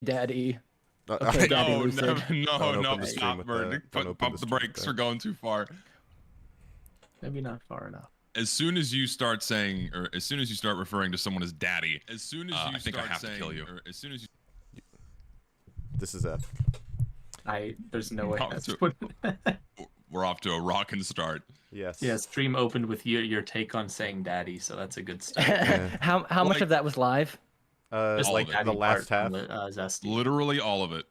Daddy. Okay, Daddy No, Lucid. no, the stream stop, with Bird. that. Don't open Pump the the stream with brakes. that. We're going too far. Maybe not far enough. As soon as you start saying, or as soon as you start referring to someone as daddy, I think I have to kill you. Or as soon as you, This is epic. There's no way Off that's to- what. we're off to a rockin' start. Yes. Yeah, stream opened with your take on saying daddy, so that's a good start. How much of that was live? Just All Like of it. the last half. Zesty. Literally all of it.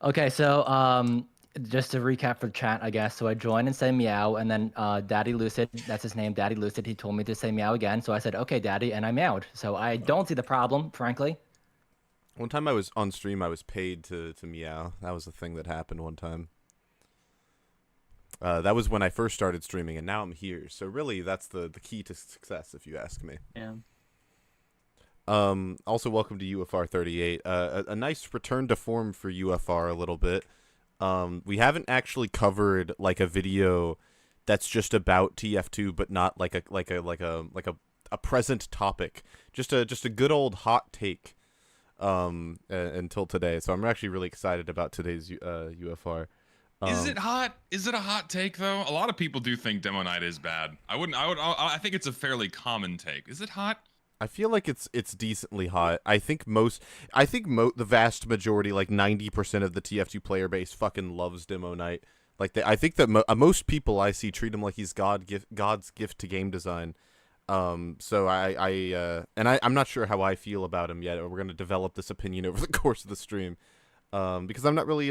Okay, so just to recap for the chat, I guess. So I joined and said meow, and then Daddy Lucid, that's his name, Daddy Lucid, he told me to say meow again. So I said, okay, Daddy, and I meowed. So I don't see the problem, frankly. One time I was on stream, I was paid to meow. That was the thing that happened one time. That was when I first started streaming, and now I'm here. So really, that's the key to success, if you ask me. Yeah. Also, welcome to UFR 38. A nice return to form for UFR a little bit. We haven't actually covered like a video that's just about TF2, but not like a present topic. Just a good old hot take. Until today. So I'm actually really excited about today's UFR. Is it hot? Is it a hot take though? A lot of people do think Demoknight is bad. I think it's a fairly common take. Is it hot? I feel like it's decently hot. I think the vast majority, like 90% of the TF2 player base, fucking loves Demoknight. Like I think that most people I see treat him like he's God's gift to game design. So I'm not sure how I feel about him yet. We're gonna develop this opinion over the course of the stream, because I'm not really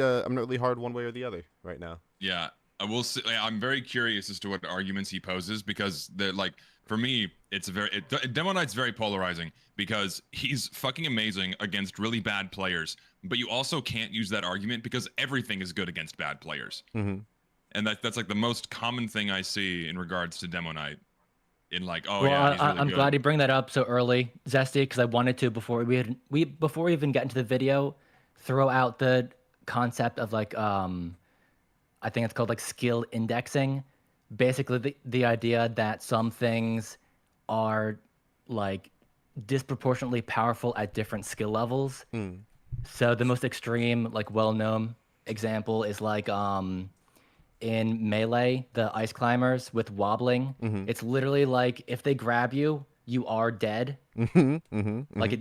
hard one way or the other right now. Yeah, I will say I'm very curious as to what arguments he poses because they're like, for me, Demoknight's very polarizing because he's fucking amazing against really bad players, but you also can't use that argument because everything is good against bad players. Mm-hmm. And that's like the most common thing I see in regards to Demoknight. In like, oh Well, yeah, he's really I'm good. glad you bring that up so early, Zesty, because I wanted to before we even get into the video, throw out the concept of like I think it's called like skill indexing. Basically, the idea that some things are like disproportionately powerful at different skill levels. Mm. So the most extreme, like well-known example is like in Melee, the ice climbers with wobbling. Mm-hmm. It's literally like if they grab you, you are dead. Mm-hmm. Mm-hmm. Like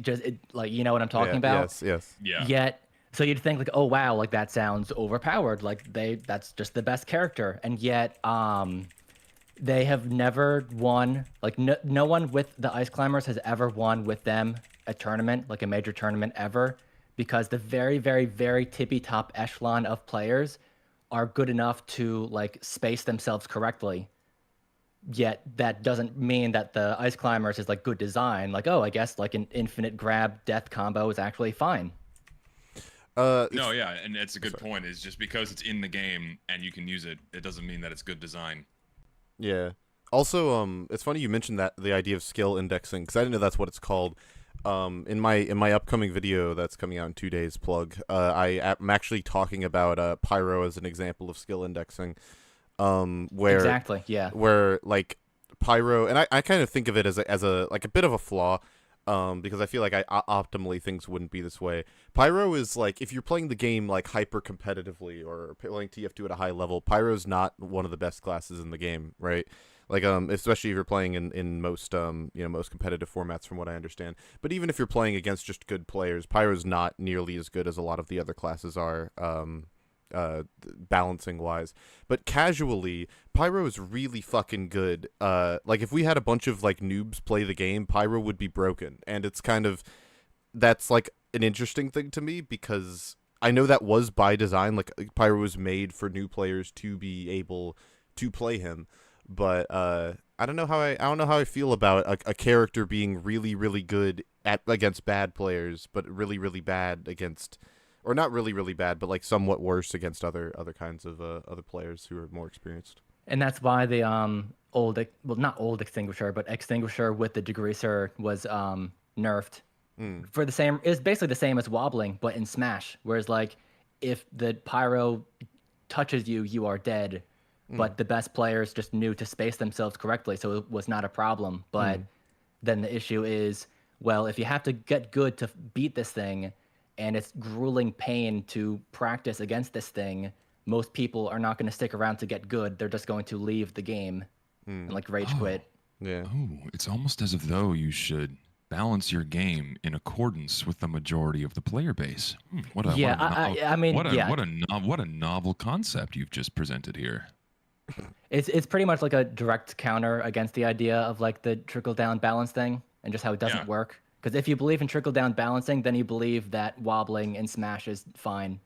like you know what I'm talking about? Yes. Yeah. Yet, so you'd think like, oh wow, like that sounds overpowered. Like that's just the best character, and yet they have never won. Like no one with the ice climbers has ever won with them a tournament, like a major tournament ever, because the very, very, very tippy top echelon of players are good enough to like space themselves correctly. Yet that doesn't mean that the ice climbers is like good design. Like, oh, I guess like an infinite grab death combo is actually fine. No, yeah, and it's a good point. Is just because it's in the game and you can use it, it doesn't mean that it's good design. Yeah. Also, it's funny you mentioned that the idea of skill indexing because I didn't know that's what it's called. In my upcoming video that's coming out in 2 days, I'm actually talking about Pyro as an example of skill indexing. Where Exactly, yeah. Where like Pyro, and I kind of think of it as a like a bit of a flaw, because I feel like optimally things wouldn't be this way. Pyro is like if you're playing the game like hyper competitively or playing TF2 at a high level, Pyro's not one of the best classes in the game, right? Like especially if you're playing in most most competitive formats from what I understand. But even if you're playing against just good players, Pyro's not nearly as good as a lot of the other classes are, balancing wise. But casually, Pyro is really fucking good. Like if we had a bunch of like noobs play the game, Pyro would be broken. And it's kind of that's like an interesting thing to me because I know that was by design. Like Pyro was made for new players to be able to play him. But I don't know how I feel about a character being really, really good against bad players, but really, really bad against, or not really, really bad, but like somewhat worse against other kinds of other players who are more experienced. And that's why the not old extinguisher, but extinguisher with the degreaser was nerfed. For the same, it's basically the same as wobbling, but in Smash. Whereas like if the pyro touches you, you are dead. But the best players just knew to space themselves correctly, so it was not a problem. But then the issue is, well, if you have to get good to beat this thing, and it's grueling pain to practice against this thing, most people are not going to stick around to get good. They're just going to leave the game and like rage quit. Yeah. Oh, it's almost as if though you should balance your game in accordance with the majority of the player base. What a novel concept you've just presented here. It's pretty much like a direct counter against the idea of like the trickle down balance thing and just how it doesn't work. Because if you believe in trickle down balancing, then you believe that wobbling in Smash is fine.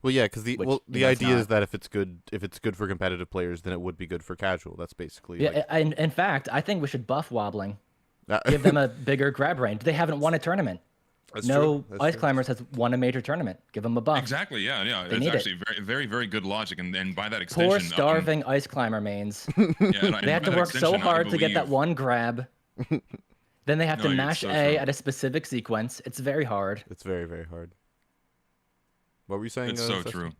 Well, yeah, because the it's idea is not. that if it's good for competitive players, then it would be good for casual. That's basically In fact, I think we should buff wobbling. Give them a bigger grab range. They haven't won a tournament. No Ice Climbers has won a major tournament. Give them a buff. Exactly. Yeah. They it's need actually very, very, very good logic, and by that extension, Poor starving Ice Climber mains. Yeah, They have to work so hard to get that one grab. Then they have to mash so A true. at a specific sequence. It's very hard. It's very, very hard. What were you saying? It's so Zesty? true.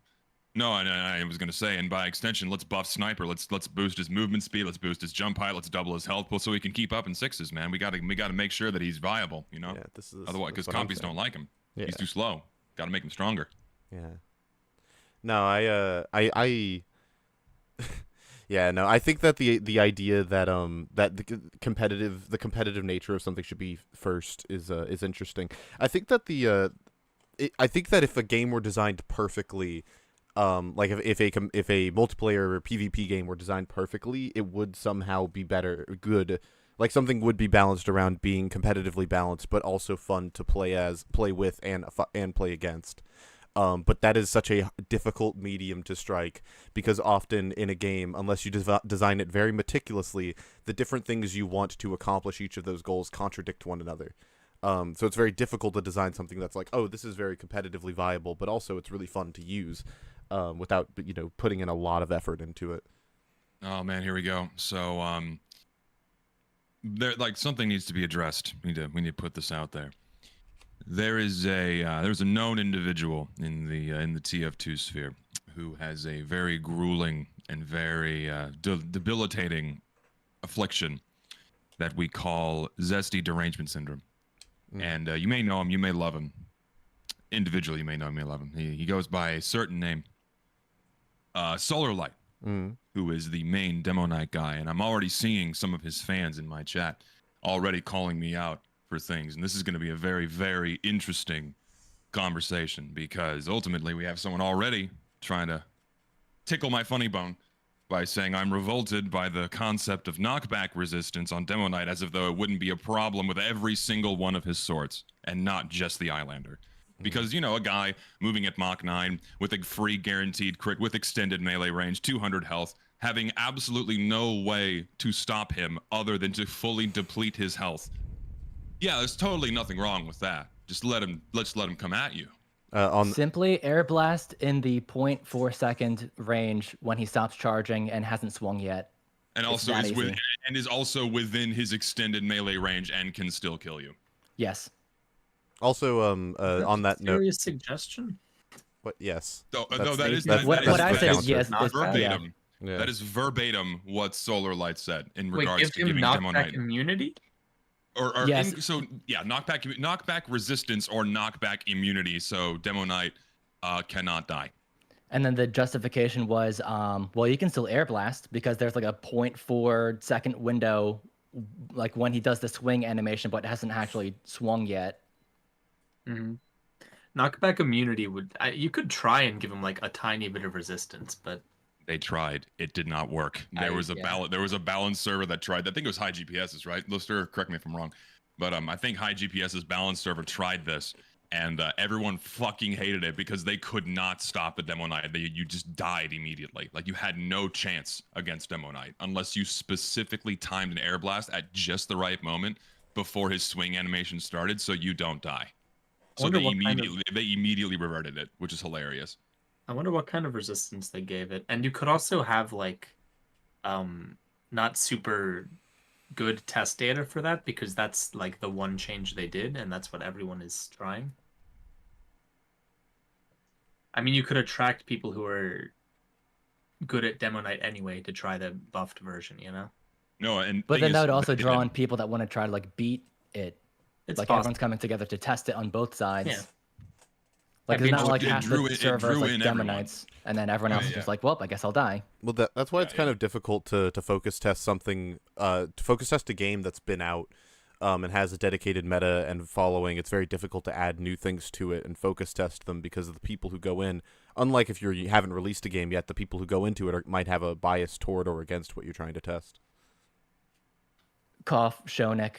No, I was gonna say, and by extension, let's buff Sniper. Let's boost his movement speed. Let's boost his jump height. Let's double his health pool so he can keep up in sixes, man. We gotta make sure that he's viable, you know. Yeah, Otherwise, because that's what I'm compies saying. don't like him. Yeah. He's too slow. Gotta make him stronger. Yeah. No, yeah, no, I think that the idea that that the competitive nature of something should be first is interesting. I think that I think that if a game were designed perfectly, like if a multiplayer or PvP game were designed perfectly, it would somehow be good. Like something would be balanced around being competitively balanced, but also fun to play with, and play against. But that is such a difficult medium to strike because often in a game, unless you design it very meticulously, the different things you want to accomplish each of those goals contradict one another. So it's very difficult to design something that's like, oh, this is very competitively viable, but also it's really fun to use without putting in a lot of effort into it. Oh man, here we go. So there something needs to be addressed. We need to put this out there. There's a known individual in the TF2 sphere who has a very grueling and very debilitating affliction that we call Zesty derangement syndrome. And you may know him, you may love him. Individually, you may know him, you may love him. He goes by a certain name, Solarlight, who is the main Demoknight guy. And I'm already seeing some of his fans in my chat already calling me out for things. And this is going to be a very, very interesting conversation because ultimately we have someone already trying to tickle my funny bone by saying I'm revolted by the concept of knockback resistance on Demoknight, as if though it wouldn't be a problem with every single one of his swords and not just the Eyelander. Because, a guy moving at Mach 9 with a free guaranteed crit with extended melee range, 200 health, having absolutely no way to stop him other than to fully deplete his health. Yeah, there's totally nothing wrong with that. Let's let him come at you. Simply air blast in the 0.4 second range when he stops charging and hasn't swung yet. And also is also within his extended melee range and can still kill you. Yes. Also, on that note, serious suggestion. What? Yes. No, what I said is yes. Verbatim. Yeah. That is verbatim what Solarlight said in regards give to him giving knockback Demoknight immunity. Yes. Knockback resistance or knockback immunity. So Demoknight cannot die. And then the justification was, well, you can still air blast because there's like a 0.4 second window, like when he does the swing animation, but it hasn't actually swung yet. Mm-hmm. Knockback immunity you could try and give him like a tiny bit of resistance, but They tried. It did not work. There was a balance server that tried. I think it was High GPS's, right? Lister, correct me if I'm wrong. But I think High GPS's balance server tried this, and everyone fucking hated it because they could not stop the Demoknight. You just died immediately. Like, you had no chance against Demoknight unless you specifically timed an air blast at just the right moment before his swing animation started, so you don't die. So they immediately reverted it, which is hilarious. I wonder what kind of resistance they gave it. And you could also have like not super good test data for that because that's like the one change they did and that's what everyone is trying. I mean, you could attract people who are good at Demoknight anyway to try the buffed version, No, but then that would also draw in people that want to try to like beat it. It's like possible. everyone's coming together to test it on both sides. Yeah. Like, That'd there's be not like It half drew the it servers drew like in everyone. Demoknights, and then everyone Yeah, else is yeah. just like, well, I guess I'll die. Well, that's why Yeah, it's kind of difficult to focus test something, to focus test a game that's been out, and has a dedicated meta and following. It's very difficult to add new things to it and focus test them because of the people who go in. Unlike if you haven't released a game yet, the people who go into it might have a bias toward or against what you're trying to test. Cough, Shonik,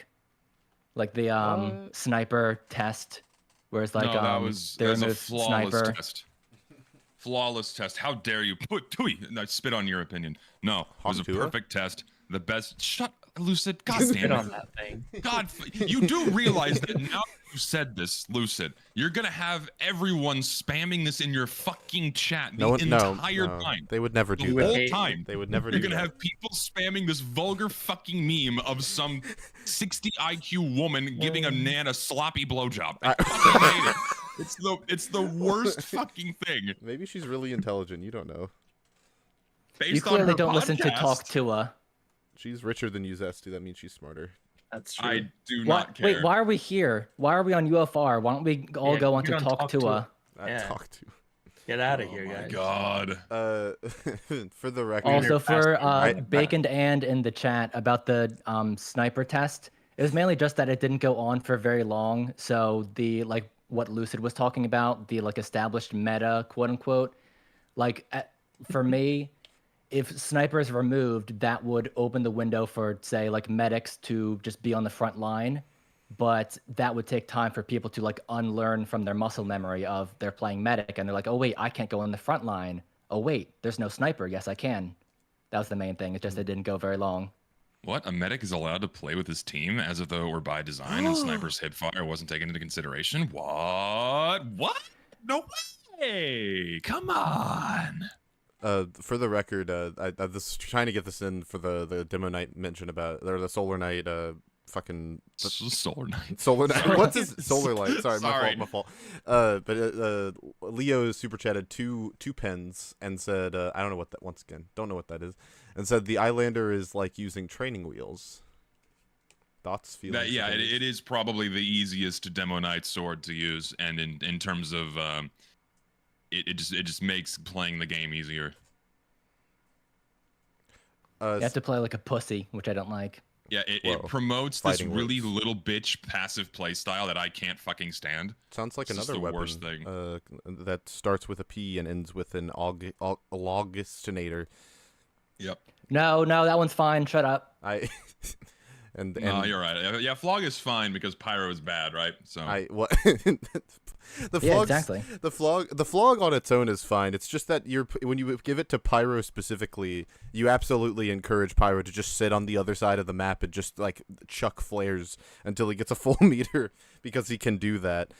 like the What? sniper test, where it's like No, that they was a remove flawless sniper. test. Flawless test. How dare you put Tui? No, spit on your opinion. No, it was a Hawk Tua? perfect test. The best. Shut, Lucid. God Get damn on it. that thing. God, you do realize that now that you said this, Lucid, you're gonna have everyone spamming this in your fucking chat the entire time. They would never The do whole that. time. They would never You're do gonna that. have people spamming this vulgar fucking meme of some 60 IQ woman giving a man a sloppy blowjob. I fucking hate it. It's the worst fucking thing. Maybe she's really intelligent. You don't know. Based You clearly on her don't listen to podcast, Talk Tua. She's richer than you, Zesty. That means she's smarter. That's true. I do not care. Wait, why are we here? Why are we on UFR? Why don't we all Yeah, go on we to don't Talk talk to Tua? I Yeah. talk to. Get out of Oh here, my guys. god. For the record, Also, for faster. Bacon and in the chat about the sniper test, it was mainly just that it didn't go on for very long. So the like what Lucid was talking about, the like established meta, quote unquote, like for me, if sniper is removed, that would open the window for say like medics to just be on the front line. But that would take time for people to like unlearn from their muscle memory of they're playing medic and they're like, oh wait, I can't go in the front line. Oh wait, there's no sniper. Yes, I can. That was the main thing. It's just it didn't go very long. What? A medic is allowed to play with his team as if though it were by design and sniper's hipfire wasn't taken into consideration? What? What? No way! Come on! For the record, I was trying to get this in for the Demoknight mention about, or the Solar Knight, fucking Solar Knight. Solar Knight. What's his Solar Light? Sorry, Sorry. my fault. But Leo super chatted two pens and said, I don't know what that. Once again, don't know what that is, and said the Eyelander is like using training wheels. Thoughts, feelings? Yeah, it is probably the easiest Demoknight sword to use, and in terms of it just makes playing the game easier. You have to play like a pussy, which I don't like. Yeah, it Whoa. promotes this Fighting really words. little bitch passive playstyle that I can't fucking stand. Sounds like This is another the weapon worst thing. that starts with a P and ends with an Phlogistinator. Yep. No, that one's fine. Shut up. And No, you're right. Yeah, Flog is fine because Pyro is bad, right? So what the Yeah, flog exactly. the flog on its own is fine. It's just that when you give it to Pyro specifically, you absolutely encourage Pyro to just sit on the other side of the map and just like chuck flares until he gets a full meter because he can do that.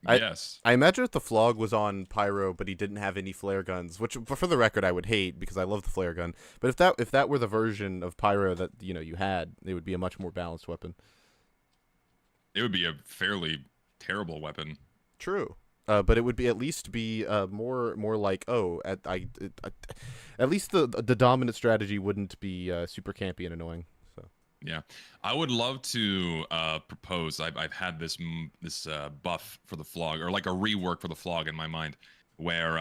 yes. I imagine if the Flog was on Pyro, but he didn't have any flare guns, which for the record I would hate because I love the flare gun. But if that were the version of Pyro that you had, it would be a much more balanced weapon. It would be a fairly terrible weapon. True, but it would be at least be more like at least the dominant strategy wouldn't be super campy and annoying. So. Yeah, I would love to propose. I've had this buff for the Flog, or like a rework for the Flog in my mind, where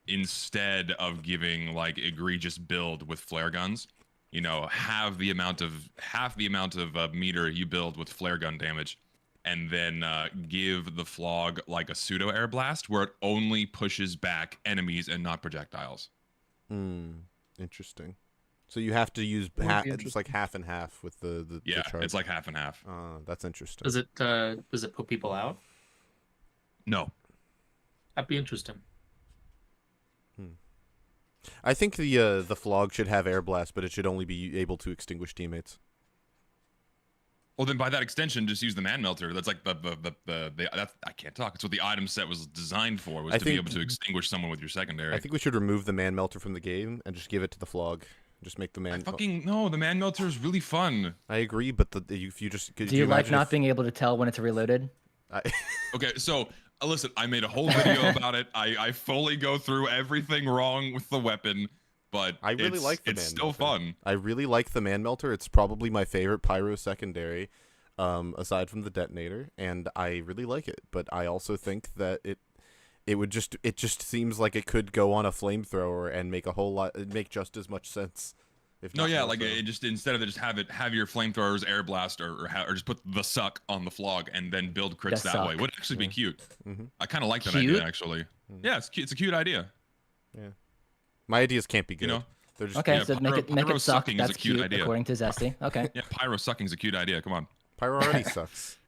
instead of giving like egregious build with flare guns, half the amount of meter you build with flare gun damage, and then give the Flog like a pseudo air blast where it only pushes back enemies and not projectiles. Interesting. So you have to use it's like half and half with the Yeah, charge. it's like half and half. That's interesting. Does it put people out? No. That'd be interesting. I think the Flog should have air blast, but it should only be able to extinguish teammates. Well, then by that extension, just use the man melter. That's like that's, I can't talk. It's what the item set was designed for, was to be able to extinguish someone with your secondary. I think we should remove the man melter from the game and just give it to the Flog. Just make the man. No, the man melter is really fun. I agree, but if you just Do you like not being able to tell when it's reloaded? Okay, so listen, I made a whole video about it. I fully go through everything wrong with the weapon, but I really like the it's man still melter. fun. I really like the man melter. It's probably my favorite Pyro secondary. aside from the detonator, and I really like it. But I also think that it just seems like it could go on a flamethrower and make just as much sense. If No, not yeah, more like so. it just instead of just have your flamethrowers air blast or just put the suck on the flog and then build crits The that way suck. would actually be cute. Mm-hmm. I kind of like that Cute? idea actually. Yeah, it's cute. It's a cute idea. Yeah, my ideas can't be good. You know? They're just Okay, yeah, so make pyro it suck. sucking is a That's cute cute, idea. according to Zesty. Okay. Yeah, pyro sucking is a cute idea. Come on, Pyro already sucks.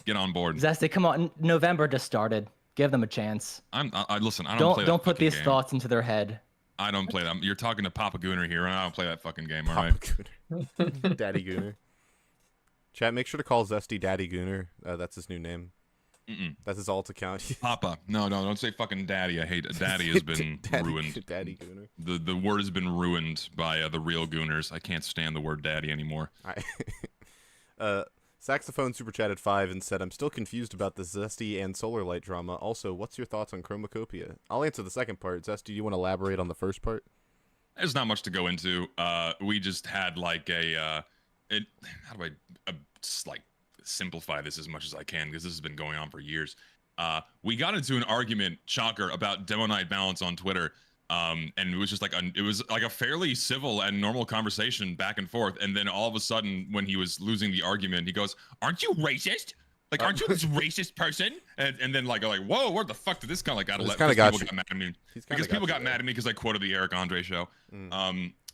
get on board. Zesty, come on. November just started. Give them a chance. I listen. I don't play that Don't put fucking these game. thoughts into their head. I don't play that. You're talking to Papa Gooner here, and I don't play that fucking game. All right. Papa Gooner. Daddy Gooner. Chat, make sure to call Zesty Daddy Gooner. That's his new name. That's his alt account. Papa. No, don't say fucking daddy. I hate it. Daddy has been ruined. Daddy Gooner. The word has been ruined by the real Gooners. I can't stand the word daddy anymore. Saxophone super chatted 5 and said, I'm still confused about the Zesty and Solar Light drama. Also, what's your thoughts on Chromacopia? I'll answer the second part. Zesty, do you want to elaborate on the first part? There's not much to go into. We just had like how do I just, like simplify this as much as I can because this has been going on for years. We got into an argument, shocker, about Demoknight balance on Twitter. And it was just like a fairly civil and normal conversation back and forth. And then all of a sudden, when he was losing the argument, he goes, "Aren't you racist? Like, aren't you this racist person?" And then like whoa, where the fuck did this kind of like He's let kinda people got you. got mad at me Kinda people got got you mad there. at me because I quoted the Eric Andre show.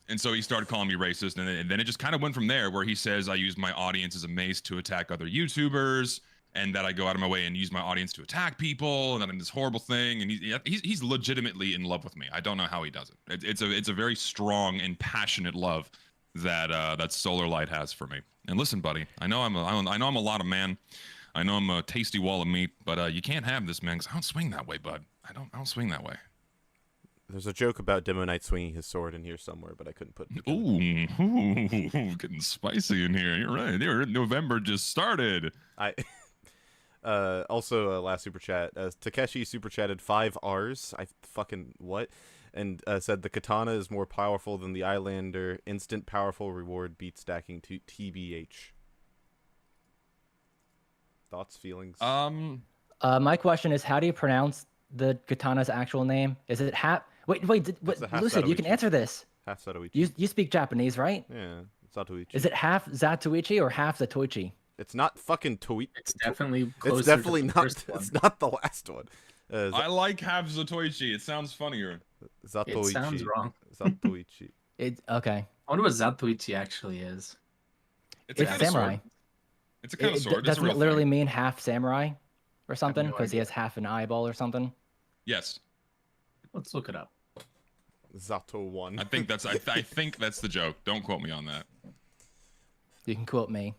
And so he started calling me racist, and then it just kind of went from there, where he says I use my audience as a mace to attack other YouTubers, and that I go out of my way and use my audience to attack people, and that I'm this horrible thing. And he's legitimately in love with me. I don't know how he does it. It's a very strong and passionate love that Solar Light has for me. And listen, buddy, I know I'm a lot of man. I know I'm a tasty wall of meat, but you can't have this, man, because I don't swing that way, bud. I don't swing that way. There's a joke about Demoknight swinging his sword in here somewhere, but I couldn't put it together. Ooh, getting spicy in here. You're right. November just started. Also, last super chat. Takeshi super chatted 5 R's. I fucking what? And said the katana is more powerful than the Eyelander. Instant powerful reward beat stacking to TBH. Thoughts, feelings? My question is, how do you pronounce the katana's actual name? Is it Wait, It's a half Lucid, you can Zatoichi. answer this. Half Zatoichi. You speak Japanese, right? Yeah, Zatoichi. Is it half Zatoichi or half Zatoichi? It's not fucking tweet. It's definitely It's closer definitely to the not. first one. It's not the last one. I like have Zatoichi. It sounds funnier. Zatoichi. It sounds wrong. Zatoichi. Okay. I wonder what Zatoichi actually is. It's It's kind of samurai. sword. It's a kind of sword. It's a Doesn't real it literally thing. mean half samurai or something? no Because he idea. has half an eyeball or something. Yes, Let's look it up. Zato 1. I think that's the joke. Don't quote me on that. You can quote me.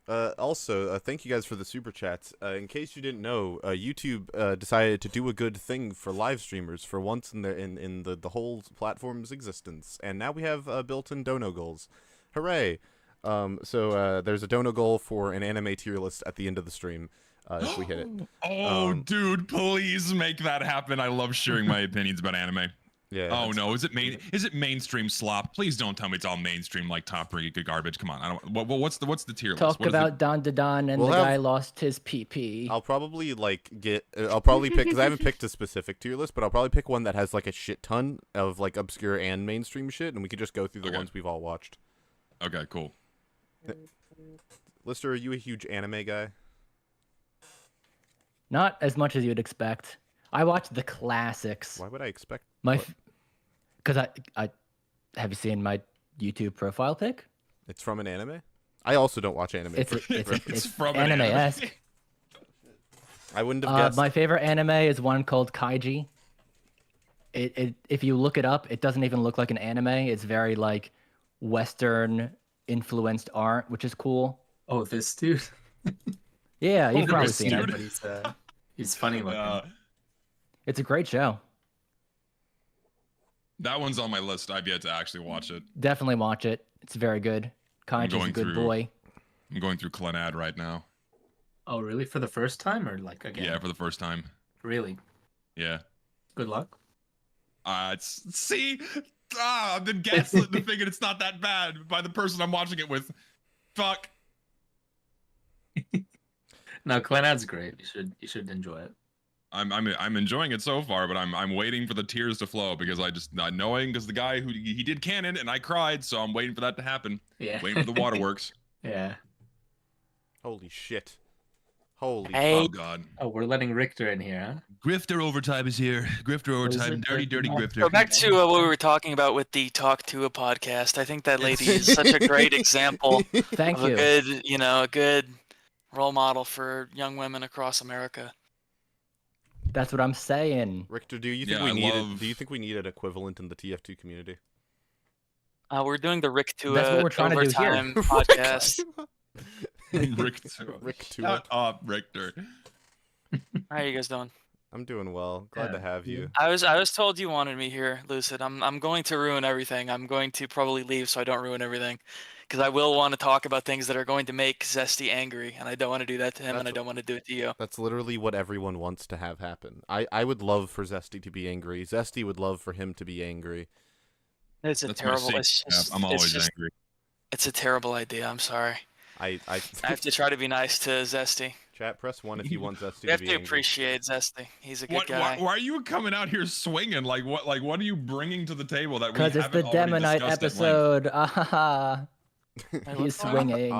Also, thank you guys for the super chats. In case you didn't know, YouTube decided to do a good thing for live streamers for once in the whole platform's existence, and now we have built-in dono goals. Hooray! So there's a dono goal for an anime tier list at the end of the stream if we hit it. Oh, dude, please make that happen. I love sharing my opinions about anime. Yeah. Oh no, is it mainstream slop? Please don't tell me it's all mainstream like top three garbage. Come on, I don't. What's the tier list? Talk What is about Don Don and We'll the have- guy lost his PP. I'll probably I'll probably pick because I haven't picked a specific tier list, but I'll probably pick one that has like a shit ton of like obscure and mainstream shit, and we could just go through the Okay. ones we've all watched. Okay, cool. Lister, are you a huge anime guy? Not as much as you'd expect. I watch the classics. Why would I expect? Because I have you seen my YouTube profile pic? It's from an anime. I also don't watch anime. It's from an anime. anime-esque. I wouldn't have guessed. My favorite anime is one called Kaiji. If you look it up, it doesn't even look like an anime. It's very like Western influenced art, which is cool. Oh, this dude. Yeah, you've probably this seen dude. it. But he's funny looking. It's a great show. That one's on my list. I've yet to actually watch it. Definitely watch it. It's very good. Kaiji's a going good through- boy. I'm going through Clenad right now. Oh, really? For the first time or like again? Yeah, for the first time. Really? Yeah. Good luck. I've been gaslit to thinking it's not that bad by the person I'm watching it with. Fuck. No, Clannad's great. You should enjoy it. I'm enjoying it so far, but I'm waiting for the tears to flow because I just not knowing because the guy who he did canon and I cried, so I'm waiting for that to happen. Yeah. Waiting for the waterworks. Yeah. Holy shit. Holy Hey. Oh god. Oh, we're letting Richter in here, huh? Grifter overtime is here. Grifter is overtime. it? Dirty Oh. grifter. Go back to what we were talking about with the Talk to a podcast. I think that lady is such a great example Thank of a you. good, a good role model for young women across America. That's what I'm saying. Richter, do you think Yeah, we I need love- do you think we need an equivalent in the TF2 community? We're doing the Rick to That's what we're trying to do here. overtime podcast. Richter. Rick to Shut up, Richter. How are you guys doing? I'm doing well. Glad to Yeah. have you. I was told you wanted me here, Lucid. I'm going to ruin everything. I'm going to probably leave so I don't ruin everything, because I will want to talk about things that are going to make Zesty angry, and I don't want to do that to him, and I That's- don't want to do it to you. That's literally what everyone wants to have happen. I would love for Zesty to be angry. Zesty would love for him to be angry. It's a That's my terrible. secret. It's just, I'm it's always just, angry. it's a terrible idea. I'm sorry. I I have to try to be nice to Zesty. chat press 1 if you want Zesty We to have be to angry. appreciate Zesty. He's a good Why guy. are you coming out here swinging? Like what are you bringing to the table that we Because it's the haven't already Demoknight discussed at length? episode. Ah, he's swinging.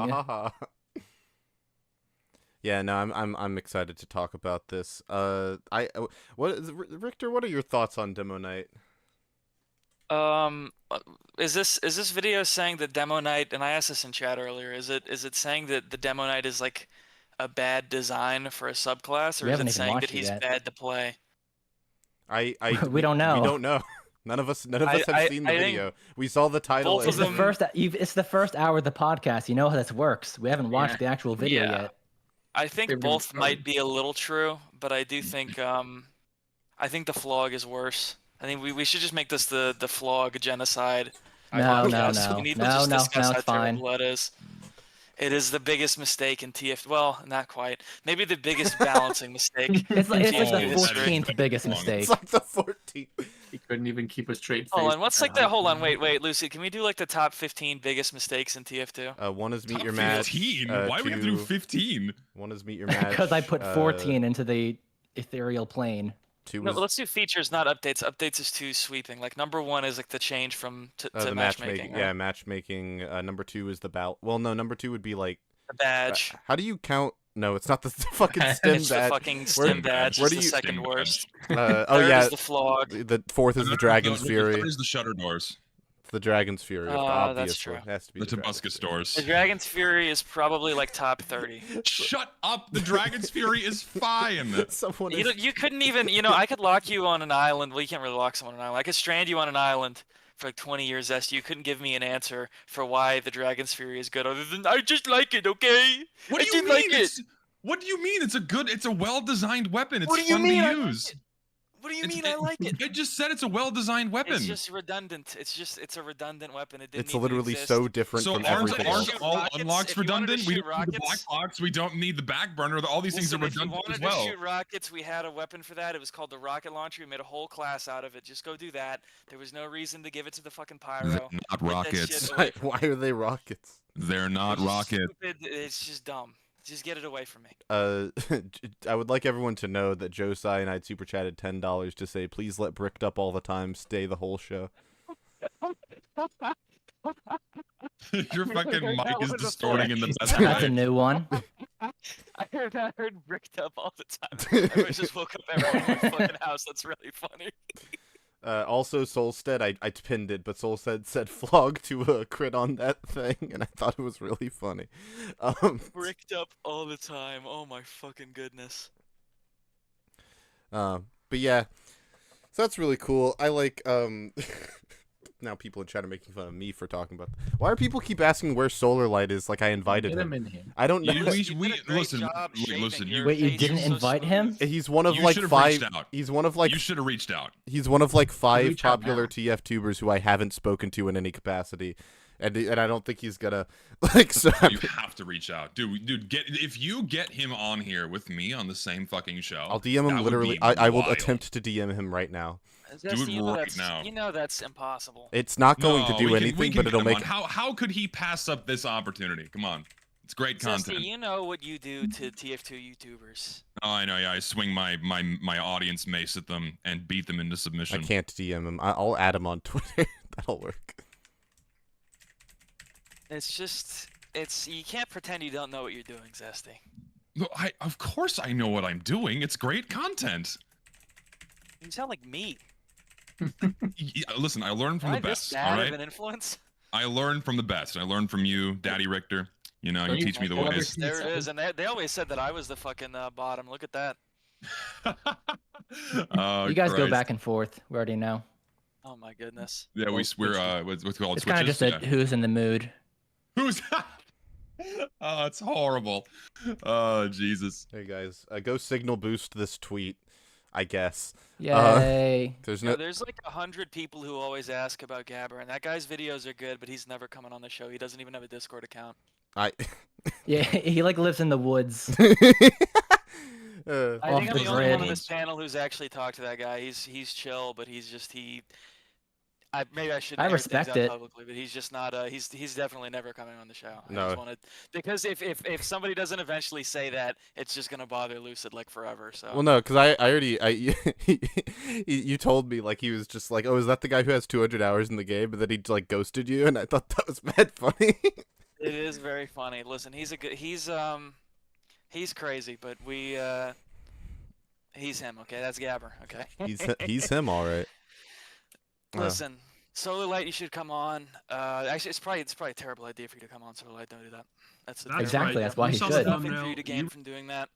Yeah, no, I'm excited to talk about this. Richter, what are your thoughts on Demoknight? Is this video saying that Demoknight, and I asked this in chat earlier, is it saying that the Demoknight is like a bad design for a subclass, or We is haven't it even saying watched that it he's yet. bad to play? We don't know. We don't know. None of us have I seen the think video. We saw the title. both and It's of the them- first. It's the first hour of the podcast. You know how this works. We haven't watched Yeah. the actual video Yeah. yet. I think Favorite both might card. be a little true, but I do think I think the Phlog is worse. I think we should just make this the Phlog genocide. No, podcast. no, We need no, to just no, discuss no, how it's fine. terrible that is. It is the biggest mistake in TF. Well, not quite. Maybe the biggest balancing mistake. It's like in the TF2 history. 14th biggest Long. mistake. It's like the 14th. He couldn't even keep a straight face. Hold on, what's like that the? Hold on, wait, Lucy. Can we do like the top 15 biggest mistakes in TF2? One is meet Top your match. 15? Why would we do 15? One is meet your match. Because I put 14 into the ethereal plane. 2 No, is but let's do features, not updates. Updates is too sweeping. Like number 1 is like the change from to the matchmaking. Yeah, matchmaking. Number 2 is the ball. Well, no, number 2 would be like. The badge. How do how? No, it's not the fucking It's stim It's the badge. fucking stim badge. where It's do the you- second Stim worst. Oh Third yeah, is the Phlog. the 4th is the Dragon's Fury. What is the Shutter Doors? It's the Dragon's Fury. That's Obviously, true. it has to be The the Dragon's Tabuscus Fury. Doors. The Dragon's Fury is probably like top 30. Shut up! The Dragon's Fury is fine. Someone You, is... you couldn't even, I could lock you on an island. Well, you can't really lock someone on an island. I could strand you on an island for like 20 years, Zesty. You couldn't give me an answer for why the Dragon's Fury is good, other than I just like it, okay? What I do you just mean? like it. What do you mean? It's a well-designed weapon. It's What do you fun mean to I like use. it? What do you It's- mean I like it? I just said it's a well-designed weapon. It's just redundant. It's a redundant weapon. It didn't It's need to literally exist. so different So from aren't, everything wanna else. shoot all rockets, unlocks if you wanted to redundant? We shoot don't need the black rockets- box. We don't need the back burner. All these things are Listen, if you redundant wanted as to well. shoot rockets, we had a weapon for that. It was called the rocket launcher. We made a whole class out of it. Just go do that. There was no reason to give it to the fucking pyro. They're not Get that rockets. shit away Why are they rockets? They're not It's just rockets. stupid. It's just dumb. Just get it away from me. I would like everyone to know that Joe Cyanide super chatted $10 to say, please let Bricked Up all the time stay the whole show. Your fucking mic is distorting in the best That's a way. new one. I heard bricked up all the time. I just woke up everyone in my fucking house. That's really funny. Also, Solstead, I pinned it, but Solstead said flog to a crit on that thing, and I thought it was really funny. Bricked up all the time. Oh my fucking goodness. But yeah, so that's really cool. I like, now people in chat are making fun of me for talking about. Why are people keep asking where Solar Light is? Like I invited Get him him. in here. I don't know. You- You we- did a great listen, job wait, shaving listen, your Wait, you face. didn't You're so invite him? smooth. He's one of You like should've 5. reached out. He's one of like You should have reached out. He's one of like 5 Reach out popular now. TF tubers who I haven't spoken to in any capacity, and I don't think he's gonna like. So You have to reach out, dude. If you get him on here with me on the same fucking show, I'll DM that him would literally. be I will wild. attempt to DM him right now. Zesty, it you know right that's, now. You know that's impossible. It's not going to No, do we can anything, get but it'll him make. on. How could he pass up this opportunity? Come on. It's great Zesty, content. you know what you do to TF2 YouTubers. Oh, I know. Yeah, I swing my audience mace at them and beat them into I submission. can't DM him. I'll add him on Twitter. That'll work. It's just, you can't pretend you don't know what you're doing, Zesty. No, of course I know what I'm doing. It's great content. You sound like me. Yeah, listen, I learned from Am the I this best. bad All right, of an influence? I learned from the best. I learned from you, Daddy Richter. You know, Don't you you teach me the think ways. There it is, and they always said that I was the fucking bottom. Look at that. Oh, You guys go Christ. back and forth. We already know. Oh my goodness. Yeah, Well, we're what's called It's kind of switches. just a who's in the mood. Who's? Oh, it's horrible. Oh, Jesus. Hey guys, go signal boost this tweet, I guess. Yay. There's No, no. there's like 100 people who always ask about Gabber, and that guy's videos are good, but he's never coming on the show. He doesn't even have a Discord account. I. Yeah, he like lives in the woods. I Off think I'm the the only one on grid. this panel who's actually talked to that guy. He's chill, but he's just maybe I shouldn't I air things respect out it. publicly, but he's just not. He's definitely never coming on the show. I No. just wanted, because if somebody doesn't eventually say that, it's just gonna bother Lucid like forever. So. Well, no, because I already you told me like he was just like, oh, is that the guy who has 200 hours in the game, but then he like ghosted you, and I thought that was mad funny. It is very funny. Listen, he's crazy, but he's him. Okay, that's Gabber. Okay. he's him, all right. Listen, Solar Light, you should come on. Actually, it's probably a terrible idea for you to come on, Solar Light. Don't do that. That's Exactly, terrible that's why idea. he saw the should. Nothing for thumbnail. you to gain from doing that.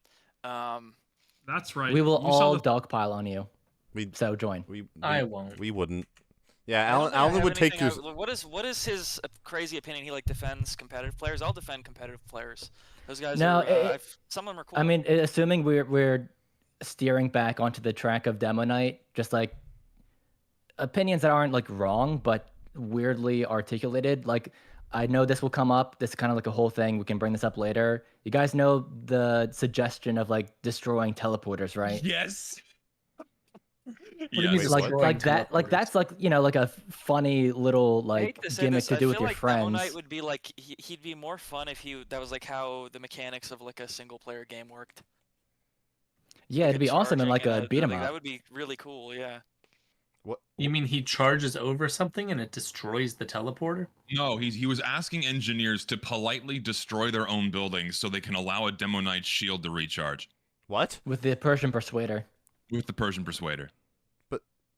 That's right. We will You saw all the- dogpile on you. We So join. I won't. We wouldn't. Yeah, I don't think I Alan have would take your. anything what is his crazy opinion? He like defends competitive players. I'll defend competitive players. Those guys No, are. Some of them are cool. I mean, assuming we're steering back onto the track of Demoknight, just like opinions that aren't like wrong, but weirdly articulated. Like, I know this will come up. This is kind of like a whole thing. We can bring this up later. You guys know the suggestion of like destroying teleporters, right? Yes. do you mean Yes. Wait, Like what? like that like Teleporters. that's like, you know, like a funny little I hate like to say gimmick this, to I do with feel your like friends. Demoknight would be like he'd be more fun if that was like how the mechanics of like a single player game worked. Yeah, it'd be awesome in like a beat 'em That up. would be really cool. Yeah. What? You mean he charges over something and it destroys the teleporter? No, he was asking engineers to politely destroy their own buildings so they can allow a Demoknight shield to recharge What? With the Persian Persuader. with the Persian Persuader.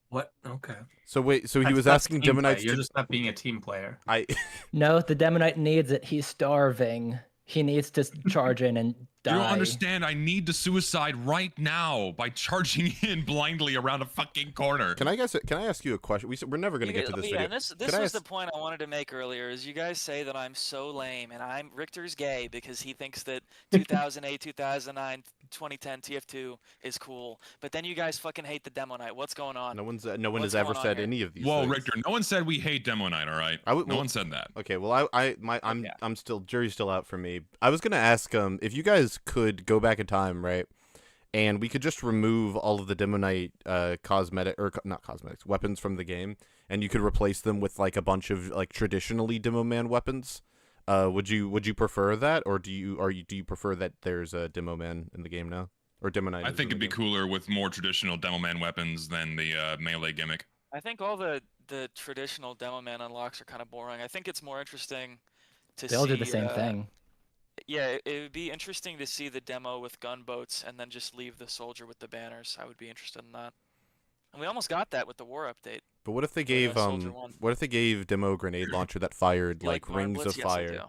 What? Okay. So wait, so he That's- was that's asking team play. Demoknights You're to. just not being a team player. I. No, the Demoknight needs it. He's starving. He needs to charge in and die. You don't understand. I need to suicide right now by charging in blindly around a fucking corner. Can I ask you a question? We're never gonna get to this Yeah, video. and this Can I was the ask- point I wanted to make earlier. Is you guys say that I'm so lame and Richter's gay because he thinks that 2008, 2009, 2010 TF2 is cool, but then you guys fucking hate the Demoknight. What's going on? No one has What's ever going on said here? any of these. Whoa, things. Richter, no one said we hate Demoknight, all right? I would- No well- one said that. Okay, well, I'm still jury's still out for me. I was gonna ask if you guys could go back in time, right, and we could just remove all of the Demoknight not cosmetics weapons from the game, and you could replace them with like a bunch of like traditionally Demoman weapons. Would you prefer that, or do you prefer that there's a Demoman in the game now, or Demoknight? I is think in it'd the be game? cooler with more traditional Demoman weapons than the melee gimmick. I think all the traditional demo man unlocks are kind of boring. I think it's more interesting to They all see. do the same thing. Yeah, it would be interesting to see the demo with gunboats and then just leave the soldier with the banners. I would be interested in that. And we almost got that with the war update. But what if they for, gave Soldier 1. what if they gave Demo grenade launcher that fired You like Arm rings Blitz? of Yes, I fire, do.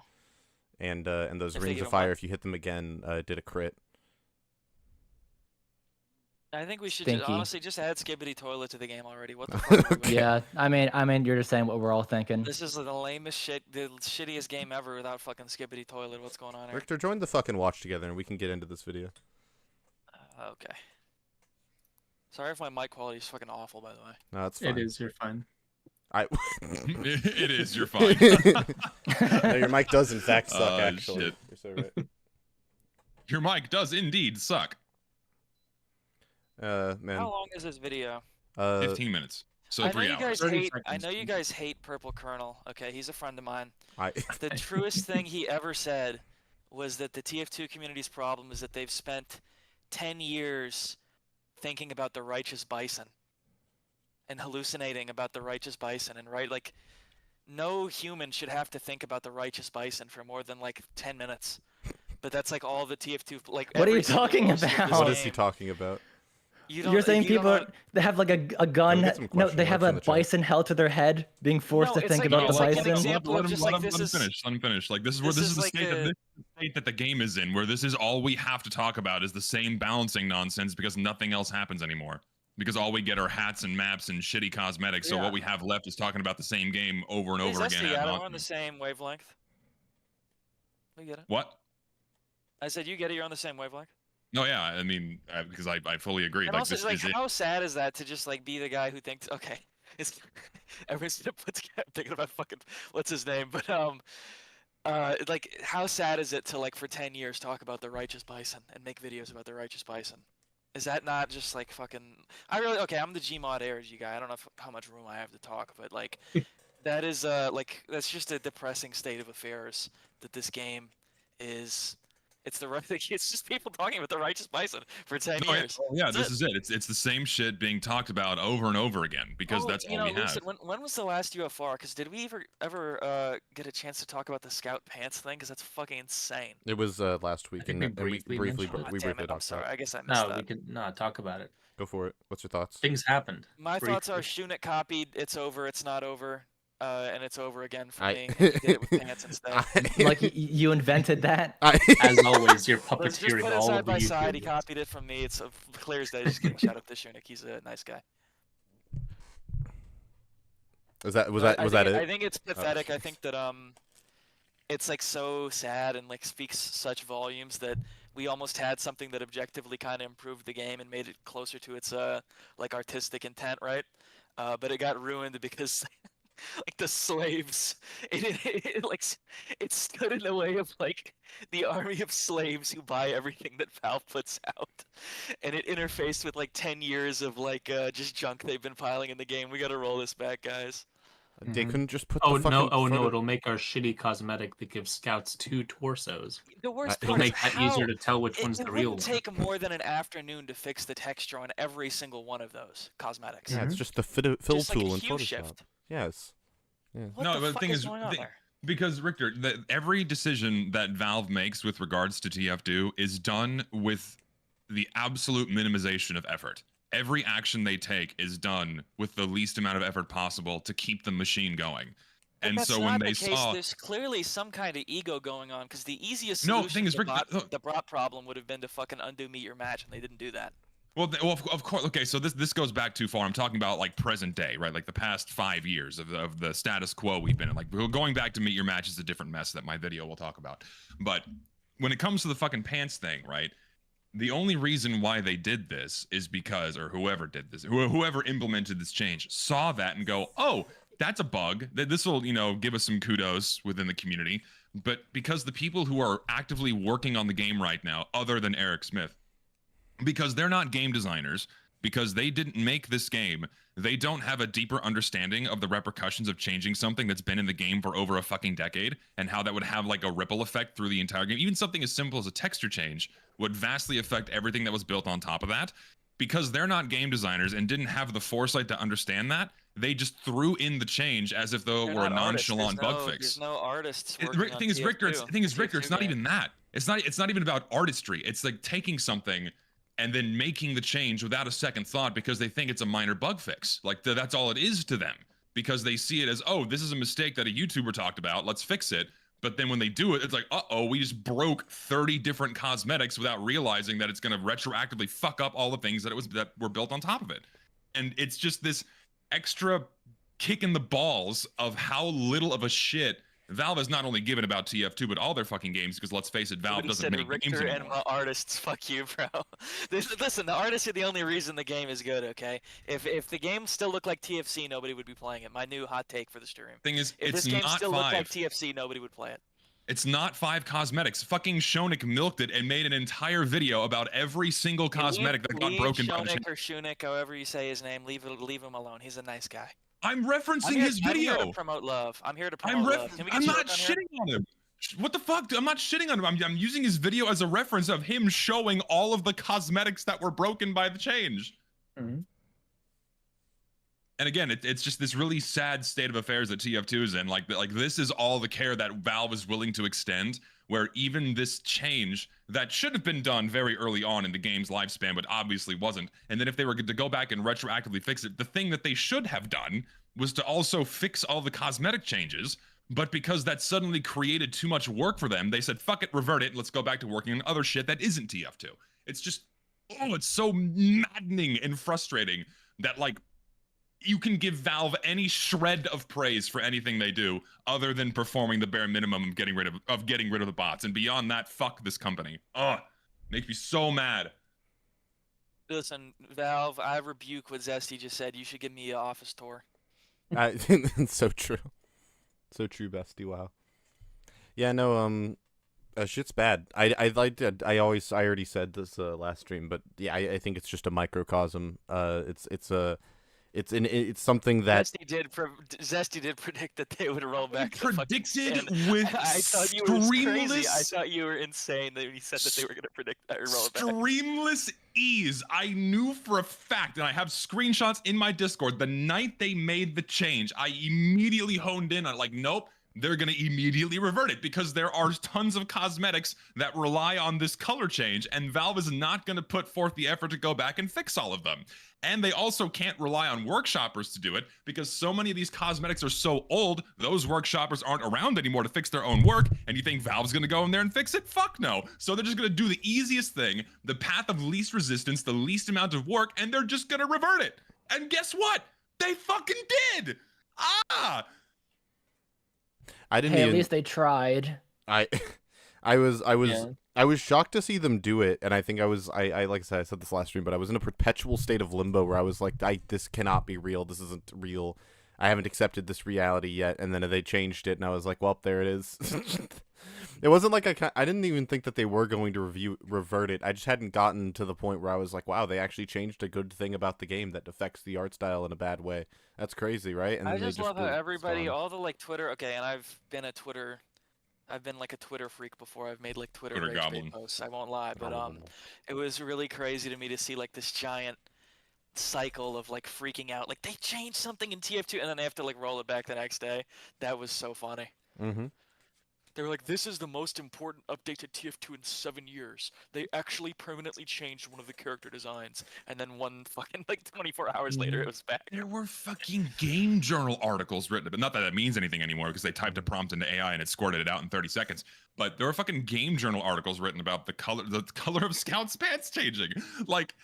and those If they rings give of 'em what? fire, if you hit them again, did a crit? I think we should Stinky. honestly just add Skibbity Toilet to the game already. What the fuck? Are we Okay. Yeah, I mean, you're just saying what we're all thinking. This is the lamest shit, the shittiest game ever without fucking Skibbity Toilet. What's going on here? Richter, join the fucking watch together, and we can get into this video. Okay. Sorry if my mic quality is fucking awful, by the way. No, that's fine. It is. You're fine. It is, you're fine. No, your mic does in fact suck. Oh, Actually, shit. you're so right. Your mic does indeed suck. Man. How long is this video? 15 minutes. So I know 3 you hours. guys 30 hate. I seconds. know you guys hate Purple Colonel. Okay, he's a friend of mine. I The truest thing he ever said was that the TF2 community's problem is that they've spent 10 years thinking about the righteous Bison and hallucinating about the righteous Bison, and like no human should have to think about the righteous Bison for more than like 10 minutes. But that's like all the TF2 like. What are you every single talking post of this about? What is he game. talking about? You're saying people they have like a gun. get some No, question they have marks a in the chat. bison held to their head, being forced No, to it's think like- about the it's like an bison. example of just like this let him is- finish. Let him finish. Like this is this is the like state a- of the state that the game is in, where this is all we have to talk about is the same balancing nonsense because nothing else happens anymore. Because all we get are hats and maps and shitty cosmetics. So Yeah. what we have left is talking about the same game over and Hey, over again. Zesty, ad Adam, we're nauseam. on the same wavelength. We get it. What? I said you get it. You're on the same wavelength. No, yeah. I mean, because I fully agree. And Like also, this like, is it. how sad is that to just like be the guy who thinks, okay, it's everyone's gonna put together thinking about fucking what's his name, but like how sad is it to like for 10 years talk about the righteous Bison and make videos about the righteous Bison? Is that not just like fucking? Okay, I'm the Gmod ARG guy. I don't know how much room I have to talk, but like that is like that's just a depressing state of affairs that this game is. It's the right. It's just people talking about the righteous Bison for 10 No, years. yeah, That's this is it. It's the same shit being talked about over and over again because that's all we have. Lucid, when was the last UFR? Because did we ever get a chance to talk about the Scout Pants thing? Because that's fucking insane. It was last week, think and we briefly mentioned it. we Damn briefly it, I'm talked sorry. about it. I guess I missed No, that. we can talk about it. Go for it. What's your thoughts? Things happened. My thoughts are briefly. Shunit copied, it's over, it's not over, and it's over again for I- me. And he did it with pants instead. Like you invented that. As always, you're Let's just puppeteering put it all side of the by side. He YouTubers. copied it from me. It's clear as day. Just kidding. Shout out to Shunit. He's a nice guy. Was that I it? think it's pathetic. I think that it's like so sad and like speaks such volumes that we almost had something that objectively kind of improved the game and made it closer to its like artistic intent, right? But it got ruined because like the slaves, it stood in the way of like the army of slaves who buy everything that Valve puts out, and it interfaced with like 10 years of like just junk they've been piling in the game. We got to roll this back, guys. They Mhm. couldn't just put Oh the fucking no! Oh no! photo- It'll make our shitty cosmetic that gives scouts 2 torsos. The worst It'll part is make that how easier to tell which one's it the real wouldn't one. take more than an afternoon to fix the texture on every single one of those cosmetics. Yeah, it's Mhm. just the fill Just like a tool in hue Photoshop. shift. Yes. Yeah. What No, the but the fuck thing is is, going on there? Because Richter, every decision that Valve makes with regards to TF2 is done with the absolute minimization of effort. Every action they take is done with the least amount of effort possible to keep the machine going. But And that's so not when the they case. saw, There's clearly some kind of ego going on because the easiest No, solution thing is, to Rick, the bot problem would have been to fucking undo meet your match, and they didn't do that. well, of course, okay, so this goes back too far. I'm talking about like present day, right? Like the past 5 years of the status quo we've been in. Like going back to meet your match is a different mess that my video will talk about. But when it comes to the fucking pants thing, right? The only reason why they did this is because, or whoever did this, whoever implemented this change saw that and go, oh, that's a bug. This will, give us some kudos within the community. But because the people who are actively working on the game right now, other than Eric Smith, because they're not game designers, because they didn't make this game, they don't have a deeper understanding of the repercussions of changing something that's been in the game for over a fucking decade and how that would have like a ripple effect through the entire game. Even something as simple as a texture change would vastly affect everything that was built on top of that. Because they're not game designers and didn't have the foresight to understand that, they just threw in the change as if though it They're were a not artists. nonchalant There's bug no- fix. There's no artists It- working on thing is, Richter, TF2 it's not game. even that. It's not even about artistry. It's like taking something and then making the change without a second thought because they think it's a minor bug fix. Like that's all it is to them because they see it as, oh, this is a mistake that a YouTuber talked about. Let's fix it. But then when they do it, it's like, uh-oh, we just broke 30 different cosmetics without realizing that it's going to retroactively fuck up all the things that were built on top of it. And it's just this extra kick in the balls of how little of a shit Valve has not only given about TF2, but all their fucking games, because let's face it, Valve Somebody doesn't said make games Richter and anymore. artists, fuck you, bro. Listen, the artists are the only reason the game is good, okay? If the game still looked like TFC, nobody would be playing it. My new hot take for the stream. Thing is, If it's this game not still looked 5. like TFC, nobody would play it. It's not 5 cosmetics. Fucking Shonik milked it and made an entire video about every single cosmetic that got broken by the Shonik change. or Shunik, however you say his name, leave him alone. He's a nice guy. I'm referencing I'm here his video. to promote love. I'm here to promote love. Can we get I'm Shonik not on here? shitting on him. What the fuck? I'm not shitting on him. I'm using his video as a reference of him showing all of the cosmetics that were broken by the change. Mm-hmm. And again, it's just this really sad state of affairs that TF2 is in. Like this is all the care that Valve is willing to extend, where even this change that should have been done very early on in the game's lifespan, but obviously wasn't. And then if they were to go back and retroactively fix it, the thing that they should have done was to also fix all the cosmetic changes. But because that suddenly created too much work for them, they said, fuck it, revert it, let's go back to working on other shit that isn't TF2. It's just, oh, it's so maddening and frustrating that, like, you can give Valve any shred of praise for anything they do other than performing the bare minimum of getting rid of the bots. And beyond that, fuck this company. Ugh, makes me so mad. Listen, Valve, I rebuke what Zesty just said. You should give me an office tour. It's so true. So true, bestie. Wow. Yeah, no, shit's bad. I already said this last stream, but yeah, I think it's just a microcosm. It's something that Zesty did predict that they would roll back. He predicted with I thought you were crazy. I thought you were insane that he said that they were going to predict that roll it back. Streamless ease. I knew for a fact, and I have screenshots in my Discord. The night they made the change, I immediately honed in on like, nope. They're going to immediately revert it because there are tons of cosmetics that rely on this color change, and Valve is not going to put forth the effort to go back and fix all of them. And they also can't rely on workshoppers to do it because so many of these cosmetics are so old, those workshoppers aren't around anymore to fix their own work, and you think Valve's going to go in there and fix it? Fuck no. So they're just going to do the easiest thing, the path of least resistance, the least amount of work, and they're just going to revert it. And guess what? They fucking did! Ah! I didn't Hey, even. at least they tried. I was shocked to see them do it, and I think I like I said this last stream, but I was in a perpetual state of limbo where I was like, this cannot be real. This isn't real. I haven't accepted this reality yet. And then they changed it, and I was like, well, there it is. It wasn't like I didn't even think that they were going to revert it. I just hadn't gotten to the point where I was like, wow, they actually changed a good thing about the game that affects the art style in a bad way. That's crazy, right? And I then they just love how did it. everybody, It's gone. all the like Twitter. Okay, and I've been like a Twitter freak before. I've made like Twitter Twitter rage goblin. bait posts. I won't lie, but it was really crazy to me to see like this giant cycle of like freaking out. Like they changed something in TF2, and then they have to like roll it back the next day. That was so funny. Mm-hmm. They were like, "This is the most important update to TF2 in 7 years. They actually permanently changed one of the character designs." And then one fucking like 24 hours later, it was back. There were fucking game journal articles written, but not that means anything anymore because they typed a prompt into AI and it squirted it out in 30 seconds. But there were fucking game journal articles written about the color of Scout's pants changing. Like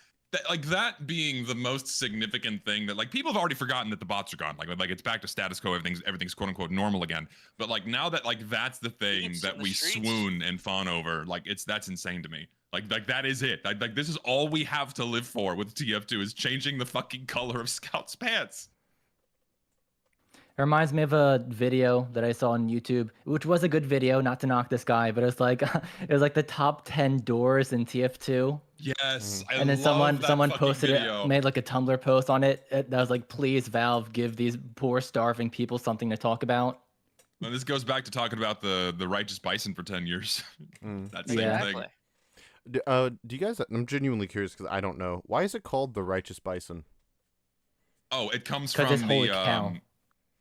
that being the most significant thing that like people have already forgotten that the bots are gone. Like it's back to status quo. Everything's quote unquote normal again. But like now that like that's the thing that we swoon and fawn over. Like that's insane to me. Like that is it. Like this is all we have to live for with TF2 is changing the fucking color of Scout's pants. It reminds me of a video that I saw on YouTube, which was a good video, not to knock this guy, but it was like the top 10 doors in TF2. Yes, And then someone posted it, made like a Tumblr post on it that was like, please Valve, give these poor starving people something to talk about. Well, this goes back to talking about the righteous Bison for 10 years. That same thing. Do you guys? I'm genuinely curious because I don't know. Why is it called the righteous Bison? Oh, it comes from it's holy the cow.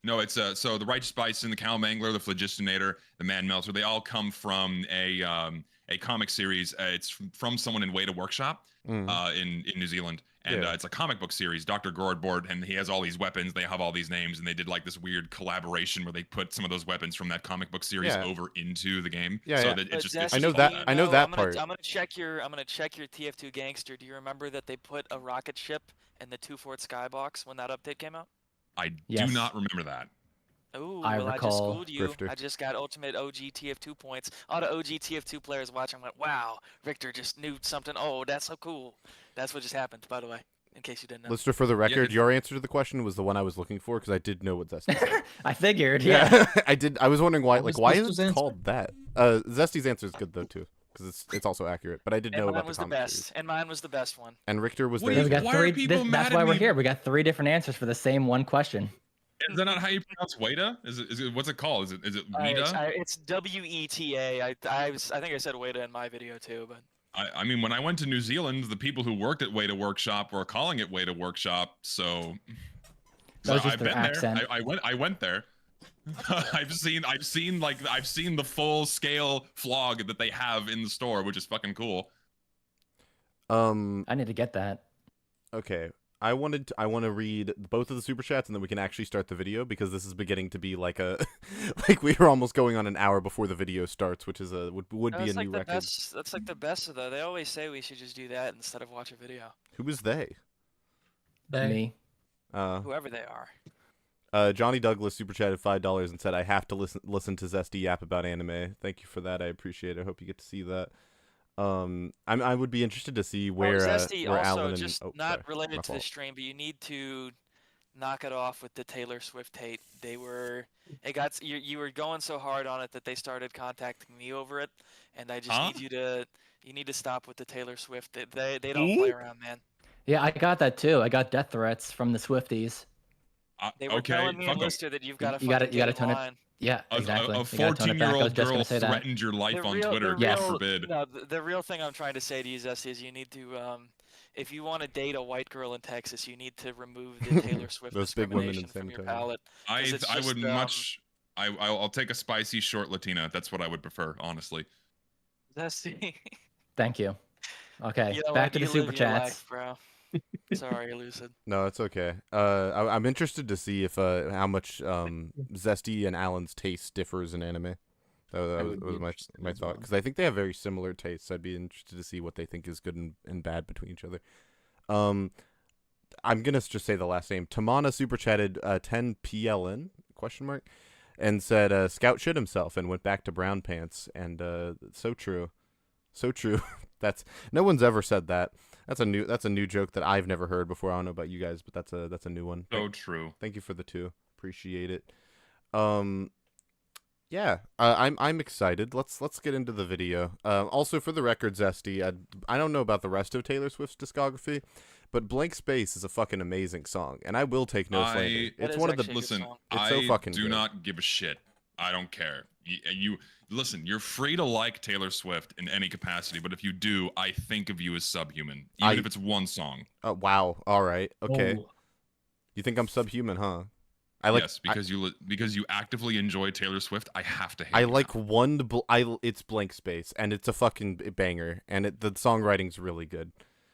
No, it's so the righteous Bison, the cow mangler, the Phlogistinator, the man melter. They all come from a comic series. It's from someone in Weta Workshop in New Zealand, and it's a comic book series. Dr. Gourdboard, and he has all these weapons. They have all these names, and they did like this weird collaboration where they put some of those weapons from that comic book series over into the game. That it's just Zesty, I know that. I know that part. I'm gonna check your TF2 gangster. Do you remember that they put a rocket ship in the 2-Fort skybox when that update came out? I do not remember that. Oh, I well, I just recall schooled you. Grifter. I just got ultimate OG TF2 points. All the OG TF2 players watching went, wow, Richter just knew something. Oh, that's so cool. That's what just happened, by the way, in case you didn't know. Lister, for the record, your answer to the question was the one I was looking for because I did know what Zesty said. I figured, yeah. I did. I was wondering why. What Like, was why is Lister's it answer? called that? Zesty's answer is good though too because it's also accurate. But I did know And about mine was the the comic best. series. And mine was the best one. And Richter was What there. do We you- as got well. why are three. people mad That's at why we're me? here. We got 3 different answers for the same one question. Is that not how you pronounce Weta? Is it what's it called? Is it Weta? It's WETA. I think I said Weta in my video too, but I mean, when I went to New Zealand, the people who worked at Weta Workshop were calling it Weta Workshop. So That was just I've their been accent. there. I went there. I've seen the full scale flog that they have in the store, which is fucking cool. I need to get that. Okay. I want to read both of the super chats and then we can actually start the video because this is beginning to be like a like we are almost going on an hour before the video starts, which is would be a new record. That's like the best though. They always say we should just do that instead of watch a video. Who is they? Me. Whoever they are. Johnny Douglas super chatted $5 and said, "I have to listen to Zesty yap about anime." Thank you for that. I appreciate it. I hope you get to see that. I would be interested to see where Zesty, where also, Alan and just sorry, not related my to the fault. stream, but you need to knock it off with the Taylor Swift hate. You were going so hard on it that they started contacting me over it, and I just need you need to stop with the Taylor Swift. They don't play around, man. Yeah, I got that too. I got death threats from the Swifties. They were telling me in Lister that you've got to tone it. Yeah, exactly. A 14-year-old girl threatened your life on Twitter. God forbid. No, the real thing I'm trying to say to you, Zesty, is you need to, if you want to date a white girl in Texas, you need to remove the Taylor Swift Those big women in discrimination from your San Antonio. palette. I would much. I'll take a spicy short Latina. That's what I would prefer, honestly. Zesty. Thank you. Okay, You know back what? to the You super live your chats. life, bro. Sorry, Lucid. No, it's okay. I'm interested to see if how much Zesty and Alan's taste differs in anime. That was my thought because I think they have very similar tastes. I'd be interested to see what they think is good and bad between each other. I'm gonna just say the last name. Tamana super chatted 10 PLN ? And said Scout shit himself and went back to brown pants. And so true, so true. That's no one's ever said that. That's a new joke that I've never heard before. I don't know about you guys, but that's a new one. So true. Thank you for the 2. Appreciate it. Yeah, I'm excited. Let's get into the video. Also, for the record, Zesty, I don't know about the rest of Taylor Swift's discography, but Blank Space is a fucking amazing song, and I will take no slander. It's one of the listen. It's so fucking do good. not give a shit. I don't care. You listen. You're free to like Taylor Swift in any capacity, but if you do, I think of you as subhuman, even if it's one song. Wow. All right. Okay. Oh. You think I'm subhuman, huh? Yes, because you actively enjoy Taylor Swift. I have to hate. I like now. It's Blank Space, and it's a fucking banger, and the songwriting's really good.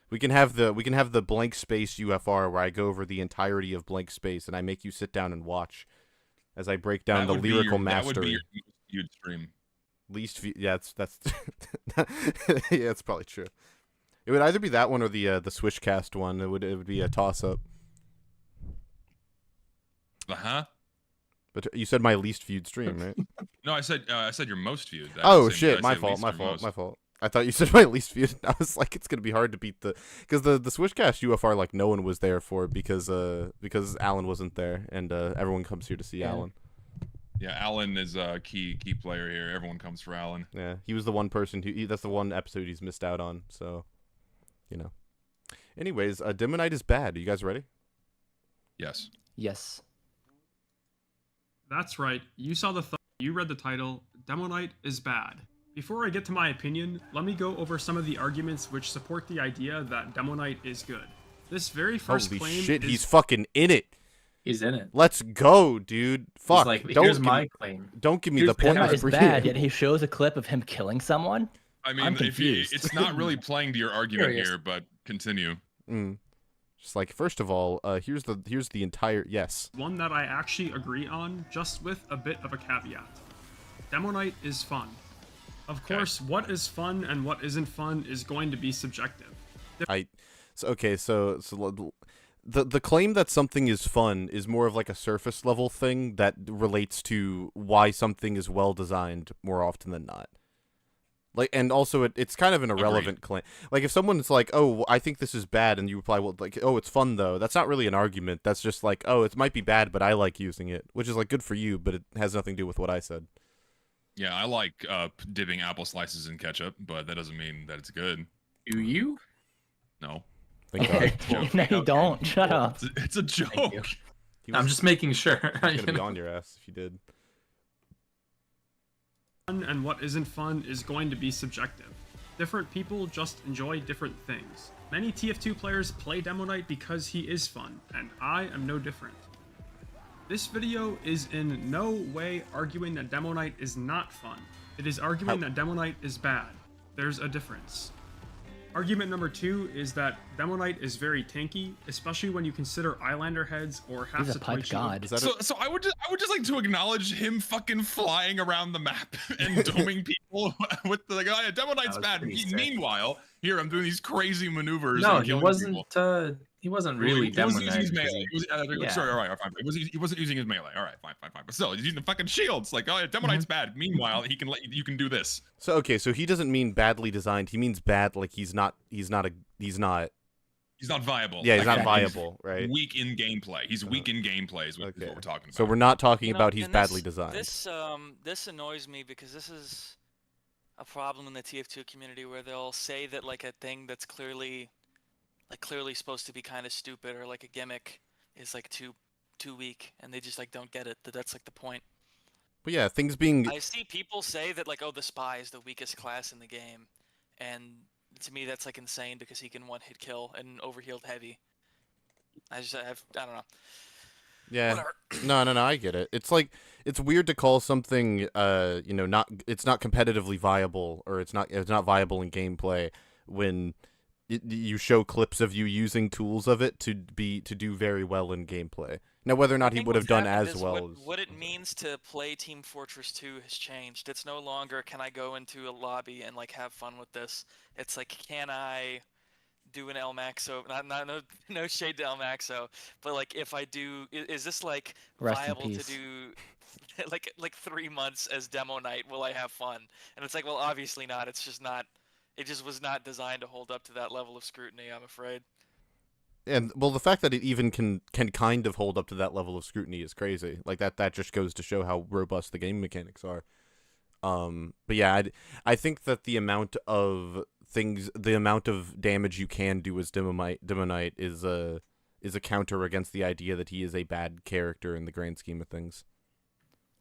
We can have the Blank Space UFR where I go over the entirety of Blank Space, and I make you sit down and watch as I break down the lyrical mastery. That would be your viewed stream. Yeah, that's yeah, that's probably true. It would either be that one or the Swishcast one. It would be a toss up. But you said my least viewed stream, right? No, I said your most viewed. Oh shit, my fault. I thought you said my least viewed. I was like, it's gonna be hard to beat because the Swishcast UFR like no one was there for because Alan wasn't there and everyone comes here to see Alan. Yeah, Alan is a key player here. Everyone comes for Alan. Yeah, he was the one person that's the one episode he's missed out on. So, you know. Anyways, Demoknight is bad. Are you guys ready? Yes. Yes. That's right. You saw you read the title. Demoknight is bad. Before I get to my opinion, let me go over some of the arguments which support the idea that Demoknight is good. This very first Holy claim shit, is... he's fucking in it. He's in it. Let's go, dude. Fuck. Like, here's my claim. Don't give me the Demoknight points is for bad, you. yet he shows a clip of him killing someone. I mean, I'm confused. it's not really playing to your argument Curious. here, but continue. Just like, first of all, here's the entire one that I actually agree on, just with a bit of a caveat. Demoknight is fun. Of course, what is fun and what isn't fun is going to be subjective. So the claim that something is fun is more of like a surface level thing that relates to why something is well designed more often than not. Like, and also it's kind of an irrelevant claim. Like, if someone's like, "Oh, I think this is bad," and you reply, "Well, like, oh, it's fun though." That's not really an argument. That's just like, "Oh, it might be bad, but I like using it," which is like good for you, but it has nothing to do with what I said. Yeah, I like dipping apple slices in ketchup, but that doesn't mean that it's good. Do you? No. Thank God. No, you don't. Shut up. It's a joke. I'm just making sure. He's gonna be on your ass if you did. Fun and what isn't fun is going to be subjective. Different people just enjoy different things. Many TF2 players play Demoknight because he is fun, and I am no different. This video is in no way arguing that Demoknight is not fun. It is arguing that Demoknight is bad. There's a difference. Argument number 2 is that Demoknight is very tanky, especially when you consider Eyelander heads or half He's a pipe god. So I would just like to acknowledge him fucking flying around the map and doming people with the like, oh, yeah, Demoknight's bad. Meanwhile, here I'm doing these crazy maneuvers. No, and he killing wasn't. people. He wasn't really He wasn't using his Demoknight. melee. Sorry, all right, fine. He wasn't using his melee. All right, fine. But still, he's using the fucking shields. Like, oh, yeah, Demoknight's bad. Meanwhile, he can let you can do this. So okay, so he doesn't mean badly designed. He means bad, like he's not viable. Yeah, he's not viable, right? Weak in gameplay. He's weak in gameplay is what we're talking about. So we're not talking You know, about he's and badly designed. This annoys me because this is a problem in the TF2 community where they'll say that like a thing that's clearly supposed to be kind of stupid or like a gimmick is like too weak, and they just like don't get it. That's like the point. But yeah, things being I see people say that like, oh, the spy is the weakest class in the game, and to me that's like insane because he can one-hit kill and overhealed heavy. I don't know. yeah. Whatever. No, I get it. It's like it's weird to call something it's not competitively viable or it's not viable in gameplay when you show clips of you using tools of it to do very well in gameplay. Now, whether or not he would have done as well as what it means to play Team Fortress 2 has changed. It's no longer can I go into a lobby and like have fun with this. It's like can I do an El Maxo? No shade to El Maxo, but like if I do, is this like Rest in viable to peace. do like 3 months as Demoknight? Will I have fun? And it's like, well, obviously not. It's just not. It just was not designed to hold up to that level of scrutiny, I'm afraid. And well, the fact that it even can kind of hold up to that level of scrutiny is crazy. Like that just goes to show how robust the game mechanics are. But yeah, I think that the amount of damage you can do as Demoknight is a counter against the idea that he is a bad character in the grand scheme of things.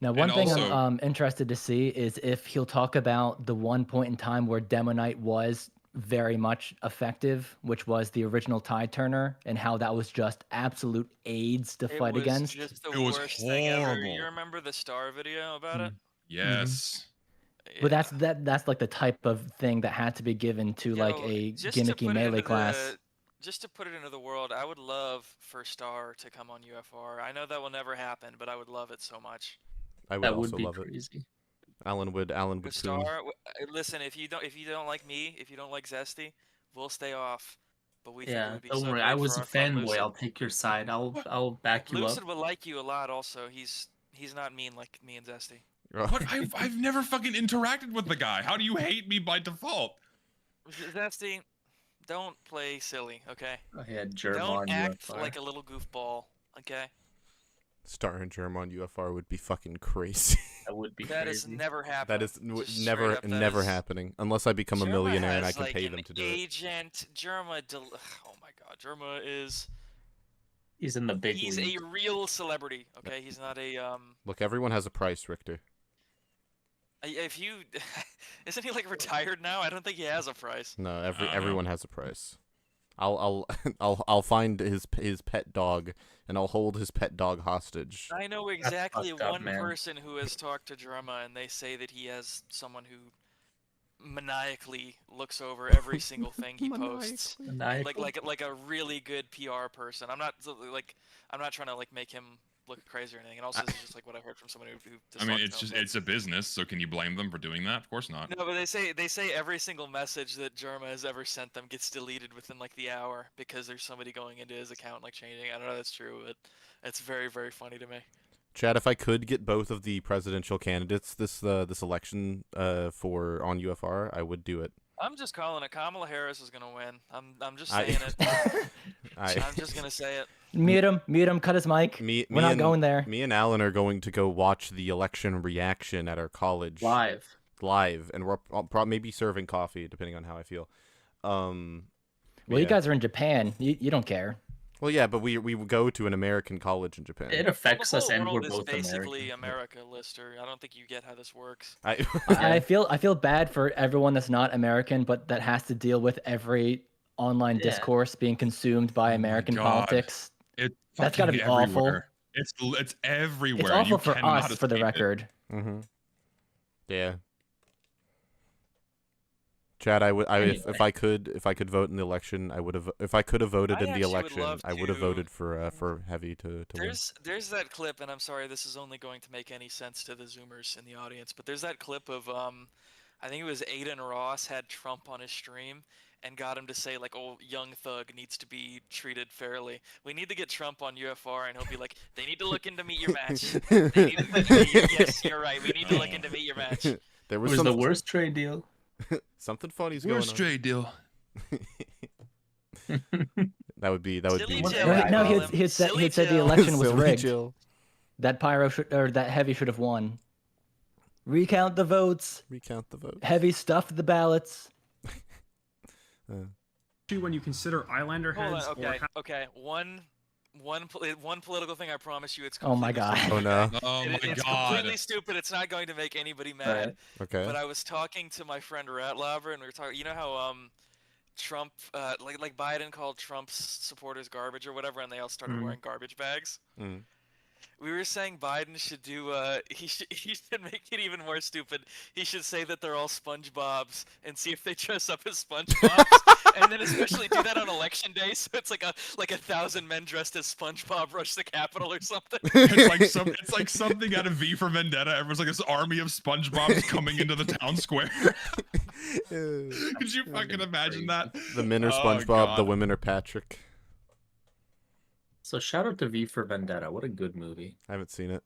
Now, one thing also- I'm interested to see is if he'll talk about the one point in time where Demoknight was very much effective, which was the original Tide Turner, and how that was just absolute AIDS to fight against. It was just the It was worst thing ever. horrible. You remember the Star video about it? Yes. But that's like the type of thing that had to be given to like Yo, a just to gimmicky put it melee into class. Just to put it into the world, I would love for Star to come on UFR. I know that will never happen, but I would love it so much. I would That also would be love it. crazy. Alan would With too. Star, listen, if you don't like me, if you don't like Zesty, we'll stay off. But we think it Yeah, would be don't so worry. great I was for a our friend fanboy. Lucid. I'll take your side. I'll back you Lucid up. would like you a lot. Also, he's not mean like me and Zesty. What? I've never fucking interacted with the guy. How do you hate me by default? Zesty, don't play silly, okay? I had Germ Don't on act UFR. like a little goofball, okay? Star and Germ on UFR would be fucking crazy. That would be That is crazy. never happening. That is Just never straight up, that never is- happening unless I become a Germa millionaire and I has, can like, pay an them to do it. agent. Oh my god, Germa is. He's in the big He's league. a real celebrity. Okay, he's not a Look, everyone has a price, Richter. If you, isn't he like retired now? I don't think he has a price. No, don't know. everyone has a price. I'll find his pet dog and I'll hold his pet dog hostage. I know exactly fucked up, one man. person who has talked to Germa, and they say that he has someone who maniacally looks over every single thing he posts. Like a really good PR person. I'm not trying to like make him look crazy or anything. And also, this is just like what I heard from someone who I mean, it's a business, so can you blame them for doing that? Of course not. No, but they say every single message that Germa has ever sent them gets deleted within like the hour because there's somebody going into his account like changing. I don't know if that's true, but it's very, very funny to me. Chad, if I could get both of the presidential candidates this election for on UFR, I would do it. I'm just calling it. Kamala Harris is gonna win. I'm just saying it. I'm just gonna say it. Mute him, cut his mic. We're not going there. Me and Alan are going to go watch the election reaction at our college live, and we're maybe serving coffee depending on how I feel. Well, you guys are in Japan. You don't care. Well, yeah, but we go to an American college in Japan. It Well, affects the us, whole and we're world is both basically American. America, Lister. I don't think you get how this works. I feel bad for everyone that's not American, but that has to deal with every online Yeah. discourse being consumed by Oh my American God. politics. It's That's gotta be everywhere. awful. It's everywhere. It's awful You for cannot us, for the escape it. record. Mm-hmm. Yeah. Chad, if I could vote in the election, I would have. If I could have voted I in the actually would election, love I would have to- voted for Heavy to win. There's that clip, and I'm sorry this is only going to make any sense to the Zoomers in the audience, but there's that clip of I think it was Aiden Ross had Trump on his stream and got him to say like, "Oh, young thug needs to be treated fairly." We need to get Trump on UFR, and he'll be like, "They need to look into meet your match." They need to, yes, you're right. We need to look into meet your match. There It was was some, the worst trade deal. something funny's Worst going on. trade deal. That would be Silly be Jill, No, I no, call he had said Silly the Jill. election was Silly rigged. Jill. That that Heavy should have won. Recount the votes. Recount the vote. Heavy stuffed the ballots. When you consider Eyelander Hold heads on, or okay. One political thing. I promise you, it's Oh my completely god. Oh no. Oh my it's God. completely stupid. It's not going to make anybody mad. Right. Okay. But I was talking to my friend Ratlaver, and we were talking. You know how Trump, like Biden called Trump's supporters garbage or whatever, and they all started Mhm. wearing garbage bags. Mm. We were saying Biden should do. He should make it even more stupid. He should say that they're all SpongeBobs and see if they dress up as SpongeBobs, and then especially do that on election day, so it's like 1,000 men dressed as SpongeBob rush the Capitol or something. It's like something out of V for Vendetta. Everyone's like this army of SpongeBobs coming into the town square. Could you fucking imagine that? The men are Oh, SpongeBob, the God. women are Patrick. So shout out to V for Vendetta. What a good movie. I haven't seen it.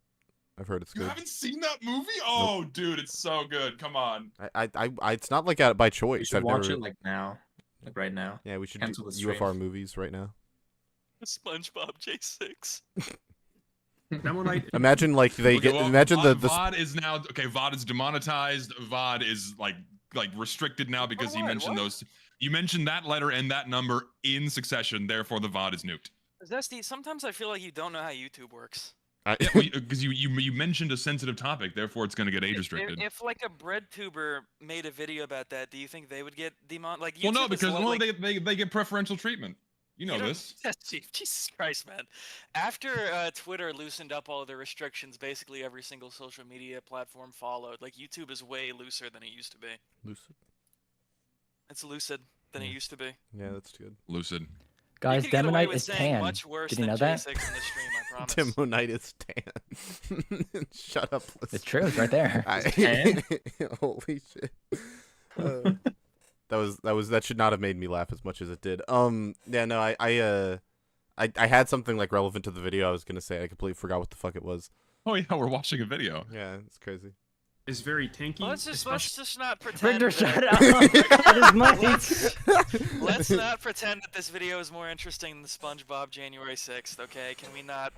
I've heard it's You good. haven't seen that movie? Oh, dude, it's so good. Come on. It's not like by We choice. should I've watch never. it like now, like right now. Yeah, we should cancel do the stream. UFR movies right now. SpongeBob J6. Demoknight Imagine like they Okay, get. well, Imagine VOD, the VOD is now okay. VOD is demonetized. VOD is like restricted now because For you what? mentioned What? those. You mentioned that letter and that number in succession. Therefore, the VOD is nuked. Zesty, sometimes I feel like you don't know how YouTube works. Yeah, because you mentioned a sensitive topic. Therefore, it's going to get age restricted. If like a bread tuber made a video about that, do you think they would get like? Well, no, YouTube is because like, they get preferential treatment. You know don't- this. Jesus Christ, man! After Twitter loosened up all of their restrictions, basically every single social media platform followed. Like YouTube is way looser than it used to be. Lucid. It's lucid than it used to be. Yeah, that's good. Lucid. Guys, you could get away Demoknight with is saying tan. much worse Did you than know that? J6 in the stream, I promise. Demoknight is tan. Shut up. It's true. It's right there. Tan? Holy shit. That should not have made me laugh as much as it did. Yeah, no, I had something like relevant to the video I was gonna say. I completely forgot what the fuck it was. Oh yeah, we're watching a video. Yeah, it's crazy. is very tanky. Let's especially- just not pretend. Richter, that- shut up. That is mic. Let's not pretend that this video is more interesting than SpongeBob January 6th, okay? Can we not?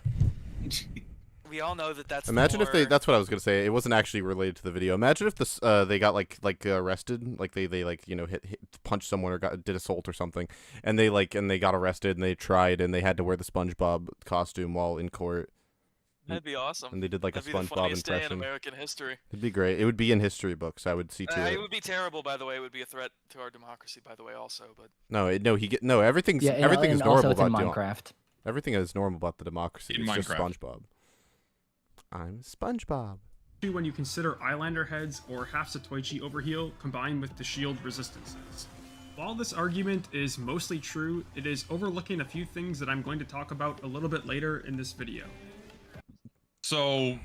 We all know that that's. Imagine if they. more- That's what I was gonna say. It wasn't actually related to the video. Imagine if this. They got like arrested. Like they like hit punched someone or did assault or something, and they got arrested and they tried and they had to wear the SpongeBob costume while in court. That'd be awesome. And they did like That'd a be the SpongeBob funniest day in impression. American history. It'd be great. It would be in history books. I would see to It it. would be terrible, by the way. It would be a threat to our democracy, by the way, also. But No, everything's Yeah, everything is and also normal it's in about Minecraft. everything is normal about the democracy. In It's just Minecraft. SpongeBob. I'm SpongeBob. when you consider Eyelander heads or half Satoichi overheal combined with the shield resistances. While this argument is mostly true, it is overlooking a few things that I'm going to talk about a little bit later in this video. So,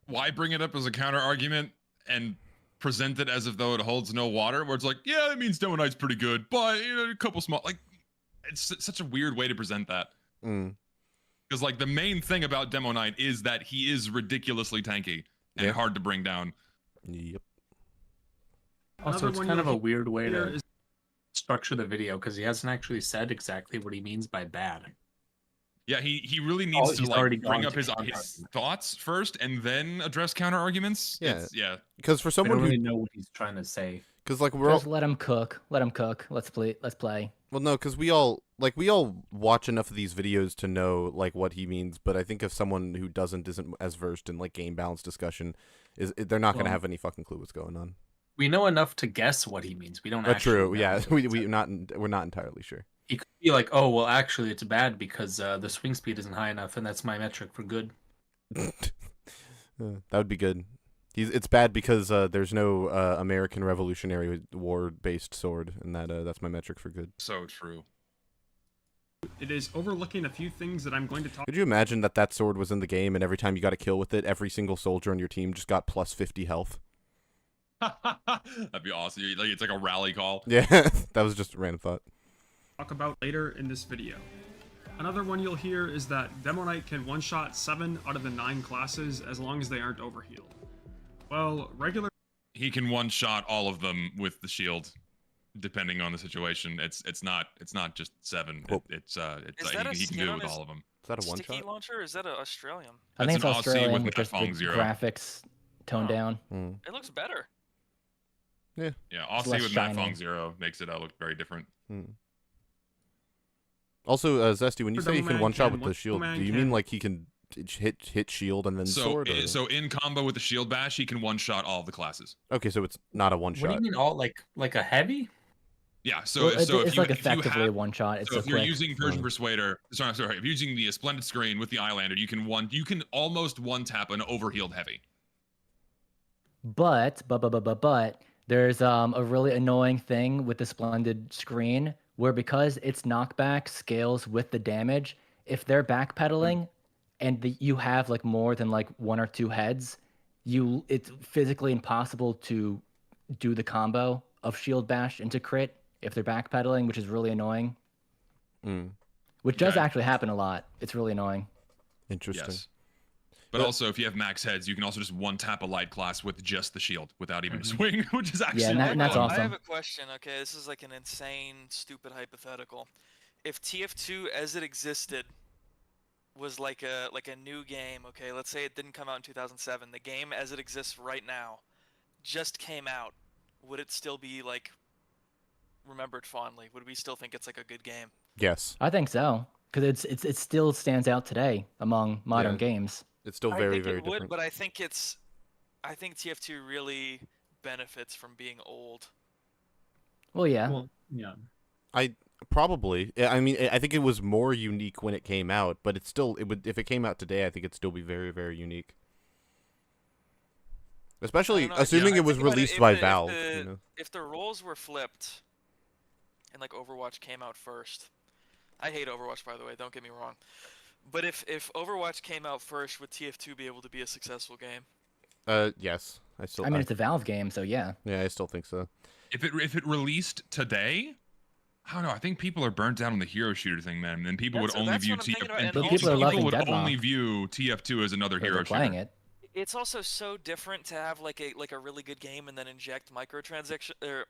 why bring it up as a counter argument and present it as if though it holds no water? Where it's like, yeah, that means Demoknight's pretty good, but a couple small it's such a weird way to present that. Mm. Because like the main thing about Demoknight is that he is ridiculously tanky and Yeah. hard to bring down. Yep. Also, Another it's one kind of you'll a weird way Here to is- structure the video because he hasn't actually said exactly what he means by bad. Yeah, he really needs to he's already like bring gone up to his counter-argument. thoughts first and then address counter arguments. Yeah. Yeah. Because for I someone don't really who, know what he's trying to say. because like we're all, Just let him cook. Let him cook. Let's play. Let's play. well, no, because we all like we all watch enough of these videos to know like what he means, but I think if someone who isn't as versed in like game balance discussion they're not gonna Well, have any fucking clue what's going on. we know enough to guess what he means. We don't But actually true, know yeah, what we're he said. not entirely sure. He could be like, oh, well, actually, it's bad because the swing speed isn't high enough, and that's my metric for good. That would be good. It's bad because there's no American Revolutionary War based sword, and that's my metric for good. So true. It is overlooking a few things that I'm going to talk. Could you imagine that sword was in the game, and every time you got a kill with it, every single soldier on your team just got plus 50 health? That'd be awesome. Like it's like a rally call. Yeah, that was just a random thought. Talk about later in this video. Another one you'll hear is that Demoknight can one-shot 7 out of the 9 classes as long as they aren't overhealed. Well, regular... He can one-shot all of them with the shield, depending on the situation. It's not just 7. Well, He can do it with all of them. Is that a one Sticky shot? launcher? Or is that an Australian? I think it's That's an Aussie Australian with with just the Mad Fong Zero. graphics toned Oh. down. It looks better. Yeah, Aussie less with Mad shiny. Fong Zero makes it look very different. Also, Zesty, when you say you can Double one shot man with the can, shield, one do you man mean can. like he can hit shield and then sword? Or... So in combo with the shield bash, he can one-shot all of the classes. Okay, so it's not a one What do shot. you mean, all like a heavy? Yeah, so Well, so it's if you, like if you effectively a have, one shot. It's so a if you're quick. using Persian Persuader, sorry, if you're using the Splendid Screen with the Eyelander, you can almost one tap an overhealed heavy. But there's a really annoying thing with the Splendid Screen where because its knockback scales with the damage, if they're backpedaling and you have like more than like 1 or 2 heads, it's physically impossible to do the combo of shield bash into crit if they're backpedaling, which is really annoying. Which does Okay. actually happen a lot. It's really annoying. Interesting. Yes. But also, if you have max heads, you can also just one tap a light class with just the shield without even a swing, which is actually and really that's fun. awesome. I have a question. Okay, this is like an insane, stupid hypothetical. If TF2 as it existed was like a new game, okay, let's say it didn't come out in 2007. The game as it exists right now just came out. Would it still be like remembered fondly? Would we still think it's like a good game? Yes, I think so because it still stands out today among modern Yeah. games. it's still I very think very it would, different. but I think TF2 really benefits from being old. Well, yeah. Well, yeah. I probably. I mean, I think it was more unique when it came out, but it would if it came out today, I think it'd still be very very unique. Especially I don't know, assuming yeah, it was think about released if by the- Valve. If the, You know? if the roles were flipped, and like Overwatch came out first, I hate Overwatch by the way. Don't get me wrong, but if Overwatch came out first, would TF2 be able to be a successful game? Yes, I still. I mean, it's a Valve game, so yeah. yeah, I still think so. If it released today, I don't know. I think people are burnt out on the hero shooter thing, man. And people would That's only what view I'm thinking about, TF, and and also people are loving would Deadlock. only view TF2 as another Or hero they're playing shooter. it. It's also so different to have like a really good game and then inject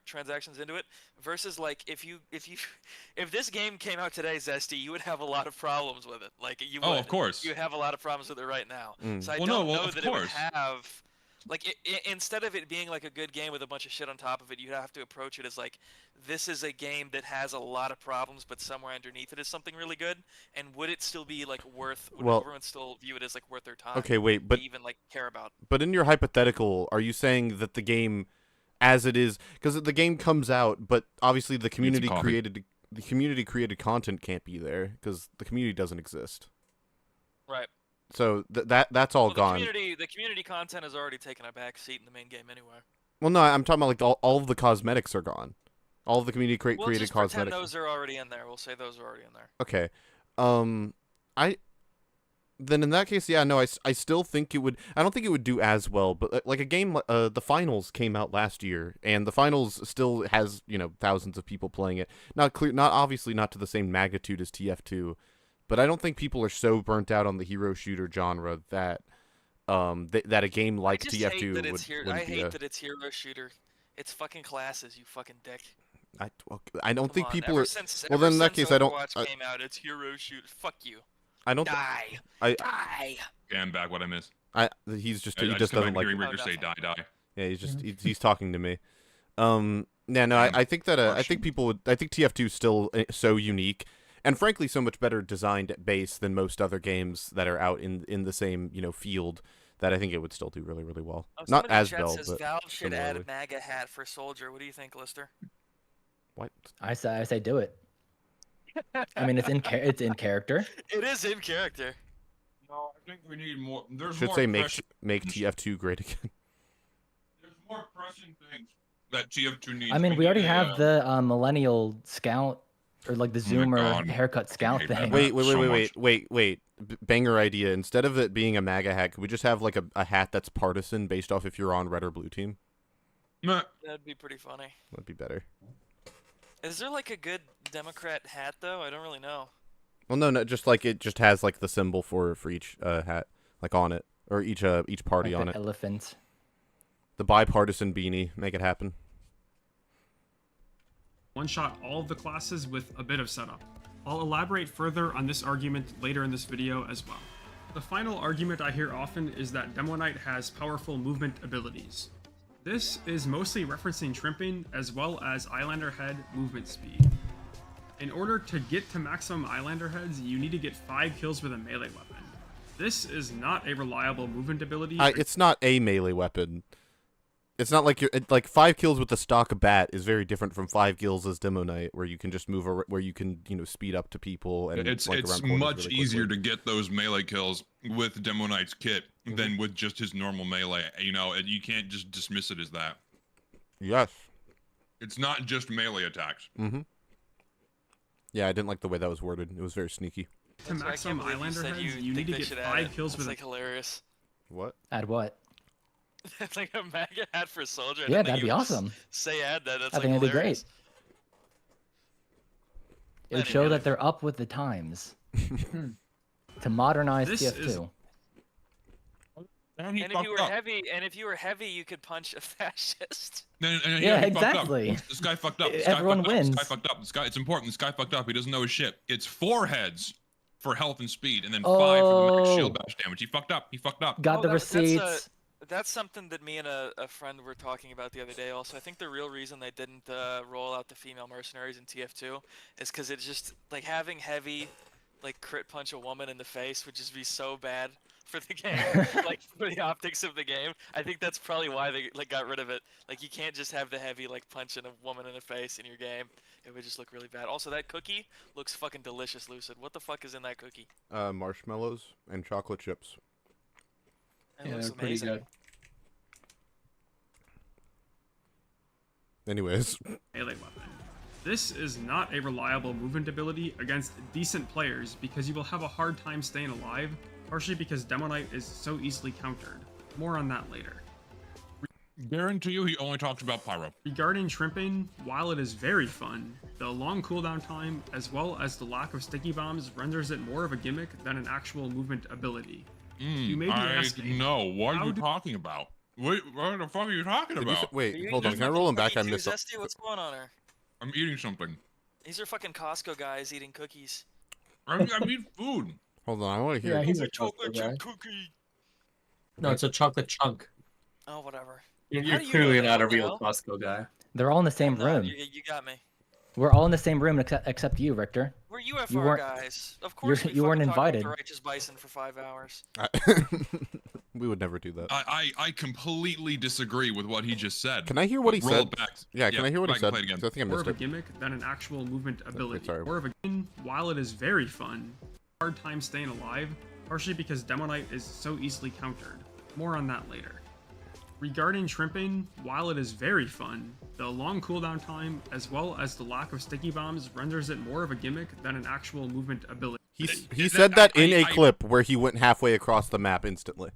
transactions into it versus like if this game came out today, Zesty, you would have a lot of problems with it. Like you Oh, would. of course. You have a lot of problems with it right now. So I Well, don't no, know of that it would course. have like instead of it being like a good game with a bunch of shit on top of it, you have to approach it as like this is a game that has a lot of problems, but somewhere underneath it is something really good. And would it still be like worth? Would Well- everyone still view it as like worth their time? Okay, wait, but to even like care about? But in your hypothetical, are you saying that the game, as it is, because the game comes out, but obviously the community coffee. created content can't be there because the community doesn't exist. Right. So that's all Well, gone. the community content has already taken a back seat in the main game anyway. Well, no, I'm talking about like all of the cosmetics are gone. All of the community We'll created just pretend cosmetics. those are already in there. We'll say those are already in there. Okay. Then in that case, yeah, no, I still think it would. I don't think it would do as well, but like a game, the finals came out last year, and the finals still has thousands of people playing it. Not obviously not to the same magnitude as TF2, but I don't think people are so burnt out on the hero shooter genre that that a game like I just TF2 hate that would. it's I hate that it's hero shooter. It's fucking classes, you fucking dick. I don't Come think on, people ever are. Since, well, ever then in that since case, I don't. Overwatch came out, it's hero shooter. Fuck you. I don't. Die. I. Die. Okay, I'm back. What I missed? He's just I he just just come doesn't back like. hearing Richter say nothing. die. Yeah, he's talking to me. Yeah, no, I think that I think people would. I think TF2 is still so unique, and frankly, so much better designed at base than most other games that are out in the same field. That I think it would still do really, really well. Oh, Not somebody in as chat well, says but Valve should add similarly. a MAGA hat for Soldier. What do you think, Lister? What? I say do it. I mean, it's in character. It is in character. No, I think we need more. There's Should more say pressing, make TF2 great again. there's more pressing things that TF2 needs. I mean, we already need a, have the millennial scout, or like the Oh my Zoomer God. haircut scout hate that thing. map. Wait. Banger idea. Instead of it being a MAGA hat, could we just have like a hat that's partisan based off if you're on red or blue team? Meh. That'd be pretty funny. That'd be better. Is there like a good Democrat hat though? I don't really know. Well, no, just like it just has like the symbol for each hat, like on it, or each party Like on the it. elephant. The bipartisan beanie, make it happen. One-shot all of the classes with a bit of setup. I'll elaborate further on this argument later in this video as well. The final argument I hear often is that Demoknight has powerful movement abilities. This is mostly referencing Shrimping as well as Eyelander head movement speed. In order to get to maximum Eyelander heads, you need to get 5 kills with a melee weapon. This is not a reliable movement ability. It's not a melee weapon. It's not like like 5 kills with the stock bat is very different from 5 kills as Demoknight, where you can just move, where you can speed up to people and It's like, around corners much really easier quickly. to get those melee kills with Demoknight's kit than with just his normal melee. And you can't just dismiss it as that. Yes. It's not just melee attacks. Mm-hmm. Yeah, I didn't like the way that was worded. It was very sneaky. To That's why I maximum can't believe Eyelander said heads, you you need think to they get should add 5 it. kills It's with like hilarious. What? Add what? It's like a MAGA hat for Soldier. I Yeah, didn't think that'd be you would just awesome. Say add that. That's I like think it'd be hilarious. great. It would show that they're up with the times. To modernize This TF2. is- And he And if fucked you were up. heavy, you could punch a fascist. And Yeah, he fucked up. exactly. This guy fucked up. Everyone wins. This guy fucked up. It's important. This guy fucked up. He doesn't know his shit. It's 4 heads for health and speed, and then 5 for the max shield bash damage. He fucked up. He fucked up. Got the receipts. That's something that me and a friend were talking about the other day also. I think the real reason they didn't roll out the female mercenaries in TF2 is because it's just, like, having heavy, like, crit punch a woman in the face would just be so bad for the game, like, for the optics of the game. I think that's probably why they, like, got rid of it. Like, you can't just have the heavy, like, punching a woman in the face in your game. It would just look really bad. Also, that cookie looks fucking delicious, Lucid. What the fuck is in that cookie? Marshmallows and chocolate chips. It looks amazing. good. Anyways, melee weapon. This is not a reliable movement ability against decent players because you will have a hard time staying alive, partially because Demoknight is so easily countered. More on that later. Guarantee you, he only talks about pyro. Regarding shrimping, while it is very fun, the long cooldown time as well as the lack of sticky bombs renders it more of a gimmick than an actual movement ability. You may be asking, No, what are how you do- talking about? Wait, what the fuck are you talking did you about? say, wait, Are you hold on. eating Can I roll him back? I cookies, missed something. Zesty? What's going on here? I'm eating something. These are fucking Costco guys eating cookies. I eat food. Hold on, I want to hear. Yeah, it. he's a A chocolate Costco guy. chip cookie. No, it's a chocolate chunk. Oh, whatever. You're, How you're do you clearly know that, not a what the real hell? Costco guy. They're all in the same No, room. you got me. We're all in the same room except you, Richter. We're UFR You weren't- guys. Of course, you weren't fucking talk about invited. the righteous Bison for 5 hours. We would never do that. I completely disagree with what he just said. Can I hear what he Roll said? it back. Yeah, can I hear what he back, said? Play it again. 'Cause I think I more missed of a it. gimmick than an actual movement ability. sorry. More of a while it is very fun, hard time staying alive, partially because Demoknight is so easily countered. More on that later. Regarding shrimping, while it is very fun, the long cooldown time as well as the lack of sticky bombs renders it more of a gimmick than an actual movement ability. He said that in a I- clip where he went halfway across the map instantly.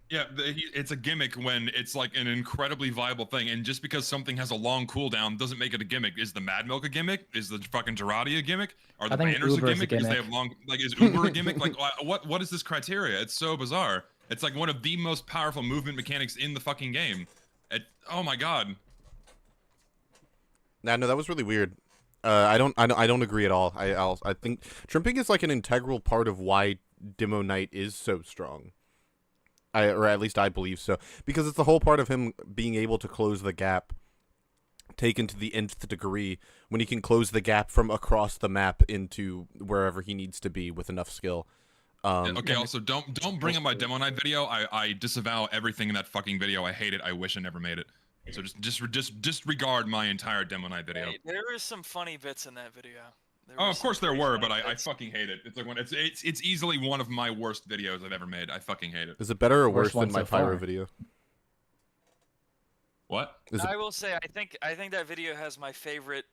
Yeah, it's a gimmick when it's like an incredibly viable thing, and just because something has a long cooldown doesn't make it a gimmick. Is the Mad Milk a gimmick? Is the fucking Girardi a gimmick? Are the I think banners a Uber is a gimmick because they gimmick. have long? Like, is Uber a gimmick? Like, what is this criteria? It's so bizarre. It's like one of the most powerful movement mechanics in the fucking game. Oh my god. Nah, no, that was really weird. I don't agree at all. I think shrimping is like an integral part of why Demoknight is so strong. Or at least I believe so, because it's the whole part of him being able to close the gap taken to the nth degree when he can close the gap from across the map into wherever he needs to be with enough skill. Okay, also don't bring up my Demoknight video. I disavow everything in that fucking video. I hate it. I wish I never made it. So just disregard my entire Demoknight video. Hey, there were some funny bits in that video. Oh, of course there were, but I fucking hate it. It's like it's easily one of my worst videos I've ever made. I fucking hate it. Is it better or worse Worst than one my so pyro far. video? What? I will say, I think that video has my favorite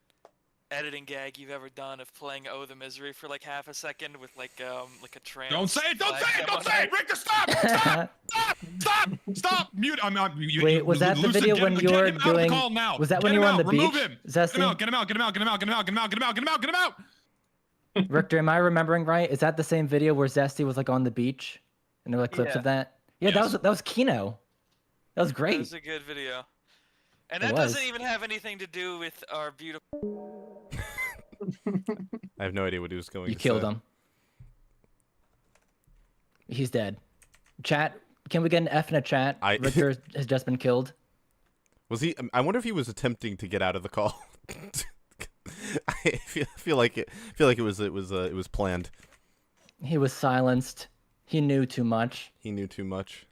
editing gag you've ever done of playing "Oh the Misery" for like half a second with like a trance. Don't say it! Don't black say it! Don't demo say it! night. Richter, stop! Stop! Stop! Stop! Mute! I'm not. Wait, was that the Lucid, video get when him- you get were him out of the doing? call now. Was that Get when you him were on out. the Remove beach, him. Zesty? Get him out! Get him out! Get him out! Get him out! Get him out! Get him out! Get him out! Get him out! Get him out! Richter, am I remembering right? Is that the same video where Zesty was like on the beach, and there were like clips Yeah. of that? Yeah, Yes. that was Kino. That was That great. was a good video. And It that was. doesn't even have anything to do with our beautiful. I have no idea what he was going You to killed say. him. He's dead. Chat, can we get an F in a chat? Richter has just been killed. Was he? I wonder if he was attempting to get out of the call. I feel like it was planned. He was silenced. He knew too much. He knew too much.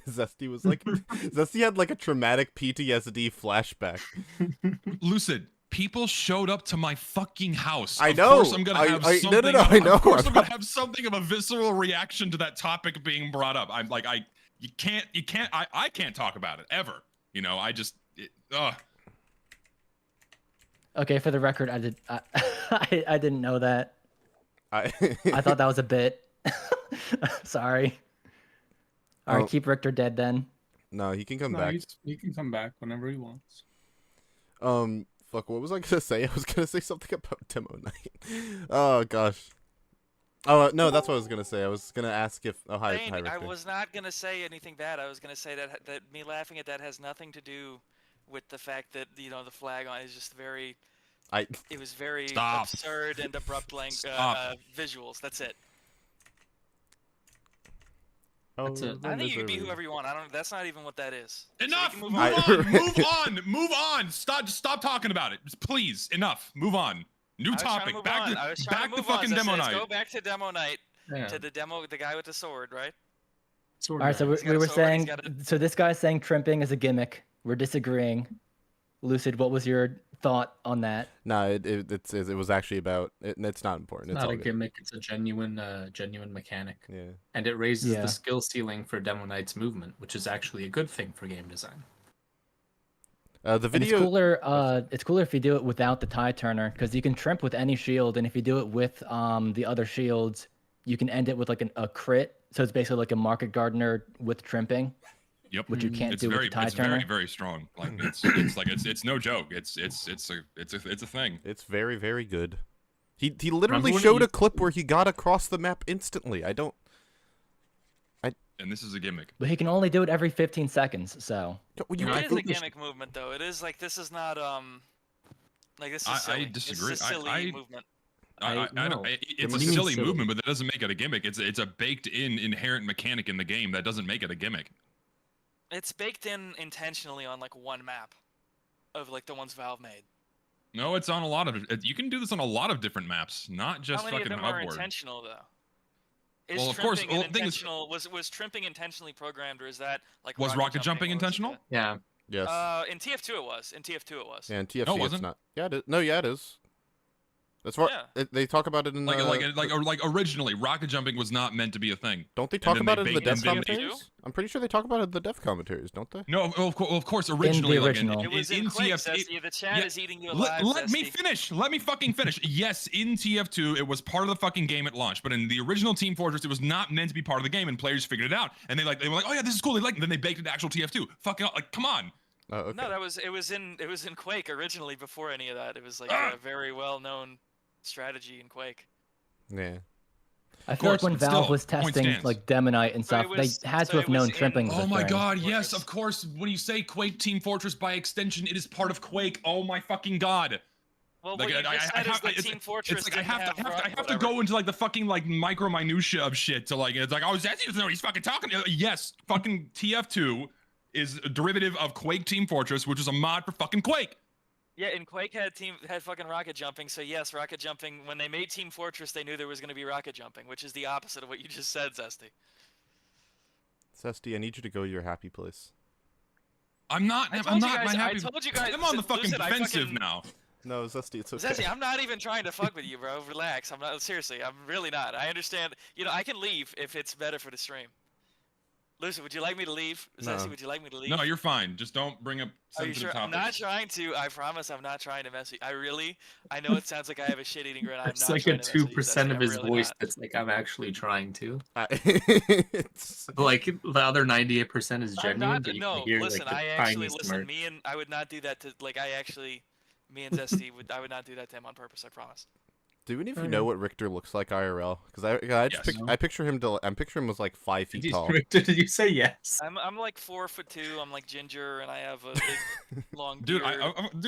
Zesty was like, Zesty had like a traumatic PTSD flashback. Lucid. People showed up to my fucking house. I Of know. course I'm gonna have No, something. I know. Of course I'm gonna have something of a visceral reaction to that topic being brought up. I'm like, I can't talk about it ever. You know, Okay, for the record, I didn't know that. I I thought that was a bit. Sorry. All right, Oh. keep Richter dead then. No, he can come No, back. he can come back whenever he wants. Fuck, what was I gonna say? I was gonna say something about Demoknight. Oh gosh. Oh no, that's what I was gonna say. I was gonna ask if. Oh hi, Saying, hi I Richter. was not gonna say anything bad. I was gonna say that me laughing at that has nothing to do with the fact that the flag on is just very. It was very Stop. absurd and abrupt Stop. visuals. That's it. Oh, That's it. I think you can be whoever you want. I don't. That's not even what that is. So we enough. can Move move on. on. Move on. Stop talking about it. Please. Enough. Move on. New I was trying to topic. move Back on. to I was trying back to to move on. fucking Let's Demoknight. go back to Demoknight. Yeah. To the guy with the sword, right? Sword All right, so guy. He's got we a were sword, he's saying. got a- So this guy's saying trimping is a gimmick. We're disagreeing. Lucid, what was your thought on that? No, it was actually about. It's not important. It's It's not all a good. gimmick. It's a genuine mechanic, Yeah. and it raises Yeah. the skill ceiling for Demoknight's movement, which is actually a good thing for game design. The And video. it's cooler. It's cooler if you do it without the tie turner, because you can trimp with any shield, and if you do it with the other shields, you can end it with like a crit. So it's basically like a market gardener with trimping, Yep. which you can't It's do very with the tie it's turner. very very strong. Like it's no joke. It's a thing. It's very very good. He literally when showed he- a clip where he got across the map instantly. I don't. And this is a gimmick. But he can only do it every 15 seconds. So Well, you No, It I is a think we gimmick movement, though. It is like this is not like this is I silly. disagree. This is a silly I- movement. No. It's What a do you mean silly silly? movement, but that doesn't make it a gimmick. It's a baked-in inherent mechanic in the game that doesn't make it a gimmick. It's baked in intentionally on like one map of like the ones Valve made. No, it's on a lot of. You can do this on a lot of different maps, not just How many of fucking them are upward. intentional though? Is Well, of course, trimping well, the thing is- intentional? Was trimping intentionally programmed, or is that like Was rocket jumping or was it intentional? the- Yeah, Yes. In TF2 it was. In TF2 it was. Yeah, and TFC No, it it's wasn't. not. Yeah, it is. No, yeah, it is. That's what Yeah. they talk about it in Like originally, rocket jumping was not meant to be a thing. Don't they talk then about they it in the baked- dev and then they- commentaries? I'm pretty sure they talk about it in the dev commentaries, don't they? No, of course, originally. original. It was in Quake, TF, Zesty. The chat yeah, is eating you alive, let me Zesty. finish. Let me fucking finish. Yes, in TF2, it was part of the fucking game at launch, but in the original Team Fortress, it was not meant to be part of the game, and players figured it out, and they were like, oh yeah, this is cool. They like, and then they baked it to actual TF2. Fucking like, come on. Oh, okay. No, it was in Quake originally before any of that. It was like Ah! a very well known strategy in Quake. Yeah. I feel like course, when but Valve still, was point testing stands. like Demoknight and So it stuff, was- they had so to it have known was in- trimping was Oh a my thing. god, yes, Fortress. of course. When you say Quake Team Fortress by extension, it is part of Quake. Oh my fucking god. Well, Like, what you just said is that it's- Team Fortress it's like I didn't have to whatever. go into like the fucking like micro minutia of shit to like it's like, oh, Zesty doesn't know what he's fucking talking. Yes, fucking TF2 is a derivative of Quake Team Fortress, which is a mod for fucking Quake. Yeah, and Quake had fucking rocket jumping, so yes, rocket jumping. When they made Team Fortress, they knew there was going to be rocket jumping, which is the opposite of what you just said, Zesty. Zesty, I need you to go to your happy place. I'm not my happy. I told you guys. I'm on the fucking Lucid, defensive now. No, Zesty, it's okay. Zesty, I'm not even trying to fuck with you, bro. Relax. I'm not. Seriously, I'm really not. I understand. You know, I can leave if it's better for the stream. Lucid, would you like me to leave? No. Zesty, would you like me to leave? No, you're fine. Just don't bring up Are you sensitive sure? I'm topics. not trying to. I promise I'm not trying to mess with you. I know it sounds like I have a shit-eating grin. I'm It's not like trying a to mess with you, 2% Zesty. of his I'm really voice not. that's like, I'm actually trying to. It's Like, the other 98% is I'm genuine, not. but you No, can hear, listen. like, the I actually tiniest listen. smirk. I would not do that to. Like, me and Zesty I would not do that to him on purpose. I promise. Do any of you know what Richter looks like IRL? Because I Yes. I picture him I'm picturing him as like 5 feet tall. Did you say yes? I'm like 4'2". I'm like ginger, and I have a big long Dude, beard.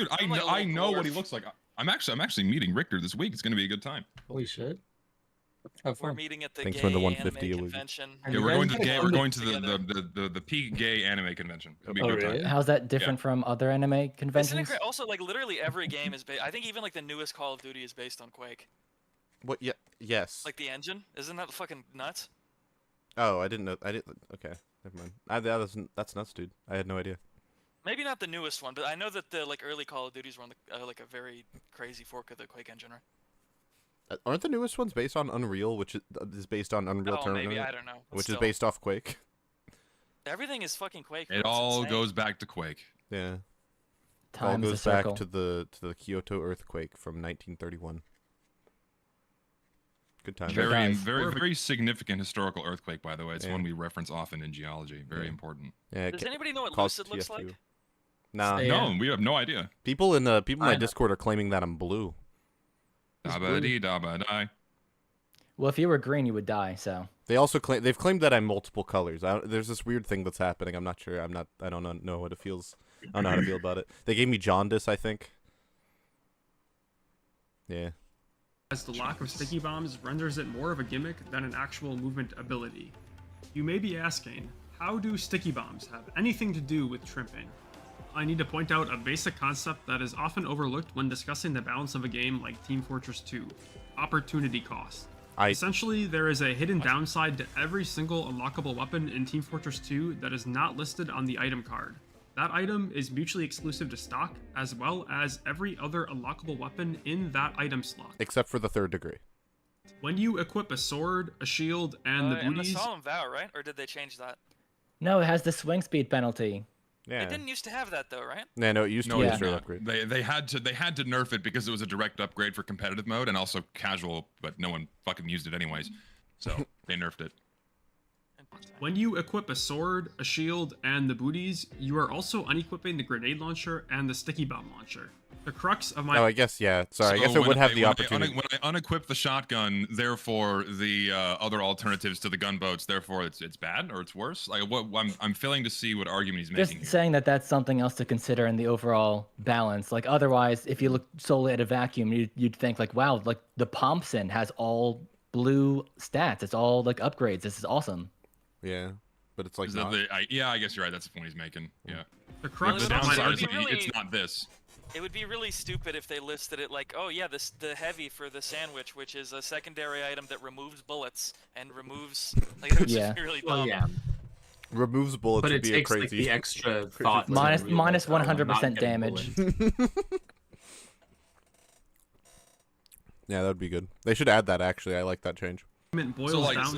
I I'm like a I little know what he dwarf. looks like. I'm actually meeting Richter this week. It's gonna be a good time. Holy shit. Have We're fun. meeting at the Thanks gay for the anime 150 a week. convention. Are Yeah, you we're guys going to the gonna gay. come We're going to together? the peak gay anime convention. It'll be a Oh, good time. really? How's that different from other anime Isn't conventions? it great? Also, like literally every game is based. I think even like the newest Call of Duty is based on Quake. What? Yeah. Yes. Like the engine, isn't that fucking nuts? Oh, I didn't know. I didn't. Okay, never mind. That's nuts, dude. I had no idea. Maybe not the newest one, but I know that the like early Call of Duties were on the, like a very crazy fork of the Quake engine, right? Aren't the newest ones based on Unreal, which is based on Unreal Oh, Tournament, maybe I don't know. But which still, is based off Quake? Everything is fucking Quake. It bro. It's all insane. goes back to Quake. Yeah. It all Time is a goes back circle. to the Kyoto earthquake from 1931. Good time. Sure Very, does. very, very significant historical earthquake, by the way. It's Yeah. one we reference often in geology. Very Yeah. important. Yeah. Does anybody know what caused Lucid looks TFU. like? Nah. Yeah. No, we have no idea. People in my I know. Discord are claiming that I'm blue. He's Dabba dee dabba die. Well, if you were green, you would die. So They also they've claimed that I'm multiple colors. There's this weird thing that's happening. I'm not sure. I don't know what it feels. I don't know how to feel about it. They gave me jaundice, I think. Yeah. As the lack of sticky bombs renders it more of a gimmick than an actual movement ability. You may be asking, how do sticky bombs have anything to do with trimping? I need to point out a basic concept that is often overlooked when discussing the balance of a game like Team Fortress 2: opportunity cost. Essentially, there is a hidden downside to every single unlockable weapon in Team Fortress 2 that is not listed on the item card. That item is mutually exclusive to stock, as well as every other unlockable weapon in that item slot. Except for the 3rd degree. When you equip a sword, a shield, and the And the booties, Solemn Vow, right? Or did they change that? no, it has the swing speed penalty. Yeah. It didn't used to have that though, right? Yeah, no, it used to No, be Yeah. a straight not. upgrade. They had to nerf it because it was a direct upgrade for competitive mode and also casual, but no one fucking used it anyways. So they nerfed it. when you equip a sword, a shield, and the booties, you are also unequipping the grenade launcher and the sticky bomb launcher. The crux of my Oh, I guess, yeah. Sorry, I So guess it would when have I- the when opportunity. when I unequip the shotgun, therefore the other alternatives to the gunboats, therefore it's bad or it's worse. Like what I'm failing to see what argument he's Just making here. saying that that's something else to consider in the overall balance. Like otherwise, if you look solely at a vacuum, you'd think like, wow, like the Thompson has all blue stats. It's all like upgrades. This is awesome. Yeah. But it's like Is that not. yeah, I guess you're right. That's the point he's making. Yeah. the The crux Well, of my downside is argument. really- it's not this. It would be really stupid if they listed it like, oh yeah, the heavy for the sandwich, which is a secondary item that removes bullets and removes. Like, it would Yeah. just be really dumb. Well, yeah. Removes bullets But would it be a takes like crazy. the extra thought. to Minus- realize, minus oh, I'm not 100% getting damage. bullets. Yeah, that would be good. They should add that, actually. I like that change. Boils So like, down to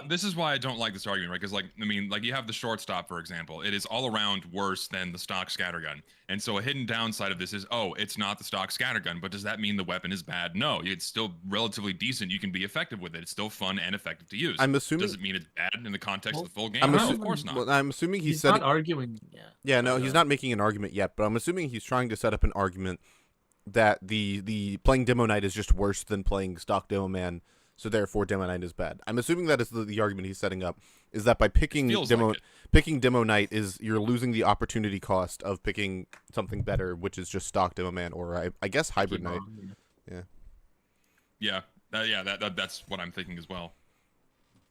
this is why I don't like this argument, right? Because like, I mean, like you have the shortstop, for example. It is all around worse than the stock scattergun, and so a hidden downside of this is, oh, it's not the stock scattergun, but does that mean the weapon is bad? No, it's still relatively decent. You can be effective with it. It's still fun and effective to use. I'm assuming. Does it mean it's bad in the context of the full game? I'm No, assu- of course not. Well, I'm assuming He's said. not arguing. Yeah. Yeah, no, he's not making an argument yet, but I'm assuming he's trying to set up an argument that the playing Demoknight is just worse than playing stock Demoman, so therefore Demoknight is bad. I'm assuming that is the argument he's setting up, is that by picking Feels like it. picking Demoknight is you're losing the opportunity cost of picking something better, which is just stock Demoman or I guess Hybrid Knight. Yeah, that's what I'm thinking as well.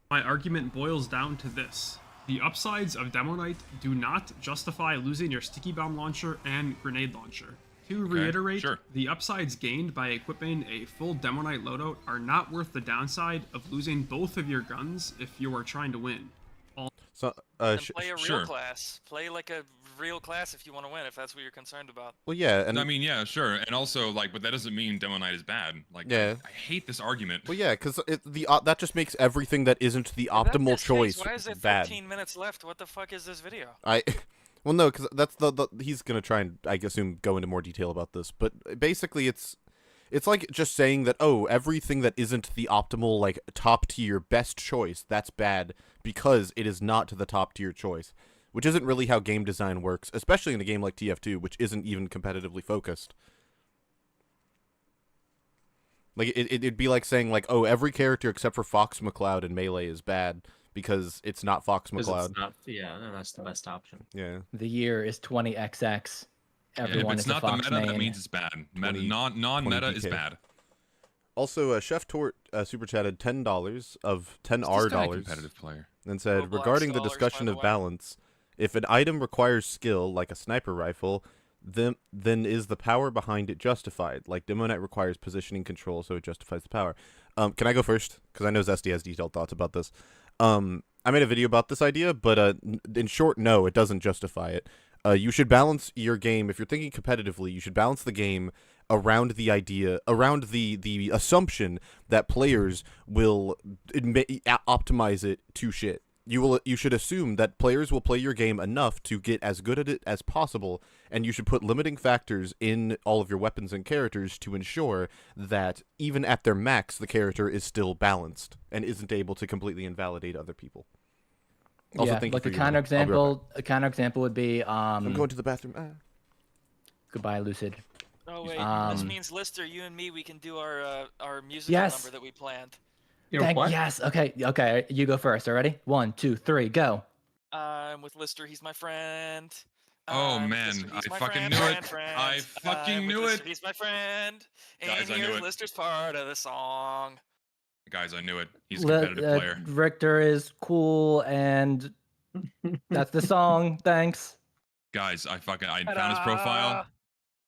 my argument boils down to this. The upsides of Demoknight do not justify losing your sticky bomb launcher and grenade launcher. To reiterate, sure. the upsides gained by equipping a full Demoknight loadout are not worth the downside of losing both of your guns if you are trying to win. So, Then play a real sure. class. Play like a real class if you want to win, if that's what you're concerned about. well, yeah, and I mean, yeah, sure. And also, like, but that doesn't mean Demoknight is bad. Like, Yeah. I hate this argument. well, yeah, because that just makes everything that isn't the If that's optimal his case, choice why is there bad. 13 minutes left? What the fuck is this video? Well, no, because that's the he's gonna try and I assume go into more detail about this, but basically it's like just saying that everything that isn't the optimal like top tier best choice that's bad because it is not the top tier choice, which isn't really how game design works, especially in a game like TF2, which isn't even competitively focused. Like it'd be like saying like every character except for Fox McCloud in Melee is bad because it's not Fox 'Cause McCloud. it's not, yeah, no, that's the best option. Yeah. The year is 20XX. Everyone if it's is a not the Fox meta, main. that means it's bad. 20 Non-meta is 20 DK. bad. Also, Chef Tort super chatted $10 of $10 Is this guy a dollars competitive player. and said, Roblox regarding the dollars, discussion by of the way. balance, if an item requires skill, like a sniper rifle, then is the power behind it justified? Like Demoknight requires positioning control, so it justifies the power. Can I go first? Because I know Zesty has detailed thoughts about this. I made a video about this idea, but in short, no, it doesn't justify it. You should balance your game. If you're thinking competitively, you should balance the game around the idea, around the assumption that players will optimize it to shit. You should assume that players will play your game enough to get as good at it as possible, and you should put limiting factors in all of your weapons and characters to ensure that even at their max, the character is still balanced and isn't able to completely invalidate other people. Also, Yeah, thank you like for a your money. I'll be right back. counterexample would be I'm going to the bathroom. goodbye, Lucid. Oh wait, this Um, means Lister, you and me, we can do our musical Yes. number that we planned. What? Yes. Okay. You go first. Already? 1, 2, 3, go. I'm with Lister, he's my friend. Oh, I'm with man, Lister, he's I my fucking friend, knew friend, it. friend. I fucking I'm with knew Lister, it. He's my friend. Guys, And I knew here's it. Lister's part of the song. Guys, I knew it. He's a competitive player. Richter is cool, and that's the song. Thanks. Guys, I found his Ta-da! profile.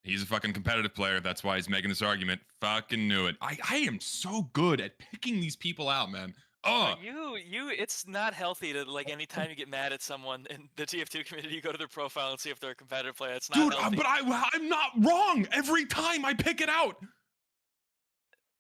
He's a fucking competitive player. That's why he's making this argument. Fucking knew it. I am so good at picking these people out, man. Oh, It's not healthy to like anytime you get mad at someone in the TF2 community, you go to their profile and see if they're a competitive player. It's not dude, healthy. but I'm not wrong every time I pick it out.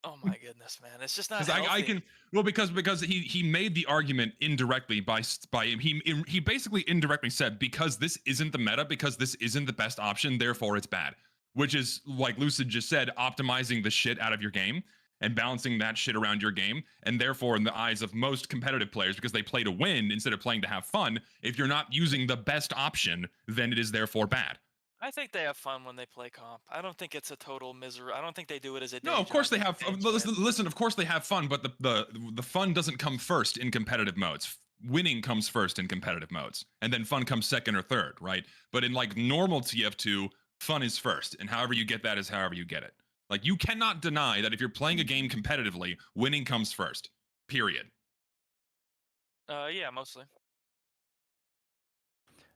Oh my goodness, man! It's just not Because healthy. I can because he made the argument indirectly by he basically indirectly said because this isn't the meta, because this isn't the best option, therefore it's bad. Which is like Lucid just said, optimizing the shit out of your game and balancing that shit around your game, and therefore in the eyes of most competitive players, because they play to win instead of playing to have fun, if you're not using the best option, then it is therefore bad. I think they have fun when they play comp. I don't think it's a total misery. I don't think they do it as a day No, of course job they and have. enjoy it. Listen, of course they have fun, but the fun doesn't come first in competitive modes. Winning comes first in competitive modes, and then fun comes second or third, right? But in like normal TF2, fun is first, and however you get that is however you get it. Like you cannot deny that if you're playing a game competitively, winning comes first. Period. Yeah, mostly.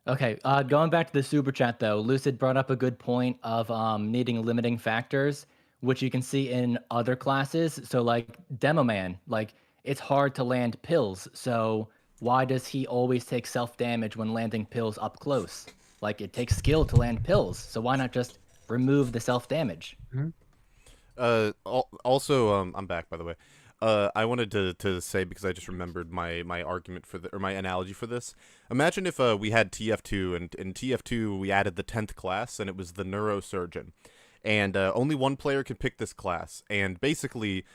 Okay, going back to the super chat though, Lucid brought up a good point of needing limiting factors, which you can see in other classes. So like Demo Man, like it's hard to land pills. So why does he always take self damage when landing pills up close? Like it takes skill to land pills. So why not just remove the self damage? Also, I'm back, by the way. I wanted to say, because I just remembered my argument for my analogy for this. Imagine if we had TF2, and in TF2 we added the 10th class, and it was the neurosurgeon, and only one player can pick this class, and basically,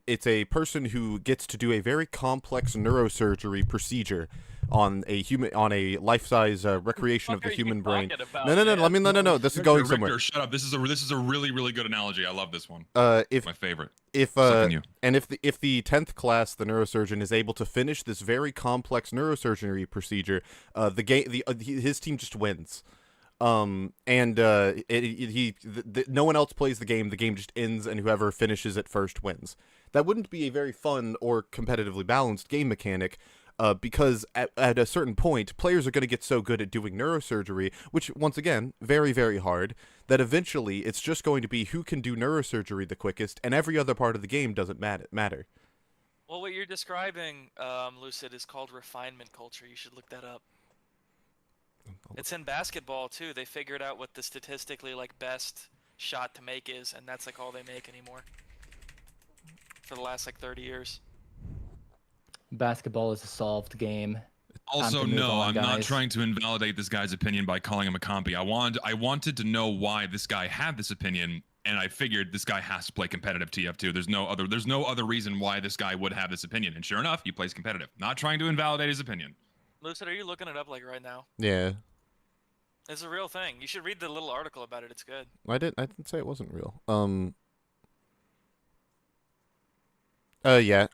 it's a person who gets to do a very complex neurosurgery procedure on a life-size recreation of the human brain. No. This is going somewhere. Richter, shut up. This is a really really good analogy. I love this one. If My favorite. If Sucking you. and if the 10th class, the neurosurgeon, is able to finish this very complex neurosurgery procedure, his team just wins. No one else plays the game just ends, and whoever finishes it first wins. That wouldn't be a very fun or competitively balanced game mechanic, because at a certain point, players are going to get so good at doing neurosurgery, which, once again, very, very hard, that eventually it's just going to be who can do neurosurgery the quickest, and every other part of the game doesn't matter. Well, what you're describing, Lucid, is called refinement culture. You should look that up. It's in basketball too. They figured out what the statistically best shot to make is, and that's all they make anymore. For the last 30 years. Basketball is a solved game. Also, no, I'm not trying to invalidate this guy's opinion by calling him a compy. I wanted to know why this guy had this opinion, and I figured this guy has to play competitive TF2. There's no other reason why this guy would have this opinion. And sure enough, he plays competitive. Not trying to invalidate his opinion. Lucid, are you looking it up right now? Yeah. It's a real thing. You should read the little article about it. It's good. I didn't say it wasn't real. Yeah,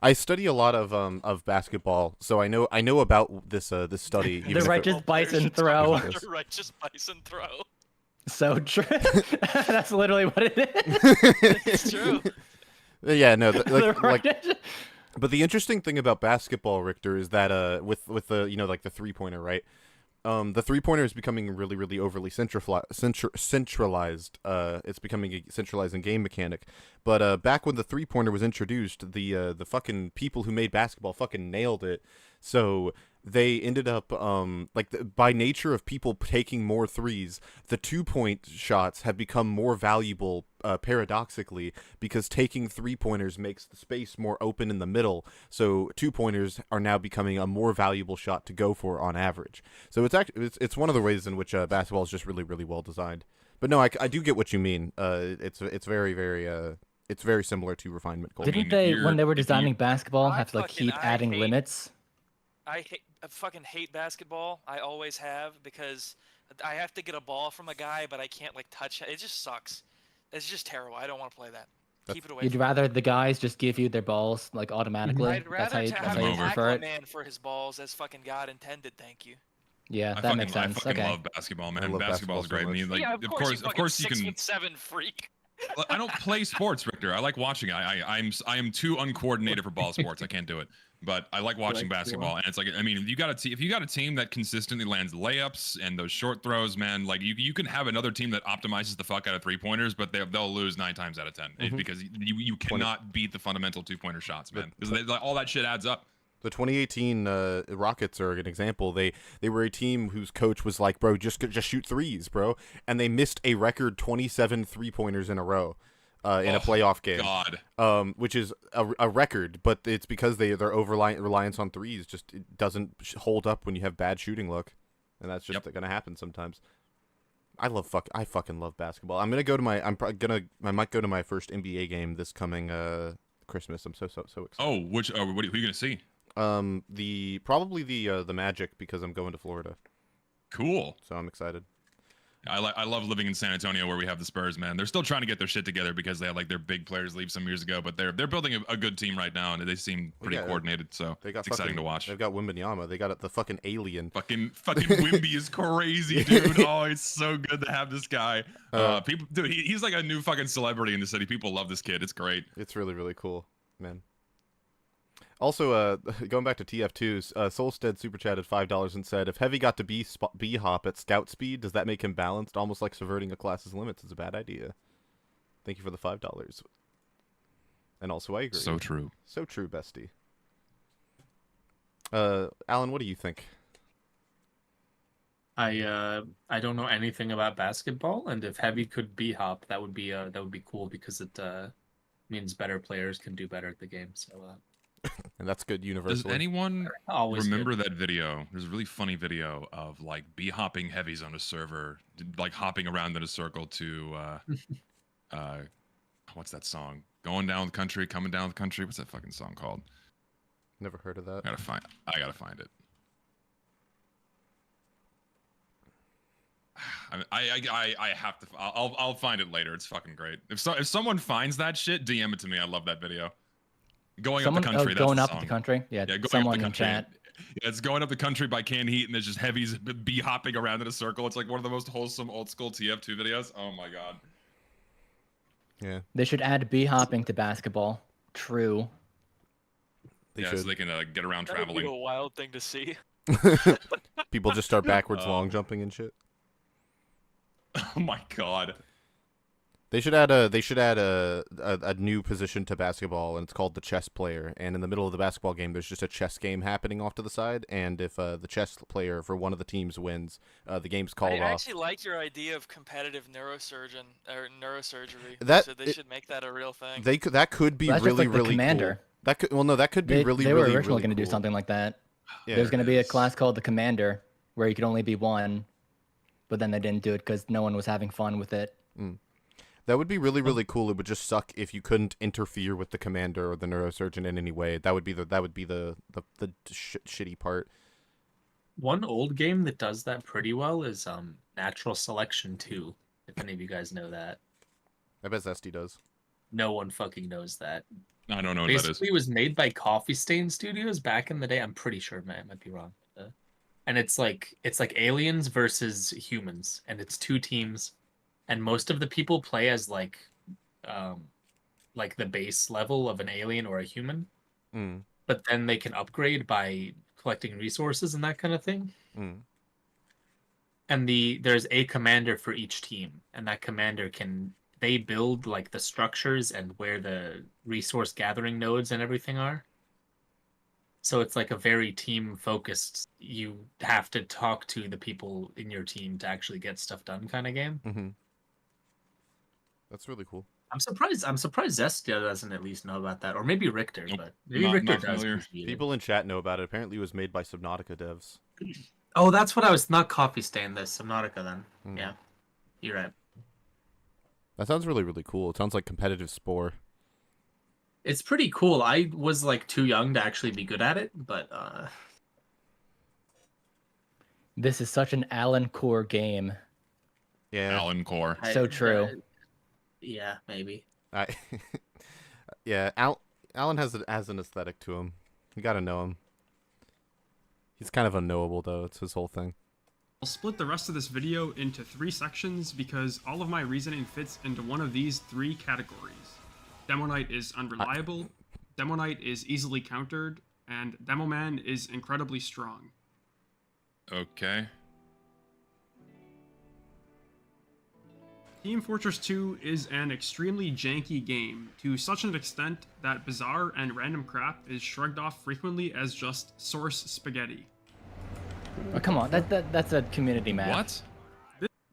I study a lot of basketball, so I know about this study. The righteous Bison throw. The righteous Bison throw. So true. That's literally what it is. It's true. Yeah, no, but the interesting thing about basketball, Richter, is that with the the 3-pointer, right? The 3-pointer is becoming really, really overly centralized. It's becoming a centralizing game mechanic. But back when the 3-pointer was introduced, the fucking people who made basketball fucking nailed it. So they ended up by nature of people taking more threes, the 2-point shots have become more valuable paradoxically, because taking 3-pointers makes the space more open in the middle. So 2-pointers are now becoming a more valuable shot to go for on average. So it's one of the ways in which basketball is just really, really well designed. But no, I do get what you mean. It's very, very it's very similar to refinement culture. Didn't they, when they were designing basketball, have to keep adding limits? I fucking hate basketball. I always have, because I have to get a ball from a guy, but I can't touch it. It just sucks. It's just terrible. I don't want to play that. Keep it away. You'd rather the guys just give you their balls automatically? I'd rather have a tackle man for his balls as fucking God intended. Thank you. Yeah, that makes sense. I fucking love basketball, man. Basketball is great. So I mean, yeah, of course you can. 6'7" freak. I don't play sports, Richter. I like watching it. I am too uncoordinated for ball sports. I can't do it. But I like watching basketball, and it's I mean, if you got a team that consistently lands layups and those short throws, man, you can have another team that optimizes the fuck out of 3-pointers, but they'll lose 9 times out of 10 because you cannot beat the fundamental 2-pointer shots, man. Because all that shit adds up. The 2018 Rockets are an example. They were a team whose coach was like, bro, just shoot threes, bro, and they missed a record 27 3-pointers in a row. In a playoff game, God. Which is a record, but it's because their reliance on threes just doesn't hold up when you have bad shooting luck, and that's just gonna happen sometimes. I fucking love basketball. I might go to my first NBA game this coming Christmas. I'm so excited. Oh, who are you gonna see? Probably the Magic, because I'm going to Florida. Cool. So I'm excited. I love living in San Antonio where we have the Spurs, man. They're still trying to get their shit together because they had their big players leave some years ago, but they're building a good team right now, and they seem pretty coordinated. So it's exciting to watch. They've got Wembanyama. They got the fucking alien. Fucking Wemby is crazy, dude. Oh, it's so good to have this guy. Dude, he's like a new fucking celebrity in the city. People love this kid. It's great. It's really, really cool, man. Also, going back to TF2s, Solstead super chatted $5 and said, if Heavy got to B hop at scout speed, does that make him balanced? Almost like subverting a class's limits is a bad idea. Thank you for the $5. And also, I agree. So true. So true, bestie. Alan, what do you think? I don't know anything about basketball, and if Heavy could B hop, that would be cool, because it means better players can do better at the game. So. And that's good universally. Does anyone remember good. that video? There's a really funny video of B-hopping heavies on a server, hopping around in a circle to what's that song? Going down the country, coming down the country. What's that fucking song called? Never heard of that. I gotta find it. I have to. I'll find it later. It's fucking great. If someone finds that shit, DM it to me. I love that video. Going up the country. Going up the country. Yeah, going someone up the in country. chat. Yeah, it's Going Up the Country by Canned Heat, and there's just heavies hopping around in a circle. It's like one of the most wholesome old school TF2 videos. Oh my god. Yeah. They should add hopping to basketball. True. They yeah, should. so they can get around That would be a traveling. wild thing to see. People just start backwards long jumping and shit. Oh my god. They should add a new position to basketball, and it's called the chess player. And in the middle of the basketball game, there's just a chess game happening off to the side. And if the chess player for one of the teams wins, the game's called I off. actually like your idea of competitive neurosurgeon or neurosurgery. That- so they should make that a real thing. That could be Well, that's just really like the really commander. cool. That could that could be They, really they were really originally really going to do cool. something like that. Yeah. There's going to be a is. class called the Commander, where you could only be one, but then they didn't do it because no one was having fun with it. That would be really really cool. It would just suck if you couldn't interfere with the commander or the neurosurgeon in any way. That would be the shitty part. One old game that does that pretty well is Natural Selection 2. If any of you guys know that. I bet Zesty does. No one fucking knows that. I don't know what that is. Basically, it was made by Coffee Stain Studios back in the day. I'm pretty sure, man. I might be wrong. And it's like aliens versus humans, and it's 2 teams, and most of the people play as like the base level of an alien or a human, but then they can upgrade by collecting resources and that kind of thing. And there's a commander for each team, and that commander they build like the structures and where the resource gathering nodes and everything are. So it's like a very team focused, you have to talk to the people in your team to actually get stuff done kind of game. That's really cool. I'm surprised Zesty doesn't at least know about that. Or maybe Richter, Nope. but maybe Not Richter does. familiar. 'cause he- People in chat know about it. Apparently, it was made by Subnautica devs. Oh, that's what I was not Coffee Stain this. Subnautica then. Yeah. You're right. That sounds really really cool. It sounds like competitive Spore. It's pretty cool. I was like too young to actually be good at it, but This is such an Alan Core game. Yeah. Alan Core. So true. Yeah, maybe. Yeah. Alan has an aesthetic to him. You gotta know him. He's kind of unknowable though. It's his whole thing. I'll split the rest of this video into 3 sections because all of my reasoning fits into one of these 3 categories. Demoknight is unreliable, Demoknight is easily countered, and Demoman is incredibly strong. Okay. Team Fortress 2 is an extremely janky game, to such an extent that bizarre and random crap is shrugged off frequently as just source spaghetti. Oh, come on, that's a community map. What?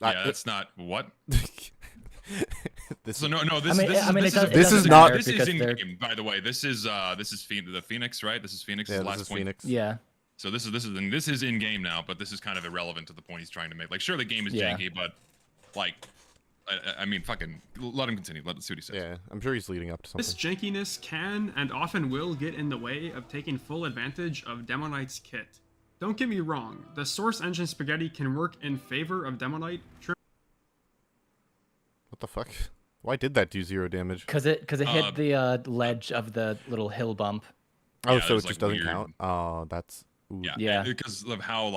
Yeah, that's not what. This So no, this I mean, this it this doesn't is not- matter this is because in they're- game, by the way. This is the Phoenix, right? This is Phoenix's yeah, last this is point. Phoenix. Yeah. So this is in game now, but this is kind of irrelevant to the point he's trying to make. Like, sure, the game is Yeah. janky, but like, I mean, fucking let him continue. Let's see what he says. Yeah, I'm sure he's leading up to This something. jankiness can and often will get in the way of taking full advantage of Demoknight's kit. Don't get me wrong, the source engine spaghetti can work in favor of Demoknight. What the fuck? Why did that do 0 damage? Because it hit the ledge of the little hill bump. Oh, Yeah, so it there's, just like, doesn't weird- count. Oh, that's. Ooh. Yeah. Because of how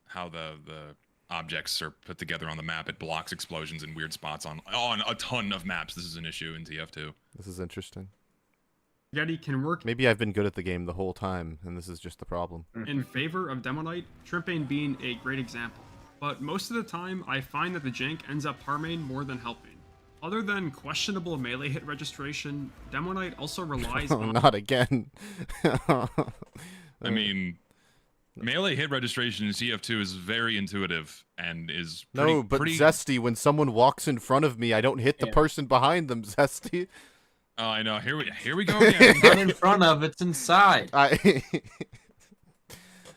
how the objects are put together on the map, it blocks explosions in weird spots on a ton of maps. This is an issue in TF2. This is interesting. Spaghetti can work Maybe I've been good at the game the whole time, and this is just the problem. in favor of Demoknight, Trimpane being a great example. But most of the time, I find that the jank ends up harming more than helping. Other than questionable melee hit registration, Demoknight also relies Oh, on not again. I mean, melee hit registration in TF2 is very intuitive and is pretty, No, but pretty... Zesty, when someone walks in front of me, I don't hit the person behind them, Zesty. Oh, I know. Here we go again. Not in front of, it's inside.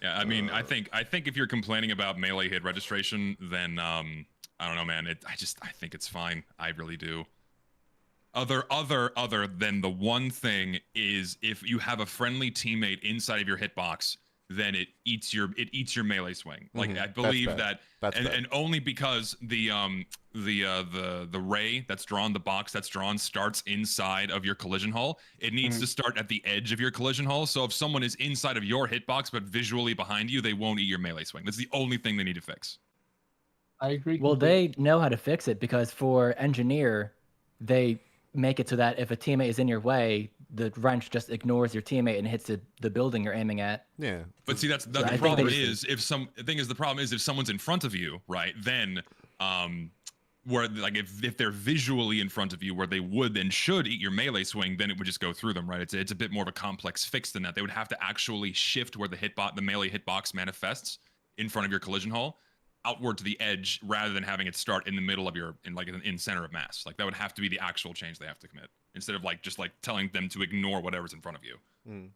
Yeah, I mean, I think if you're complaining about melee hit registration, then I don't know, man. I think it's fine. I really do. Other than the one thing is if you have a friendly teammate inside of your hitbox, then it eats your melee swing. Like I believe bad. that, and only because the ray that's drawn, the box that's drawn starts inside of your collision hull. It needs to start at the edge of your collision hull. So if someone is inside of your hitbox but visually behind you, they won't eat your melee swing. That's the only thing they need to fix. I agree. Well, they know how to fix it because for engineer, they make it so that if a teammate is in your way, the wrench just ignores your teammate and hits the building you're aiming at. Yeah. But see, that's I the think problem they- is the problem is if someone's in front of you, right? Then where like if they're visually in front of you where they would and should eat your melee swing, then it would just go through them, right? It's a bit more of a complex fix than that. They would have to actually shift where the melee hitbox manifests in front of your collision hull outward to the edge rather than having it start in the middle of your in center of mass. Like that would have to be the actual change they have to commit instead of like just like telling them to ignore whatever's in front of you. Mm.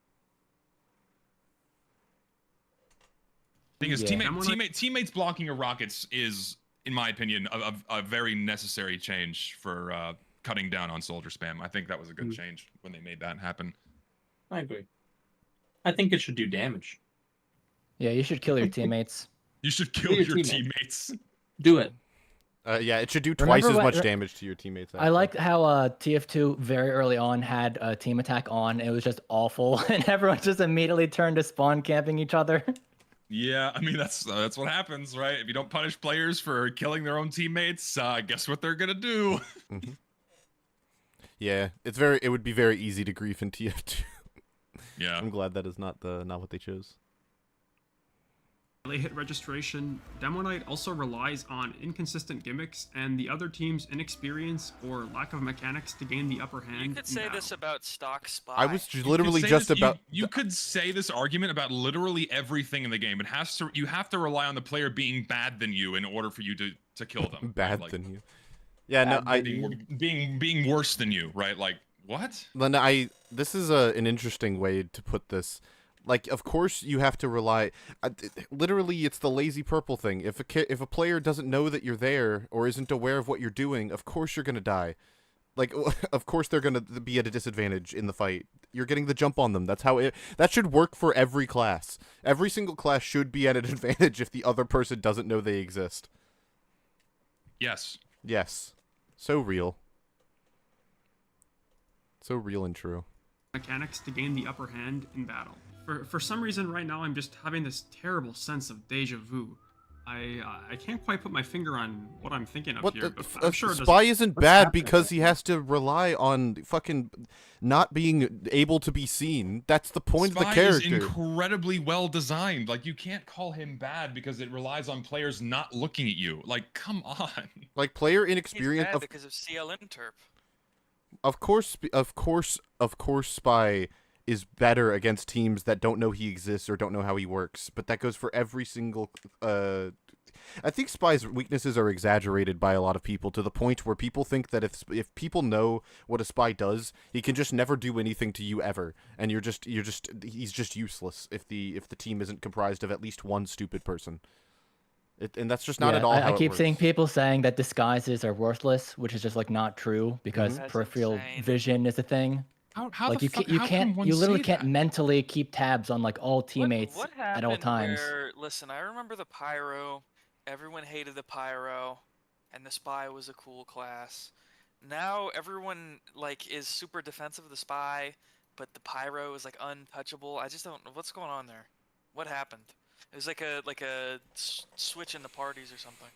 Thing is, Yeah. teammates blocking your rockets is, in my opinion, a very necessary change for cutting down on soldier spam. I think that was a good change when they made that happen. I agree. I think it should do damage. Yeah, you should kill your teammates. You should kill your your teammates. teammates. Do it. Yeah, it should do twice Remember as what- much damage to your teammates. I like how TF2 very early on had a team attack on. It was just awful, and everyone just immediately turned to spawn camping each other. Yeah, I mean that's what happens, right? If you don't punish players for killing their own teammates, guess what they're gonna do? Mm-hmm. Yeah, it would be very easy to grief in TF2. Yeah. I'm glad that is not what they chose. Melee hit registration, Demoknight also relies on inconsistent gimmicks and the other team's inexperience or lack of mechanics to gain the upper hand. You could in say this battle. about stock spy. I was You literally could say just this- about. You could say this argument about literally everything in the game. You have to rely on the player being bad than you in order for you to kill them. Bad like, than you. Yeah, no, being worse than you, right? Like what? Then this is an interesting way to put this. Like, of course you have to rely. Literally, it's the lazy purple thing. If a player doesn't know that you're there or isn't aware of what you're doing, of course you're gonna die. Like, of course they're gonna be at a disadvantage in the fight. You're getting the jump on them. That's how that should work for every class. Every single class should be at an advantage if the other person doesn't know they exist. Yes. Yes. So real. So real and true. Mechanics to gain the upper hand in battle. For some reason right now I'm just having this terrible sense of deja vu. I can't quite put my finger on what I'm thinking of here, but I'm sure it Spy doesn't. isn't What's bad happening? because he has to rely on fucking not being able to be seen. That's the point of the Spy character. is incredibly well designed. Like you can't call him bad because it relies on players not looking at you. Like come on. Like player He's inexperience. bad because of CL interp. Of course, Spy is better against teams that don't know he exists or don't know how he works. But that goes for every single. I think Spy's weaknesses are exaggerated by a lot of people to the point where people think that if people know what a spy does, he can just never do anything to you ever, and he's just useless if the team isn't comprised of at least one stupid person. And that's just not at all how I it keep works. seeing people saying that disguises are worthless, which is just like not true because That's peripheral insane. vision is a thing. How Like the you fuck, can't, you how can't, can one you literally say can't that? mentally keep tabs on like all teammates What at all happened times. Where, listen, I remember the pyro. Everyone hated the pyro, and the spy was a cool class. Now everyone like is super defensive of the spy, but the pyro is like untouchable. I just don't know what's going on there. What happened? It was like a switch in the parties or something.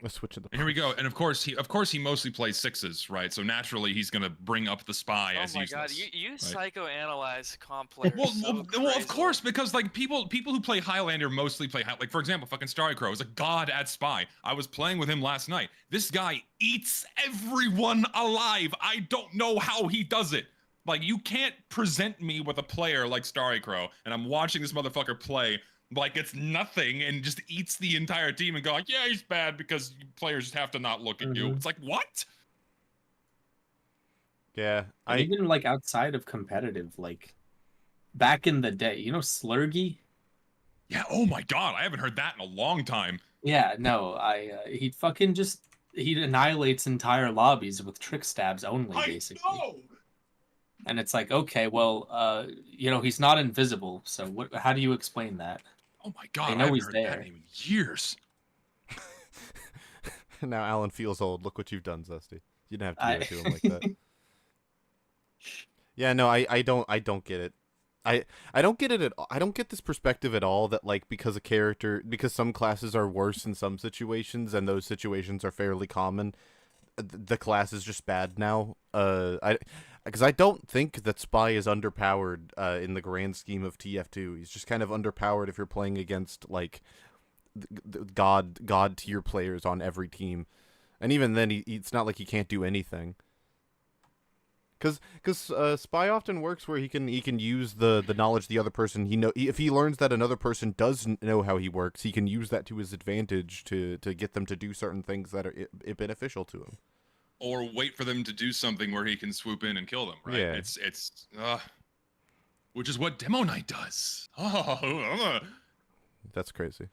Let's switch to the. Here we go. And of course he mostly plays sixes, right? So naturally he's gonna bring up the spy Oh as my useless. god, you right? psychoanalyze comp players Well, so of crazily. course, because like people who play Highlander mostly play like for example, fucking Starry Crow is a god at spy. I was playing with him last night. This guy eats everyone alive. I don't know how he does it. Like you can't present me with a player like Starry Crow, and I'm watching this motherfucker play like it's nothing and just eats the entire team and go like, yeah, he's bad because players just have to not look at you. It's like what? Yeah, And even like outside of competitive, like back in the day, you know, Slurgy. Yeah. Oh my god, I haven't heard that in a long time. Yeah, no, he fucking just he annihilates entire lobbies with trick stabs only, basically. And it's like, okay, well, you know, he's not invisible, so what? How do you explain that? Oh my god, They I know haven't he's heard there. that in years. now Alan feels old. Look what you've done, Zesty. You didn't have to do it to him like that. Yeah, no, I don't get it. I don't get it at all. I don't get this perspective at all that like because some classes are worse in some situations and those situations are fairly common. the class is just bad now. Because I don't think that Spy is underpowered in the grand scheme of TF2. He's just kind of underpowered if you're playing against like the god tier players on every team, and even then, it's not like he can't do anything. Because Spy often works where he can use the knowledge the other person if he learns that another person does know how he works, he can use that to his advantage to get them to do certain things that are beneficial to him. Or wait for them to do something where he can swoop in and kill them. Right? Yeah. It's which is what Demoknight does. Oh, That's crazy.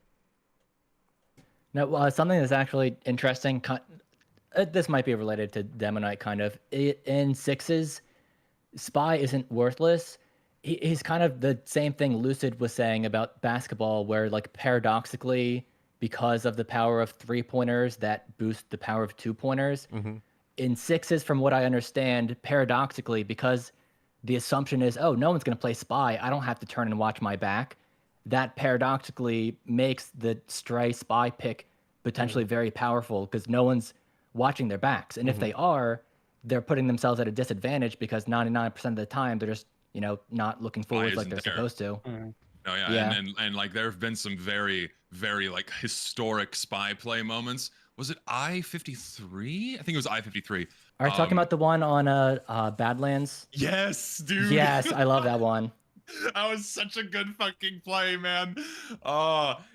Now, something that's actually interesting. This might be related to Demoknight, kind of. In sixes, Spy isn't worthless. He's kind of the same thing Lucid was saying about basketball, where, like, paradoxically, because of the power of 3-pointers, that boost the power of 2-pointers. Mm-hmm. In sixes, from what I understand, paradoxically, because the assumption is, oh, no one's going to play Spy, I don't have to turn and watch my back. That paradoxically makes the stray Spy pick potentially very powerful, because no one's watching their backs. And if they are, they're putting themselves at a disadvantage, because 99% of the time they're just, not looking forward like they're supposed to. No, yeah. And like there have been some very, very like historic Spy play moments. Was it I-53? I think it was I-53. Are you talking about the one on Badlands? Yes, dude. Yes, I love that one. That was such a good fucking play, man.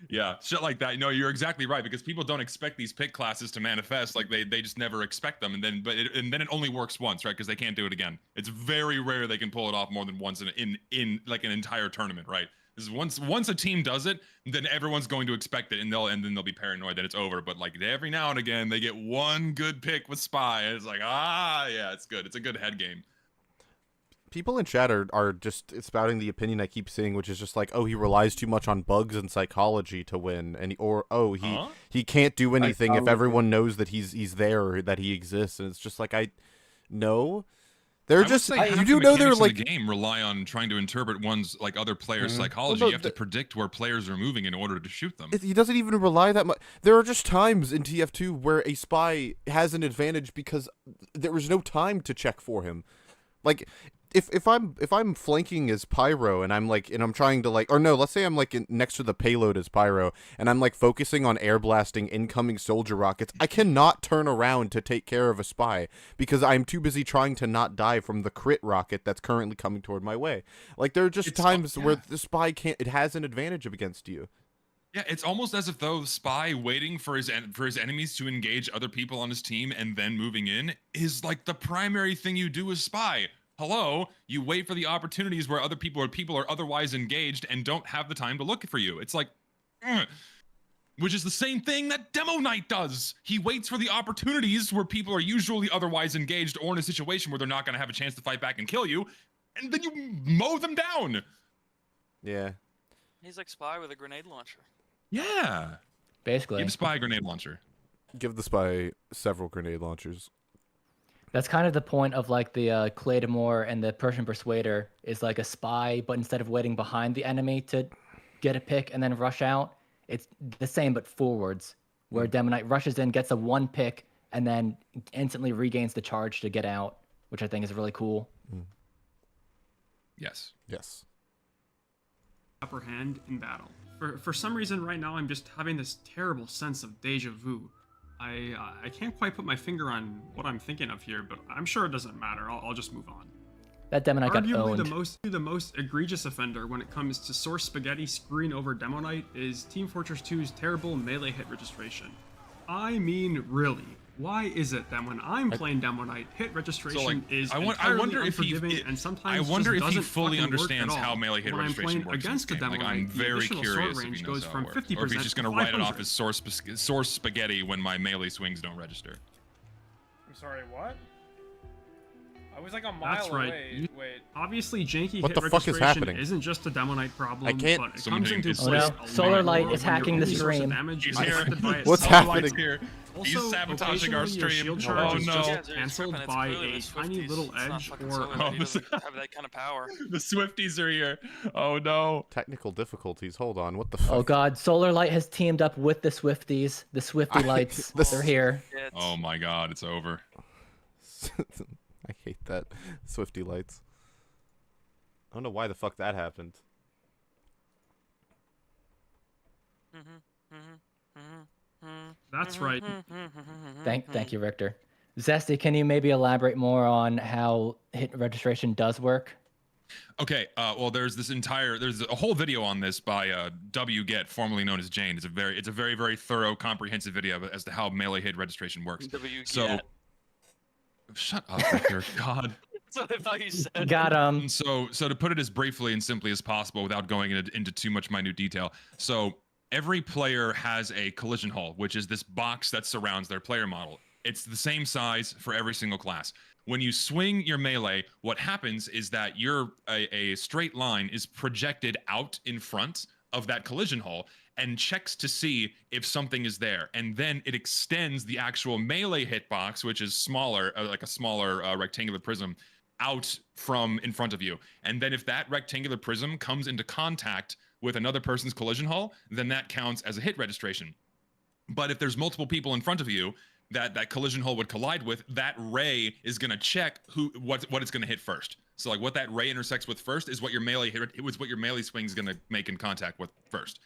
Yeah, shit like that. No, you're exactly right, because people don't expect these pick classes to manifest. Like they just never expect them, and then it only works once, right? Because they can't do it again. It's very rare they can pull it off more than once in like an entire tournament, right? This is once a team does it, then everyone's going to expect it, and then they'll be paranoid that it's over. But like every now and again, they get one good pick with Spy, and it's like, yeah, it's good. It's a good head game. People in chat are just spouting the opinion I keep seeing, which is just like, oh, he relies too much on bugs and psychology to win, and he can't do anything if everyone knows that he's there or that he exists, and it's just like no. They're just you do know they're like the game rely on trying to interpret one's like other players' psychology. Well, no, you have to predict where players are moving in order to shoot them. He doesn't even rely that much. There are just times in TF2 where a Spy has an advantage because there was no time to check for him. Like if I'm flanking as Pyro and I'm trying to let's say I'm like next to the payload as Pyro and I'm like focusing on air blasting incoming soldier rockets, I cannot turn around to take care of a Spy because I'm too busy trying to not die from the crit rocket that's currently coming toward my way. Like there are just times where the Spy it has an advantage against you. Yeah, it's almost as if though Spy waiting for his enemies to engage other people on his team and then moving in is like the primary thing you do as Spy. Hello, you wait for the opportunities where other people are otherwise engaged and don't have the time to look for you. It's like, which is the same thing that Demoknight does. He waits for the opportunities where people are usually otherwise engaged or in a situation where they're not going to have a chance to fight back and kill you, and then you mow them down. Yeah. He's like Spy with a grenade launcher. Yeah. Basically. Give Spy a grenade launcher. Give the Spy several grenade launchers. That's kind of the point of like the Claymore and the Persian Persuader is like a Spy, but instead of waiting behind the enemy to get a pick and then rush out, it's the same but forwards, where Demoknight rushes in, gets a 1 pick, and then instantly regains the charge to get out, which I think is really cool. Yes. Yes. Upper hand in battle. For some reason right now I'm just having this terrible sense of deja vu. I can't quite put my finger on what I'm thinking of here, but I'm sure it doesn't matter. I'll just move on. That Demoknight got Arguably owned. the most egregious offender when it comes to Source Spaghetti screwing over Demoknight is Team Fortress 2's terrible melee hit registration. I mean, really. Why is it that when I'm playing Demoknight, hit registration is entirely unforgiving and sometimes he fully understands how melee hit registration works against the Demoknight, I'm very curious range if he knows goes how from it works. 50% Or if he's just to going to write it off 500. as source spaghetti when my melee swings don't register. I'm sorry, what? I was like a mile That's right. away. Wait. Obviously, janky What hit the fuck is registration happening? isn't just a Demoknight problem, I can't- but it Someone comes into is- Oh, play no. a Solar lot Light more is when your hacking the only source of stream. damage He's is here. affected by a What's subclass. happening? Here. He's Also, sabotaging our occasionally your stream. shield Oh charge is no. just Yeah, it's cancelled tripping. It's by clearly a the tiny Swifties. little It's not edge fucking or Solar Light. He Oh, doesn't have that kind of power. The Swifties are here. Oh no. Technical difficulties. Hold on. What the fuck? Oh god, Solar Light has teamed up with the Swifties. The Swifty Lights. this- They're here. Yeah, Oh my god, it's over. I hate that. Swifty lights. I don't know why the fuck that happened. That's right. Thank you, Richter. Zesty, can you maybe elaborate more on how hit registration does work? Okay, well, there's a whole video on this by WGet, formerly known as Jane. It's a very, very thorough, comprehensive video as to how melee hit registration works. So, shut up, Richter. God. That's what I thought you said. Got And so to put it as briefly and simply as possible without going into too much minute detail. So every player has a collision hull, which is this box that surrounds their player model. It's the same size for every single class. When you swing your melee, what happens is that a straight line is projected out in front of that collision hull and checks to see if something is there. And then it extends the actual melee hitbox, which is smaller, like a smaller rectangular prism, out from in front of you. And then if that rectangular prism comes into contact with another person's collision hull, then that counts as a hit registration. But if there's multiple people in front of you that collision hull would collide with, that ray is going to check what it's going to hit first. So like what that ray intersects with first is what your melee swing is going to make in contact with first.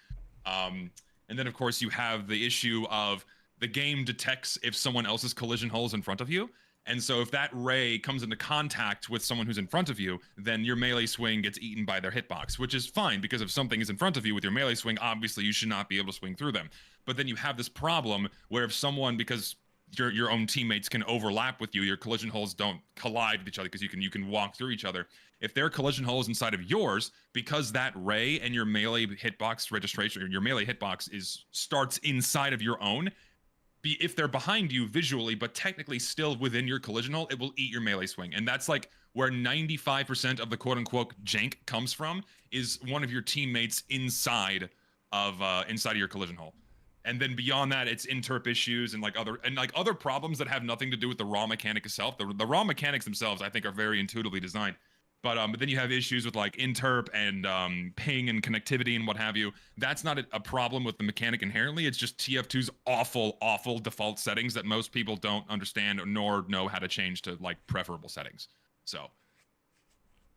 And then of course you have the issue of the game detects if someone else's collision hull is in front of you. And so if that ray comes into contact with someone who's in front of you, then your melee swing gets eaten by their hitbox, which is fine because if something is in front of you with your melee swing, obviously you should not be able to swing through them. But then you have this problem where if someone, because your own teammates can overlap with you, your collision hulls don't collide with each other because you can walk through each other. If their collision hull is inside of yours, because that ray and your melee hitbox registration, or your melee hitbox starts inside of your own, if they're behind you visually, but technically still within your collision hull, it will eat your melee swing. And that's like where 95% of the quote unquote jank comes from, is one of your teammates inside of your collision hull. And then beyond that, it's interp issues and other problems that have nothing to do with the raw mechanic itself. The raw mechanics themselves, I think, are very intuitively designed. But then you have issues with like interp and ping and connectivity and what have you. That's not a problem with the mechanic inherently. It's just TF2's awful default settings that most people don't understand nor know how to change to like preferable settings. So,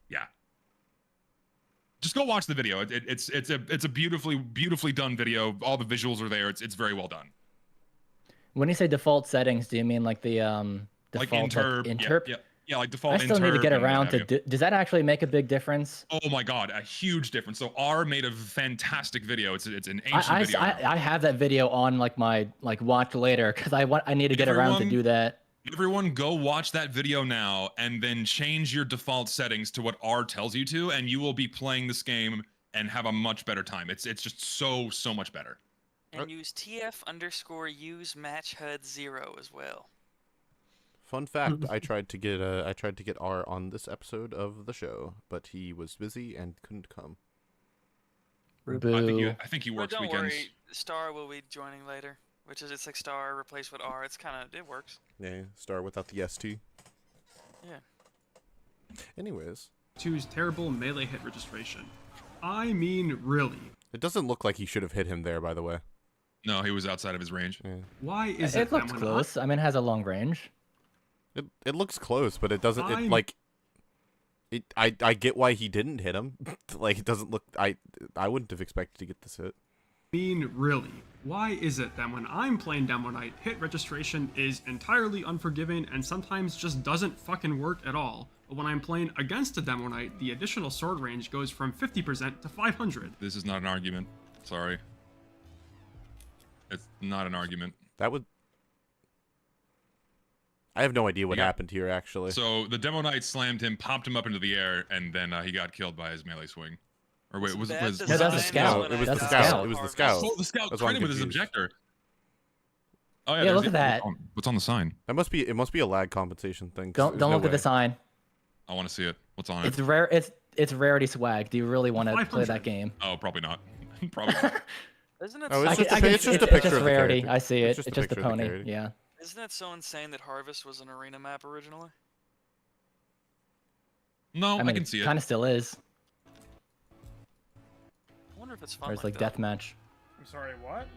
yeah. Just go watch the video. It's a beautifully done video. All the visuals are there. It's very well done. When you say default settings, do you mean like the Like default interp. Yeah, like default. I still need to get interp and what around have to. you. Does that actually make a big difference? Oh my god, a huge difference. So R made a fantastic video. It's an ancient video. I have that video on like my watch later because I need to get around to do that. Everyone go watch that video now and then change your default settings to what R tells you to, and you will be playing this game and have a much better time. It's just so much better. And use TF_use match HUD 0 as well. Fun fact: I tried to get R on this episode of the show, but he was busy and couldn't come. Boo. I think he But works don't weekends. worry, Star will be joining later, which is it's like Star replaced with R. It works. Yeah, star without the ST. Yeah. Anyways, Two's terrible melee hit registration. I mean, really. it doesn't look like he should have hit him there. By the way. No, he was outside of his range. Yeah. Why is It that looks when close. I mean, it has a long range. It looks close, but it doesn't. I'm- It like. I get why he didn't hit him. Like it doesn't look. I wouldn't have expected to get this hit. mean, really? Why is it that when I'm playing Demoknight, hit registration is entirely unforgiving and sometimes just doesn't fucking work at all? But when I'm playing against a Demoknight, the additional sword range goes from 50% to 500. This is not an argument. Sorry. It's not an argument. That would. I have no idea what Yeah. happened here, actually. So the Demoknight slammed him, popped him up into the air, and then he got killed by his melee swing. Or wait, was Bad was No, that's the design scout. is when It was I the got scout. It was the harvest. scout. Oh, the scout That's why I'm crit him with his confused. objector. Oh Yeah, there's look at that. What's on the sign? It must be a lag compensation thing. 'cause Don't there's don't no look at the way. sign. I want to see it. What's on it? It's rare. It's rarity swag. Do you really want to play 500. that game? Oh, probably not. Probably not. Isn't it? Oh, so, it's just it's a just picture of the rarity. character. I see it. It's It's just a just a picture of the pony. character. Yeah. Isn't it so insane that Harvest was an arena map originally? No, I, I mean, can see it. Kind of still is. I wonder if it's fun Or it's like like that. deathmatch. I'm sorry, what?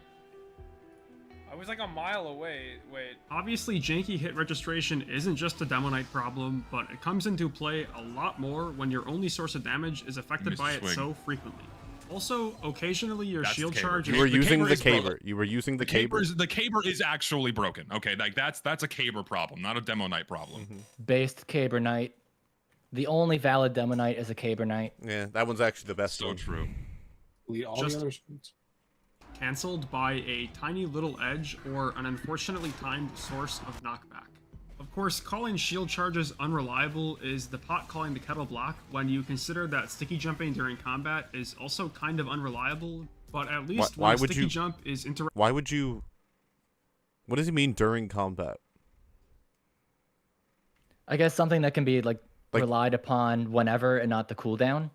I was like a mile away. Wait. Obviously, janky hit registration isn't just a Demoknight problem, but it comes into play a lot more when your only source of damage is affected Missed by it swing. so frequently. Also, occasionally your That's shield the caber. charge You were is... using the is broken. caber. You were using the caber caber. the caber is actually broken. Okay, like that's a caber problem, not a Demoknight problem. Based Caber Knight. The only valid Demoknight is a Caber Knight. Yeah, that one's actually the best So one. true. Delete all Just- the other suits. cancelled by a tiny little edge or an unfortunately timed source of knockback. Of course, calling shield charges unreliable is the pot calling the kettle black when you consider that sticky jumping during combat is also kind of unreliable, but at least Why when a would sticky you- jump is interrupted. Why would you? What does he mean during combat? I guess something that can be like Like- relied upon whenever and not the cooldown.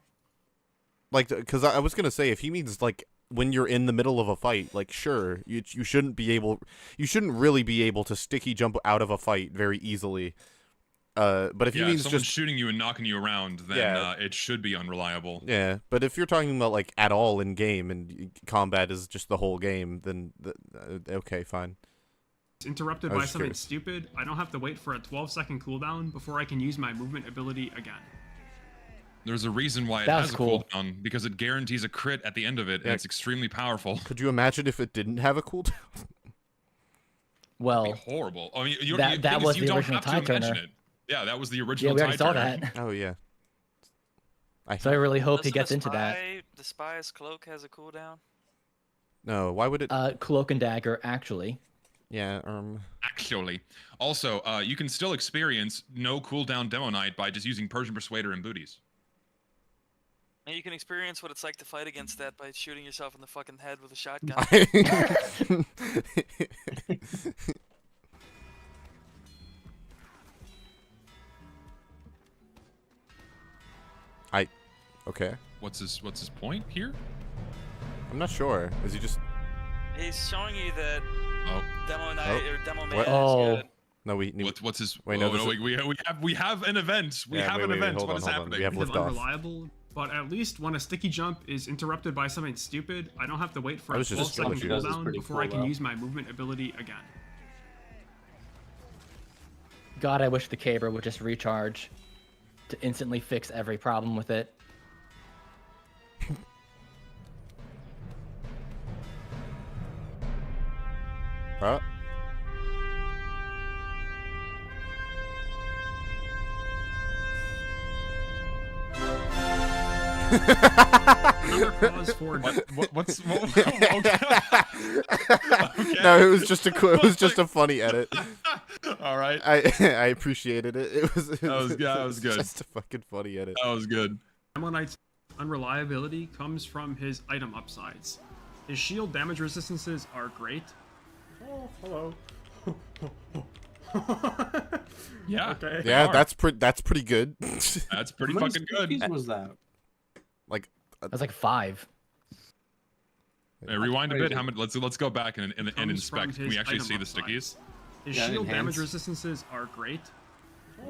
Like, because I was gonna say if he means like when you're in the middle of a fight, like sure, you shouldn't really be able to sticky jump out of a fight very easily. But if he Yeah, if means someone's just shooting you and knocking you around, then Yeah. it should be unreliable. yeah, but if you're talking about like at all in game and combat is just the whole game, then okay, fine. Interrupted I by was something curious. stupid, I don't have to wait for a 12-second cooldown before I can use my movement ability again. There's a reason why it That has was a cool. cooldown, because it guarantees a crit at the end of it, Yeah. and it's extremely powerful. Could you imagine if it didn't have a cooldown? Well, Horrible. I mean, That thing is, was you the don't original have to tie imagine turner. it. Yeah, that was the yeah, original we already tie saw turner. that. Oh yeah. So I really hope he Doesn't gets the into that. The spy's cloak has a cooldown. No, why would it? Cloak and Dagger, actually. Yeah. Actually. Also, you can still experience no cooldown Demoknight by just using Persian Persuader and booties. And you can experience what it's like to fight against that by shooting yourself in the fucking head with a shotgun. Okay. What's his point here? I'm not sure. Is he just? He's showing you that Oh, Demo Night or Demo Man What? Oh. is good. No, we. what's his? Wait, oh, no, this no, is- we have an event. We Yeah, have wait, an wait, event. hold What on, is hold on. happening? We have Kind of liftoff. unreliable, but at least when a sticky jump is interrupted by something stupid, I don't have to wait for I a was just 12-second joking. That's cooldown pretty before cool, I can though. use my movement ability again. God, I wish the Caber would just recharge to instantly fix every problem with it. Huh? Another cause for What's okay. No, it was just a funny edit. All right. I appreciated it. It was that was good. Just a fucking funny edit. That was good. Demoknight's unreliability comes from his item upsides. His shield damage resistances are great. Oh, hello. Yeah. Okay. Yeah, are. that's pretty good. That's pretty How many fucking good. cookies was that? Like That's like 5. Hey, rewind a bit. crazy. How many? Let's go back and Comes inspect. from Can we his actually item see the upsides. stickies? His Yeah, shield damage enhance. resistances are great.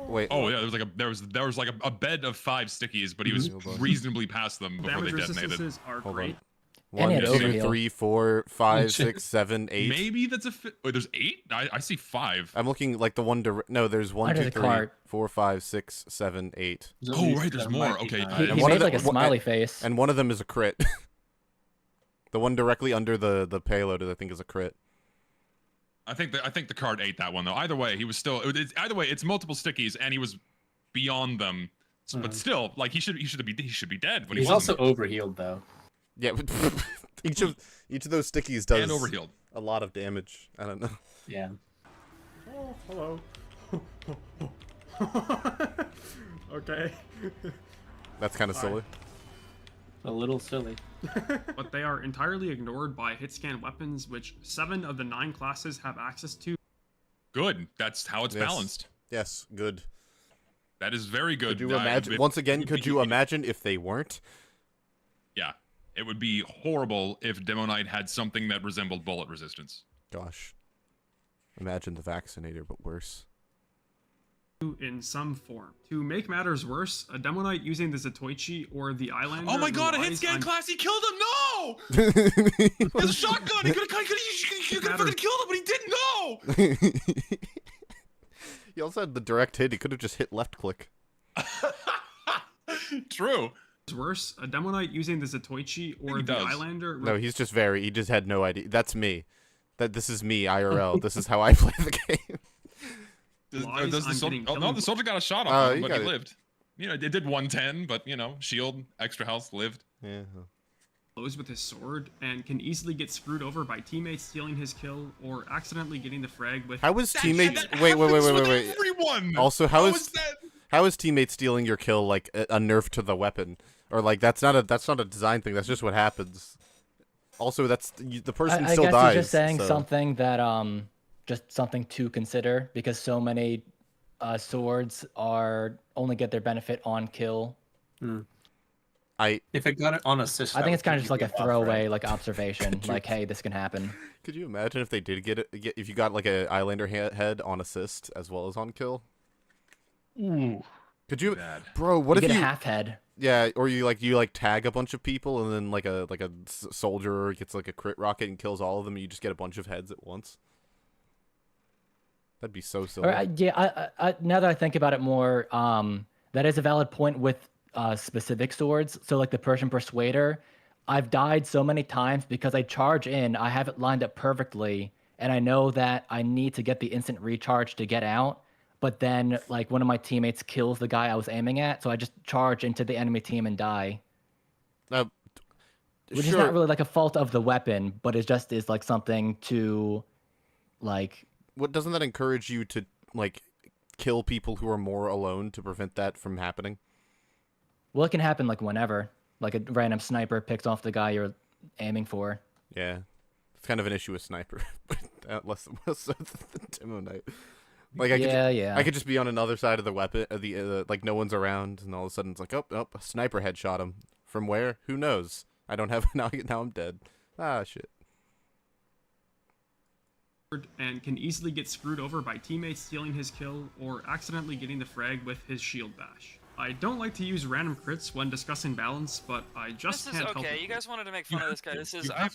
wait. Oh yeah, there was like a bed of 5 stickies, but he was Hold on. reasonably past them before Damage they detonated. resistances are Hold great. on. And he 1, had 2, overheal. 3, 4, 5, 6, 7, 8. Maybe that's a. Wait, there's 8. I see 5. I'm looking like the one. No, there's 1, Under 2, the 3, cart. 4, 5, 6, 7, 8, Oh, right, there's more. Okay, He, And he one of made the- like a one- smiley face. and one of them is a crit. The one directly under the payload, I think, is a crit. I think the card ate that one though. Either way, he was still. Either way, it's multiple stickies, and he was beyond them. But still, like he should be dead. But He's he wasn't. also overhealed though. Yeah, but each of those stickies does And overhealed. a lot of damage. I don't know. Yeah. Oh, hello. Okay. That's kind of silly. A little silly. But they are entirely ignored by hitscan weapons, which 7 of the 9 classes have access to. Good. That's how it's Yes. balanced. Yes, good. That is very good. Could you imagine? Once again, could you imagine if they weren't? Yeah, it would be horrible if Demoknight had something that resembled bullet resistance. Gosh. Imagine the vaccinator, but worse. In some form. To make matters worse, a Demoknight using the Zetoichi or the Eyelander. Oh my god, a hit scan class, he killed him! No! He has a shotgun! He could've fucking killed him, but he didn't know! He also had the direct hit. He could have just hit left click. True. Worse, a Demoknight using the Zetoichi or the Eyelander. No, he just had no idea. That's me. This is me, IRL. This is how I play the game. The soldier got a shot on him, but he lived. You know, it did 110, but, you know, shield, extra health, lived. Yeah. Blows with his sword and can easily get screwed over by teammates stealing his kill or accidentally getting the frag with. How is teammates? Wait. Everyone. Also, how is teammates stealing your kill like a nerf to the weapon, or like that's not a design thing. That's just what happens. Also, that's the person I still guess dies. He's just saying so. something that just something to consider because so many swords only get their benefit on kill. If it got it on assist, I think it's kind of just like a throwaway right? like observation, like hey, this can happen. Could you imagine if they did if you got like a Eyelander head on assist as well as on kill? Ooh. Could you, Bad. bro? What you if get you a half head? Yeah, or you tag a bunch of people and then like a soldier gets like a crit rocket and kills all of them. And you just get a bunch of heads at once. That'd be so silly. I now that I think about it more, that is a valid point with specific swords. So like the Persian Persuader, I've died so many times because I charge in, I have it lined up perfectly, and I know that I need to get the instant recharge to get out. But then like one of my teammates kills the guy I was aiming at, so I just charge into the enemy team and die. Which is not really like a fault of the weapon, but it just is like something to like. What doesn't that encourage you to like kill people who are more alone to prevent that from happening? Well, it can happen like whenever, like a random sniper picks off the guy you're aiming for. Yeah, it's kind of an issue with sniper, but less so than Demoknight. Like I could just be on another side of the weapon, like no one's around, and all of a sudden it's like, oh, a sniper headshot him. From where? Who knows? I don't have now I'm dead. Ah, shit. And can easily get screwed over by teammates stealing his kill or accidentally getting the frag with his shield bash. I don't like to use random crits when discussing balance, but I just can't help it. Okay, you guys wanted to make fun of this guy. I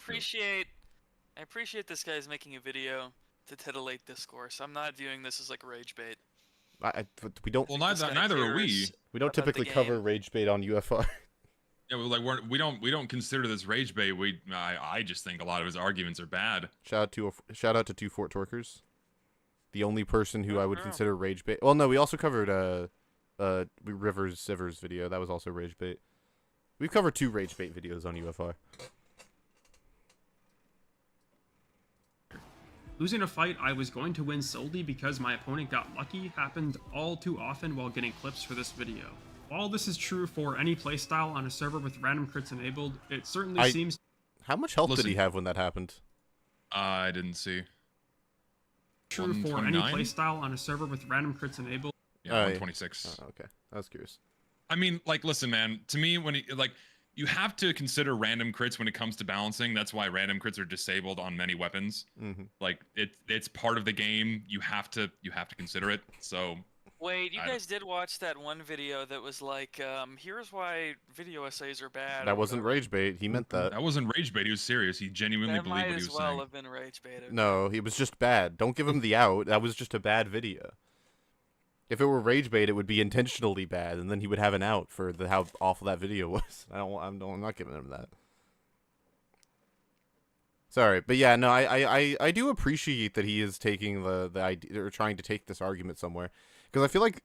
appreciate this guy's making a video to titillate discourse. I'm not viewing this as like rage bait. We don't. Well, neither are we. We don't typically cover rage bait on UFR. Yeah, we don't consider this rage bait. I just think a lot of his arguments are bad. Shout out to two Fort Torkers, the only person who I would consider rage bait. Well, no, we also covered Rivers Sivers video. That was also rage bait. We've covered 2 rage bait videos on UFR. Losing a fight I was going to win solely because my opponent got lucky happened all too often while getting clips for this video. While this is true for any playstyle on a server with random crits enabled, it certainly seems... How much health did he have when that happened? I didn't see. True for any playstyle on a server with random crits enabled. Yeah, 126. Oh, okay. I was curious. I mean, like, listen, man. To me, you have to consider random crits when it comes to balancing. That's why random crits are disabled on many weapons. Mm-hmm. Like, it's part of the game. You have to consider it. So... Wait, you guys did watch that one video that was like, here's why video essays are bad. That wasn't rage bait. He meant that. That wasn't rage bait. He was serious. He genuinely believed what he was saying. That might as well have been rage bait. Okay. No, he was just bad. Don't give him the out. That was just a bad video. If it were rage bait, it would be intentionally bad, and then he would have an out for how awful that video was. I'm not giving him that. Sorry, but yeah, no, I do appreciate that he is taking the idea or trying to take this argument somewhere. Because I feel like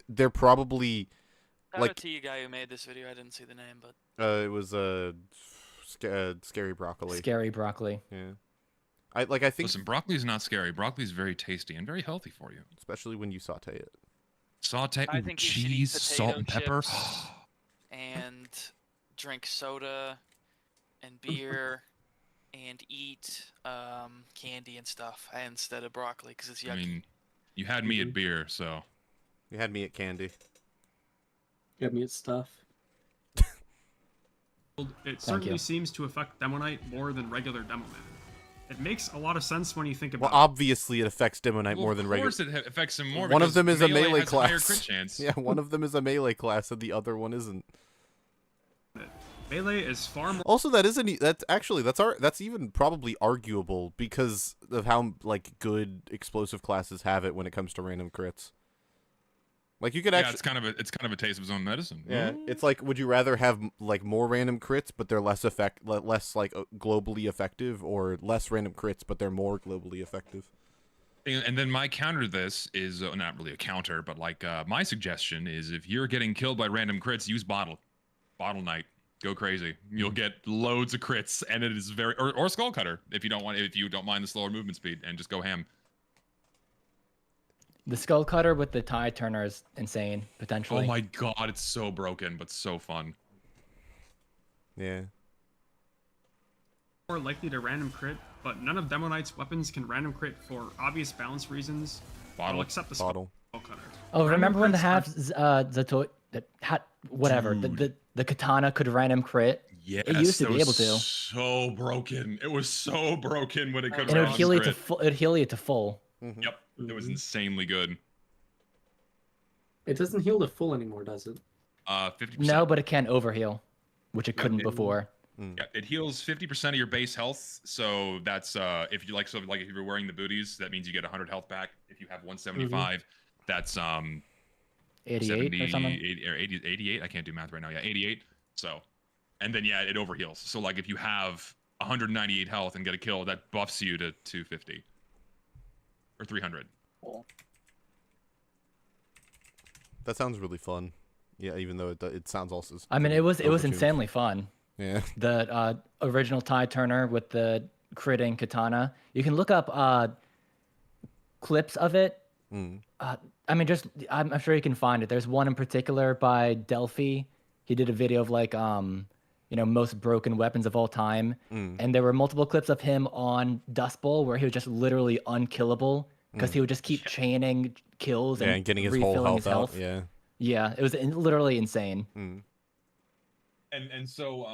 they're probably Shout out to you guy who made this video. I didn't see the name, but it was Scary Broccoli. Scary Broccoli. Yeah. I think. Listen, broccoli's not scary. Broccoli's very tasty and very healthy for you. Especially when you saute it. Saute I think cheese, salt, and pepper. And drink soda and beer and eat candy and stuff instead of broccoli because it's yucky. I mean, you had me at beer, so. You had me at candy. Get me stuff. It certainly seems to affect Demoknight more than regular Demoman. It makes a lot of sense when you think about Well, obviously it affects Demoknight more than regular. Of course it affects him more. One of them is a melee has higher class. crit chance. Yeah, one of them is a melee class and the other one isn't. it. Melee is far more. Also, that's even probably arguable because of how like good explosive classes have it when it comes to random crits. Like you could Yeah, actually, it's kind of a taste of his own medicine. yeah, it's like, would you rather have like more random crits but they're less like globally effective, or less random crits but they're more globally effective? And then my counter to this is not really a counter, but like my suggestion is if you're getting killed by random crits, use Bottle Knight. Go crazy. You'll get loads of crits, and it is very or Skull Cutter if you don't mind the slower movement speed, and just go ham. The Skull Cutter with the Tide Turner is insane, potentially. Oh my god, it's so broken, but so fun. Yeah. More likely to random crit, but none of Demoknight's weapons can random crit for obvious balance reasons. Bottle. Well, except the Bottle. Skull Cutter. Oh, remember when the Random crits the katana could random crit? Yes, It used to that be able was to. so broken. It was so broken when it could And it would heal you to crit. full. It would heal you to full. Yep, it was insanely good. It doesn't heal to full anymore, does it? 50%. No, but it can overheal, which it couldn't before. Yeah, it heals 50% of your base health. So that's if you like, so like if you're wearing the booties, that means you get 100 health back. If you have 175, that's 88 70 or something. 80, or 80, 88. I can't do math right now. Yeah, 88. So, and then yeah, it overheals. So like if you have 198 health and get a kill, that buffs you to 250 or 300. That sounds really fun. Yeah, even though it sounds also. I mean, it was overtuned. insanely fun. Yeah. The original Tide Turner with the critting katana. You can look up clips of it. I mean, I'm sure you can find it. There's one in particular by Delphi. He did a video of like most broken weapons of all time, and there were multiple clips of him on Dust Bowl where he was just literally unkillable because he would just keep chaining kills and getting his whole refilling health out. Yeah. Yeah, it was literally insane. And so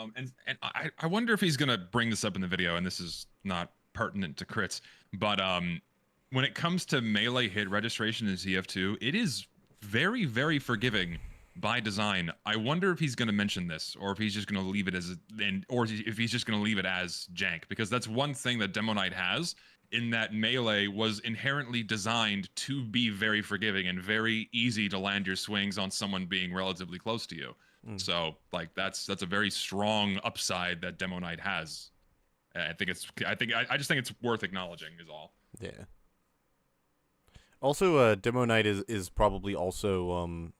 I wonder if he's gonna bring this up in the video, and this is not pertinent to crits, but when it comes to melee hit registration in CF2, it is very, very forgiving by design. I wonder if he's gonna mention this, or if he's just gonna leave it as if he's just gonna leave it as jank, because that's one thing that Demoknight has, in that melee was inherently designed to be very forgiving and very easy to land your swings on someone being relatively close to you. So like that's a very strong upside that Demoknight has. I just think it's worth acknowledging is all. Yeah. Also, Demoknight is probably also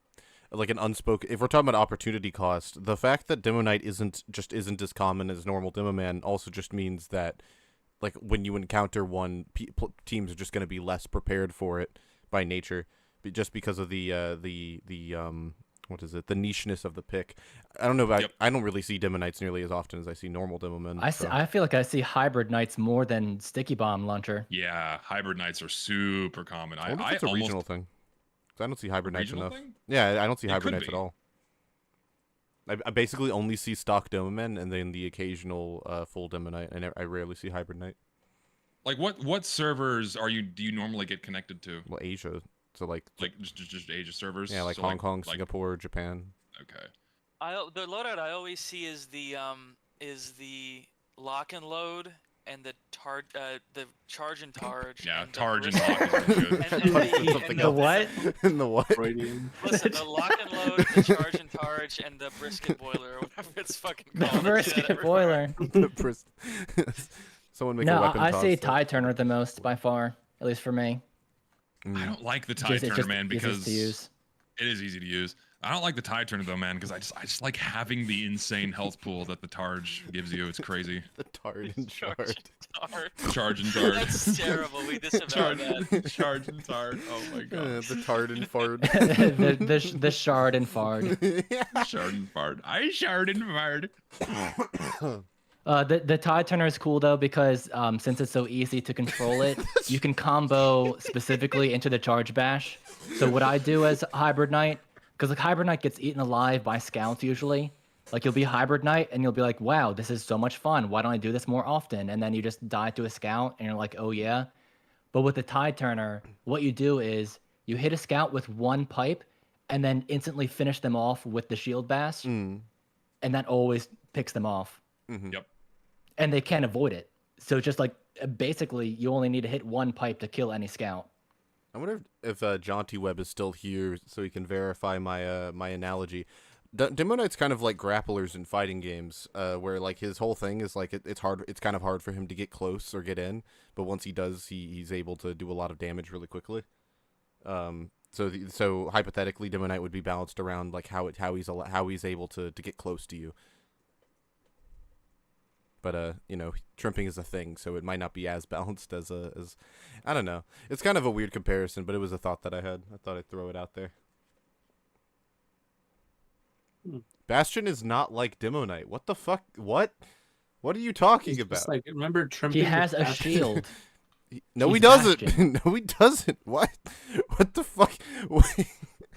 like an unspoken. If we're talking about opportunity cost, the fact that Demoknight isn't as common as normal Demoman also just means that, like, when you encounter one, teams are just going to be less prepared for it by nature, just because of the the nicheness of the pick. I don't know about. I don't really see Demoknights nearly as often as I see normal Demomen. I feel like I see Hybrid Knights more than Sticky Bomb Launcher. Yeah, Hybrid Knights are super common. I wonder if it's a regional thing. 'Cause I don't see Hybrid Knights enough. Thing? Yeah, I don't see Hybrid Knights be. at all. I basically only see stock Demomen and then the occasional full Demoknight. I rarely see Hybrid Knight. Like what servers do you normally get connected to? Well, Asia. So like just Asia servers. Yeah, like so Hong Kong, Singapore, Japan. Okay. The loadout I always see is the lock and load and the charge and targe. Yeah, and targe and brisket- lock is good. and The what? And the what? Listen, the lock and load, the charge and targe, and the brisket boiler, or whatever it's fucking The called. brisket boiler. Someone make a No, weapon I toss see there. Tide Turner the most by far, at least for me. I don't like the Tide It's Turner, just man, easiest because to use. it is easy to use. I don't like the Tide Turner though, man, because I just like having the insane health pool that the Targe gives you. It's crazy. The tard and shard. Charge and Tard. That's terrible. We disavow that. Charge and Tard. Oh my god. The tard and fard. the shard and fard. Shard and Fard. I shard and fard. The tide turner is cool though because since it's so easy to control it, you can combo specifically into the charge bash. So what I do as hybrid knight, because like hybrid knight gets eaten alive by scouts usually. Like you'll be hybrid knight and you'll be like, wow, this is so much fun. Why don't I do this more often? And then you just die to a scout and you're like, oh yeah. But with the tide turner, what you do is you hit a scout with one pipe and then instantly finish them off with the shield bash, and that always picks them off. Yep. And they can't avoid it. So just like basically, you only need to hit one pipe to kill any scout. I wonder if Jaunty Webb is still here so he can verify my my analogy. Demoknight's kind of like grapplers in fighting games, where like his whole thing is like it's hard. It's kind of hard for him to get close or get in, but once he does, he's able to do a lot of damage really quickly. So hypothetically, Demoknight would be balanced around like how he's able to get close to you. But you know, trimping is a thing, so it might not be as balanced as I don't know. It's kind of a weird comparison, but it was a thought that I had. I thought I'd throw it out there. Bastion is not like Demoknight. What the fuck? What? What are you talking about? Just like, remember trimping? He has a Bastion? shield. No, He's he doesn't. Bastion. No, he doesn't. What? What the fuck?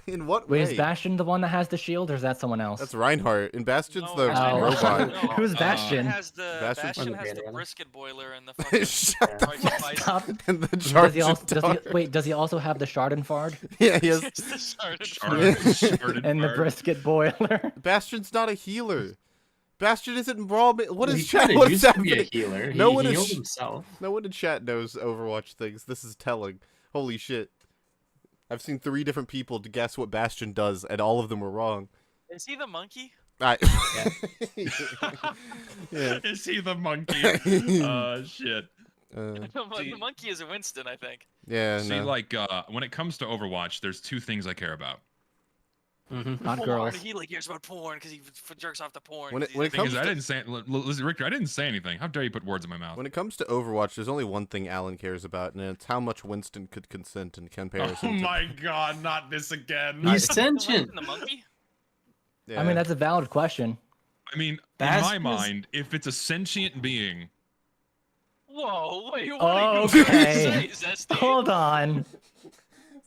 In what Wait, way? is Bastion the one that has the shield, or is that someone else? That's Reinhardt. And Bastion's No, the Oh. robot. No, Who's Bastion? Bastion's Bastion from the has the Banner. brisket boiler and the fucking Shut the Bison. Stop. And the Does charge he also, dog. wait, does he also have the Schadenfreude Yeah, he has. It's the sharded Sharded and the bird. brisket boiler? Bastion's not a healer. Bastion isn't raw. What He is chat? kinda What is used to be a happening? healer. No he one is healed sh- himself. No one in chat knows Overwatch things. This is telling. Holy shit. I've seen 3 different people to guess what Bastion does, and all of them were wrong. Is he the monkey? I... Is he the monkey? Shit. The monkey is a Winston, I think. Yeah, See, no. like, when it comes to Overwatch, there's 2 things I care about. Not Porn. girls. He like hears about porn because he jerks off to porn. When 'cause it- he's when a it Thing comes is, I to- didn't say. Listen, Richter, I didn't say anything. How dare you put words in my mouth? When it comes to Overwatch, there's only one thing Alan cares about, and it's how much Winston could consent in comparison Oh to... my god, not this again. He's The sentient. Winston the monkey? Yeah. I mean, that's a valid question. I mean, in That's my his- mind, if it's a sentient being, Whoa, wait, what are you going to Okay. say, Zesty? Hold on.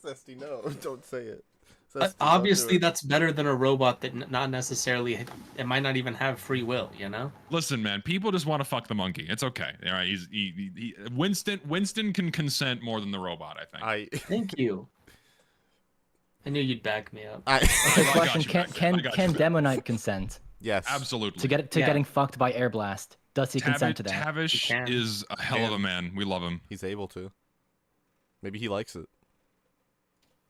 Zesty, no, don't say it. Zesty, don't Obviously, do it. that's better than a robot that not necessarily. It might not even have free will. You know. listen, man, people just want to fuck the monkey. It's okay. All right, Winston can consent more than the robot. I think. Thank you. I knew you'd back me up. Okay, I got question: you Can back there. I got can you. Demoknight consent Yes. Absolutely. to Yeah. getting fucked by air blast? Does he consent to that? Tavish He can. is a hell of a man. We love him. He's able to. Maybe he likes it.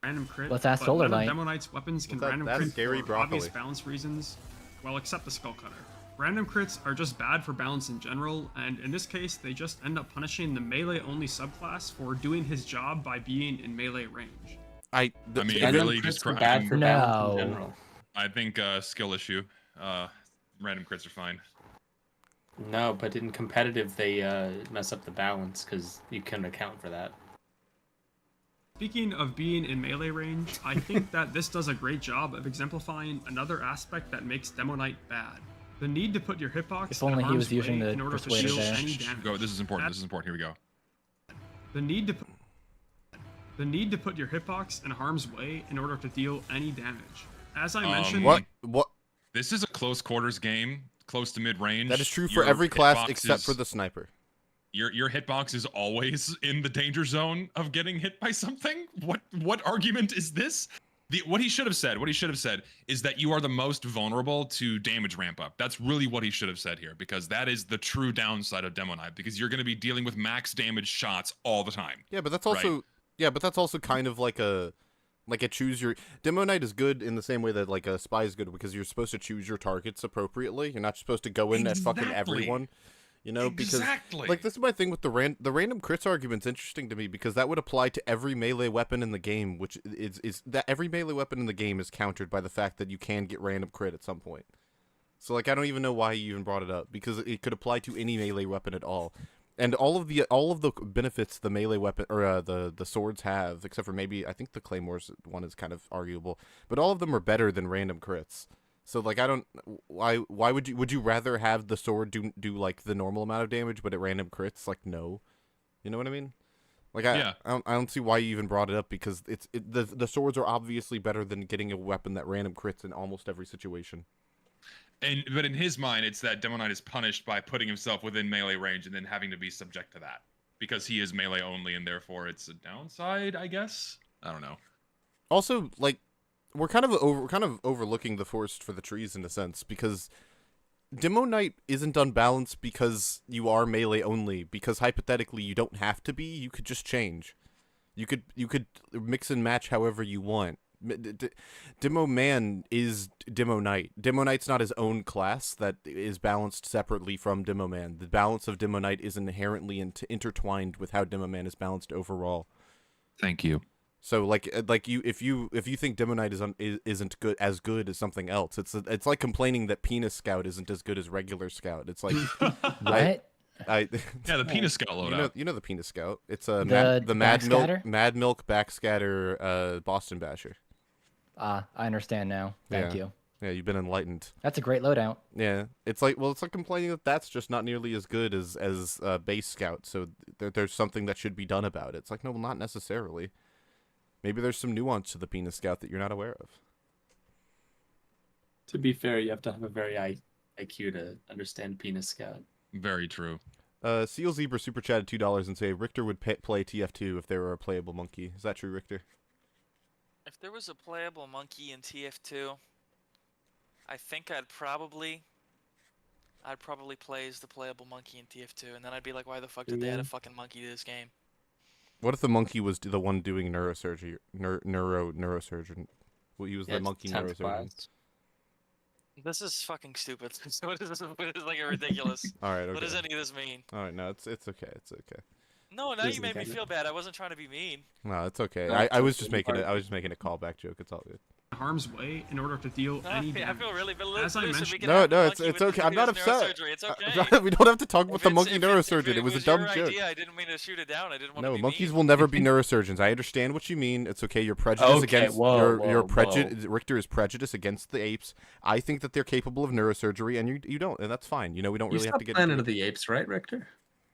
Random crit. Let's ask but Solar none of Knight. Demoknight's weapons can What's that? random That's crit Gary for obvious Broccoli. balance reasons. Well, except the Skull Cutter. Random crits are just bad for balance in general, and in this case, they just end up punishing the melee-only subclass for doing his job by being in melee range. I mean, Random really crits just are bad for No. balance in general. I think skill issue. Random crits are fine. No, but in competitive, they mess up the balance because you can account for that. Speaking of being in melee range, I think that this does a great job of exemplifying another aspect that makes Demoknight bad. The need to put your hitbox If only in he was harm's using way the in order to Persuader shield there. any damage. Go. This is important. This is important. Here we go. The need to put your hitbox in harm's way in order to deal any damage. As I mentioned, What? This is a close quarters game, close to mid range. That is true for every class except for the sniper. Your hitbox is always in the danger zone of getting hit by something. What argument is this? What he should have said is that you are the most vulnerable to damage ramp up. That's really what he should have said here, because that is the true downside of Demoknight, because you're going to be dealing with max damage shots all the time. Yeah, but that's also kind of like a choose your Demoknight is good in the same way that like a spy is good, because you're supposed to choose your targets appropriately. You're not supposed to go in at fucking everyone. You know, Exactly. because like this is my thing with the random crits argument's interesting to me, because that would apply to every melee weapon in the game, which is that every melee weapon in the game is countered by the fact that you can get random crit at some point. So like I don't even know why you even brought it up, because it could apply to any melee weapon at all. And all of the benefits the melee weapon or the swords have, except for maybe I think the Claymore's one is kind of arguable, but all of them are better than random crits. So like I don't why would you rather have the sword do like the normal amount of damage but at random crits? Like no. You know what I mean? Like Yeah. I don't see why you even brought it up because the swords are obviously better than getting a weapon that random crits in almost every situation. But in his mind, it's that Demoknight is punished by putting himself within melee range and then having to be subject to that because he is melee only, and therefore it's a downside, I guess. I don't know. Also, like we're kind of overlooking the forest for the trees in a sense because Demoknight isn't unbalanced because you are melee only. Because hypothetically, you don't have to be. You could just change. You could mix and match however you want. Demo Man is Demoknight. Demoknight's not his own class that is balanced separately from Demo Man. The balance of Demoknight is inherently intertwined with how Demo Man is balanced overall. Thank you. So like you if you think Demoknight isn't good as something else, it's like complaining that Penis Scout isn't as good as regular Scout. It's like What? Yeah, the penis scout loadout. you know the Penis Scout. It's The Mad backscatter? Milk Backscatter Boston Basher. I understand now. Thank you. Yeah, you've been enlightened. That's a great loadout. Yeah, it's like complaining that that's just not nearly as good as Base Scout. So there's something that should be done about it. It's like no, well, not necessarily. Maybe there's some nuance to the Penis Scout that you're not aware of. To be fair, you have to have a very IQ to understand Penis Scout. Very true. Seal Zebra super chatted $2 and say Richter would play TF2 if there were a playable monkey. Is that true, Richter? If there was a playable monkey in TF2, I think I'd probably play as the playable monkey in TF2, and then I'd be like, why the fuck did they add a fucking monkey to this game? What if the monkey was the one doing neurosurgery? Neurosurgeon. Well, he was the monkey neurosurgeon. Class. This is fucking stupid. So what is this? What is like ridiculous? All right. Okay. What does any of this mean? All right. No, it's okay. It's okay. No, now Disney you made me kinda. feel bad. I wasn't trying to be mean. No, it's okay. No, I was it's just okay. making it. I was just making a callback joke. It's all good. Harm's way in order to deal any I damage. feel really bad. As I mentioned- No, it's okay. I'm not upset. It's okay. We don't have to talk about If the it's- monkey if it's- neurosurgeon. if It was a your dumb joke. idea, I didn't mean to shoot it down. I didn't want to No, be monkeys mean. will never be neurosurgeons. I understand what you mean. It's okay. You're prejudiced Okay, against whoa, your whoa, prejudice. Richter is prejudiced against the apes. I think that they're capable of neurosurgery, and you don't, and that's fine. You know, we don't really have to get Planet into of the Apes, right, Richter?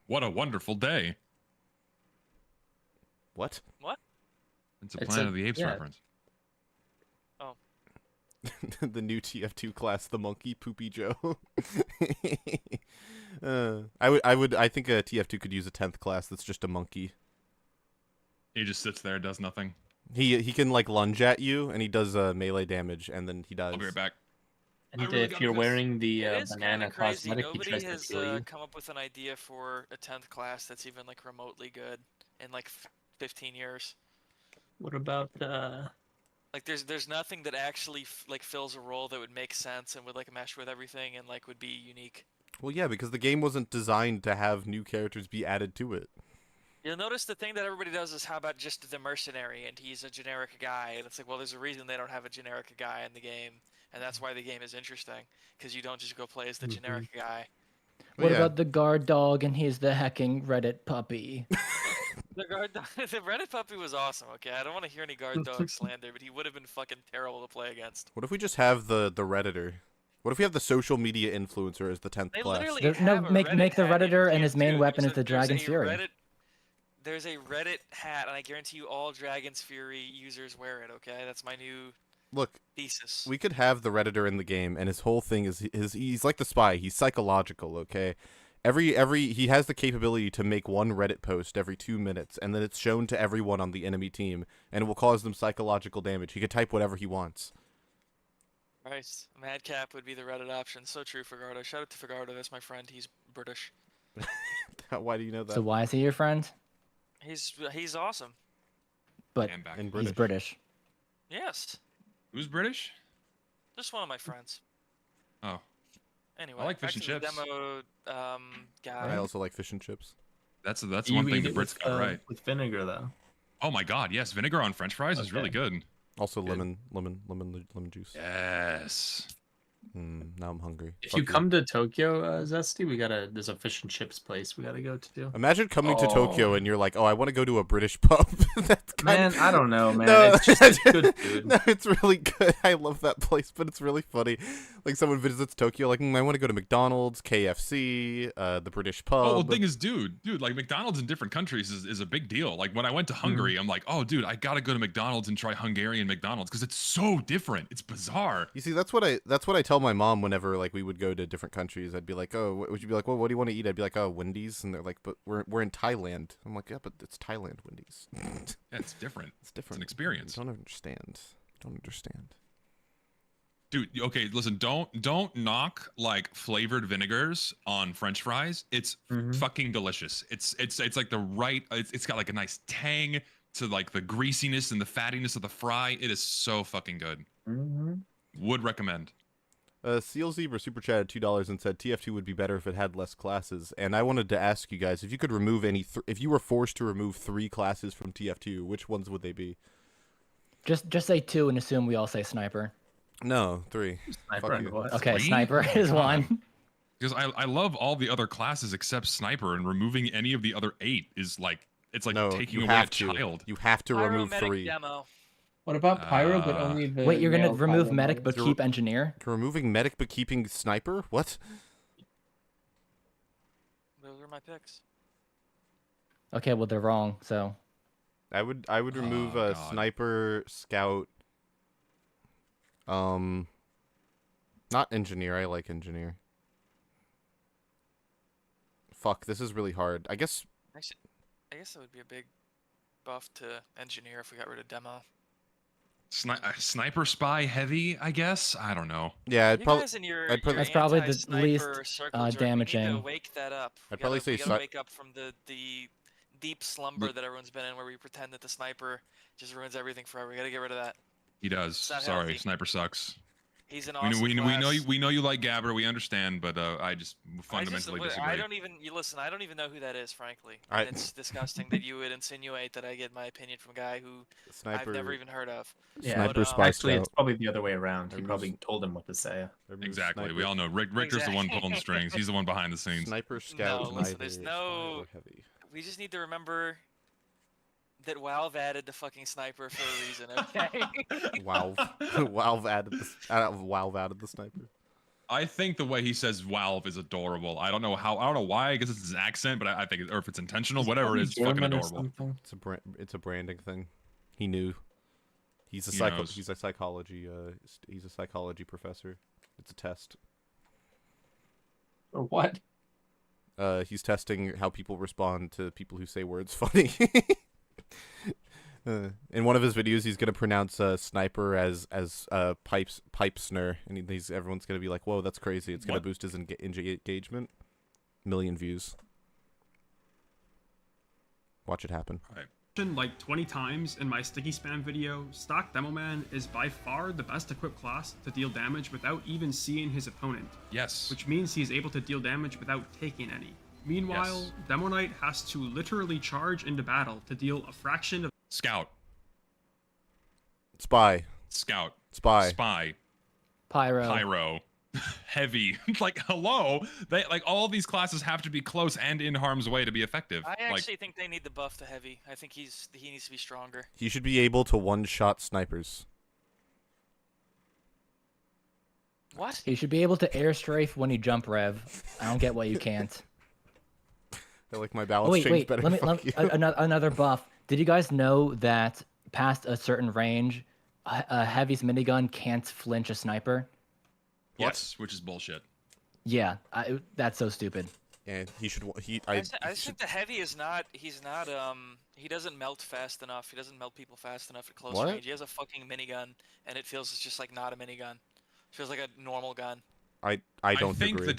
What a wonderful day. what? It's a It's Planet a- of the Apes yeah. reference. The new TF2 class, the Monkey Poopy Joe. I think a TF2 could use a 10th class that's just a monkey. He just sits there, does nothing. He can like lunge at you, and he does melee damage, and then he dies. I'll be right back. And I really if got you're this. wearing the It is banana kinda crazy. cosmetic, he Nobody tries has to kill you. come up with an idea for a 10th class that's even like remotely good in like 15 years. What about Like there's nothing that actually like fills a role that would make sense and would like mesh with everything and like would be unique. Well, yeah, because the game wasn't designed to have new characters be added to it. You'll notice the thing that everybody does is how about just the mercenary and he's a generic guy and it's like, well, there's a reason they don't have a generic guy in the game and that's why the game is interesting because you don't just go play as the generic guy. What yeah. about the guard dog and he's the hecking Reddit puppy? The Reddit puppy was awesome. Okay, I don't want to hear any guard dog slander, but he would have been fucking terrible to play against. What if we just have the Redditor? What if we have the social media influencer as the 10th They class? literally No, have a make Reddit the hat in Redditor and his main TF2. weapon There's is the a- there's Dragon's a Fury. There's a Reddit hat, and I guarantee you all Dragon's Fury users wear it. Okay, that's my new Look, thesis. we could have the Redditor in the game, and his whole thing is he's like the spy. He's psychological, okay? He has the capability to make one Reddit post every 2 minutes, and then it's shown to everyone on the enemy team, and it will cause them psychological damage. He could type whatever he wants. Christ, Madcap would be the Reddit option. So true, Fagardo. Shout out to Fagardo. That's my friend. He's British. Why do you know that? So why is he your friend? He's awesome. But And back. In he's British. Yes, Who's British? just one of my friends. Oh, Anyway, I like back fish and to the chips. demo guy. I also like fish and chips. that's one you thing eat the it Brits with, got right. with vinegar though? Oh my God, yes, vinegar on French fries is really good. Also Good. lemon juice. Yes. Now I'm hungry. If Fuck you come to Tokyo, Zesty, there's a fish and chips place we gotta go to. Imagine coming to Tokyo and you're like, oh, I want to go to a British pub. That's kind Man, I don't know, man. No, It's just it's good food. No, it's really good. I love that place, but it's really funny. Like someone visits Tokyo, like I want to go to McDonald's, KFC, the British pub. Oh, well, the thing is, dude, like McDonald's in different countries is a big deal. Like when I went to Hungary, I'm like, oh, dude, I gotta go to McDonald's and try Hungarian McDonald's because it's so different. It's bizarre. You see, that's what I tell my mom whenever like we would go to different countries. I'd be like, oh, would you be like, well, what do you want to eat? I'd be like, oh, Wendy's, and they're like, but we're in Thailand. I'm like, yeah, but it's Thailand Wendy's. Yeah, it's different. It's different. It's an experience. I don't understand. Dude, okay, listen, don't knock like flavored vinegars on French fries. It's fucking delicious. It's like the right. It's got like a nice tang to like the greasiness and the fattiness of the fry. It is so fucking good. Would recommend. Seal Zebra super chatted $2 and said TF2 would be better if it had less classes. And I wanted to ask you guys if you could remove if you were forced to remove 3 classes from TF2, which ones would they be? Just say 2 and assume we all say sniper. No, 3. Sniper Fuck and you. what? Okay, 3? sniper is 1. Because I love all the other classes except sniper, and removing any of the other 8 is like it's like No, taking you away a have to. child. You have to remove Pyromedic 3. demo. What about pyro, but only the Wait, you're gonna male remove pyro medic modes? but keep engineer? You're removing medic but keeping sniper? What? Those are my picks. Okay, well they're wrong. So I would remove God. sniper, scout. Not engineer. I like engineer. Fuck, this is really hard. I guess Actually, I guess that would be a big buff to engineer if we got rid of demo. Sniper spy heavy, I guess. I don't know. yeah, I'd You probably guys in your, I'd put- your That's probably the anti-sniper least, circle jerk, we need damaging. to wake that up. I'd probably say we gotta sni- wake up from the deep slumber that everyone's been in, where we pretend that the sniper just ruins everything forever. We gotta get rid of that. He does. It's not Sorry, healthy. sniper sucks. He's an We awesome we know class. you like Gabber. We understand, but I just I fundamentally disagree. I don't even listen. I don't even know who that is, frankly. I- And it's disgusting that you would insinuate that I get my opinion from a guy who sniper. I've never even heard of. Yeah, Sniper but, spy Actually, it's scout. probably the other way around. He Removes- probably told him what to say. remove Exactly. We sniper- all know Richter's the one pulling the strings. He's the one behind the scenes. Sniper, scout, No, listen, there's neither no- spy or heavy. We just need to remember that Valve added the fucking sniper for a reason. Okay. Valve added the sniper. I think the way he says "Valve" is adorable. I don't know why. I guess it's his accent, but I think, or if it's intentional, whatever it is, it's fucking German or adorable. something? It's a branding thing. He knew. He's a He knows. he's a psychology professor. It's a test. Or what? He's testing how people respond to people who say words funny. In one of his videos, he's gonna pronounce sniper as pipesner, and everyone's gonna be like, "Whoa, that's crazy!" It's gonna What? boost his engagement. 1,000,000 views. Watch it happen. Like 20 times in my sticky spam video, stock Demoman is by far the best equipped class to deal damage without even seeing his opponent, Yes. which means he is able to deal damage without taking any. Meanwhile, Yes. Demoknight has to literally charge into battle to deal a fraction of Scout. Spy. Scout. Spy. Spy. Pyro. Pyro. Heavy. Like, hello. They like all these classes have to be close and in harm's way to be effective. I Like, actually think they need the buff to heavy. I think he needs to be stronger. He should be able to one-shot snipers. What? He should be able to air strafe when you jump rev. I don't get why you can't. I like my Oh, balance wait, change wait. better. Let me, Fuck you. another buff. Did you guys know that past a certain range, a heavy's minigun can't flinch a sniper? yes, which is bullshit. Yeah, that's so stupid. And he should. I just think the heavy is not. He's not. He doesn't melt fast enough. He doesn't melt people fast enough at close What? range. He has a fucking minigun, and it feels just like not a minigun. It feels like a normal gun. I don't think agree.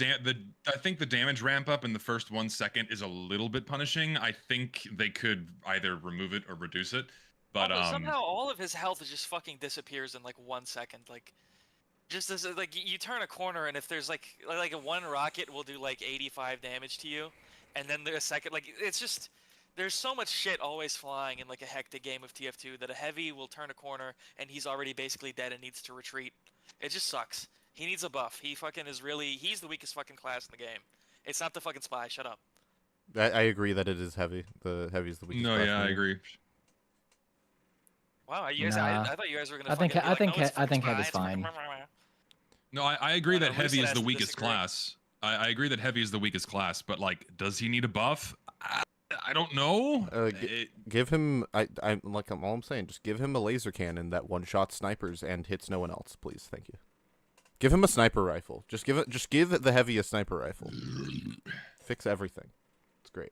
I think the damage ramp up in the first 1 second is a little bit punishing. I think they could either remove it or reduce it. But Somehow all of his health just fucking disappears in like 1 second. Like, just as like you turn a corner, and if there's like a one rocket will do like 85 damage to you, and then there's a second, like it's just there's so much shit always flying in like a hectic game of TF2 that a heavy will turn a corner and he's already basically dead and needs to retreat. It just sucks. He needs a buff. He fucking is really. He's the weakest fucking class in the game. It's not the fucking spy. Shut up. I agree that it is heavy. The heavy is the weakest. No, class yeah, for I me. agree. Wow, you guys, Nah. I thought you guys were gonna. I think fucking be like, no, it's I think fucking heavy's spy, it's fine. No, I agree No, that heavy Lucid is has the to weakest disagree. class. I agree that heavy is the weakest class, but like, does he need a buff? I don't know. Give him. All I'm saying, just give him a laser cannon that one-shot snipers and hits no one else, please. Thank you. Give him a sniper rifle. Just give the heavy a sniper rifle. Fix everything. It's great.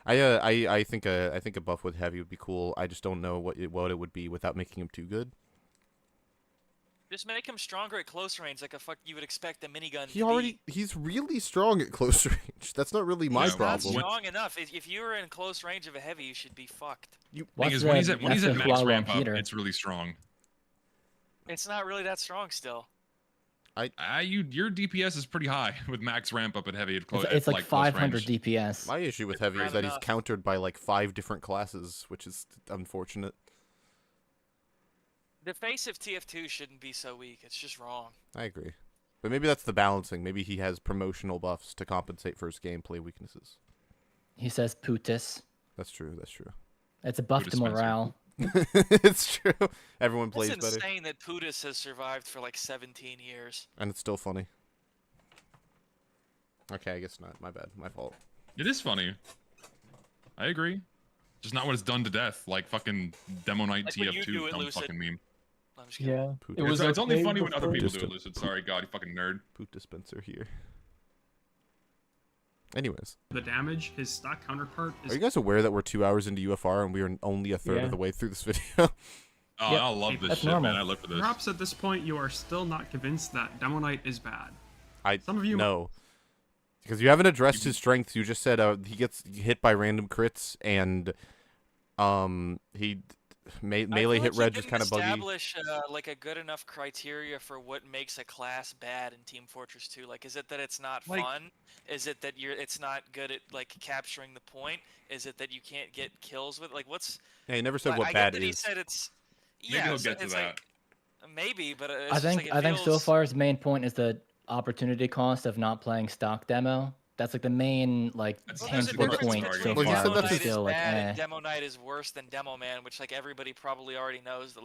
I think a buff with heavy would be cool. I just don't know what it would be without making him too good. Just make him stronger at close range, like you would expect a minigun. He's really strong at close range. That's not really my He's not problem. strong enough. If you were in close range of a heavy, you should be fucked. Thing is, when he's at max ramp up, it's really strong. It's not really that strong still. Your DPS is pretty high with max ramp up at heavy. It's like 500 DPS. My issue with heavy is that he's countered by like 5 different classes, which is unfortunate. The face of TF2 shouldn't be so weak. It's just wrong. I agree. But maybe that's the balancing. Maybe he has promotional buffs to compensate for his gameplay weaknesses. He says Putis. That's true. That's true. It's a buff to morale. It's true. Everyone plays better. It's insane that Putis has survived for like 17 years. And it's still funny. Okay, I guess not. My bad. My fault. It is funny. I agree. Just not when it's done to death, like fucking Demoknight TF2 dumb fucking meme. Yeah. It's only funny when other people do it, Lucid. Sorry, God, you fucking nerd. Poot dispenser here. Anyways. The damage, his stock counterpart is... Are you guys aware that we're 2 hours into UFR and we are only a third of the way through this video? Oh, I love this shit, normal. man. I live for this. Perhaps at this point you are still not convinced that Demoknight is bad. Some of you know. Because you haven't addressed his strengths. You just said he gets hit by random crits and melee hit reg is kind of buggy. Establish like a good enough criteria for what makes a class bad in Team Fortress 2. Like, is it that it's not fun? Is it that it's not good at like capturing the point? Is it that you can't get kills with what's? Yeah, he never said what I bad get that is. He said it's. Maybe he'll get to that. Maybe, but I think so far his main point is the opportunity cost of not playing stock demo. That's like the main tangible point so far. Demoknight Is still is bad and Demoknight is worse than Demo Man, which like everybody probably already knows that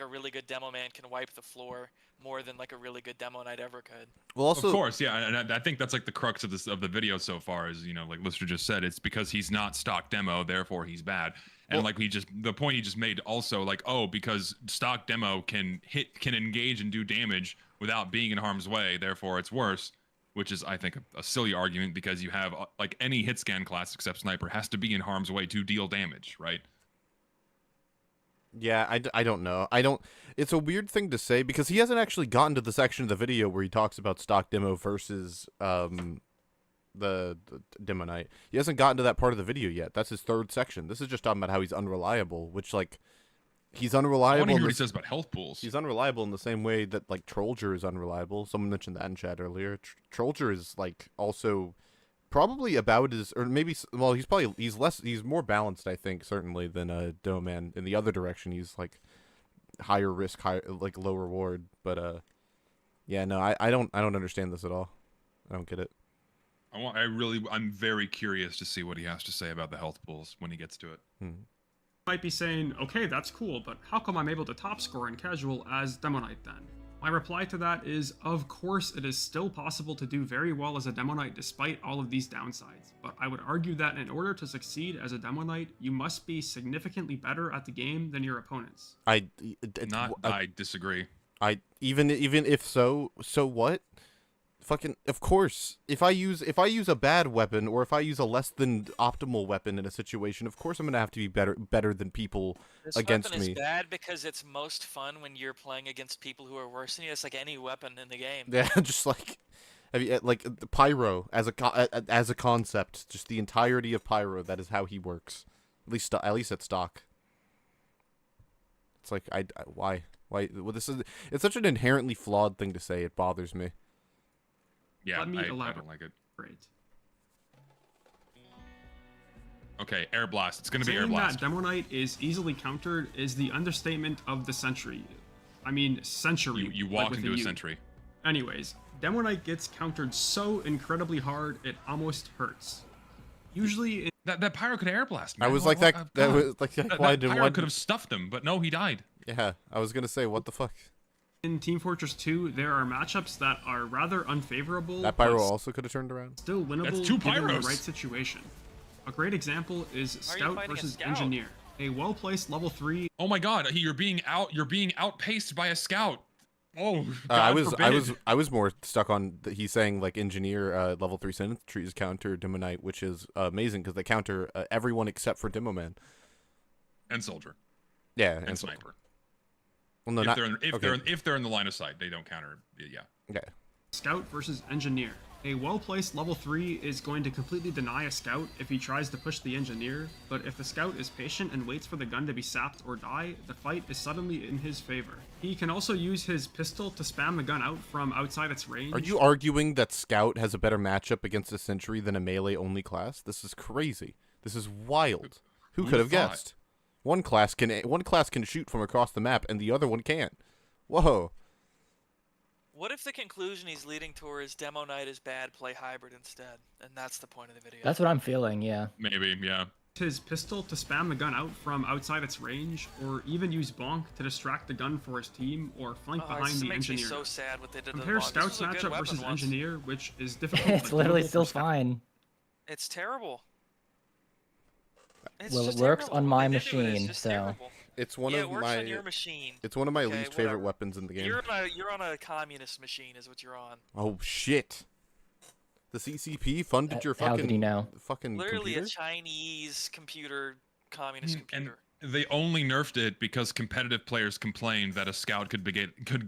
a really good Demo Man can wipe the floor more than like a really good Demoknight ever could. Well, also, of course, yeah, and I think that's like the crux of the video so far is, like Lister just said, it's because he's not stock demo, therefore he's bad. And the point he just made also because stock demo can engage and do damage without being in harm's way, therefore it's worse. Which is, I think, a silly argument because you have any hit scan class except sniper has to be in harm's way to deal damage, right? Yeah, I don't know. It's a weird thing to say because he hasn't actually gotten to the section of the video where he talks about stock demo versus the Demoknight. He hasn't gotten to that part of the video yet. That's his third section. This is just talking about how he's unreliable, which he's unreliable. I want to hear what he says about health pools. He's unreliable in the same way that Trollger is unreliable. Someone mentioned that in chat earlier. Trollger is also probably about as, or maybe, well, he's more balanced, I think, certainly than Doman. In the other direction, he's higher risk, low reward. But yeah, no, I don't understand this at all. I don't get it. I'm very curious to see what he has to say about the health pools when he gets to it. Might be saying, okay, that's cool, but how come I'm able to top score in casual as Demoknight then? My reply to that is, of course, it is still possible to do very well as a Demoknight despite all of these downsides, but I would argue that in order to succeed as a Demoknight, you must be significantly better at the game than your opponents. I disagree. Even if so what? Fucking, of course. If I use a bad weapon or if I use a less than optimal weapon in a situation, of course I'm gonna have to be better than people against me. This weapon is bad because it's most fun when you're playing against people who are worse than you. It's like any weapon in the game. Yeah, just the Pyro as a concept, just the entirety of Pyro. That is how he works. At least at stock. It's why? Well, it's such an inherently flawed thing to say. It bothers me. Yeah, Let me elaborate. I don't like it. Great. Okay, Air Blast. It's going to be Air Saying Blast. that Demoknight is easily countered is the understatement of the century. I mean century. You like walk with into a U. sentry. Anyways, Demoknight gets countered so incredibly hard it almost hurts. Usually, That pyro could air blast, man. I was like that. That was like why that did pyro one? could have stuffed him, but no, he died. Yeah, I was gonna say what the fuck. in Team Fortress 2, there are matchups that are rather unfavorable. That pyro also could have turned around. Still winnable That's two given the pyros. right situation. A great example is How are you Scout fighting a versus Scout? Engineer. A well-placed level 3 Oh my god, you're being outpaced by a scout. Oh, God I was forbid. more stuck on he's saying like engineer level 3 sentries counter Demoknight, which is amazing because they counter everyone except for Demoman. And soldier. Yeah, And sniper. Well, no, If they're in the line of sight, they don't counter. Yeah. Okay. Scout versus Engineer. A well-placed level 3 is going to completely deny a Scout if he tries to push the Engineer, but if the Scout is patient and waits for the gun to be sapped or die, the fight is suddenly in his favor. He can also use his pistol to spam the gun out from outside its range. Are you arguing that Scout has a better matchup against a sentry than a melee-only class? This is crazy. This is wild. Who could have thought? guessed? One class can shoot from across the map, and the other one can't. Whoa. What if the conclusion he's leading towards Demoknight is bad, play hybrid instead? And that's the point of the video. That's what I'm feeling, yeah. Maybe, yeah. His pistol to spam the gun out from outside its range, or even use bonk to distract the gun for his team, or flank Oh, behind this the makes me Engineer. so sad what they did to the Compare Bonk. This Scout's was a good matchup weapon versus once. Engineer, which is difficult. It's but literally doable still for Scout. fine. It's terrible. It's Well, just it works terrible. on What my they did to it is machine, just so- terrible. It's one Yeah, of it works my on your machine. It's one of my Okay, least favorite whatever. weapons in the game. You're on a communist machine, is what you're on. Oh shit. The CCP funded your How fucking did he know? fucking Literally computer? a Chinese computer, communist computer. And they only nerfed it because competitive players complained that a scout could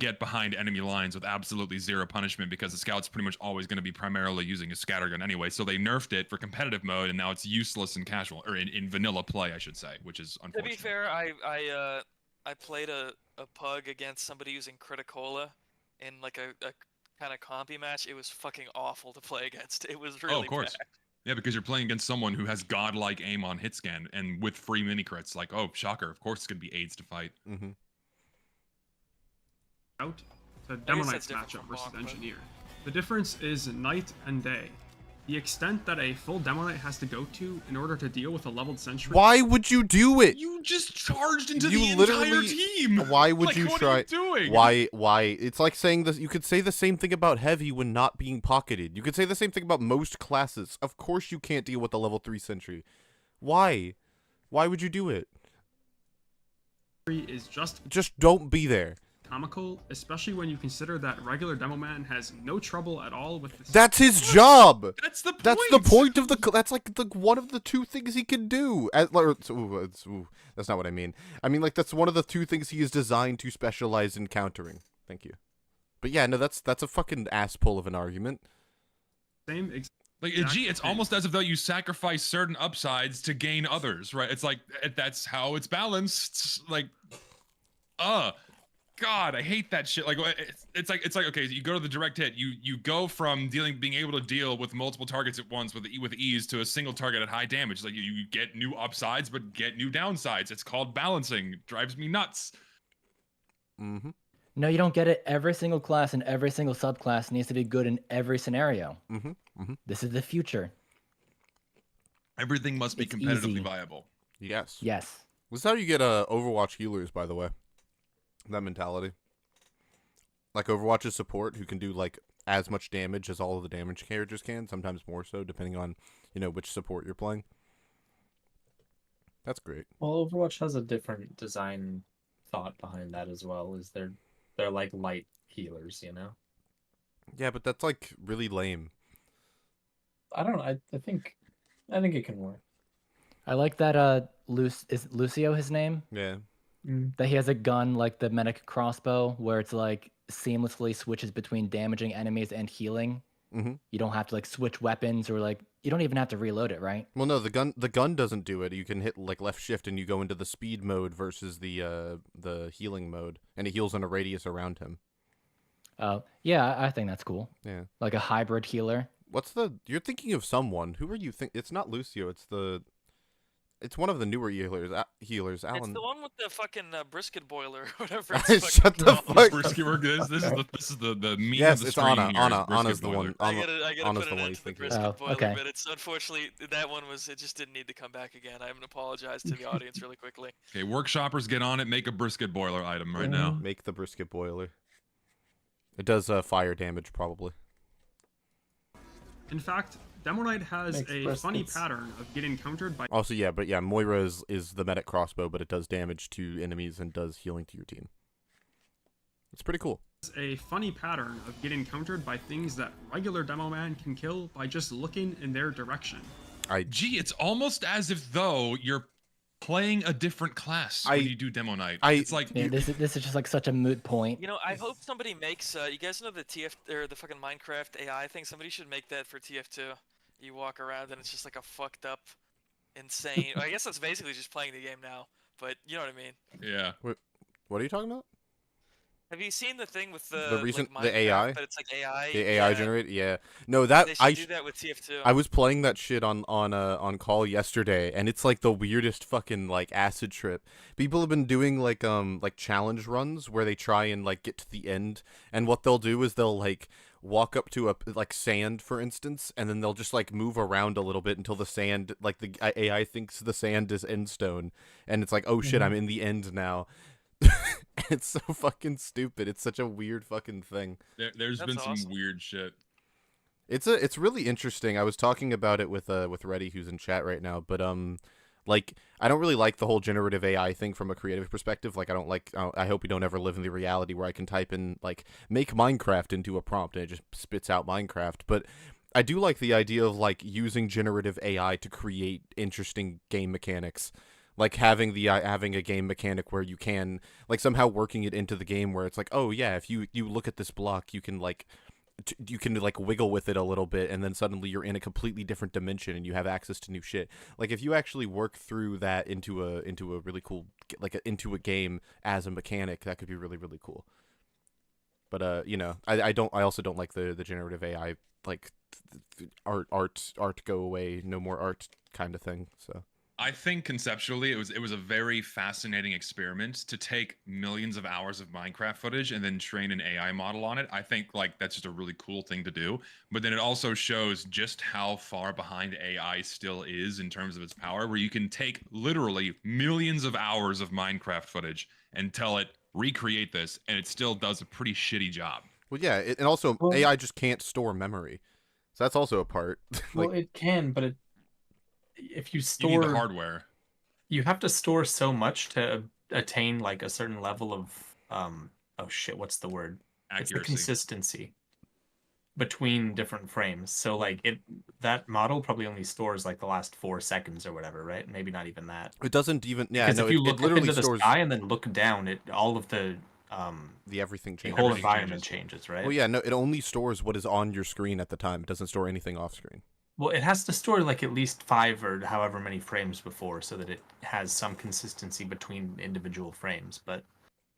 get behind enemy lines with absolutely zero punishment because the scout's pretty much always going to be primarily using a scattergun anyway. So they nerfed it for competitive mode, and now it's useless in casual or in vanilla play, I should say, which is To unfortunate. be fair, I played a pug against somebody using Criticola in like a kind of compy match. It was fucking awful to play against. It was really Oh, of course. bad. Yeah, because you're playing against someone who has godlike aim on hit scan and with free mini crits. Like, oh, shocker! Of course, it's gonna be AIDS to fight. Mm-hmm. Scout to guess Demoknight's that's different matchup from versus Bonk, but- Engineer. The difference is night and day. The extent that a full Demoknight has to go to in order to deal with a leveled sentry. Why would you do it? You just charged into You the entire literally- team. Why would Like, you what try? Are you doing? Why? It's like saying this. You could say the same thing about heavy when not being pocketed. You could say the same thing about most classes. Of course, you can't deal with the level 3 sentry. Why? Why would you do it? Is just Just don't be there. comical, especially when you consider that regular Demoman has no trouble at all with this. That's his job. That's the point. That's the point of the. That's like the one of the two things he can do. That's not what I mean. I mean like that's one of the two things he is designed to specialize in countering. Thank you. But yeah, no, that's a fucking ass pull of an argument. Same Like, exact gee, it's thing. almost as if though you sacrifice certain upsides to gain others, right? It's like that's how it's balanced. Like, God, I hate that shit. Like, it's like okay, you go to the direct hit. You go from being able to deal with multiple targets at once with ease to a single target at high damage. Like you get new upsides, but get new downsides. It's called balancing. It drives me nuts. Mm-hmm. No, you don't get it. Every single class and every single subclass needs to be good in every scenario. Mm-hmm. Mm-hmm. This is the future. Everything must be It's competitively easy. viable. Yes. Yes. This is how you get Overwatch healers, by the way. That mentality. Like Overwatch's support, who can do like as much damage as all of the damage characters can, sometimes more so, depending on which support you're playing. That's great. Well, Overwatch has a different design thought behind that as well. Is they're like light healers, you know? Yeah, but that's like really lame. I don't know. I think it can work. I like that is Lucio his name? Yeah. That he has a gun like the medic crossbow where it's like seamlessly switches between damaging enemies and healing. Mm-hmm. You don't have to like switch weapons or like you don't even have to reload it, right? Well, no, the gun doesn't do it. You can hit like left shift and you go into the speed mode versus the healing mode, and it heals in a radius around him. Yeah, I think that's cool. Yeah. Like a hybrid healer. You're thinking of someone. Who are you think? It's not Lucio. It's the It's one of the newer healers. It's Alan. the one with the fucking brisket boiler, or whatever. Shut the fuck Brisket work. This is the meme Yes, of the it's stream Anna. here. is brisket Anna's the boiler. one. I gotta Anna's put the an one end he's to the thinking. brisket Oh, boiler, okay. but it's unfortunately that one it just didn't need to come back again. I'm gonna apologize to the audience really quickly. Okay, workshoppers, get on it. Make a brisket boiler item right now. Make the brisket boiler. It does fire damage probably. In fact, Demoknight has Makes a funny briskets. pattern of getting countered by Also, yeah, but yeah, Moira is the medic crossbow, but it does damage to enemies and does healing to your team. It's pretty cool. a funny pattern of getting countered by things that regular demo man can kill by just looking in their direction. Gee, it's almost as if though you're playing a different class when you do Demoknight. It's like Yeah, this is just like such a moot point. You know, I hope somebody makes. You guys know the TF or the fucking Minecraft AI thing? Somebody should make that for TF2. You walk around and it's just like a fucked up, insane. I guess that's basically just playing the game now, but you know what I mean. Yeah. What are you talking about? Have you seen the thing with the recent like the AI? Minecraft, but it's like AI. The AI yeah. generated? Yeah. No, that They should do that with TF2. I was playing that shit on call yesterday, and it's like the weirdest fucking like acid trip. People have been doing like challenge runs where they try and like get to the end, and what they'll do is they'll like walk up to a like sand, for instance, and then they'll just like move around a little bit until the sand, like the AI thinks the sand is end stone, and it's like, oh shit, I'm in the end now. It's so fucking stupid. It's such a weird fucking thing. There's been some weird shit. It's really interesting. I was talking about it with Reddy, who's in chat right now, but like I don't really like the whole generative AI thing from a creative perspective. Like I hope we don't ever live in the reality where I can type in like make Minecraft into a prompt and it just spits out Minecraft. But I do like the idea of like using generative AI to create interesting game mechanics. Like having a game mechanic where you can like somehow working it into the game where it's like, oh yeah, if you look at this block, you can like wiggle with it a little bit, and then suddenly you're in a completely different dimension and you have access to new shit. Like if you actually work through that into a really cool into a game as a mechanic, that could be really, really cool. But you know, I also don't like the generative AI like art go away, no more art kind of thing. So I think conceptually it was a very fascinating experiment to take millions of hours of Minecraft footage and then train an AI model on it. I think like that's just a really cool thing to do. But then it also shows just how far behind AI still is in terms of its power, where you can take literally millions of hours of Minecraft footage and tell it recreate this, and it still does a pretty shitty job. Well, yeah, and also AI just can't store memory, so that's also a part. Well, it can, but if you store You need the hardware. You have to store so much to attain like a certain level of oh shit, what's the word? Accuracy. It's the consistency between different frames. So like that model probably only stores like the last 4 seconds or whatever, right? Maybe not even that. It doesn't even Because if you look up into the sky and then look down, all of the everything changes. The whole environment changes, right? Well, yeah, no, it only stores what is on your screen at the time. It doesn't store anything off screen. Well, it has to store like at least 5 or however many frames before, so that it has some consistency between individual frames. But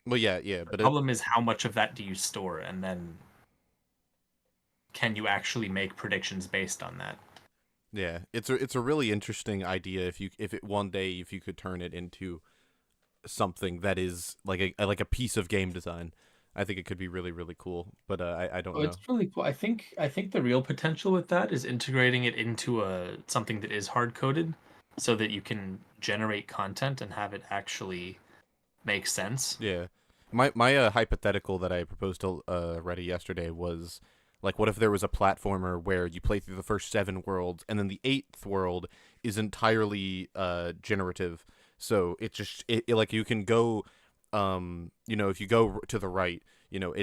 well, yeah, but the problem is how much of that do you store, and then can you actually make predictions based on that? Yeah, it's a really interesting idea if one day if you could turn it into something that is like a piece of game design. I think it could be really, really cool, but I don't know. It's really cool. I think the real potential with that is integrating it into something that is hard coded, so that you can generate content and have it actually make sense. Yeah, my hypothetical that I proposed to Reddy yesterday was like, what if there was a platformer where you play through the first 7 worlds and then the 8th world is entirely generative, so it like you can go. You know, if you go to the right, you know,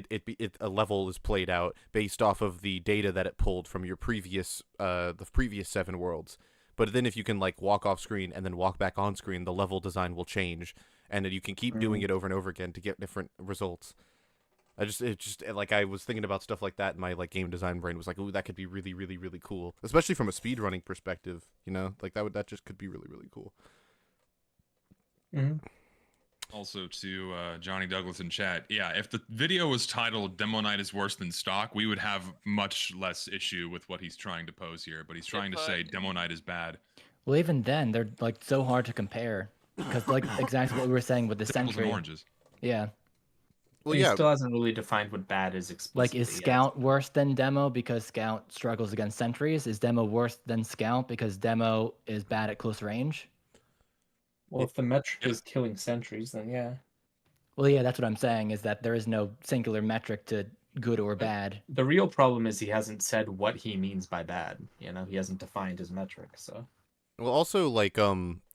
a level is played out based off of the data that it pulled from your previous the previous 7 worlds. But then if you can like walk off screen and then walk back on screen, the level design will change, and then you can keep doing it over and over again to get different results. Like I was thinking about stuff like that, and my like game design brain was like, ooh, that could be really, really, really cool, especially from a speedrunning perspective. You know, like that just could be really, really cool. Also to Johnny Douglas in chat, yeah, if the video was titled Demoknight is worse than stock, we would have much less issue with what he's trying to pose here, but he's trying to say Demoknight is bad. Well, even then, they're like so hard to compare because, like, exactly what we were saying with the Apples and sentry. oranges. Yeah. Well, He yeah. still hasn't really defined what bad is Like, explicitly is yet. Scout worse than Demo because Scout struggles against sentries? Is Demo worse than Scout because Demo is bad at close range? Well, if the metric Yeah. is killing sentries, then yeah. Well, yeah, that's what I'm saying, is that there is no singular metric to good or bad. The real problem is he hasn't said what he means by bad. You know, he hasn't defined his metric. So Well, also, like,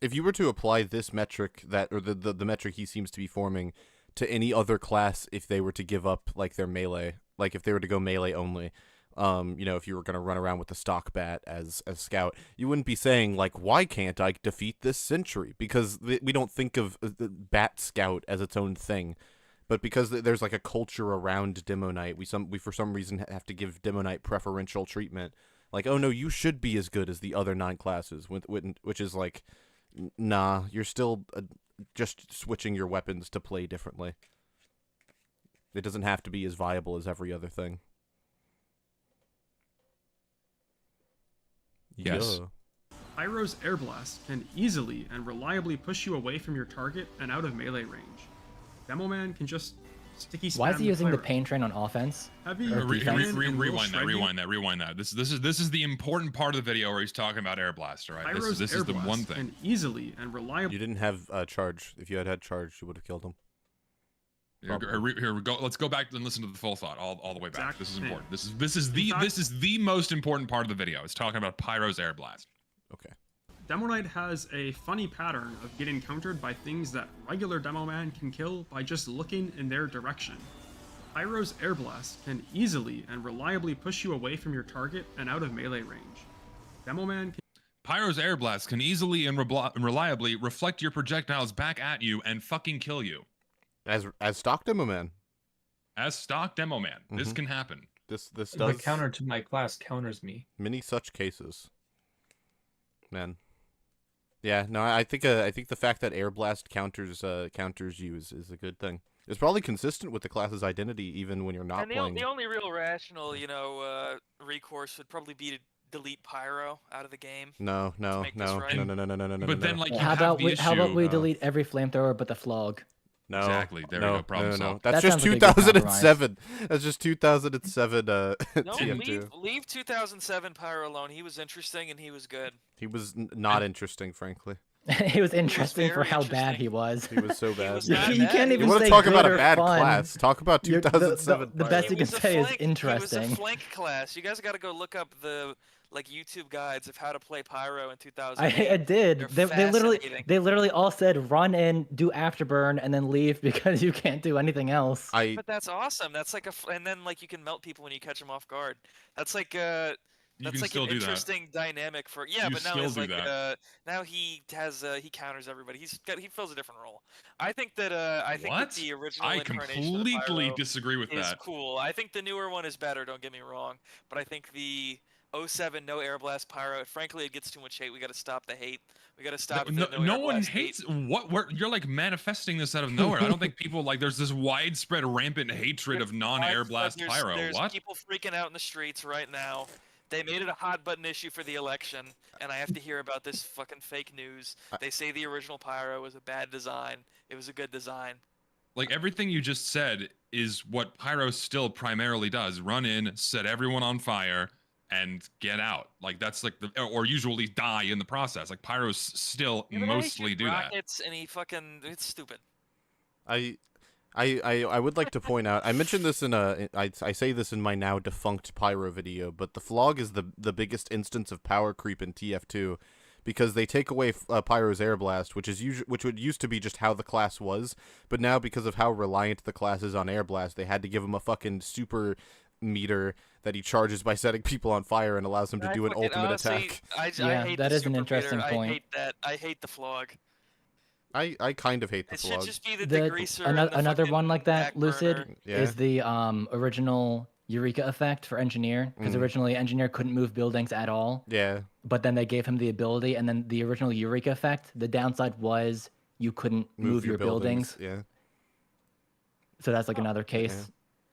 if you were to apply this metric or the metric he seems to be forming to any other class, if they were to give up like their melee, like if they were to go melee only, if you were gonna run around with the stock bat as Scout, you wouldn't be saying like, why can't I defeat this sentry? Because we don't think of the Bat Scout as its own thing. But because there's like a culture around Demoknight, we for some reason have to give Demoknight preferential treatment. Like, oh no, you should be as good as the other 9 classes, which is like, nah, you're still just switching your weapons to play differently. It doesn't have to be as viable as every other thing. Yes. Yeah. Pyro's Air Blast can easily and reliably push you away from your target and out of melee range. Demo Man can just sticky spam Why is he using the Pyro. pain train on offense? Heavy Or defense? Rewind that. This is the important part of the video where he's talking about Air Blast, all right? Pyro's This Air is the Blast one thing. can easily and reliably You didn't have charge. If you had charge, you would have killed him. Here we go. Let's go back and listen to the full thought all the way back. Exact This is thing. important. This is the most important part of the video. It's talking about Pyro's Air Blast. Okay. Demoknight has a funny pattern of getting countered by things that regular Demo Man can kill by just looking in their direction. Pyro's Air Blast can easily and reliably push you away from your target and out of melee range. Demo Man can Pyro's Air Blast can easily and reliably reflect your projectiles back at you and fucking kill you. As stock Demo Man. As stock Demo Man, this can happen. This the does counter to my class counters me. many such cases. Man. Yeah, no, I think the fact that Air Blast counters you is a good thing. It's probably consistent with the class's identity even when you're not And playing. the only real rational, recourse would probably be to delete Pyro out of the game. No. make this right. No. But then, like, you How have about the we issue. how about we no. delete every flamethrower but the Flog? No. Exactly. There no, we go. Problem no. solved. That's That just sounds like a good 2007. That's just 2007 No, TM2. leave 2007 Pyro alone. He was interesting and he was good. He was not interesting, frankly. It was interesting for very how bad interesting. he was. He was so He bad. was You, not you bad. can't You even You want say to talk about good a or bad fun. class? Talk about You're- 2007. the best you He can was a say is flank- interesting. He was a flank class. You guys got to go look up the YouTube guides of how to play Pyro in 2008. I did. They're They literally fascinating. all said run in, do afterburn, and then leave because you can't do anything else. But that's awesome. That's like and then like you can melt people when you catch them off guard. That's like You that's can like still an do that. interesting dynamic for You but now still he's do like that. now he counters everybody. He fills a different role. I think that What? the original I incarnation of completely Pyro disagree with is that. cool. I think the newer one is better, don't get me wrong, but I think the 07 no air blast Pyro, frankly it gets too much hate. We got to stop the hate. We got to stop the no No air one blast hates hate. you're like manifesting this out of nowhere. I don't think people like there's this widespread rampant hatred of non-air blast Pyro. There's What? people freaking out in the streets right now. They made it a hot button issue for the election, and I have to hear about this fucking fake news. They say the original Pyro was a bad design. It was a good design. Like everything you just said is what Pyro still primarily does. Run in, set everyone on fire, and get out. Like that's like or usually die in the process. Like Pyros still Yeah, but mostly he do that. rockets and it's stupid. I would like to point out. I mentioned this I say this in my now defunct Pyro video, but the Flog is the biggest instance of power creep in TF2, because they take away Pyro's Air Blast, which would used to be just how the class was, but now because of how reliant the class is on Air Blast, they had to give him a fucking super meter that he charges by setting people on fire and allows them to do an ultimate attack. I Yeah, hate that the is an super interesting meter. point. I hate that. I hate the Flog. I kind of hate the It should Flog. just be the degreaser. and the Another one fucking like that, back burner. Lucid, Yeah. is the original Eureka effect for Engineer, because originally Engineer couldn't move buildings at all, Yeah. but then they gave him the ability, and then the original Eureka effect, the downside was you couldn't move your buildings. Yeah. So that's like another case. Yeah.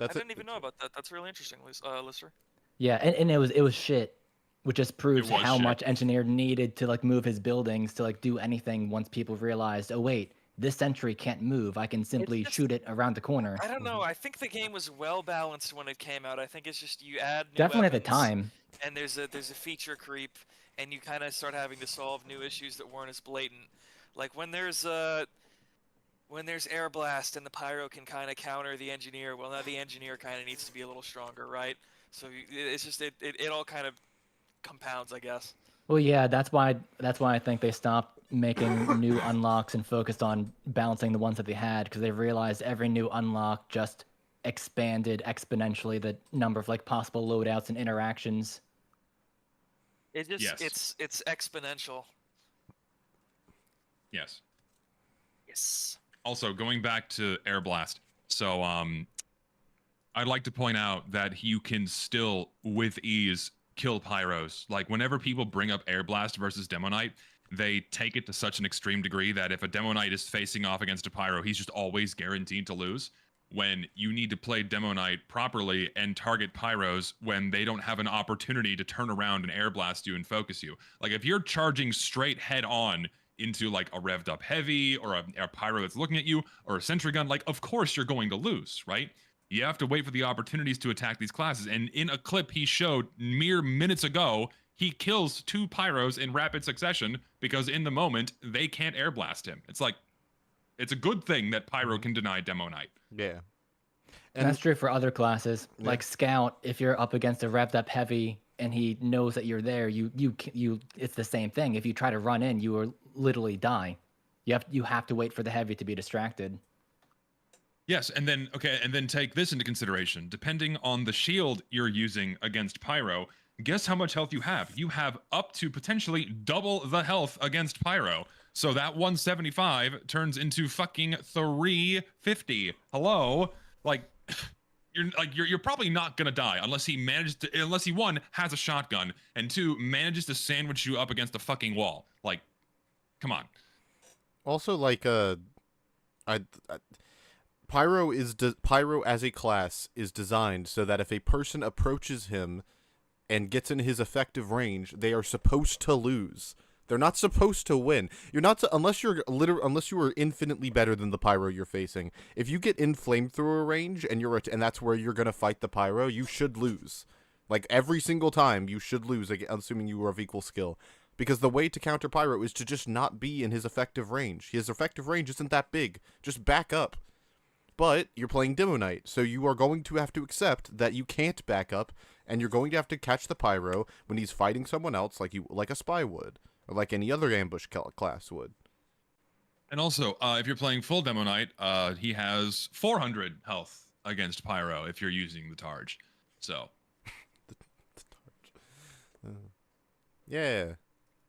I That's didn't even know about that. That's really interesting, Lister. Yeah, and it was shit. which just proves was how shit. much engineer needed to like move his buildings to like do anything once people realized, oh wait, this sentry can't move. I can simply just- shoot it around the corner. I don't know. I think the game was well balanced when it came out. I think it's just you add new Definitely at the weapons, time. and there's a feature creep, and you kind of start having to solve new issues that weren't as blatant. Like when there's air blast and the pyro can kind of counter the engineer. Well, now the engineer kind of needs to be a little stronger, right? So it's just it all kind of compounds, I guess. Well, yeah, that's why I think they stopped making new unlocks and focused on balancing the ones that they had, because they realized every new unlock just expanded exponentially the number of like possible loadouts and interactions. It just Yes. it's exponential. Yes. Yes. Also, going back to Air Blast, so I'd like to point out that you can still, with ease, kill pyros. Like, whenever people bring up Air Blast versus Demoknight, they take it to such an extreme degree that if a Demoknight is facing off against a pyro, he's just always guaranteed to lose. When you need to play Demoknight properly and target pyros when they don't have an opportunity to turn around and Air Blast you and focus you. Like, if you're charging straight head on into like a revved up heavy or a pyro that's looking at you or a sentry gun, like, of course you're going to lose, right? You have to wait for the opportunities to attack these classes. And in a clip he showed mere minutes ago, he kills 2 pyros in rapid succession because in the moment they can't air blast him. It's like, it's a good thing that pyro can deny Demoknight. Yeah. And that's true for other classes. Yeah. Like Scout, if you're up against a revved up heavy and he knows that you're there, you it's the same thing. If you try to run in, you will literally die. You have to wait for the heavy to be distracted. Yes, and then take this into consideration. Depending on the shield you're using against pyro, guess how much health you have? You have up to potentially double the health against pyro. So that 175 turns into fucking 350. Hello? Like, you're probably not gonna die unless he one has a shotgun and 2 manages to sandwich you up against a fucking wall. Like, come on. Also, like, Pyro as a class is designed so that if a person approaches him and gets in his effective range, they are supposed to lose. They're not supposed to win. You're not unless you are infinitely better than the pyro you're facing. If you get in flamethrower range and that's where you're gonna fight the pyro, you should lose. Like every single time, you should lose. Assuming you are of equal skill, because the way to counter pyro is to just not be in his effective range. His effective range isn't that big. Just back up. But you're playing Demoknight, so you are going to have to accept that you can't back up, and you're going to have to catch the pyro when he's fighting someone else, like a spy would, or like any other ambush class would. And also, if you're playing full Demoknight, he has 400 health against pyro if you're using the Targe. So, the Targe. Yeah.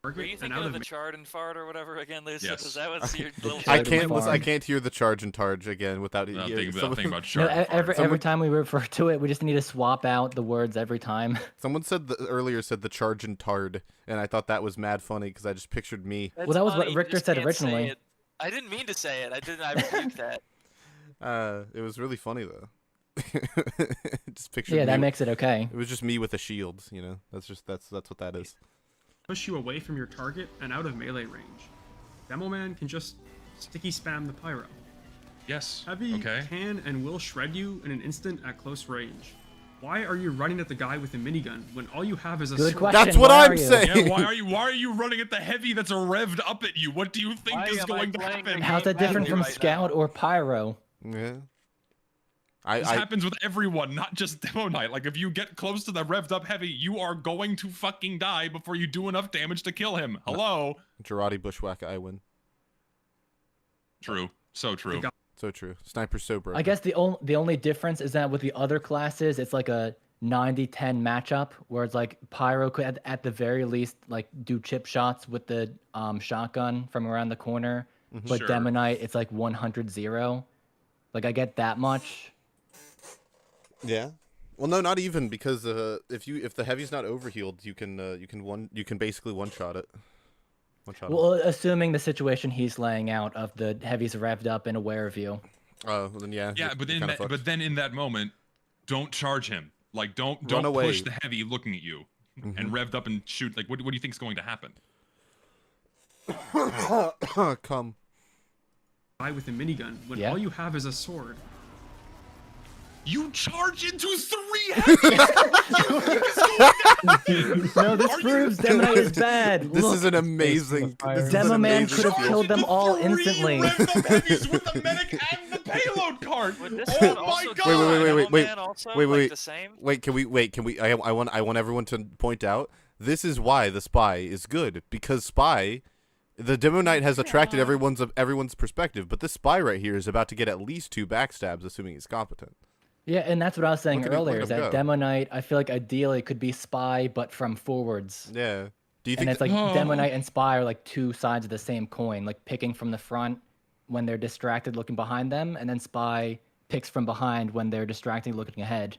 Were you thinking of the chard and fart or whatever again, Lucid? Yes. Is that what's your little I Charge can't hear the charge and Targe again without I'm hearing thinking about No, Shard and Fart. every time we refer to it, we just need to swap out the words every time. Someone said earlier the charge and tard, and I thought that was mad funny because I just pictured me. That's Well, that was what funny, you Richter just said can't say originally. it. I didn't mean to say it. I rebuked that. It was really funny though. Just pictured. Yeah, that me. makes it okay. It was just me with a shield. You know, that's what that is. Push you away from your target and out of melee range. Demoman can just sticky spam the pyro. Yes. Heavy Okay. can and will shred you in an instant at close range. Why are you running at the guy with a minigun when all you have is a Good sword? question. That's what Why I'm are you? saying. Yeah, why are you running at the heavy that's revved up at you? What do you think Why is am I going to playing the happen? game How's that different badly from right Scout now? or Pyro? Yeah. This happens with everyone, not just Demoknight. Like, if you get close to the revved up heavy, you are going to fucking die before you do enough damage to kill him. Hello? Girardi Bushwhacker, I win. True. So true. So true. Sniper's so broken. I guess the only difference is that with the other classes, it's like a 90-10 matchup, where it's like Pyro could at the very least like do chip shots with the shotgun from around the corner, but Sure. Demoknight it's like 100-0. Like I get that much. Yeah. Well, no, not even, because if the heavy's not overhealed, you can basically one shot it. Well, assuming the situation he's laying out of the heavy's revved up and aware of you. Oh, well, then yeah. Yeah, but then in that moment, don't charge him. Like, don't Run away. push the heavy looking at you. and revved up and shoot, like what do you think is going to happen? Come. With a minigun when Yeah. all you have is a sword. You charge into 3 heavy. No, this proves Demoknight is bad. This Look, is an amazing. This is an Demo Man amazing could have skill. killed them all instantly. Revved up heavies with the medic and the payload cart. Would this Oh one my also god! Wait, Demoman also, wait, like wait. the same? Wait, can we? I want everyone to point out. This is why the spy is good, because spy, the Demoknight has attracted everyone's perspective, but this spy right here is about to get at least 2 backstabs, assuming he's competent. Yeah, and that's what I was saying Look at him- earlier. look Is at him that go. Demoknight, I feel like ideally could be spy, but from forwards. Yeah. Do you And think? it's like Demoknight and spy are like 2 sides of the same coin. Like picking from the front when they're distracted, looking behind them, and then spy picks from behind when they're distracted, looking ahead.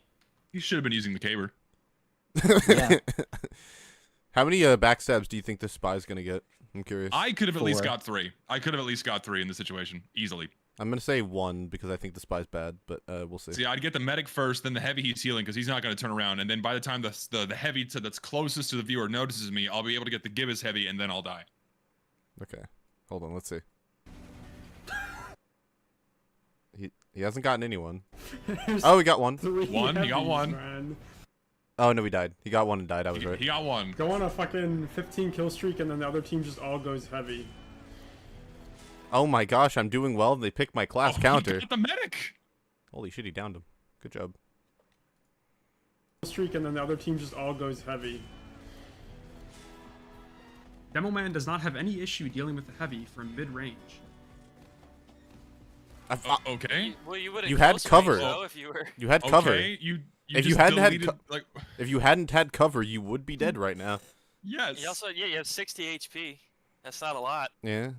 You should have been using the caber. Yeah. How many backstabs do you think this spy's gonna get? I'm curious. I could have at least 4. got 3. I could have at least got 3 in this situation easily. I'm gonna say 1 because I think the spy's bad, but we'll see. See, I'd get the medic first, then the heavy he's healing because he's not going to turn around, and then by the time the heavy that's closest to the viewer notices me, I'll be able to get the Gibbous heavy, and then I'll die. Okay, hold on. Let's see. He hasn't gotten anyone. Oh, he got one. 3 One, he got heavies, one. Man. Oh no, he died. He got one and died. I was right. He got 1. Go on a fucking 15 kill streak and then the other team just all goes heavy. Oh my gosh, I'm doing well. They picked my class Oh, counter. He got the medic. Holy shit, he downed him. Good job. Kill streak and then the other team just all goes heavy. Demo Man does not have any issue dealing with the heavy from mid-range. Okay. Well, you wouldn't You had close range, cover. though, if you were. You had cover. Okay. You If you just hadn't had deleted, like, If you hadn't had cover, you would be dead right now. yes. You also, yeah, you have 60 HP. That's not a lot. Yeah.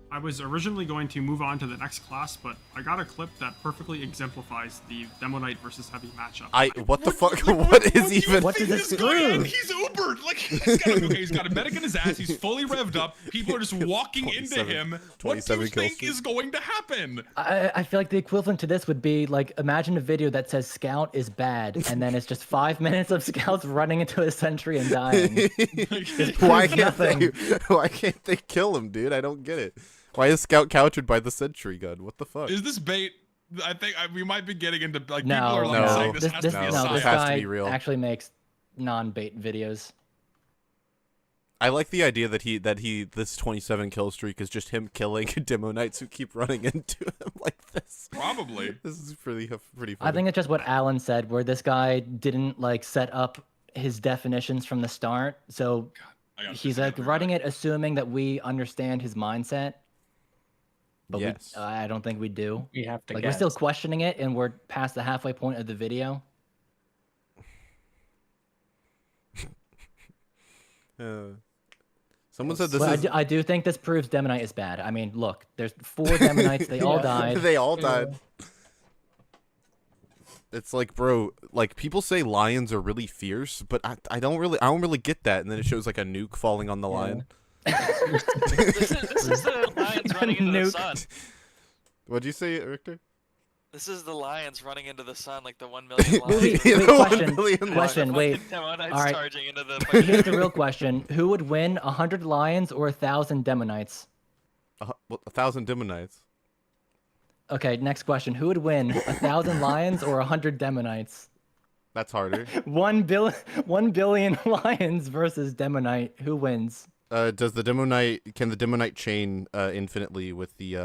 I was originally going to move on to the next class, but I got a clip that perfectly exemplifies the Demoknight versus Heavy matchup. What the fuck? What is even? What does this guy in? prove? He's Ubered. Like he's got a medic in his ass. He's fully revved up. People are just walking into 27 him. What do 27 you kill think streak. is going to happen? I feel like the equivalent to this would be like imagine a video that says Scout is bad, and then it's just 5 minutes of Scouts running into a sentry and dying. Why proves can't they? nothing. Why can't they kill him, dude? I don't get it. Why is Scout countered by the sentry gun? What the fuck? Is this bait? I think we might be getting into like people No, are like no. saying this has to be a no, sign. this has to guy be real. actually makes non-bait videos. I like the idea that this 27 kill streak is just him killing Demoknights who keep running into him like this. Probably. This is pretty funny. I think it's just what Alan said, where this guy didn't like set up his definitions from the start, so I got he's this. like writing it assuming that we understand his mindset. But Yes. I don't think we do. We have to Like guess. we're still questioning it, and we're past the halfway point of the video. Someone said this But is. I do think this proves Demoknight is bad. I mean, look, there's 4 Demoknights, they all died. They all died. It's like, bro, like people say lions are really fierce, but I don't really get that. And then it shows like a nuke falling on the lion. This is the lions running into the Nuke. sun. What'd you say, Richter? This is the lions running into the sun like the 1 million Movie- lions. The wait, 1 question, billion question, lions. wait. Demoknights All right. charging into the Here's the real question: who would win, 100 lions or 1,000 Demoknights? 1,000 Demoknights. Okay, next question: who would win, 1,000 lions or 100 Demoknights? That's harder. 1 billion lions versus Demoknight. Who wins? Does the Demoknight can the Demoknight chain infinitely with the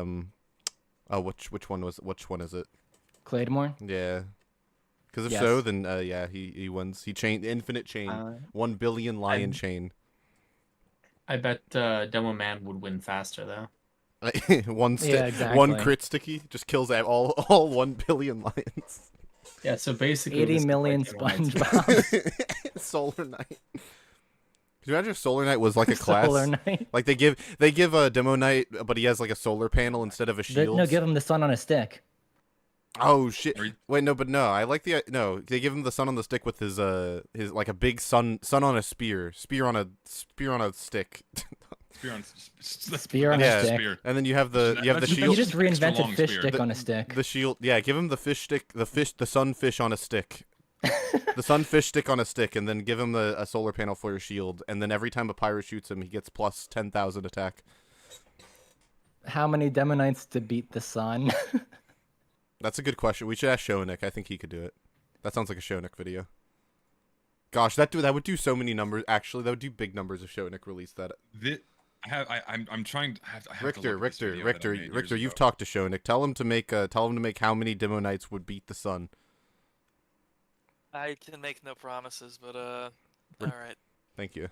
which one is it? Claymore? Yeah. Because if Yes. so, then yeah, he wins. He chain infinite chain, 1 billion lion I'm- chain. I bet Demo Man would win faster though. One Yeah, one exactly. crit sticky just kills all 1 billion lions. Yeah, so basically 80 this is million like Demo Knight's- SpongeBob. Solar Knight. Could you imagine if Solar Knight was like a class? Solar Knight. Like they give a Demo Knight, but he has like a solar panel instead of a shield. No, give him the sun on a stick. Oh shit! Are you- Wait, no, but no. I like the no. They give him the sun on the stick with his like a big sun on a spear on a stick, Spear on, Spear on Yeah. a stick. Spear. and then you have the That's shield. You just Extra reinvented long fish spear. stick on a stick. The shield. Yeah, give him the fish stick. The sunfish on a stick. The sunfish stick on a stick, and then give him a solar panel for his shield, and then every time a pyro shoots him, he gets plus 10,000 attack. How many Demoknights to beat the sun? That's a good question. We should ask Shonik. I think he could do it. That sounds like a Shonik video. Gosh, that would do so many numbers. Actually, that would do big numbers if Shonik released that. I'm trying. I have to Richter, look at this video that I made years Richter, you've ago. talked to Shonik. Tell him to make how many Demoknights would beat the sun. I can make no promises, but all right. Thank you.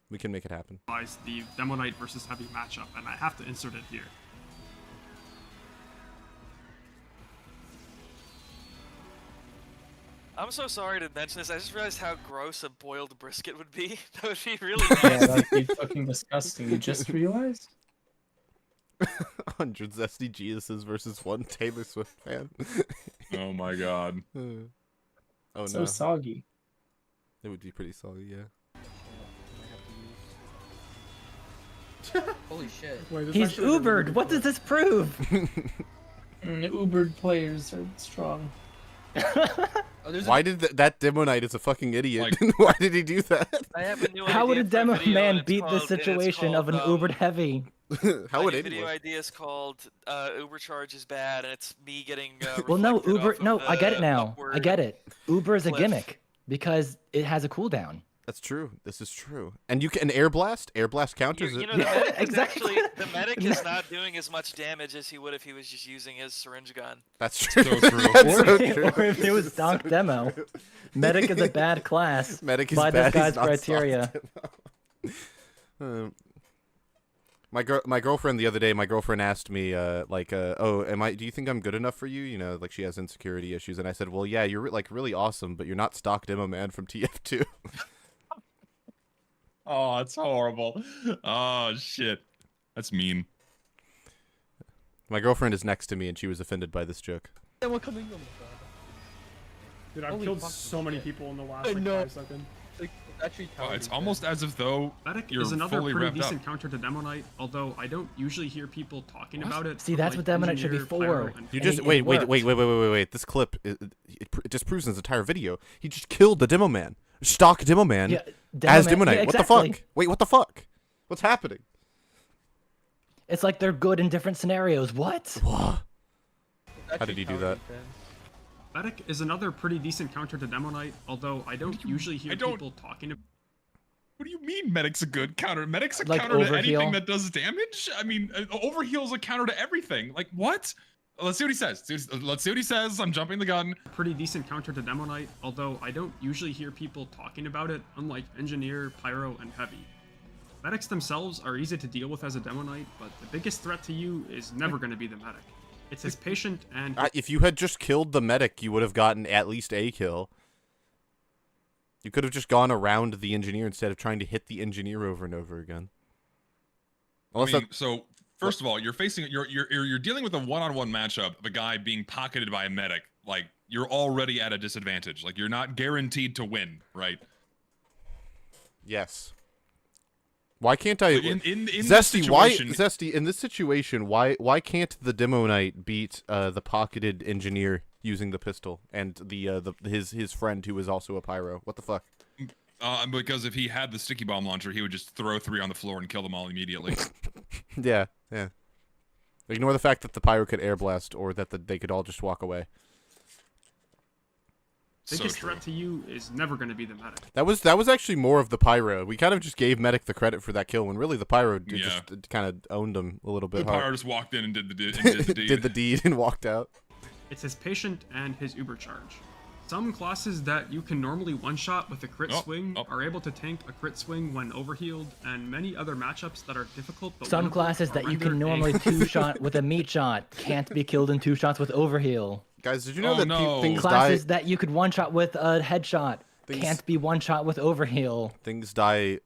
We can make it happen. The Demoknight versus Heavy matchup, and I have to insert it here. I'm so sorry to mention this. I just realized how gross a boiled brisket would be. That would be really Yeah, nasty. that'd be fucking disgusting. You just realized? 100 Zesty Jesuses versus 1 Taylor Swift fan. Oh my god. Oh So no. soggy. It would be pretty soggy, yeah. Holy shit. Wait, this He's actually happened Ubered. What before. does this prove? Ubered players are strong. Oh, there's Why did that Demoknight is a fucking idiot? Like- Why did he do that? I have a new How would a idea for demo video, and man it's beat called- this and it's situation of an called, Ubered heavy? How my would new anyone? video idea is called Ubercharge is bad, and it's me getting. Well, no, reflected Uber. off of No, I get the it now. I upward get it. Uber is a cliff. gimmick because it has a cooldown. That's true. This is true. And you can air blast. Air blast counters You it. know, the Yeah, medic is exactly. actually the medic is not doing as much damage as he would if he was just using his syringe gun. That's true. So true. That's Or, so if, true. or if it was Donk So Demo. true. Medic is a bad class. Medic is by bad. this guy's he's not criteria. soft. My girlfriend the other day, my girlfriend asked me, oh, do you think I'm good enough for you? You know, like she has insecurity issues, and I said, well, yeah, you're like really awesome, but you're not stock demo man from TF2. Oh, it's horrible. Oh shit. That's mean. My girlfriend is next to me, and she was offended by this joke. someone coming on. Dude, I've Holy killed fuck, so many shit. people in the last I like know. 5 seconds. Like, actually Oh, towering it's fan. almost as if though Medic you're is another fully pretty revved up. decent counter to Demoknight, although I don't usually hear people talking about it. See, from, that's like, what Demoknight should be Engineer, Pyro, for. and You And just it wait. worked. This clip it disproves his entire video. He just killed the demo man, stock demo man, Yeah, as Demoknight. Demoknight. Yeah, What exactly. the fuck? Wait, what the fuck? What's happening? It's like they're good in different scenarios. What? What? It's How did he actually do that? towering fan. Medic is another pretty decent counter to Demoknight, although I don't usually hear I don't- people talking about. What do you mean medic's a good counter? Medic's a Like counter to overheal? anything that does damage? I mean, overheal's a counter to everything. Like, what? Let's see what he says. Let's see what he says. I'm jumping the gun. Pretty decent counter to Demoknight, although I don't usually hear people talking about it, unlike Engineer, Pyro, and Heavy. Medics themselves are easy to deal with as a Demoknight, but the biggest threat to you is never going to be the medic. It's his patient and If you had just killed the medic, you would have gotten at least a kill. You could have just gone around the engineer instead of trying to hit the engineer over and over again. I Unless mean, so first of all, you're dealing with a one-on-one matchup of a guy being pocketed by a medic. Like, you're already at a disadvantage. Like, you're not guaranteed to win, right? yes. Why can't I? In this Zesty, why situation, Zesty in this situation? Why can't the Demoknight beat the pocketed engineer using the pistol and his friend who is also a pyro? What the fuck? because if he had the sticky bomb launcher, he would just throw 3 on the floor and kill them all immediately. Yeah. Ignore the fact that the pyro could air blast or that they could all just walk away. biggest true. threat to you is never going to be the medic. That was actually more of the pyro. We kind of just gave medic the credit for that kill when really the pyro Yeah. just kind of owned him a little The bit. pyro just walked in and did the deed. Did the deed and walked out. It's his patient and his Uber charge. Some classes that you can normally one-shot with a crit swing are able to tank a crit swing when overhealed, and many other matchups that are difficult but Some winnable classes are that you can rendered normally a- two-shot with a meat shot can't be killed in 2 shots with overheal. Guys, did you know Oh, that no. things Classes die? that you could one-shot with a headshot Things- can't be one-shot with overheal. Things die.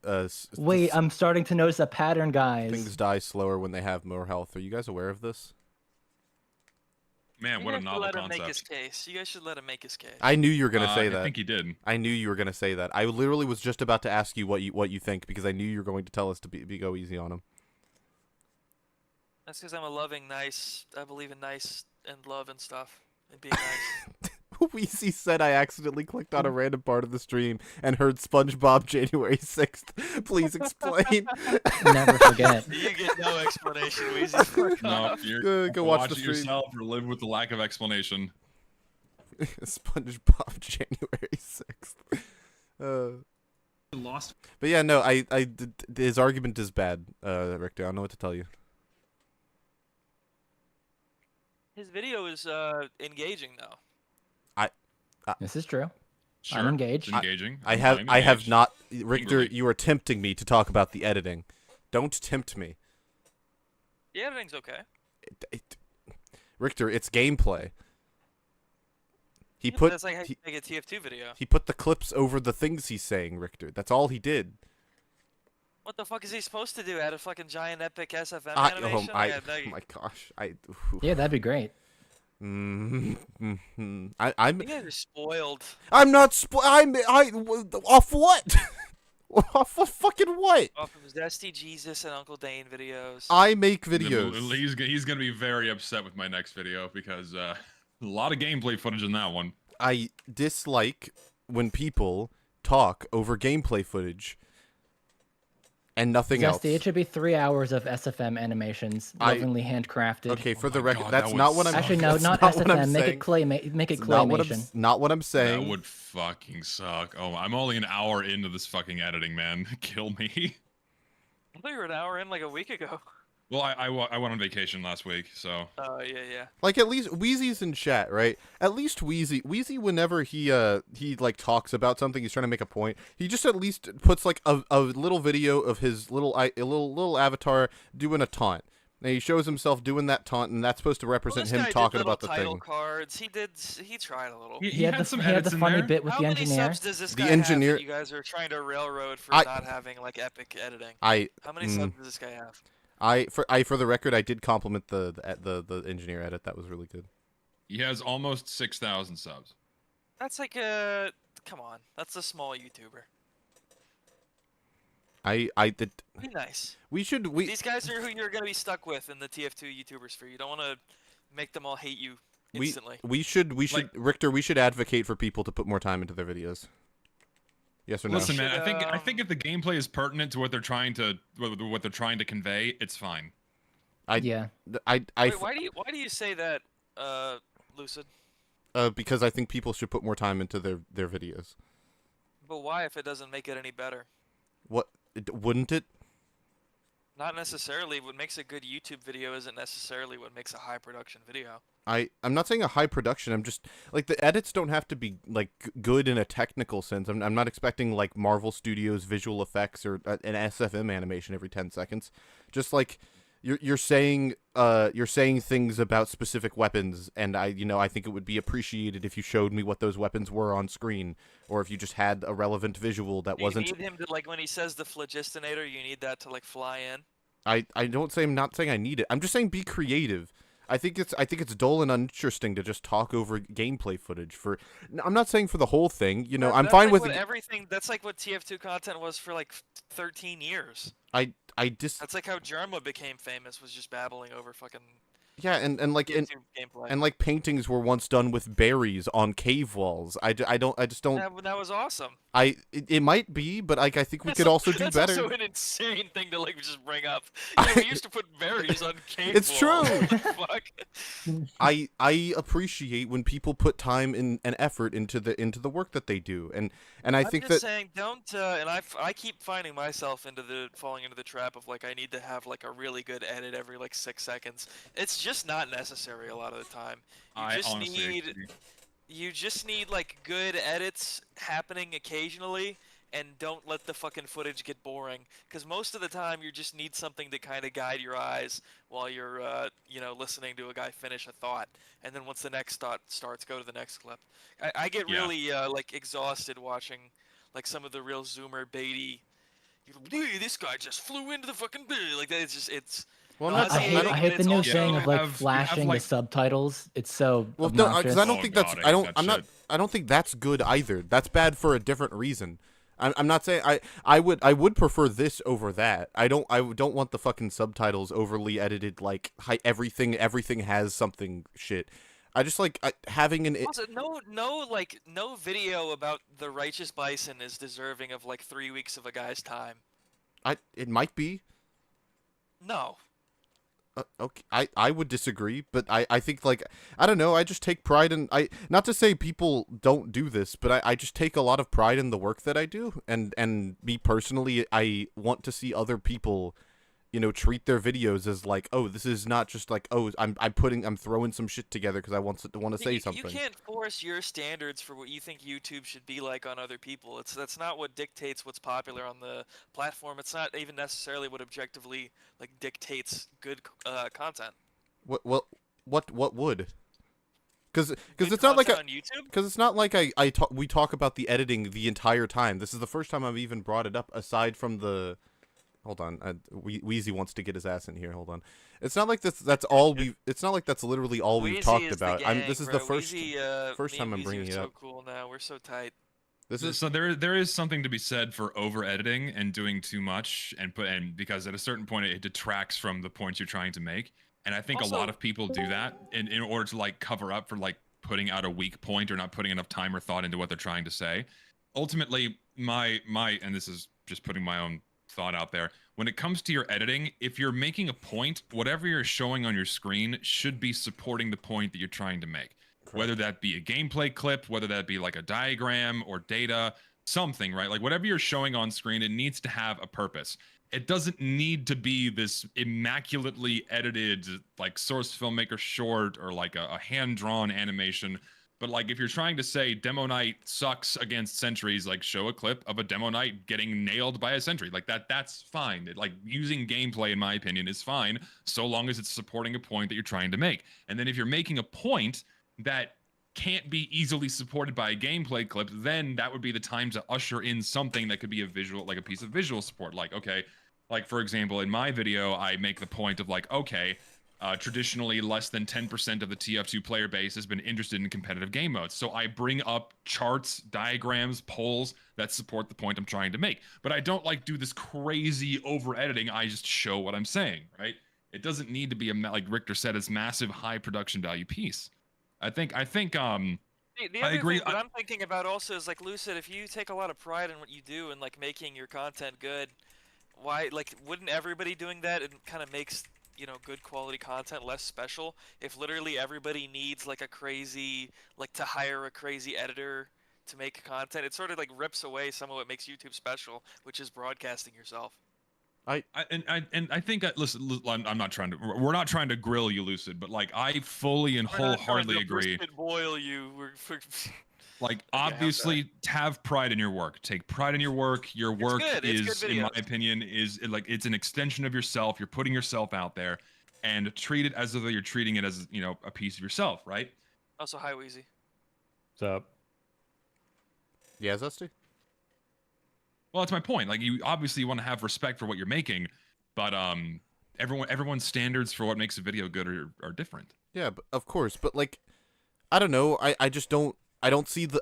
Wait, I'm starting to notice a pattern, guys. Things die slower when they have more health. Are you guys aware of this? Man, You what a guys should novel let him make his concept. case. You guys should let him make his case. I knew you were gonna say I that. think he did. I knew you were gonna say that. I literally was just about to ask you what you think because I knew you were going to tell us to go easy on him. That's because I'm a loving, nice. I believe in nice and love and stuff and being nice. Weezy said I accidentally clicked on a random part of the stream and heard SpongeBob January 6th. Please explain. Never forget. You get no explanation, Weezy. Fuck No, off. you're Go watch the it stream. yourself or live with the lack of explanation. SpongeBob January 6th. Lost. But yeah, no, his argument is bad, Richter. I don't know what to tell you. His video is engaging though. This is true. Sure, I'm engaged. it's engaging. I I'm have engaged. not, Richter. Angrily. You are tempting me to talk about the editing. Don't tempt me, The editing's okay. Richter. It's gameplay. He Yeah, put that's like how you make a TF2 video. he put the clips over the things he's saying, Richter. That's all he did. What the fuck is he supposed to do? Add a fucking giant epic SFM Oh animation? my gosh, Yeah, that'd be great. You I'm guys are spoiled. not off what? Off what fucking what? Off of Zesty, Jesus, and Uncle Dane videos. I make Then videos. He's gonna be very upset with my next video because a lot of gameplay footage in that one. I dislike when people talk over gameplay footage and nothing else. Zesty, it should be 3 hours of SFM animations, lovingly handcrafted. Okay, for the my record, God, that's that not would what I'm. suck. Actually, no, that's not not what I'm SFM. Make saying. it clay. Make it It's not what I'm. claymation. Not what I'm saying. That would fucking suck. Oh, I'm only an hour into this fucking editing, man. Kill me. I thought you were an hour in like a week ago. Well, I went on vacation last week, so. Oh, yeah. Like at least Weezy's in chat, right? At least Weezy, whenever he like talks about something, he's trying to make a point. He just at least puts like a little video of his little avatar doing a taunt. And he shows himself doing that taunt, and that's supposed to represent This him guy did talking little about the title thing. cards. He tried a little. He had some the edits in funny there. bit with How the many engineer. subs does this The guy engineer- have that you guys are trying to railroad for I- not having like epic editing? How many mm. subs does this guy have? For the record, I did compliment the engineer edit. That was really good. He has almost 6,000 subs. That's like come on. That's a small YouTuber. I did. Be nice. These guys are who you're gonna be stuck with in the TF2 YouTubers sphere. You don't want to make them all hate you instantly. we should Like- Richter, we should advocate for people to put more time into their videos. Yes or no? Listen, man. Should, I think if the gameplay is pertinent to what they're trying to convey, it's fine. Yeah. Wait, why do you say that, Lucid? Because I think people should put more time into their videos. But why if it doesn't make it any better? What wouldn't it? Not necessarily. What makes a good YouTube video isn't necessarily what makes a high production video. I'm not saying a high production. I'm just like the edits don't have to be like good in a technical sense. I'm not expecting like Marvel Studios visual effects or an SFM animation every 10 seconds. Just like you're saying things about specific weapons, and I think it would be appreciated if you showed me what those weapons were on screen, or if you just had a relevant visual that wasn't. You need him to like when he says the Phlogistinator, you need that to like fly in. I'm not saying I need it. I'm just saying be creative. I think it's dull and uninteresting to just talk over gameplay footage for. I'm not saying for the whole thing. I'm That's fine like with what everything. That's like what TF2 content was for like 13 years. That's like how Germa became famous, was just babbling over fucking yeah, and like YouTube gameplay. and like paintings were once done with berries on cave walls. I just don't. That was awesome. It might be, but I think we That's could also do that's better. also an insane thing to like just bring up. Yeah, we used to put berries on cave It's walls. true. Fuck. I appreciate when people put time and effort into the work that they do, and I I'm think just that saying, don't. And I keep finding myself falling into the trap of like I need to have like a really good edit every like 6 seconds. It's just not necessary a lot of the time. You just need like good edits happening occasionally, and don't let the fucking footage get boring. Because most of the time you just need something to kind of guide your eyes while you're listening to a guy finish a thought, and then once the next thought starts, go to the next clip. I get really like exhausted watching like some of the real zoomer baity. This guy just flew into the fucking like that. It's. well, not I saying hate the new also- thing of like you have, flashing like- the subtitles. It's so well no, obnoxious. because I don't Oh think God, that's I hate that I don't think that's good either. That's bad for a different reason. I'm not saying I would prefer this over that. I don't want the fucking subtitles overly edited like everything has something shit. I just like having an. Also, no video about the righteous Bison is deserving of like 3 weeks of a guy's time. It might be. No. Okay, I would disagree, but I think like I don't know. I just take pride in not to say people don't do this, but I just take a lot of pride in the work that I do, and me personally, I want to see other people, treat their videos as like, oh, this is not just like, oh, I'm throwing some shit together because I want to say something. You can't force your standards for what you think YouTube should be like on other people. That's not what dictates what's popular on the platform. It's not even necessarily what objectively like dictates good content. What would? Because Good it's not like content on YouTube. because it's not like we talk about the editing the entire time. This is the first time I've even brought it up aside from the. Hold on, Weezy wants to get his ass in here. Hold on. It's not like that's all we. It's not like that's literally all we've Weezy talked is about. the gang, This is bro. the first Weezy, first me time and I'm Weezy bringing are it so up. cool now. We're so tight. This is So there is something to be said for over editing and doing too much and because at a certain point it detracts from the points you're trying to make. And I think a lot Also- of people do that in order to like cover up for like putting out a weak point or not putting enough time or thought into what they're trying to say. Ultimately, my and this is just putting my own thought out there. When it comes to your editing, if you're making a point, whatever you're showing on your screen should be supporting the point that you're trying to make. Whether that be a gameplay clip, whether that be like a diagram or data, something, right? Like whatever you're showing on screen, it needs to have a purpose. It doesn't need to be this immaculately edited, like source filmmaker short or like a hand-drawn animation. But like if you're trying to say Demoknight sucks against sentries, like show a clip of a Demoknight getting nailed by a sentry. Like that's fine. Like using gameplay, in my opinion, is fine, so long as it's supporting a point that you're trying to make. And then if you're making a point that can't be easily supported by a gameplay clip, then that would be the time to usher in something that could be a visual, like a piece of visual support. Like, okay, like for example, in my video, I make the point of like, okay, traditionally less than 10% of the TF2 player base has been interested in competitive game modes. So I bring up charts, diagrams, polls that support the point I'm trying to make. But I don't like do this crazy over editing. I just show what I'm saying, right? It doesn't need to be like Richter said, it's massive high production value piece. I think The I other agree. thing that I'm thinking about also is like Lucid, if you take a lot of pride in what you do and like making your content good, why like wouldn't everybody doing that and kind of makes good quality content less special if literally everybody needs like a crazy to hire a crazy editor to make content? It sort of like rips away some of what makes YouTube special, which is broadcasting yourself. I think listen, I'm not trying to. We're not trying to grill you, Lucid, but like I fully and We're not trying wholeheartedly to agree. brisket boil you. Like have obviously, have pride in your work. Take pride in your work. Your work good. It's is, good in my videos. opinion, is like it's an extension of yourself. You're putting yourself out there, and treat it as though you're treating it as a piece of yourself, right? Also, hi Weezy. What's up? yeah, Zesty. Well, that's my point. Like you obviously want to have respect for what you're making, but everyone's standards for what makes a video good are different. Yeah, but of course, but like, I don't know. I just don't. I don't see the.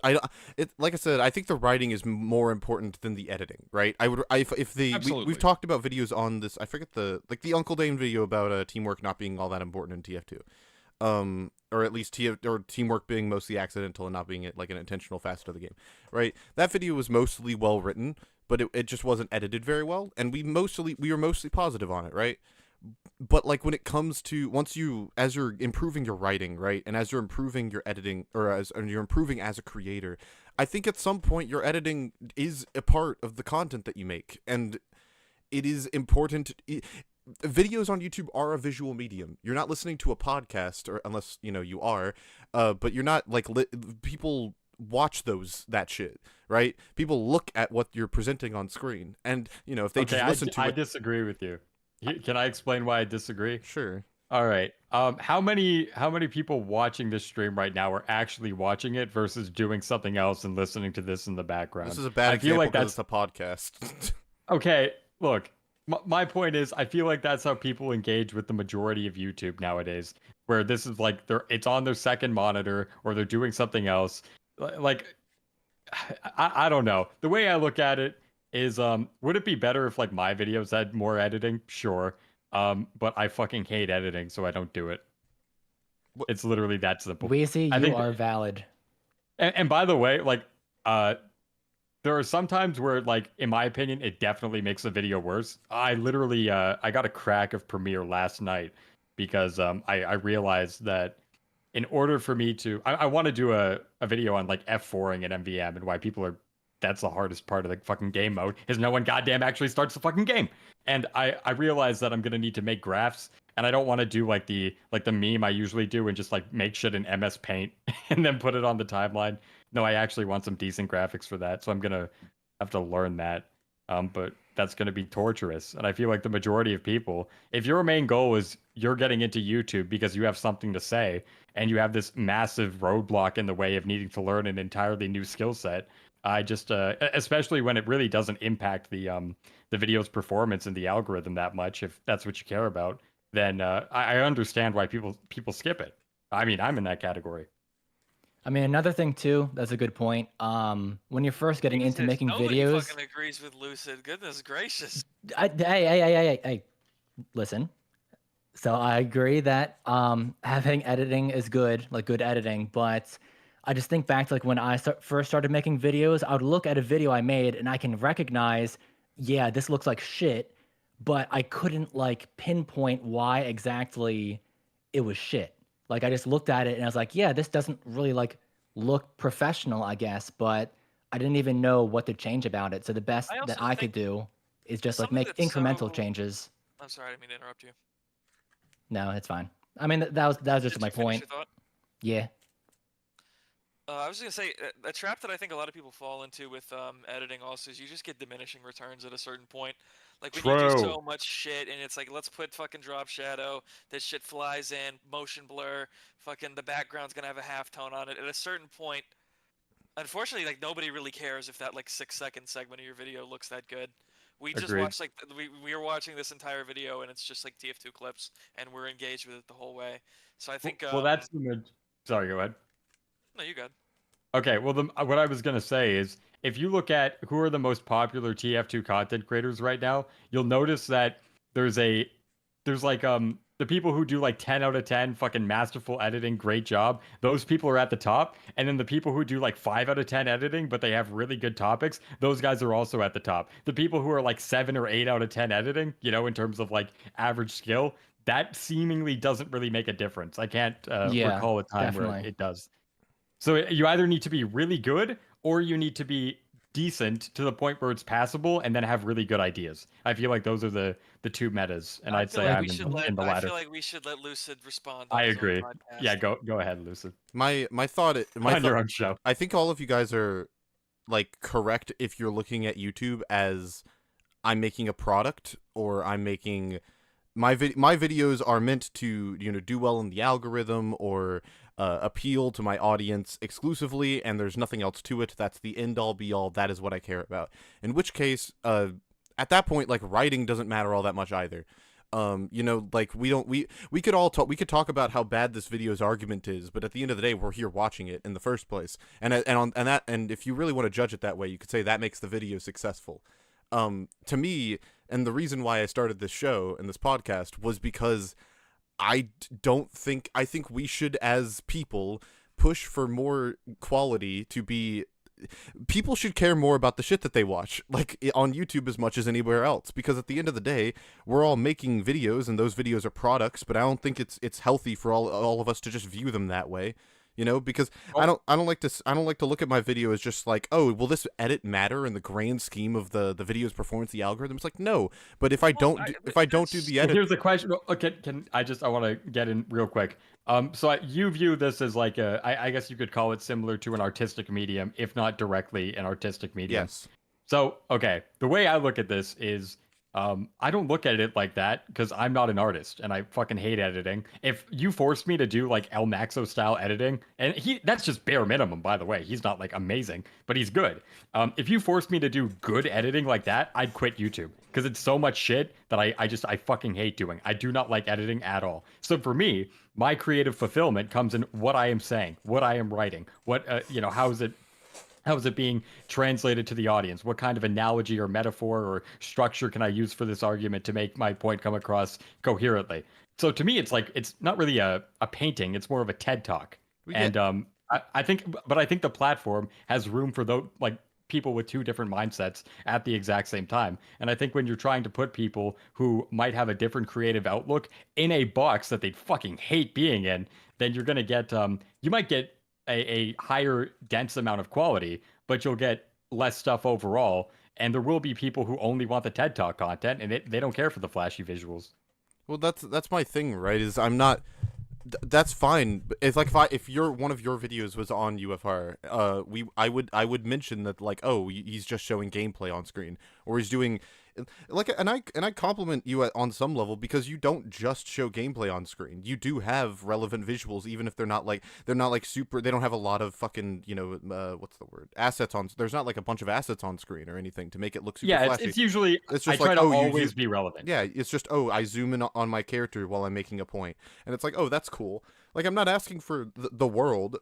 Like I said, I think the writing is more important than the editing, right? We've talked about videos on this. I forget the Uncle Dane video about teamwork not being all that important in TF2, or at least teamwork being mostly accidental and not being like an intentional facet of the game, right? That video was mostly well written, but it just wasn't edited very well, and we were mostly positive on it, right? But like when it comes to as you're improving your writing, right, and as you're improving your editing, and you're improving as a creator, I think at some point your editing is a part of the content that you make, and it is important. Videos on YouTube are a visual medium. You're not listening to a podcast, or unless you are, but you're not like people watch that shit, right? People look at what you're presenting on screen, and if they just listen to I it. disagree with you. Can I explain why I disagree? Sure. All right. How many people watching this stream right now are actually watching it versus doing something else and listening to this in the background? This is a bad I feel example like because that's it's a podcast. okay. Look, my point is, I feel like that's how people engage with the majority of YouTube nowadays, where this is like it's on their second monitor or they're doing something else. Like, I don't know. The way I look at it is, would it be better if like my videos had more editing? Sure. But I fucking hate editing, so I don't do it. It's literally that simple. Weezy, I you think are valid. And by the way, like, there are some times where, like, in my opinion, it definitely makes the video worse. I literally, I got a crack of Premiere last night because I realized that in order for me to, I want to do a video on like F4ing and MVM and why people are, that's the hardest part of the fucking game mode is no one goddamn actually starts the fucking game. And I realized that I'm gonna need to make graphs, and I don't want to do like the meme I usually do and just like make shit in MS Paint and then put it on the timeline. No, I actually want some decent graphics for that, so I'm gonna have to learn that. But that's gonna be torturous, and I feel like the majority of people, if your main goal is you're getting into YouTube because you have something to say, and you have this massive roadblock in the way of needing to learn an entirely new skill set, I just, especially when it really doesn't impact the video's performance and the algorithm that much, if that's what you care about, then I understand why people skip it. I mean, I'm in that category. I mean, another thing too, that's a good point. When you're first getting into Jesus, making nobody videos, fucking agrees with Lucid. Goodness gracious. hey, listen. So I agree that having editing is good, like good editing, but I just think back to like when I first started making videos, I would look at a video I made and I can recognize, yeah, this looks like shit, but I couldn't like pinpoint why exactly it was shit. Like I just looked at it and I was like, yeah, this doesn't really like look professional, I guess, but I didn't even know what to change about it. So the best I that also I could think do is just like something make that's incremental so- changes. I'm sorry, I didn't mean to interrupt you. No, it's fine. I mean, that was just Did my you finish point. your thought? Yeah. I was just gonna say a trap that I think a lot of people fall into with editing also is you just get diminishing returns at a certain point. Like when you do True. so much shit and it's like let's put fucking drop shadow, this shit flies in, motion blur, fucking the background's gonna have a halftone on it. At a certain point, unfortunately, like nobody really cares if that like 6-second segment of your video looks that good. We just Agreed. watched like we were watching this entire video and it's just like TF2 clips and we're engaged with it the whole way. So I think Well, that's sorry, go ahead. no, you good. Okay, well, what I was gonna say is, if you look at who are the most popular TF2 content creators right now, you'll notice that there's like the people who do like 10 out of 10 fucking masterful editing, great job. Those people are at the top, and then the people who do like 5 out of 10 editing, but they have really good topics, those guys are also at the top. The people who are like 7 or 8 out of 10 editing, you know, in terms of like average skill, that seemingly doesn't really make a difference. I can't Yeah, recall a time where definitely. it does. So you either need to be really good or you need to be decent to the point where it's passable and then have really good ideas. I feel like those are the two metas, and I'd feel say like I'm we should in the I latter. feel like we should let Lucid respond on I his own agree. podcast. Yeah, go ahead, Lucid. My thought On your own show. I think all of you guys are like correct if you're looking at YouTube as I'm making a product or I'm making my videos are meant to, you know, do well in the algorithm or appeal to my audience exclusively, and there's nothing else to it. That's the end all be all. That is what I care about. In which case, at that point, like writing doesn't matter all that much either. You know, like we could talk about how bad this video's argument is, but at the end of the day, we're here watching it in the first place. And if you really want to judge it that way, you could say that makes the video successful. To me, and the reason why I started this show and this podcast was because I think we should, as people, push for more quality to be. People should care more about the shit that they watch, like on YouTube as much as anywhere else, because at the end of the day, we're all making videos and those videos are products, but I don't think it's healthy for all of us to just view them that way. You know, because I don't like to look at my video as just like, oh, will this edit matter in the grand scheme of the video's performance, the algorithm? It's like, no, but if I don't do the edit, Here's the question. Okay, I want to get in real quick. So you view this as like I guess you could call it similar to an artistic medium, if not directly an artistic medium. yes. So, okay, the way I look at this is I don't look at it like that because I'm not an artist and I fucking hate editing. If you forced me to do like El Maxo style editing, and that's just bare minimum, by the way. He's not like amazing, but he's good. If you forced me to do good editing like that, I'd quit YouTube because it's so much shit that I fucking hate doing. I do not like editing at all. So for me, my creative fulfillment comes in what I am saying, what I am writing, what how is it How is it being translated to the audience? What kind of analogy or metaphor or structure can I use for this argument to make my point come across coherently? So to me, it's like it's not really a painting; it's more of a TED talk. And I think, but I think the platform has room for those like people with two different mindsets at the exact same time. And I think when you're trying to put people who might have a different creative outlook in a box that they fucking hate being in, then you're gonna get you might get a higher dense amount of quality, but you'll get less stuff overall. And there will be people who only want the TED Talk content, and they don't care for the flashy visuals. Well, that's my thing, right? Is I'm not. That's fine. It's like if your one of your videos was on UFR, I would mention that like, oh, he's just showing gameplay on screen, or he's doing like, and I compliment you on some level because you don't just show gameplay on screen. You do have relevant visuals, even if they're not like super. They don't have a lot of fucking what's the word, assets on. There's not like a bunch of assets on screen or anything to make it look super flashy. It's usually it's just I try like, to oh, always be relevant. Yeah, it's just, oh, I zoom in on my character while I'm making a point, and it's like, oh, that's cool. Like, I'm not asking for the world.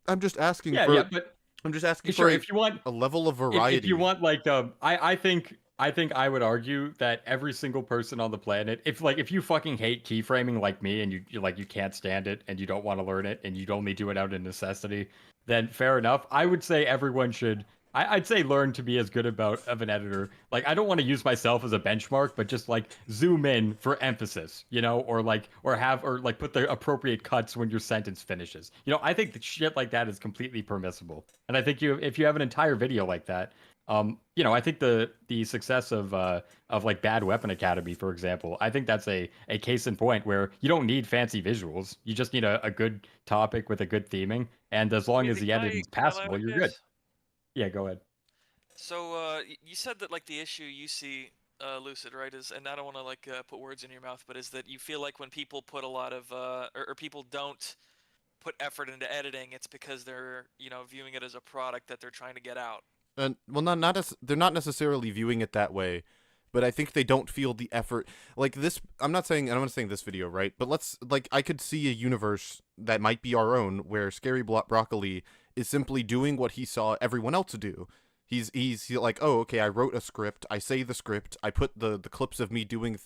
I'm just asking but I'm just asking sure, for if you want a level of variety. If you want like I think I would argue that every single person on the planet, if you fucking hate keyframing like me and you can't stand it and you don't want to learn it and you'd only do it out of necessity, then fair enough. I would say everyone should. I'd say learn to be as good of an editor. Like, I don't want to use myself as a benchmark, but just like zoom in for emphasis, or put the appropriate cuts when your sentence finishes. I think that shit like that is completely permissible. And I think if you have an entire video like that, I think the success of like Bad Weapon Academy, for example, I think that's a case in point where you don't need fancy visuals. You just need a good topic with a good theming, and as long as the editing's passable, you're good. Yeah, go ahead. So you said that like the issue you see, Lucid, right, is, and I don't want to like put words in your mouth, but is that you feel like when people put a lot of or people don't put effort into editing, it's because they're viewing it as a product that they're trying to get out. And well, they're not necessarily viewing it that way, but I think they don't feel the effort. Like this, I'm not saying this video, right? But I could see a universe that might be our own where Scary Broccoli is simply doing what he saw everyone else do. He's like, oh, okay, I wrote a script, I say the script, I put the clips of me doing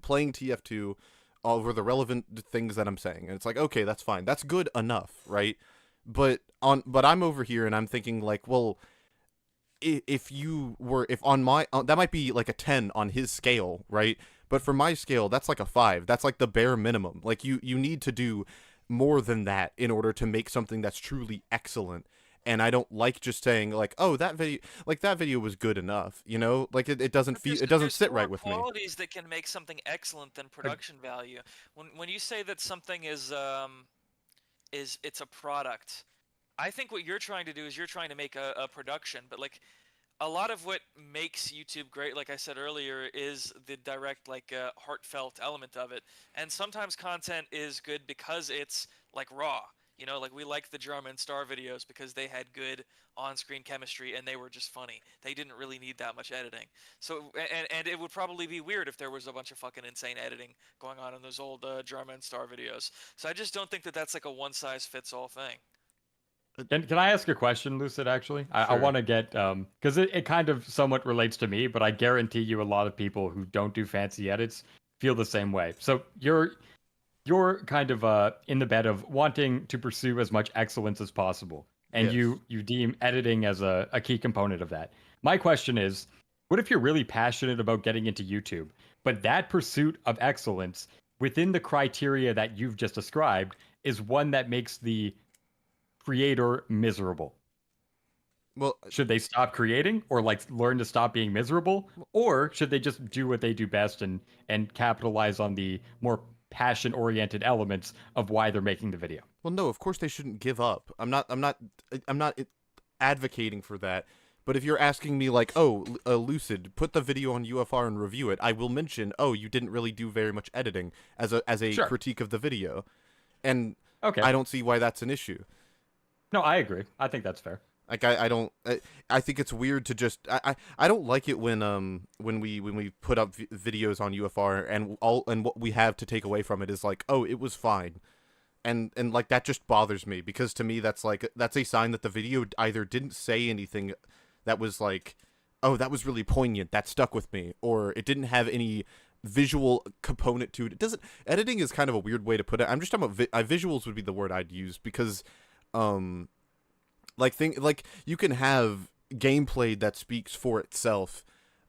playing TF2 over the relevant things that I'm saying, and it's like, okay, that's fine, that's good enough, right? But I'm over here and I'm thinking like, well, if on my that might be like a 10 on his scale, right? But for my scale, that's like a 5. That's like the bare minimum. Like you need to do more than that in order to make something that's truly excellent. And I don't like just saying like, oh, that video was good enough, like it doesn't feel, it doesn't sit right with me. There's qualities that can make something excellent than production value. When you say that something is it's a product, I think what you're trying to do is you're trying to make a production, but like a lot of what makes YouTube great, like I said earlier, is the direct, like, heartfelt element of it. And sometimes content is good because it's like raw. Like we like the German Star videos because they had good on-screen chemistry and they were just funny. They didn't really need that much editing. So, and it would probably be weird if there was a bunch of fucking insane editing going on in those old German Star videos. So I just don't think that that's like a one-size-fits-all thing. Can I ask a question, Lucid, actually? Sure. I want to get, because it kind of somewhat relates to me, but I guarantee you a lot of people who don't do fancy edits feel the same way. So you're kind of in the bed of wanting to pursue as much excellence as possible, and yes. you deem editing as a key component of that. My question is, what if you're really passionate about getting into YouTube, but that pursuit of excellence within the criteria that you've just described is one that makes the creator miserable? Well, should they stop creating or like learn to stop being miserable, or should they just do what they do best and capitalize on the more passion-oriented elements of why they're making the video? Well, no, of course they shouldn't give up. I'm not advocating for that. But if you're asking me like, oh, Lucid, put the video on UFR and review it, I will mention, oh, you didn't really do very much editing as a Sure. critique of the video, and Okay. I don't see why that's an issue. No, I agree. I think that's fair. Like I think it's weird to just I don't like it when we put up videos on UFR and what we have to take away from it is like, oh, it was fine, and like that just bothers me, because to me that's a sign that the video either didn't say anything that was like, oh, that was really poignant, that stuck with me, or it didn't have any visual component to it. It doesn't. Editing is kind of a weird way to put it. I'm just talking about visuals would be the word I'd use, because like you can have gameplay that speaks for itself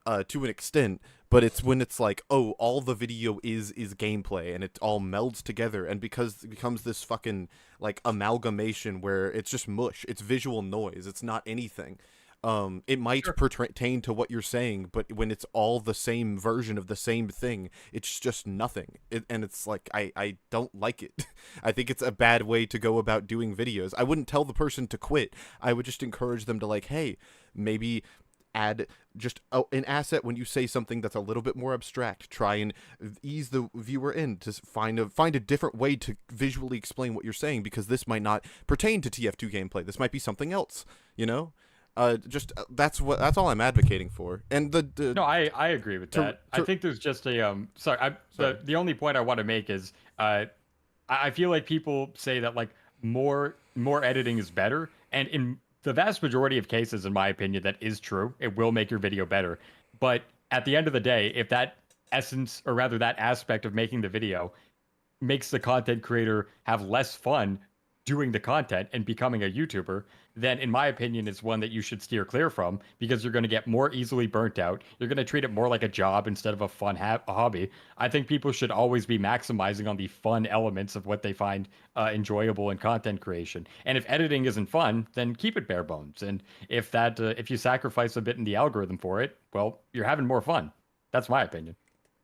to an extent, but it's when it's like, oh, all the video is gameplay, and it all melds together, and because it becomes this fucking like amalgamation where it's just mush, it's visual noise, it's not anything. It might pertain to what you're saying, but when it's all the same version of the same thing, it's just nothing. And it's like, I don't like it. I think it's a bad way to go about doing videos. I wouldn't tell the person to quit. I would just encourage them to like, hey, maybe add just an asset when you say something that's a little bit more abstract. Try and ease the viewer in to find a different way to visually explain what you're saying, because this might not pertain to TF2 gameplay. This might be something else, you know? That's all I'm advocating for. And no, I agree with that. I think there's just a sorry. The only point I want to make is I feel like people say that like more editing is better, and in the vast majority of cases, in my opinion, that is true. It will make your video better. But at the end of the day, if that essence, or rather that aspect of making the video, makes the content creator have less fun doing the content and becoming a YouTuber, then in my opinion, it's one that you should steer clear from, because you're going to get more easily burnt out. You're going to treat it more like a job instead of a fun hobby. I think people should always be maximizing on the fun elements of what they find enjoyable in content creation. And if editing isn't fun, then keep it bare bones. And if if you sacrifice a bit in the algorithm for it, well, you're having more fun. That's my opinion.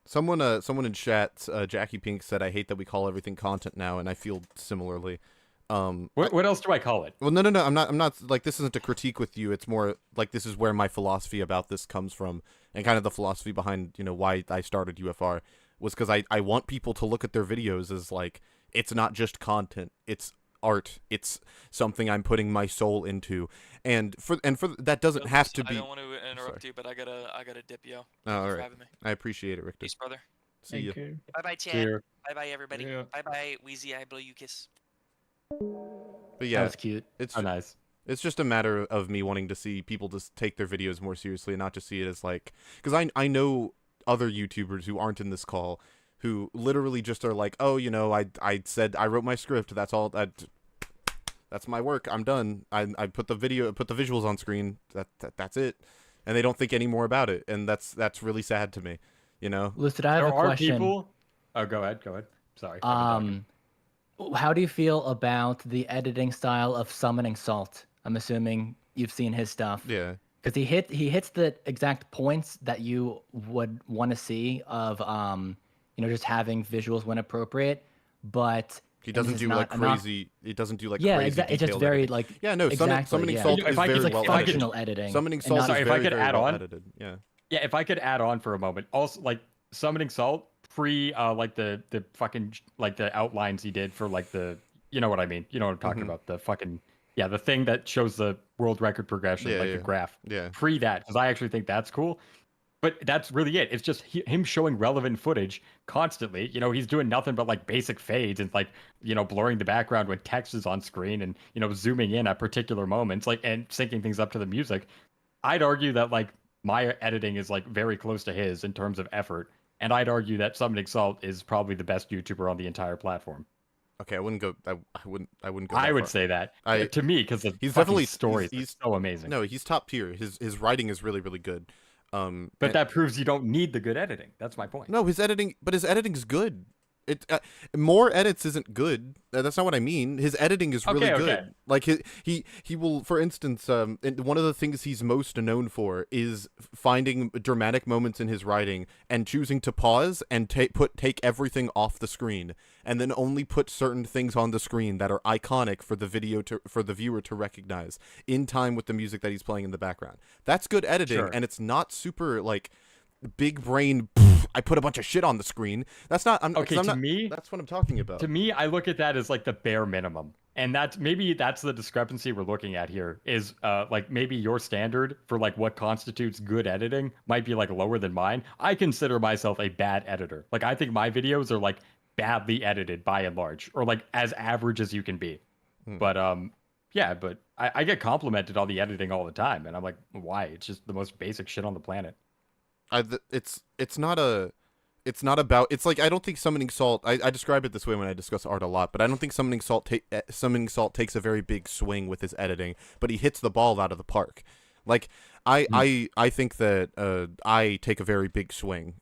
Someone in chat, Jackie Pink, said, "I hate that we call everything content now," and I feel similarly. What else do I call it? Well, no. I'm not like, this isn't a critique with you. It's more like, this is where my philosophy about this comes from, and kind of the philosophy behind, you know, why I started UFR was because I want people to look at their videos as like, it's not just content, it's art, it's something I'm putting my soul into, and for that doesn't have to be. I don't want to interrupt you, but I gotta dip, yo. Oh, all right. Having me. I appreciate it, Richter. Peace, brother. See you. Bye bye, chat. Bye bye, everybody. Bye bye, Weezy. I blow you kiss. But yeah, That's cute. It's nice. It's just a matter of me wanting to see people just take their videos more seriously, and not just see it as like, because I know other YouTubers who aren't in this call who literally just are like, oh, you know, I said I wrote my script, that's all, that's my work, I'm done. I put the visuals on screen, that's it, and they don't think any more about it, and that's really sad to me, you know. Lucid, I have a question. People... Oh, go ahead. Sorry. How do you feel about the editing style of Summoning Salt? I'm assuming you've seen his stuff. Yeah. Because he hits the exact points that you would want to see of you know, just having visuals when appropriate, but he doesn't do like crazy. It doesn't do like yeah, crazy. Exactly. It's just very editing. like Summoning Salt is very like well functional edited. editing. Summoning Salt is very well edited. Yeah. Yeah, if I could add on for a moment, also like Summoning Salt pre like the fucking like the outlines he did for like the, you know what I mean, you know what I'm talking about, the fucking the thing that shows the world record progression, the graph. Yeah. Pre that, because I actually think that's cool. But that's really it. It's just him showing relevant footage constantly. You know, he's doing nothing but like basic fades and like, you know, blurring the background when text is on screen, and, you know, zooming in at particular moments, like, and syncing things up to the music. I'd argue that like my editing is like very close to his in terms of effort. And I'd argue that Summoning Salt is probably the best YouTuber on the entire platform. Okay, I wouldn't go. I wouldn't go. I would say that to me, because he's definitely stories. He's so amazing. No, he's top tier. His writing is really, really good. But that proves you don't need the good editing. That's my point. No, his editing is good. It more edits isn't good. That's not what I mean. His editing is really good. Like he will, for instance, one of the things he's most known for is finding dramatic moments in his writing and choosing to pause and take everything off the screen, and then only put certain things on the screen that are iconic for the viewer to recognize in time with the music that he's playing in the background. That's good editing, and it's not super like big brain. I put a bunch of shit on the screen. That's not. Me, that's what I'm talking about. To me, I look at that as like the bare minimum, and that's the discrepancy we're looking at here. Is like maybe your standard for like what constitutes good editing might be like lower than mine. I consider myself a bad editor. Like I think my videos are like badly edited by and large, or like as average as you can be. Hmm. But yeah, but I get complimented on the editing all the time, and I'm like, why? It's just the most basic shit on the planet. It's not a it's not about it's like I don't think summoning salt I describe it this way when I discuss art a lot, but I don't think summoning salt takes a very big swing with his editing, but he hits the ball out of the park. Like I think that I take a very big swing,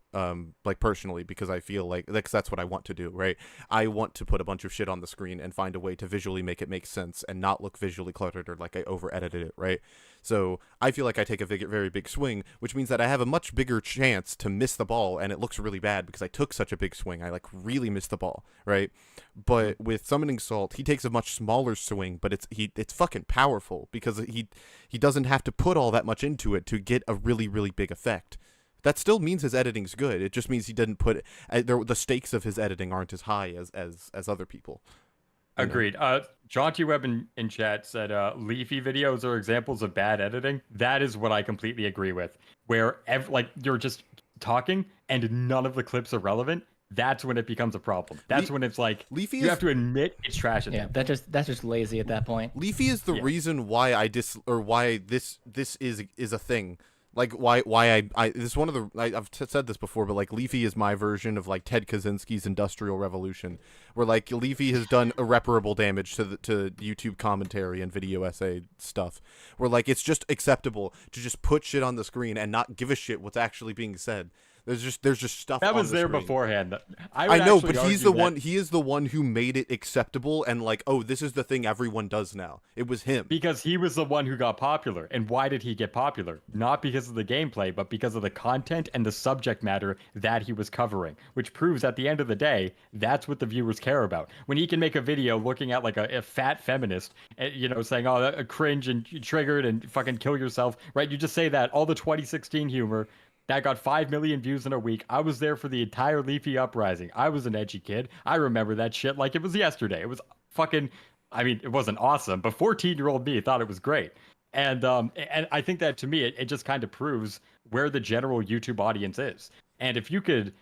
like personally, because I feel like that's what I want to do, right? I want to put a bunch of shit on the screen and find a way to visually make it make sense and not look visually cluttered or like I over edited it, right? So I feel like I take a very big swing, which means that I have a much bigger chance to miss the ball, and it looks really bad because I took such a big swing. I like really missed the ball, right? But with summoning salt, he takes a much smaller swing, but it's fucking powerful because he doesn't have to put all that much into it to get a really big effect. That still means his editing's good. It just means he didn't put the stakes of his editing aren't as high as other people. You know? Agreed. Jaunty Web in chat said leafy videos are examples of bad editing. That is what I completely agree with. Where like you're just talking and none of the clips are relevant. That's when it becomes a problem. That's when it's like Leafy you have to admit it's trash. Yeah, that's just lazy at that point. Leafy is the reason why why this is a thing. Like why I this is one of the I've said this before, but like Leafy is my version of like Ted Kaczynski's Industrial Revolution, where like Leafy has done irreparable damage to YouTube commentary and video essay stuff, where like it's just acceptable to just put shit on the screen and not give a shit what's actually being said. There's just stuff that was on the there screen. beforehand. I know, but he's the one. He is the one who made it acceptable and like, oh, this is the thing everyone does now. It was him because he was the one who got popular. And why did he get popular? Not because of the gameplay, but because of the content and the subject matter that he was covering. Which proves, at the end of the day, that's what the viewers care about. When he can make a video looking at like a fat feminist, you know, saying, "Oh, that cringe and triggered and fucking kill yourself," right? You just say that all the 2016 humor. That got 5 million views in a week. I was there for the entire Leafy Uprising. I was an edgy kid. I remember that shit like it was yesterday. It was fucking, I mean, it wasn't awesome, but 14-year-old me thought it was great. And I think that to me, it just kind of proves where the general YouTube audience is. And if you could,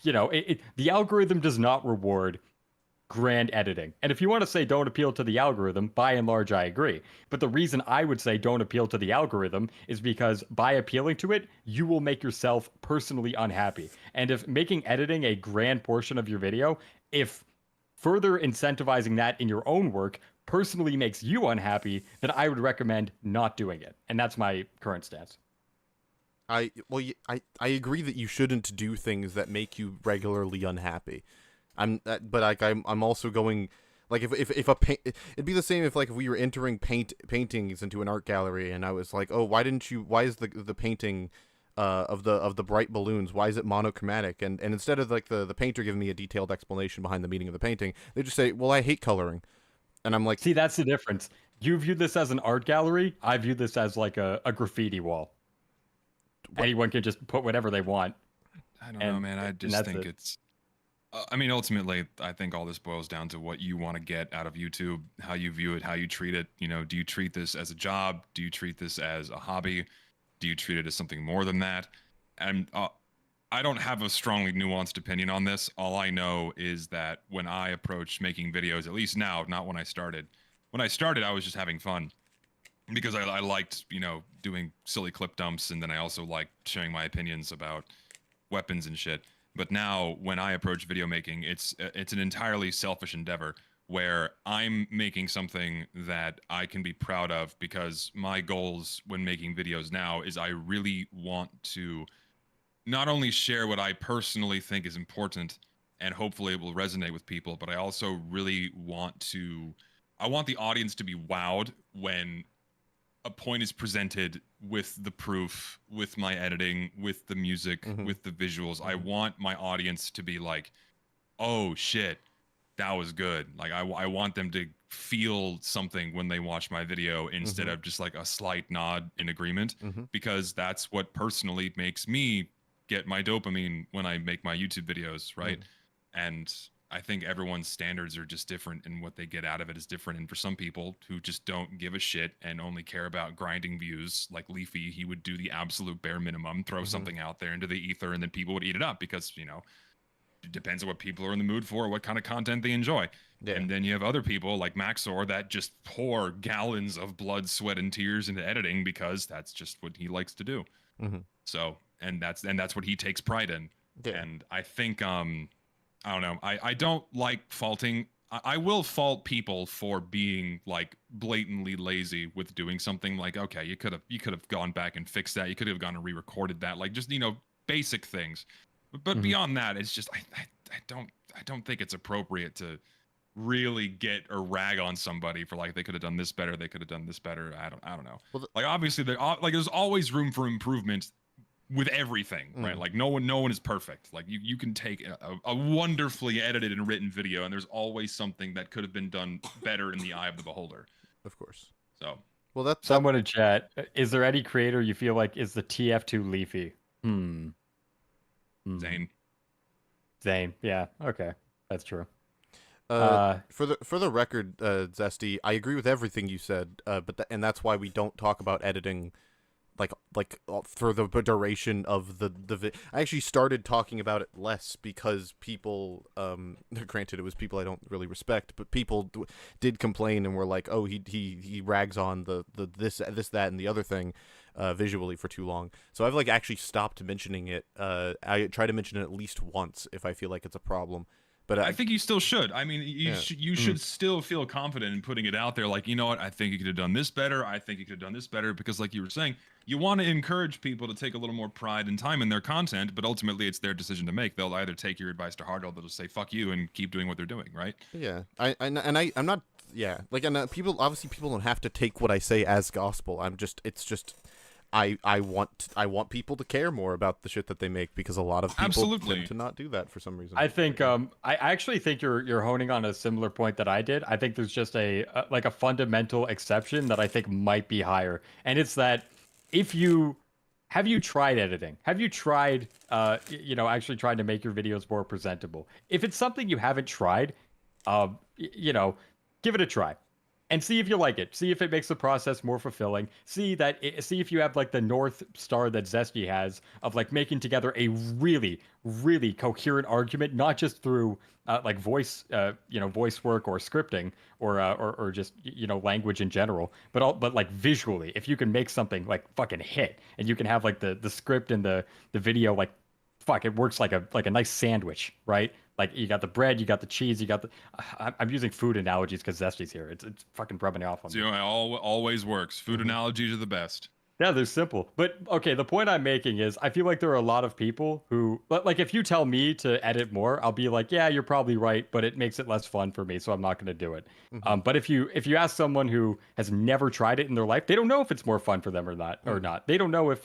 you know, the algorithm does not reward grand editing. And if you want to say don't appeal to the algorithm, by and large, I agree. But the reason I would say don't appeal to the algorithm is because by appealing to it, you will make yourself personally unhappy. And if making editing a grand portion of your video, if further incentivizing that in your own work personally makes you unhappy, then I would recommend not doing it. And that's my current stance. I agree that you shouldn't do things that make you regularly unhappy. But like I'm also going like if a paint, it'd be the same if like if we were entering paintings into an art gallery and I was like, oh, why is the painting of the bright balloons, why is it monochromatic? And instead of like the painter giving me a detailed explanation behind the meaning of the painting, they just say, well, I hate coloring. And I'm like, see, that's the difference. You view this as an art gallery. I view this as like a graffiti wall. Anyone can just put whatever they want. I don't know, man. I just think it's I mean, ultimately, I think all this boils down to what you want to get out of YouTube, how you view it, how you treat it. You know, do you treat this as a job? Do you treat this as a hobby? Do you treat it as something more than that? And I don't have a strongly nuanced opinion on this. All I know is that when I approached making videos, at least now, not when I started. When I started, I was just having fun because I liked, you know, doing silly clip dumps, and then I also liked sharing my opinions about weapons and shit. But now, when I approach video making, it's an entirely selfish endeavor where I'm making something that I can be proud of because my goals when making videos now is I really want to not only share what I personally think is important and hopefully it will resonate with people, but I also really want the audience to be wowed when a point is presented with the proof, with my editing, with the music, with the visuals. I want my audience to be like, oh shit, that was good. Like I want them to feel something when they watch my video instead of just like a slight nod in agreement, because that's what personally makes me get my dopamine when I make my YouTube videos, right? And I think everyone's standards are just different and what they get out of it is different. And for some people who just don't give a shit and only care about grinding views, like Leafy, he would do the absolute bare minimum, throw something out there into the ether, and then people would eat it up because, you know, depends on what people are in the mood for, what kind of content they enjoy. Yeah. And then you have other people like Maxor that just pour gallons of blood, sweat, and tears into editing because that's just what he likes to do. Mhm. So, and that's what he takes pride in. Yeah. And I think I don't know. I don't like faulting. I will fault people for being like blatantly lazy with doing something. Like, okay, you could have gone back and fixed that. You could have gone and re-recorded that. Like, just basic things. But beyond that, it's just I don't think it's appropriate to really get or rag on somebody for like they could have done this better. They could have done this better. I don't know. Well, like obviously there's always room for improvement with everything, right? Like no one is perfect. Like you can take a wonderfully edited and written video, and there's always something that could have been done better in the eye of the beholder. Of course. So, well, that's Someone in chat, is there any creator you feel like is the TF2 leafy? Zane. Yeah. Okay. That's true. For the record, Zesty, I agree with everything you said. And that's why we don't talk about editing, like for the duration of the. I actually started talking about it less because people, granted it was people I don't really respect, but people did complain and were like, oh, he rags on the this that and the other thing, visually for too long. So I've like actually stopped mentioning it. I try to mention it at least once if I feel like it's a problem. But I think you still should. I mean, you should still feel confident in putting it out there. Like, you know what? I think you could have done this better. I think you could have done this better. Because like you were saying, you want to encourage people to take a little more pride and time in their content, but ultimately it's their decision to make. They'll either take your advice to heart or they'll just say, fuck you, and keep doing what they're doing, right? Yeah. I'm not, yeah. Like, and people don't have to take what I say as gospel. It's just, I want people to care more about the shit that they make because a lot of people tend to not do that for some reason. I think I actually think you're honing on a similar point that I did. I think there's just a fundamental exception that I think might be higher, and it's that have you tried editing? Have you tried actually trying to make your videos more presentable? If it's something you haven't tried, give it a try. And see if you like it. See if it makes the process more fulfilling. See if you have like the North Star that Zesty has of like making together a really, really coherent argument, not just through like voice work or scripting or just language in general, but like visually. If you can make something like fucking hit, and you can have like the script and the video like it works like a nice sandwich, right? Like you got the bread, you got the cheese, you got the. I'm using food analogies because Zesty's here. It's fucking rubbing off on me. It always works. Food analogies are the best. Yeah, they're simple. But okay, the point I'm making is I feel like there are a lot of people who, like, if you tell me to edit more, I'll be like, yeah, you're probably right, but it makes it less fun for me, so I'm not going to do it. But if you ask someone who has never tried it in their life, they don't know if it's more fun for them or not. They don't know if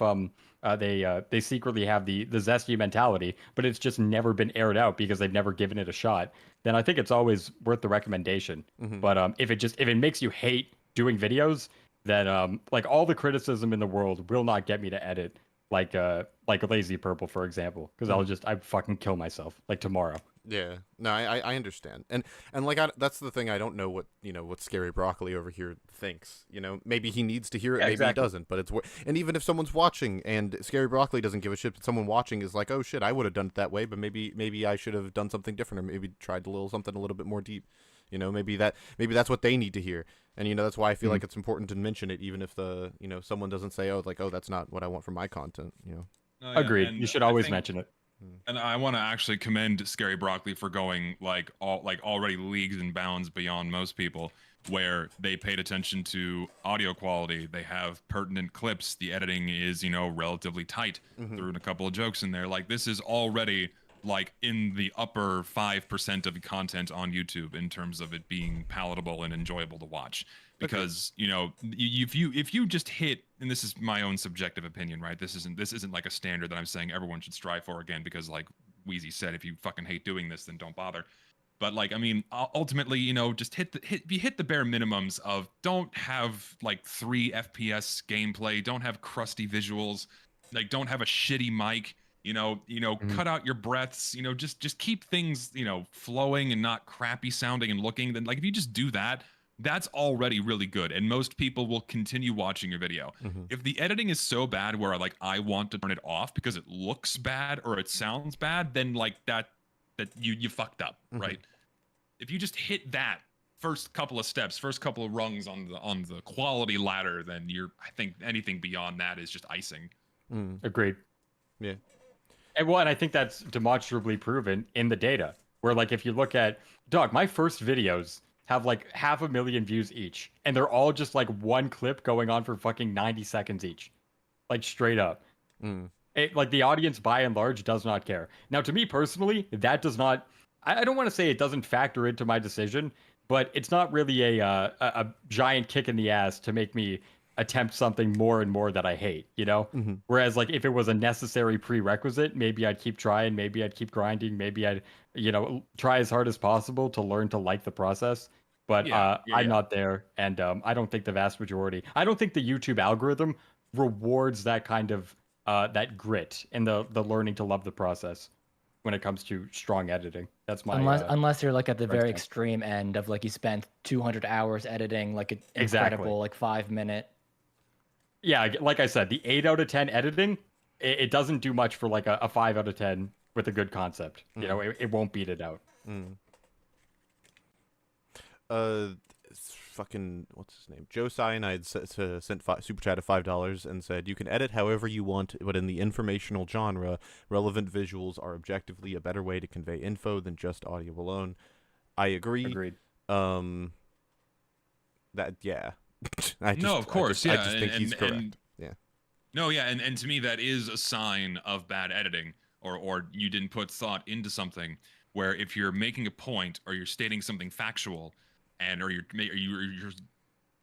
they secretly have the Zesty mentality, but it's just never been aired out because they've never given it a shot. Then I think it's always worth the recommendation. But if it makes you hate doing videos, then like all the criticism in the world will not get me to edit like Lazy Purple, for example, because I fucking kill myself like tomorrow. Yeah, no, I understand, and like that's the thing. I don't know what Scary Broccoli over here thinks. Maybe he needs to hear it, maybe he doesn't. But and even if someone's watching and Scary Broccoli doesn't give a shit, but someone watching is like, oh shit, I would have done it that way, but maybe I should have done something different, or maybe tried something a little bit more deep. Maybe that's what they need to hear, and that's why I feel like it's important to mention it, even if someone doesn't say, oh, that's not what I want for my content. Agreed. You should always mention it. And I want to actually commend Scary Broccoli for going already leagues and bounds beyond most people, where they paid attention to audio quality. They have pertinent clips. The editing is relatively tight. Threw in a couple of jokes in there. Like, this is already like in the upper 5% of content on YouTube in terms of it being palatable and enjoyable to watch. Because if you just hit, and this is my own subjective opinion, right? This isn't like a standard that I'm saying everyone should strive for, again, because like Weezy said, if you fucking hate doing this, then don't bother. But like, I mean, ultimately, just hit the bare minimums of don't have like 3 FPS gameplay, don't have crusty visuals, like don't have a shitty mic. Cut out your breaths, just keep things, flowing and not crappy sounding and looking. Then like, if you just do that, that's already really good. And most people will continue watching your video. If the editing is so bad where I want to turn it off because it looks bad or it sounds bad, then like that you fucked up, right? If you just hit that first couple of steps, first couple of rungs on the quality ladder, then I think anything beyond that is just icing. Agreed. Yeah. And I think that's demonstrably proven in the data. Where like if you look at my first videos have like 500,000 views each, and they're all just like one clip going on for fucking 90 seconds each, like straight up. Like the audience by and large does not care. Now, to me personally, that does not. I don't want to say it doesn't factor into my decision, but it's not really a giant kick in the ass to make me attempt something more and more that I hate, you know? Whereas like if it was a necessary prerequisite, maybe I'd keep trying, maybe I'd keep grinding, maybe I'd, try as hard as possible to learn to like the process. But I'm not there, and I don't think the vast majority. I don't think the YouTube algorithm rewards that kind of that grit and the learning to love the process when it comes to strong editing. That's my unless you're like at the very stance. extreme end of like you spent 200 hours editing like an incredible like 5-minute. Yeah, like I said, the 8 out of 10 editing, it doesn't do much for like a 5 out of 10 with a good concept. You know, it won't beat it out. Fucking what's his name? Joe Cyanide sent super chat of $5 and said, "You can edit however you want, but in the informational genre, relevant visuals are objectively a better way to convey info than just audio alone." I agree. Agreed. That yeah. No, of course, I yeah. just think he's correct. Yeah. No, yeah, and to me that is a sign of bad editing, or you didn't put thought into something. Where if you're making a point or you're stating something factual, or you're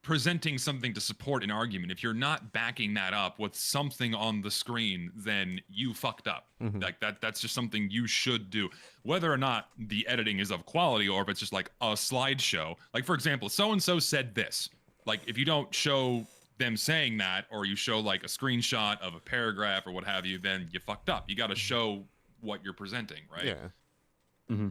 presenting something to support an argument, if you're not backing that up with something on the screen, then you fucked up. Like that's just something you should do, whether or not the editing is of quality or if it's just like a slideshow. Like for example, so and so said this. Like if you don't show them saying that, or you show like a screenshot of a paragraph or what have you, then you fucked up. You got to show what you're presenting, right? Yeah.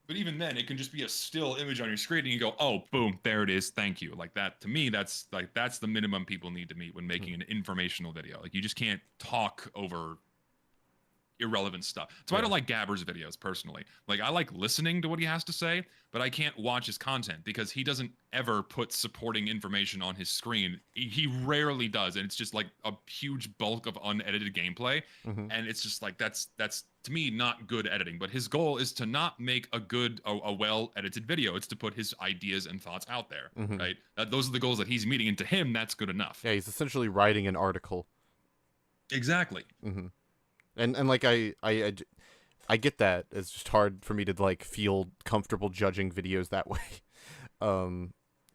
But even then, it can just be a still image on your screen, and you go, "Oh, boom, there it is. Thank you." Like that. To me, that's the minimum people need to meet when making an informational video. Like you just can't talk over irrelevant stuff. So I don't like Gabber's videos personally. Like I like listening to what he has to say, but I can't watch his content because he doesn't ever put supporting information on his screen. He rarely does, and it's just like a huge bulk of unedited gameplay. And it's just like that's to me not good editing. But his goal is to not make a well-edited video. It's to put his ideas and thoughts out there, right? Those are the goals that he's meeting, and to him, that's good enough. Yeah, he's essentially writing an article. Exactly. And like I get that. It's just hard for me to like feel comfortable judging videos that way,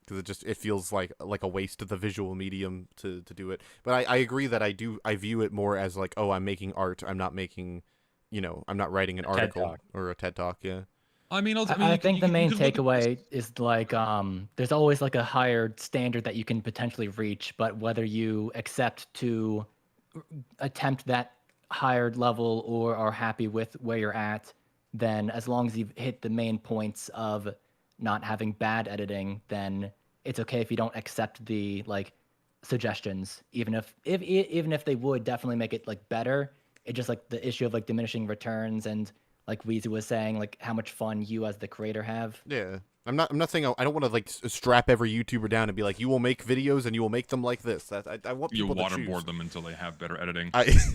because it feels like a waste of the visual medium to do it. But I agree that I view it more as like, oh, I'm making art. I'm not making, I'm not writing an article or a TED Talk. Yeah. I think the main takeaway is like there's always like a higher standard that you can potentially reach, but whether you accept to attempt that higher level or are happy with where you're at, then as long as you've hit the main points of not having bad editing, then it's okay if you don't accept the like suggestions, even if they would definitely make it like better. It's just like the issue of like diminishing returns and like Weezy was saying, like how much fun you as the creator have. Yeah. I'm not saying I don't want to like strap every YouTuber down and be like, you will make videos and you will make them like this. I want people to waterboard them until they have better editing.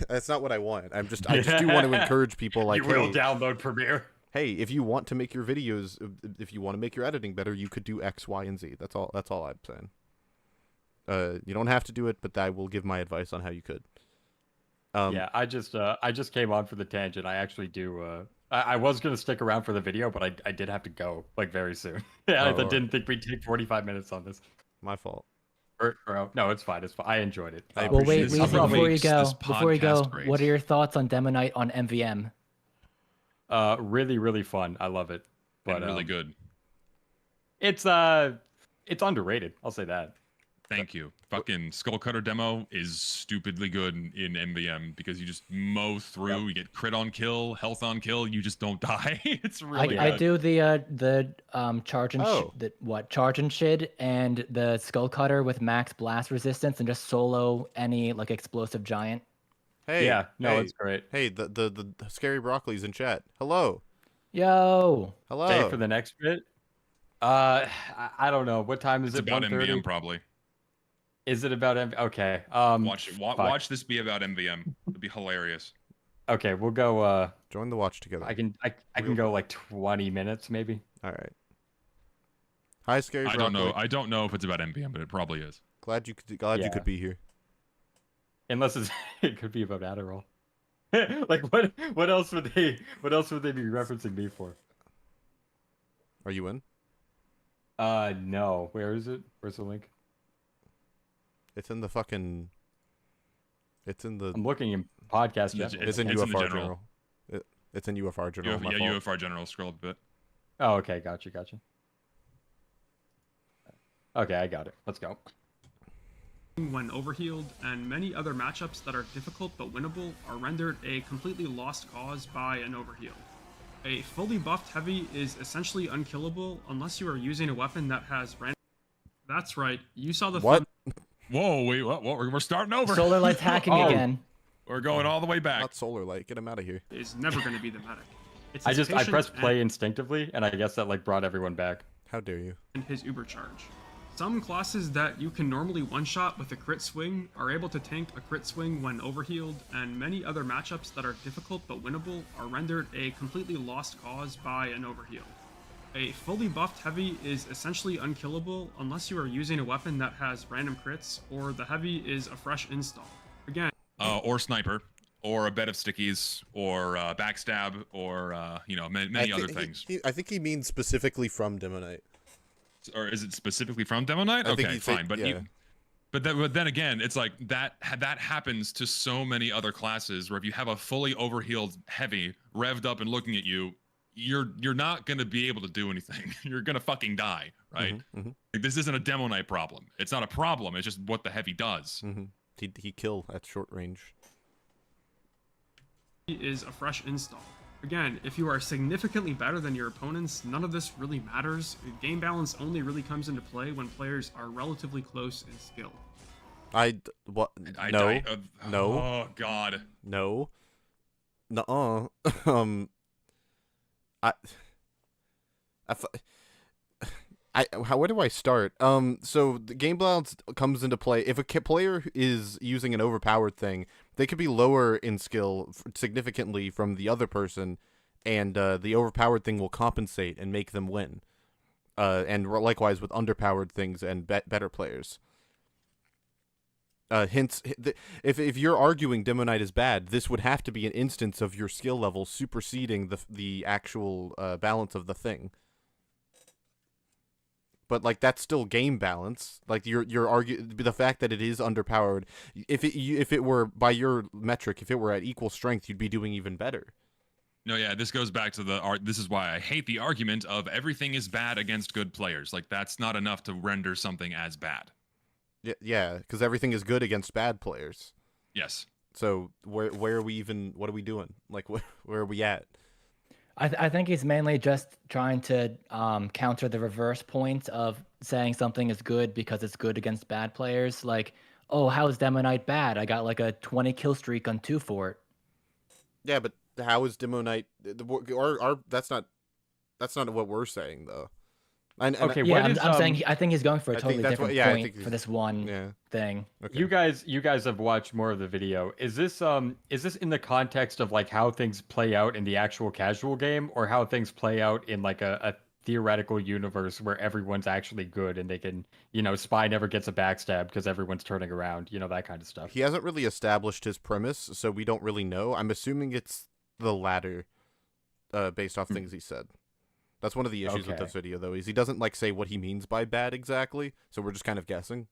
That's not what I want. I just do want to encourage people like, you will download Premiere. Hey, if you want to make your videos, if you want to make your editing better, you could do X, Y, and Z. That's all I'm saying. You don't have to do it, but I will give my advice on how you could. Yeah, I just came on for the tangent. I actually do. I was gonna stick around for the video, but I did have to go like very soon. I didn't think we'd take 45 minutes on this. My fault. No, it's fine. It's fine. I enjoyed it. Well, wait, Weezy, before you go, what are your thoughts on Demoknight on MVM? Really, really fun. I love it. But really good. It's underrated. I'll say that. Thank you. Fucking Skullcutter demo is stupidly good in MVM because you just mow through, you get crit on kill, health on kill, you just don't die. It's really good. I do the charge and charge and shid and the Skullcutter with max blast resistance and just solo any like explosive giant. Hey, it's great. Hey, the scary broccoli's in chat. Hello. Yo. Hello. Stay for the next bit. I don't know. What time is It's it? about 1:30? MVM probably. Is it about Okay. Watch this be about MVM. It'd be hilarious. Okay, we'll go. Join the watch together. I can go like 20 minutes maybe. All right. Hi, Scary I don't know. Broccoli. I don't know if it's about MVM, but it probably is. Glad you could Yeah. be here. Unless it could be about Adderall. Like what else would they be referencing me for? Are you in? No. Where is it? Where's the link? It's in the fucking. It's in the. I'm looking in podcast. It's- general. It's in it's in the UFR general. general. It's in UFR general. my fault. UFR general. Scroll up a bit. Oh, okay. Gotcha. Okay, I got it. Let's go. When overhealed, and many other matchups that are difficult but winnable are rendered a completely lost cause by an overheal. A fully buffed heavy is essentially unkillable unless you are using a weapon that has random. That's right, you saw the What? Whoa, wait, what? We're starting over. Solar Light's hacking Oh. again. We're going all the way back. Not Solar Light. Get him out of here. is never going to be the medic. It's I his patient pressed play instinctively, and I guess that like brought everyone back. How dare you? and his uber charge. Some classes that you can normally one-shot with a crit swing are able to tank a crit swing when overhealed, and many other matchups that are difficult but winnable are rendered a completely lost cause by an overheal. A fully buffed heavy is essentially unkillable unless you are using a weapon that has random crits, or the heavy is a fresh install. Again, Or sniper, or a bed of stickies, or backstab, or many other things. I think he means specifically from Demoknight. Or is it specifically from Demoknight? I think Okay, he'd say- fine. But yeah. but then again, it's like that happens to so many other classes where if you have a fully overhealed heavy revved up and looking at you, you're not gonna be able to do anything. You're gonna fucking die, right? Mhm. Like, this isn't a Demoknight problem. It's not a problem. It's just what the heavy does. He kill at short range. is a fresh install. Again, if you are significantly better than your opponents, none of this really matters. Game balance only really comes into play when players are relatively close in skill. What? I No. die of- No. Oh God. No. Nuh-uh. Where do I start? So the game balance comes into play if a player is using an overpowered thing. They could be lower in skill significantly from the other person, and the overpowered thing will compensate and make them win. And likewise with underpowered things and better players. Hence, if you're arguing Demoknight is bad, this would have to be an instance of your skill level superseding the actual balance of the thing. But like that's still game balance. Like you're the fact that it is underpowered. If it were by your metric, if it were at equal strength, you'd be doing even better. No, yeah, this goes back to this is why I hate the argument of everything is bad against good players. Like that's not enough to render something as bad. Yeah, because everything is good against bad players. Yes. So where are we even? What are we doing? Like where are we at? I think he's mainly just trying to counter the reverse point of saying something is good because it's good against bad players. Like, oh, how is Demoknight bad? I got like a 20 kill streak on 2 fort. Yeah, but how is Demoknight? That's not what we're saying though. Okay, Yeah, what is, I'm saying I think he's going for a I totally think that's different what- yeah, I point think for this one thing. Okay. you guys have watched more of the video. Is this in the context of like how things play out in the actual casual game, or how things play out in like a theoretical universe where everyone's actually good and they can, Spy never gets a backstab because everyone's turning around, that kind of stuff. He hasn't really established his premise, so we don't really know. I'm assuming it's the latter, based off things he said. That's one of the issues with Okay. this video, though, is he doesn't like say what he means by bad exactly, so we're just kind of guessing.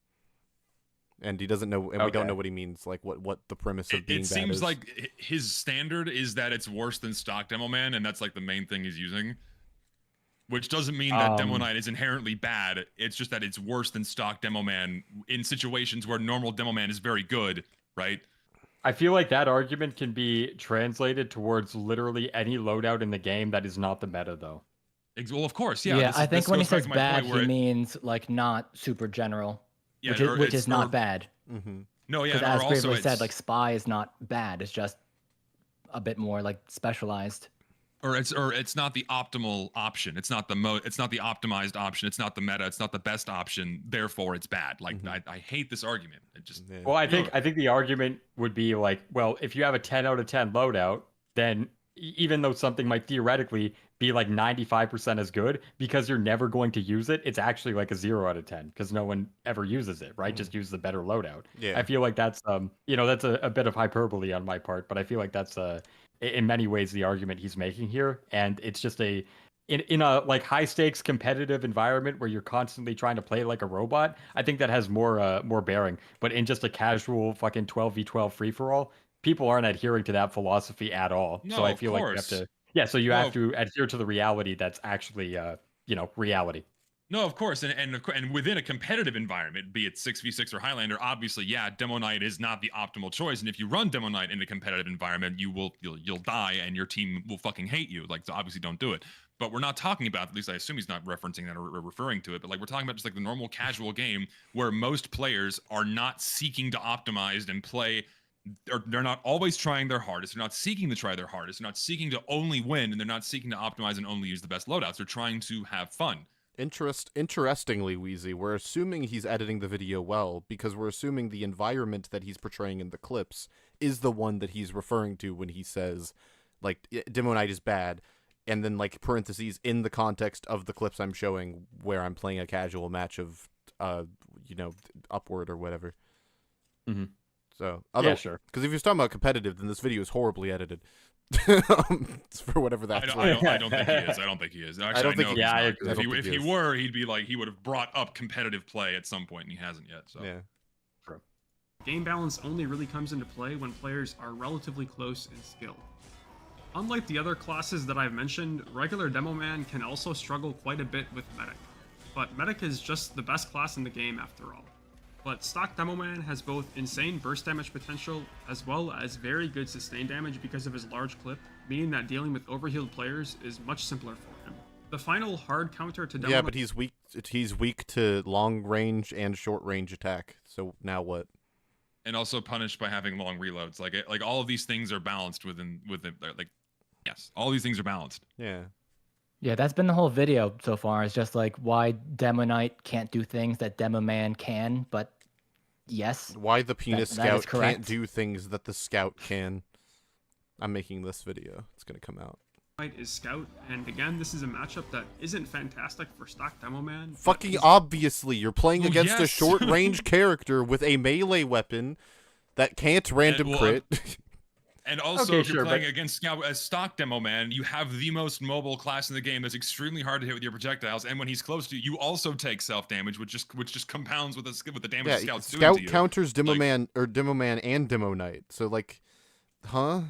And he doesn't know, and we don't Okay. know what he means, like what the premise of being It bad seems is. like his standard is that it's worse than stock Demo Man, and that's like the main thing he's using. Which doesn't mean that Demo Knight is inherently bad. It's just that it's worse than stock Demo Man in situations where normal Demo Man is very good, right? I feel like that argument can be translated towards literally any loadout in the game that is not the meta, though. Well, of course, yeah. Yeah, this I is- think this when he goes back says to my bad, point where he it- means like not super general, Yeah, which or is it's- not or- bad. Mm-hmm. No, yeah, Because or as also previously said, it's- like Spy is not bad. It's just a bit more like specialized. or it's not the optimal option. It's not the it's not the optimized option. It's not the meta. It's not the best option. Therefore, it's bad. Like I hate this argument. It just Yeah. Well, I think the argument would be like, well, if you have a 10 out of 10 loadout, then even though something might theoretically be like 95% as good, because you're never going to use it, it's actually like a 0 out of 10 because no one ever uses it, right? Just use the better loadout. Yeah. I feel like that's that's a bit of hyperbole on my part, but I feel like that's in many ways the argument he's making here, and it's just in a like high stakes competitive environment where you're constantly trying to play like a robot. I think that has more bearing. But in just a casual fucking 12v12 free for all, people aren't adhering to that philosophy at all. No, so I of feel like you have course. to so you No, have to adhere to the reality that's actually reality. No, of course, and within a competitive environment, be it 6v6 or Highlander, obviously, yeah, Demoknight is not the optimal choice. And if you run Demoknight in a competitive environment, you'll die, and your team will fucking hate you. Like, so obviously, don't do it. But we're not talking about, at least I assume he's not referencing that or referring to it. But like, we're talking about just like the normal casual game where most players are not seeking to optimize and play. They're not always trying their hardest. They're not seeking to try their hardest. They're not seeking to only win, and they're not seeking to optimize and only use the best loadouts. They're trying to have fun. Interestingly, Weezy, we're assuming he's editing the video well because we're assuming the environment that he's portraying in the clips is the one that he's referring to when he says, like, Demoknight is bad, and then, like, parentheses, in the context of the clips I'm showing where I'm playing a casual match of, Upward or whatever. Mm-hmm. So, yeah, sure. Because if you're talking about competitive, then this video is horribly edited. For whatever that's I don't think he is. I don't think he is. Actually, I don't think. If he were, he'd be like, he would have brought up competitive play at some point, and he hasn't yet. So yeah. Game balance only really comes into play when players are relatively close in skill. Unlike the other classes that I've mentioned, regular Demoman can also struggle quite a bit with Medic. But Medic is just the best class in the game after all. But stock Demoman has both insane burst damage potential as well as very good sustain damage because of his large clip, meaning that dealing with overhealed players is much simpler for him. The final hard counter to Demoman... Yeah, but he's weak to long range and short range attack. So now what? And also punished by having long reloads. Like all of these things are balanced within like, yes, all these things are balanced. Yeah. Yeah, that's been the whole video so far. It's just like why Demoknight can't do things that Demoman can, but yes. Why the penis that scout is correct. can't do things that the scout can. I'm making this video. It's gonna come out. Is Scout, and again, this is a matchup that isn't fantastic for stock Demoman. Fucking obviously, you're playing against a yes. short-range character with a melee weapon that can't random crit. And also, Okay, if you're sure, playing but- against Scout as stock Demoman, you have the most mobile class in the game that's extremely hard to hit with your projectiles. And when he's close to you, you also take self-damage, which just compounds with the damage Yeah, Scout's doing Scout to you. counters Demoman or Demoman and Demoknight. So like, huh?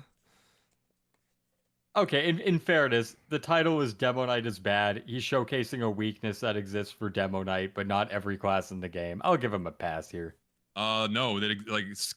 Okay, in fairness, the title is Demoknight is bad. He's showcasing a weakness that exists for Demoknight, but not every class in the game. I'll give him a pass here. No, that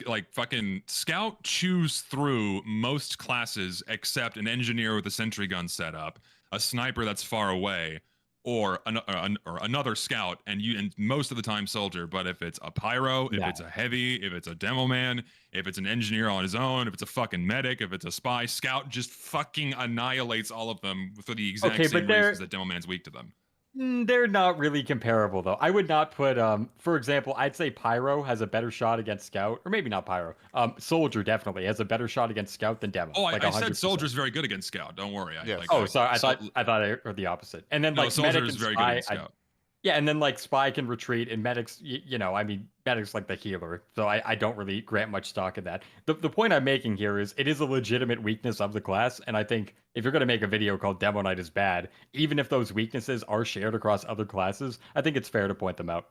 like fucking Scout chews through most classes except an engineer with a sentry gun setup, a sniper that's far away, or another scout, and most of the time soldier. But if it's a pyro, if it's a heavy, if it's a Demoman, if it's an engineer on his own, if it's a fucking medic, if it's a spy, Scout just fucking annihilates all of them for the exact same reasons that Demoman's weak to them. They're not really comparable, though. I would not put, for example, I'd say Pyro has a better shot against Scout, or maybe not Pyro. Soldier definitely has a better shot against Scout than Demo. Oh, like I said Soldier's very good against Scout. Don't worry. Yes. Sorry. I thought I heard the opposite. And then like Soldier Medic is and very Spy, good against Scout. yeah, and then like Spy can retreat, and Medic's, Medic's like the healer, so I don't really grant much stock in that. The point I'm making here is it is a legitimate weakness of the class, and I think if you're going to make a video called Demoknight is bad, even if those weaknesses are shared across other classes, I think it's fair to point them out.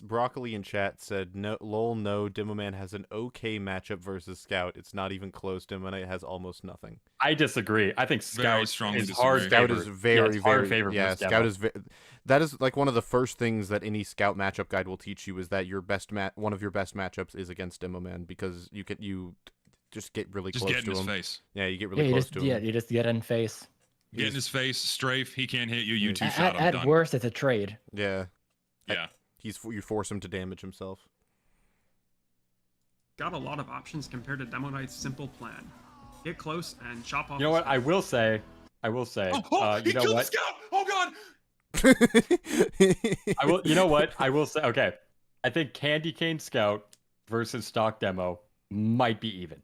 Broccoli in chat said, no, Demoman has an okay matchup versus Scout. It's not even close. Demoman has almost nothing. I disagree. I think Scout strongly is disagree. hard. Scout favorite. is very, hard very, favorite yeah, versus Scout Demo. is that is like one of the first things that any Scout matchup guide will teach you is that your best one of your best matchups is against Demoman because you just get really Just close get in to his him. face. Yeah, you get really close to him. Yeah, you just get in face. Get in his face, strafe. He can't hit you. You two-shot him. At Done. worst, it's a trade. Yeah. Yeah. You force him to damage himself. Got a lot of options compared to Demoknight's simple plan. get close and chop off. You know the what? I will say. He You know killed what? the scout! Oh god! I will. You know what? I will say. Okay, I think Candy Cane Scout versus Stock Demo might be even,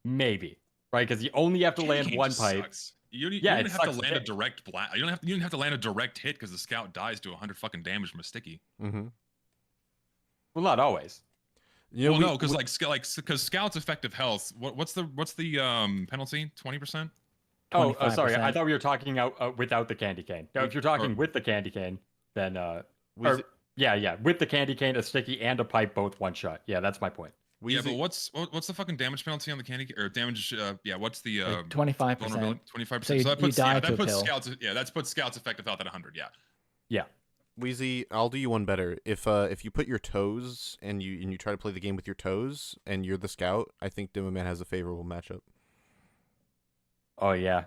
maybe, right? Because you only have to Candy land cane one just pipe. sucks. You don't Yeah, even it have to sucks. land a direct blast. You don't even have to land a direct hit because the scout dies to 100 fucking damage from a sticky. Mm-hmm. Well, not always. You know, Well, no, because because scout's effective health. What's the penalty? 20%. Oh, sorry. I 25%. thought we were talking out without the candy cane. No, if you're talking with the candy cane, then yeah, with the candy cane, a sticky, and a pipe, both one shot. Yeah, that's my point. Yeah, but what's the fucking damage penalty on the candy or damage? What's the 25%. vulnerability? 25%. So So that puts die to a pill. scouts. Yeah, that's put scouts effective health at 100. Yeah. Yeah. Weezy, I'll do you one better. If you put your toes and you try to play the game with your toes and you're the scout, I think Demoman has a favorable matchup. Oh yeah,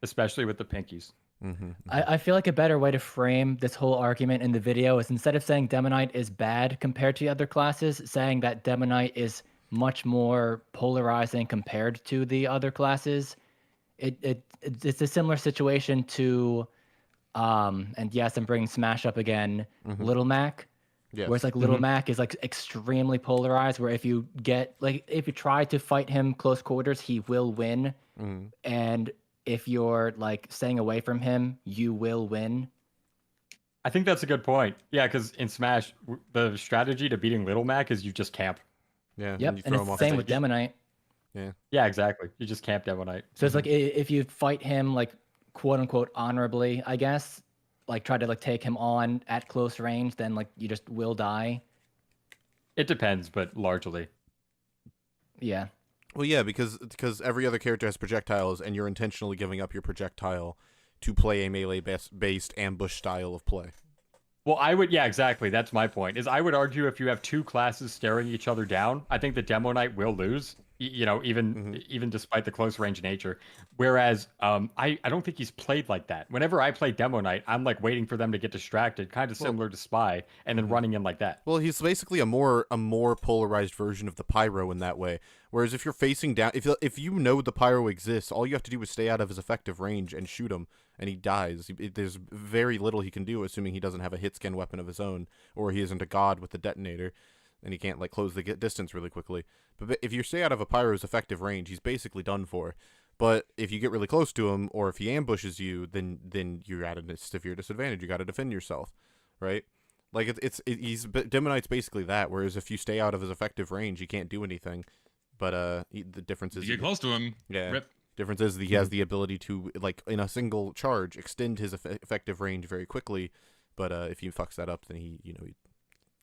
especially with the pinkies. Mm-hmm. I feel like a better way to frame this whole argument in the video is instead of saying Demoknight is bad compared to other classes, saying that Demoknight is much more polarizing compared to the other classes. It's a similar situation to, and yes, I'm bringing Smash up again, Little Mac. Yes. Where it's like Little Mac is like extremely polarized, where if you try to fight him close quarters, he will win. And if you're like staying away from him, you will win. I think that's a good point. Yeah, because in Smash, the strategy to beating Little Mac is you just camp. Yeah. Yep, and it's the same with Demoknight. Yeah. Yeah, exactly. You just camp Demoknight. So it's like if you fight him like quote unquote honorably, I guess, like try to like take him on at close range, then like you just will die. It depends, but largely. Yeah. Well, yeah, because every other character has projectiles, and you're intentionally giving up your projectile to play a melee-based ambush style of play. Well, yeah, exactly. That's my point. Is I would argue if you have two classes staring each other down, I think the Demoknight will lose. Even despite the close range nature. Whereas I don't think he's played like that. Whenever I play Demoknight, I'm like waiting for them to get distracted, kind of similar to Spy, and then running in like that. Well, he's basically a more polarized version of the Pyro in that way. Whereas if you're facing down, if you know the Pyro exists, all you have to do is stay out of his effective range and shoot him, and he dies. There's very little he can do, assuming he doesn't have a hit scan weapon of his own, or he isn't a god with the detonator, and he can't like close the distance really quickly. But if you stay out of a Pyro's effective range, he's basically done for. But if you get really close to him, or if he ambushes you, then you're at a severe disadvantage. You got to defend yourself, right? Like Demoknight's basically that. Whereas if you stay out of his effective range, he can't do anything. But the difference is you get close to him. Yeah. Rip. Difference is that he has the ability to, like, in a single charge, extend his effective range very quickly. But if he fucks that up, then he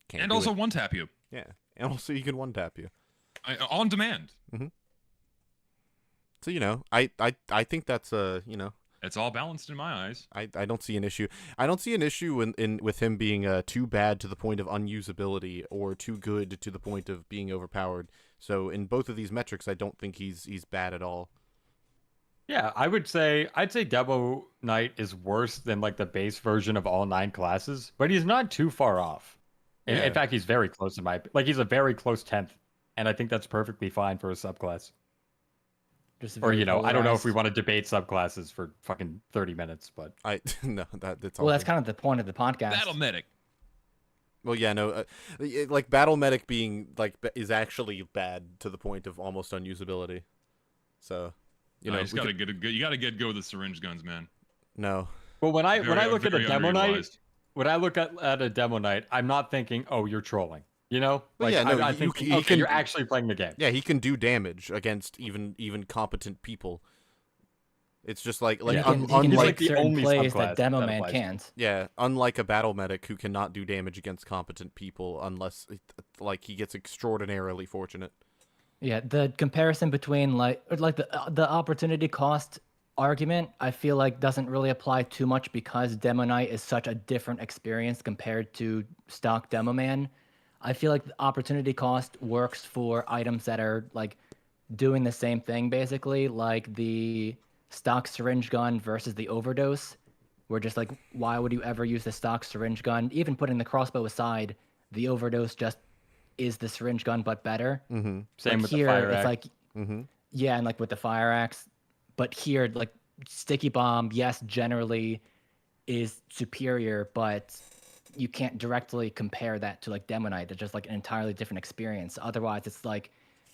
can't. And do also it. one tap you. Yeah, and also you can one tap you. On demand. So I think that's it's all balanced in my eyes. I don't see an issue. I don't see an issue in with him being too bad to the point of unusability or too good to the point of being overpowered. So in both of these metrics, I don't think he's bad at all. Yeah, I'd say Demoknight is worse than like the base version of all 9 classes, but he's not too far off. In fact, he's very close like he's a very close 10th, and I think that's perfectly fine for a subclass. Or I don't know if we want to debate subclasses for fucking 30 minutes, but no, that's all. Well, that's kind of the point of the podcast. Battle medic. Well, yeah, no, like battle medic being like is actually bad to the point of almost unusability. So, you gotta get good with the syringe guns, man. No. Well, when I look at a Demoknight, when I look at a Demoknight, I'm not thinking, oh, you're trolling. Like, I think you're actually playing the game. Yeah, he can do damage against even competent people. It's just like he can unlike the certain plays that Demoman can't. Yeah, unlike a battle medic who cannot do damage against competent people unless like he gets extraordinarily fortunate. Yeah, the comparison between like the opportunity cost argument, I feel like doesn't really apply too much because Demoknight is such a different experience compared to stock Demoman. I feel like the opportunity cost works for items that are like doing the same thing basically, like the stock syringe gun versus the overdose. Where just like, why would you ever use the stock syringe gun? Even putting the crossbow aside, the overdose just is the syringe gun but better. Mm-hmm. Same like with here, the fire it's axe. like, Yeah, and like with the fire axe, but here like sticky bomb, yes, generally is superior, but you can't directly compare that to like Demoknight. It's just like an entirely different experience. Otherwise, it's like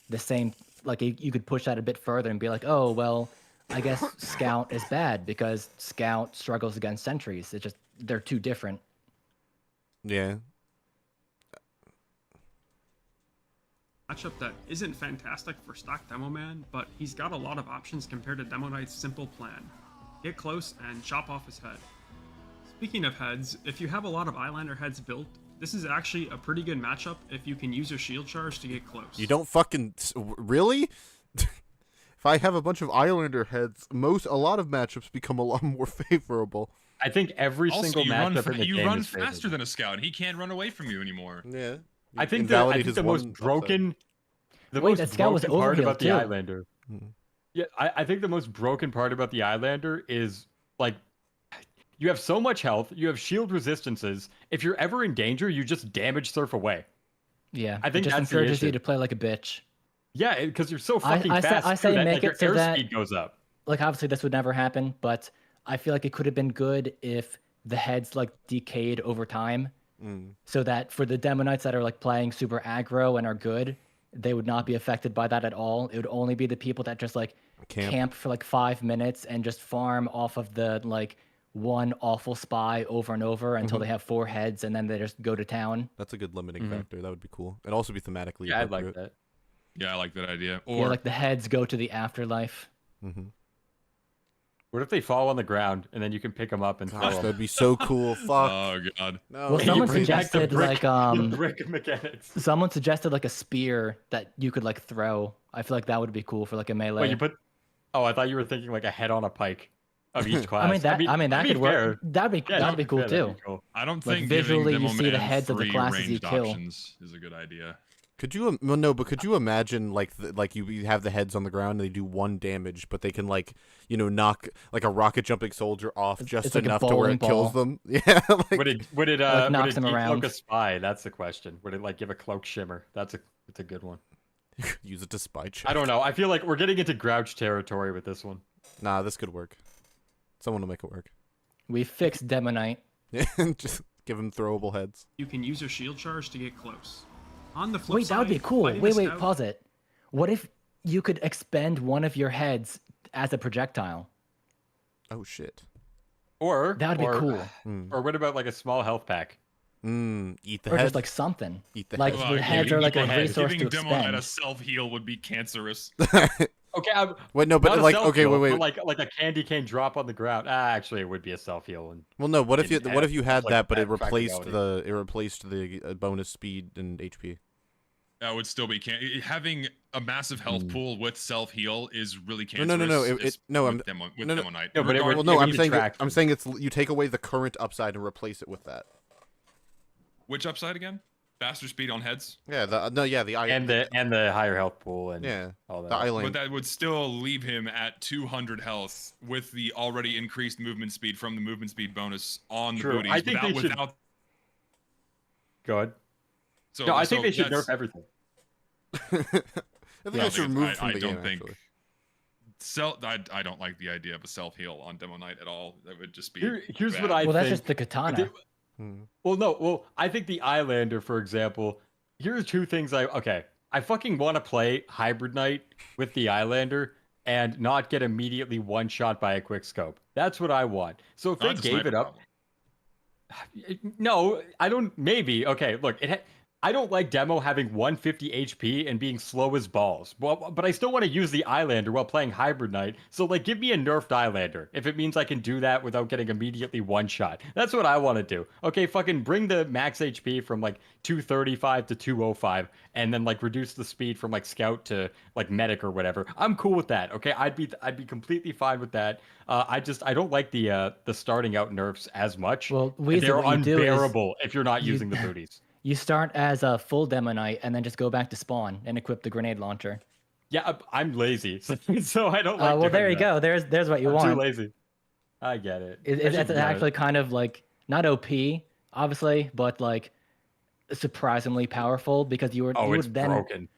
the same. Like you could push that a bit further and be like, oh well, I guess Scout is bad because Scout struggles against sentries. It's just they're too different. Yeah. Matchup that isn't fantastic for stock Demo Man, but he's got a lot of options compared to Demoknight's simple plan. Get close and chop off his head. Speaking of heads, if you have a lot of Eyelander heads built, this is actually a pretty good matchup if you can use your shield charge to get close. You don't fucking really? If I have a bunch of Eyelander heads, a lot of matchups become a lot more favorable. I think every Also, single matchup in the you game run is faster favorable. than a scout. He can't run away from you anymore. Yeah. I think Invalidate his the most one broken, the Wait, most that scout was broken part overhealed about the too. Eyelander. Yeah, I think the most broken part about the Eyelander is like you have so much health, you have shield resistances. If you're ever in danger, you just damage surf away. Yeah, I think it just that's the encourages you issue. to play like a bitch. Yeah, because you're so fucking fast. I too, say that, make like, your it so that airspeed goes up. like obviously this would never happen, but I feel like it could have been good if the heads like decayed over time, so that for the Demoknights that are like playing super aggro and are good, they would not be affected by that at all. It would only be the people that just like camp for like 5 minutes and just farm off of the like one awful spy over and over until they have 4 heads, and then they just go to town. That's a good limiting factor. That would be cool. It'd also be thematically Yeah, I'd like appropriate. that. Yeah, I like that idea. Yeah, Or like the heads go to the afterlife. What if they fall on the ground and then you can pick them up and throw Gosh, them? that'd be so cool. Fuck. oh god. No. Well, someone bring back the suggested brick- like the brick mechanics. someone suggested like a spear that you could like throw. I feel like that would be cool for like a melee. Wait, you put? Oh, I thought you were thinking like a head on a pike of each class. I mean that to be could work. fair- That'd be yeah, that'd be cool fair, that'd too. be cool. I don't Like, think visually, giving you Demo see the Man heads of the free classes you ranged kill. options is a good idea. Could you well, no, but could you imagine like you have the heads on the ground and they do 1 damage, but they can like knock like a rocket jumping soldier off just it's like a enough to where bowling it kills ball. them? Yeah. Like, Would it Like, knocks would them it around. decloak a spy? That's the question. Would it like give a cloak shimmer? It's a good one. use it to spy check. I don't know. I feel like we're getting into grouch territory with this one. Nah, this could work. Someone will make it work. We fixed Demoknight. Yeah, just give them throwable heads. You can use your shield charge to get close. On the flip Wait, side, that would be cool. fighting a Wait, scout- pause it. What if you could expend one of your heads as a projectile? Oh shit. Or That would be cool. Or what about like a small health pack? Eat the Or head. just like something. Eat the Like head. the heads are like a resource to Giving Demo Knight a expend. self-heal would be cancerous. Okay, Wait, no, but not a like, self okay, heal, wait. but like a candy cane drop on the ground. Actually, it would be a self heal. Well, no. What if you didn't what have if you had like that, but that it replaced practicality. the bonus speed and HP? That would still be having a massive health pool with self-heal is really cancerous. No. I'm with Demo Knight. No, but it would- Well, no, would I'm saying detract I'm from- saying it's you take away the current upside and replace it with that. Which upside again? Faster speed on heads. Yeah, the eye and the higher health pool and yeah, all that. the island. But that would still leave him at 200 health with the already increased movement speed from the movement speed bonus on the True. booties. I think they should- without... Go ahead. So, No, I think so they should that's- nerf everything. I think No, it's removed from I the don't game. think Actually. I don't like the idea of a self heal on Demo Knight at all. That would just be. Here's bad. what I Well, that's think. just the katana. Well, no. Well, I think the Eyelander, for example. Here are 2 things I fucking want to play Hybrid Knight with the Eyelander and not get immediately one shot by a quick scope. That's what I want. So if they That's a gave sniper it up, problem. no, I don't. Maybe okay. Look, I don't like Demo having 150 HP and being slow as balls. Well, but I still want to use the Eyelander while playing Hybrid Knight. So like, give me a nerfed Eyelander if it means I can do that without getting immediately one shot. That's what I want to do. Okay, fucking bring the max HP from like 235 to 205, and then like reduce the speed from like Scout to like Medic or whatever. I'm cool with that. Okay, I'd be completely fine with that. I don't like the starting out nerfs as much. Well, Weezy, they're what you do is unbearable if you're not you- using the booties. You start as a full Demoknight and then just go back to spawn and equip the grenade launcher. Yeah, I'm lazy, so I don't like. Well, doing there you that. go. There's what you I'm want. too lazy. I get it. It's actually kind of like not OP, obviously, but like surprisingly powerful because you Oh, it's would then broken.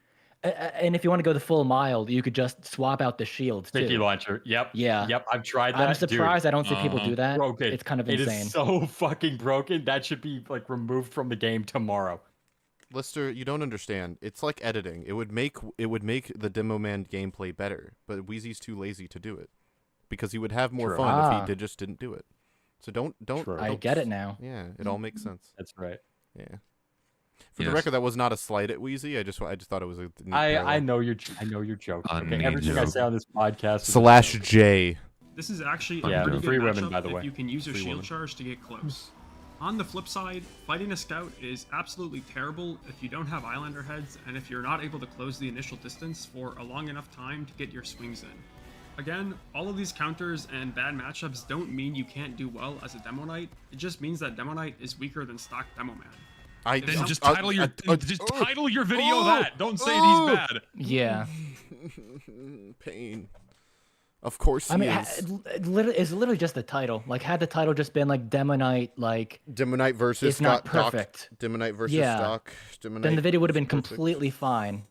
And if you want to go the full mile, you could just swap out the shields Sticky too. launcher. Yep. Yeah. Yep. I've tried that. I'm surprised I don't see people Uh-huh. do that. Broken. It's kind of It insane. is so fucking broken. That should be like removed from the game tomorrow. Lister, you don't understand. It's like editing. It would make the Demo Man gameplay better, but Weezy's too lazy to do it because he would have more True. fun if he just didn't do it. So don't. True. I get it now. Yeah, it all makes sense. That's right. Yeah. For the Yes. record, that was not a slight at Weezy. I just thought it was a neat I parallel. know you're joking. A Okay, neat everything I joke. say on this podcast is / J. This is actually Yeah, a pretty free good women, matchup by the if way. you can use your Free shield women. charge to get close. On the flip side, fighting a scout is absolutely terrible if you don't have Eyelander heads and if you're not able to close the initial distance for a long enough time to get your swings in. Again, all of these counters and bad matchups don't mean you can't do well as a Demoknight, it just means that Demoknight is weaker than stock Demoman. Then just title your video that. Don't say he's bad. Yeah. Pain. Of course he I mean, is. it's literally just the title. Like, had the title just been like Demoknight, like Demoknight versus it's not Stock- perfect. Demoknight versus Yeah. Stock. Demoknight Then the video would have been perfect. completely fine.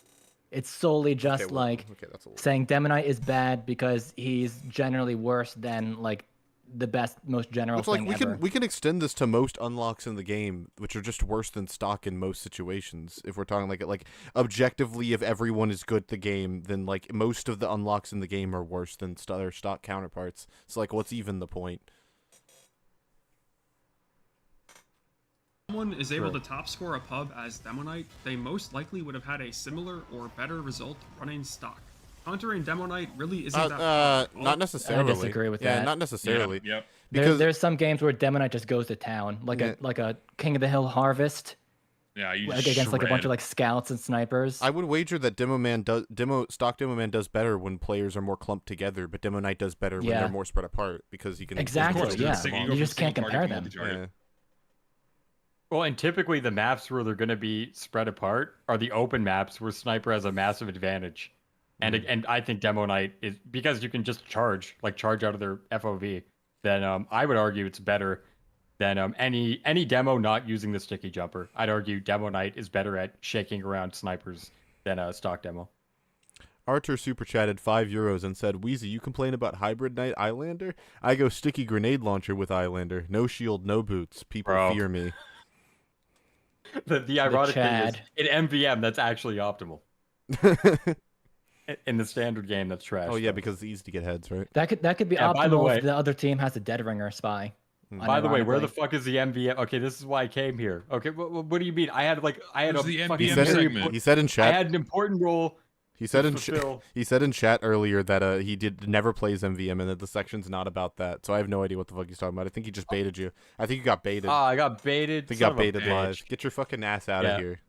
It's solely just Okay, like okay, that's a little... saying Demoknight is bad because he's generally worse than like the best, most general Which, like, thing we ever. can extend this to most unlocks in the game, which are just worse than stock in most situations. If we're talking like objectively, if everyone is good at the game, then like most of the unlocks in the game are worse than their stock counterparts. So like, what's even the point? Someone is able to top score a pub as Demoknight, they most likely would have had a similar or better result running stock. Countering Demoknight really isn't that hard at all. Not necessarily. I disagree with yeah, that. not necessarily. Yep. Because There's some games where Demoknight just goes to town, like a King of the Hill Harvest, Yeah, you like against like a bunch of like scouts and snipers. I would wager that stock Demo Man does better when players are more clumped together, but Demo Knight does better when Yeah. they're more spread apart because he can Exactly, of course, yeah. do it You just can't compare them. Yeah. Well, and typically the maps where they're going to be spread apart are the open maps where Sniper has a massive advantage. And I think Demoknight is, because you can just charge out of their FOV, then I would argue it's better than any demo not using the sticky jumper. I'd argue Demoknight is better at shaking around snipers than a stock demo. Arthur super chatted €5 and said, Weezy, you complain about Hybrid Knight Eyelander? I go sticky grenade launcher with Eyelander. No shield, no boots. People Bro. fear me. The ironic thing is, Chad. in MVM, that's actually optimal. In the standard game, that's trash. Oh, yeah, though. because it's easy to get heads, right? That could be Yeah, by the optimal way- if the other team has a Dead Ringer spy. By the way, where the unironically. fuck is the MVM? Okay, this is why I came here. Okay, what do you mean? I had a Where's the fucking MVM said it- segment? He said in I chat. had an important role. He said to in fulfill. he said in chat earlier that he never plays MVM and that the section's not about that. So I have no idea what the fuck he's talking about. I think he just baited you. I think you got baited. I got baited. I think you son got of a baited live. bitch. Get your fucking ass out Yeah. of here.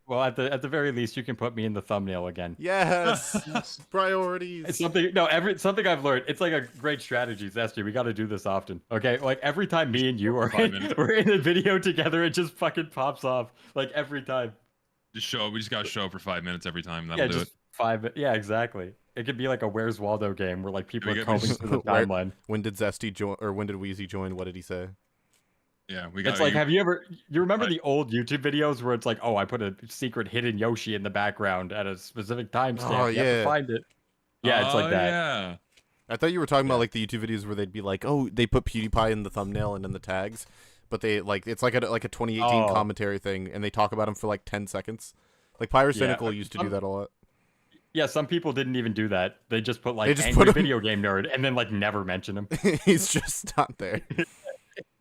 Well, at the very least, you can put me in the thumbnail again. Yes. Priorities. It's something. No, something I've learned. It's like a great strategy, Zesty. We got to do this often. Okay, like every time me and you are 5 minutes. we're in a video together, it just fucking pops off. Like every time. We just gotta show up for 5 minutes every time. That'll Yeah, do just it. 5. Yeah, exactly. It could be like a Where's Waldo game where like people We are get- combing through the Where- timeline. When did Zesty join, or when did Weezy join? What did he say? Yeah, we got. It's like, have you remember Right. the old YouTube videos where it's like, oh, I put a secret hidden Yoshi in the background at a specific timestamp. Oh, You have yeah. to find it. Yeah, it's like that. Yeah. I thought you were talking about like the YouTube videos where they'd be like, oh, they put PewDiePie in the thumbnail and in the tags, but they like it's like a 2018 Oh. commentary thing, and they talk about him for like 10 seconds. Like Pyrocynical Yeah, used to do that a lot. Yeah, some people didn't even do that. They just put like They just angry put him- video game nerd and then like never mention him. He's just not there.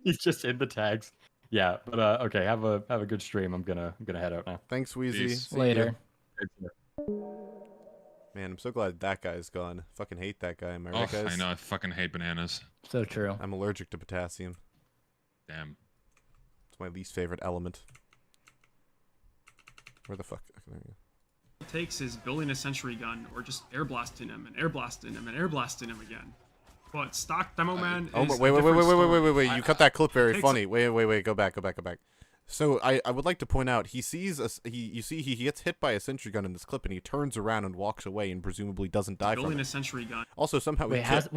He's just in the tags. Yeah, but okay, have a good stream. I'm gonna head out now. Thanks, Weezy. Peace. See ya. Later. Man, I'm so glad that guy's gone. Fucking hate that guy. Am I right, Oh, guys? I know. I fucking hate bananas. So true. I'm allergic to potassium. Damn. It's my least favorite element. Where the fuck? Okay, there you go. It takes is building a sentry gun or just air blasting him and air blasting him and air blasting him again. But stock Demoman is Oh, a wait! different story. You cut that clip very Takes funny. Wait! Go back. So I would like to point out he sees he gets hit by a sentry gun in this clip and he turns around and walks away and presumably doesn't die from Building a it. sentry gun. Also somehow Wait, how's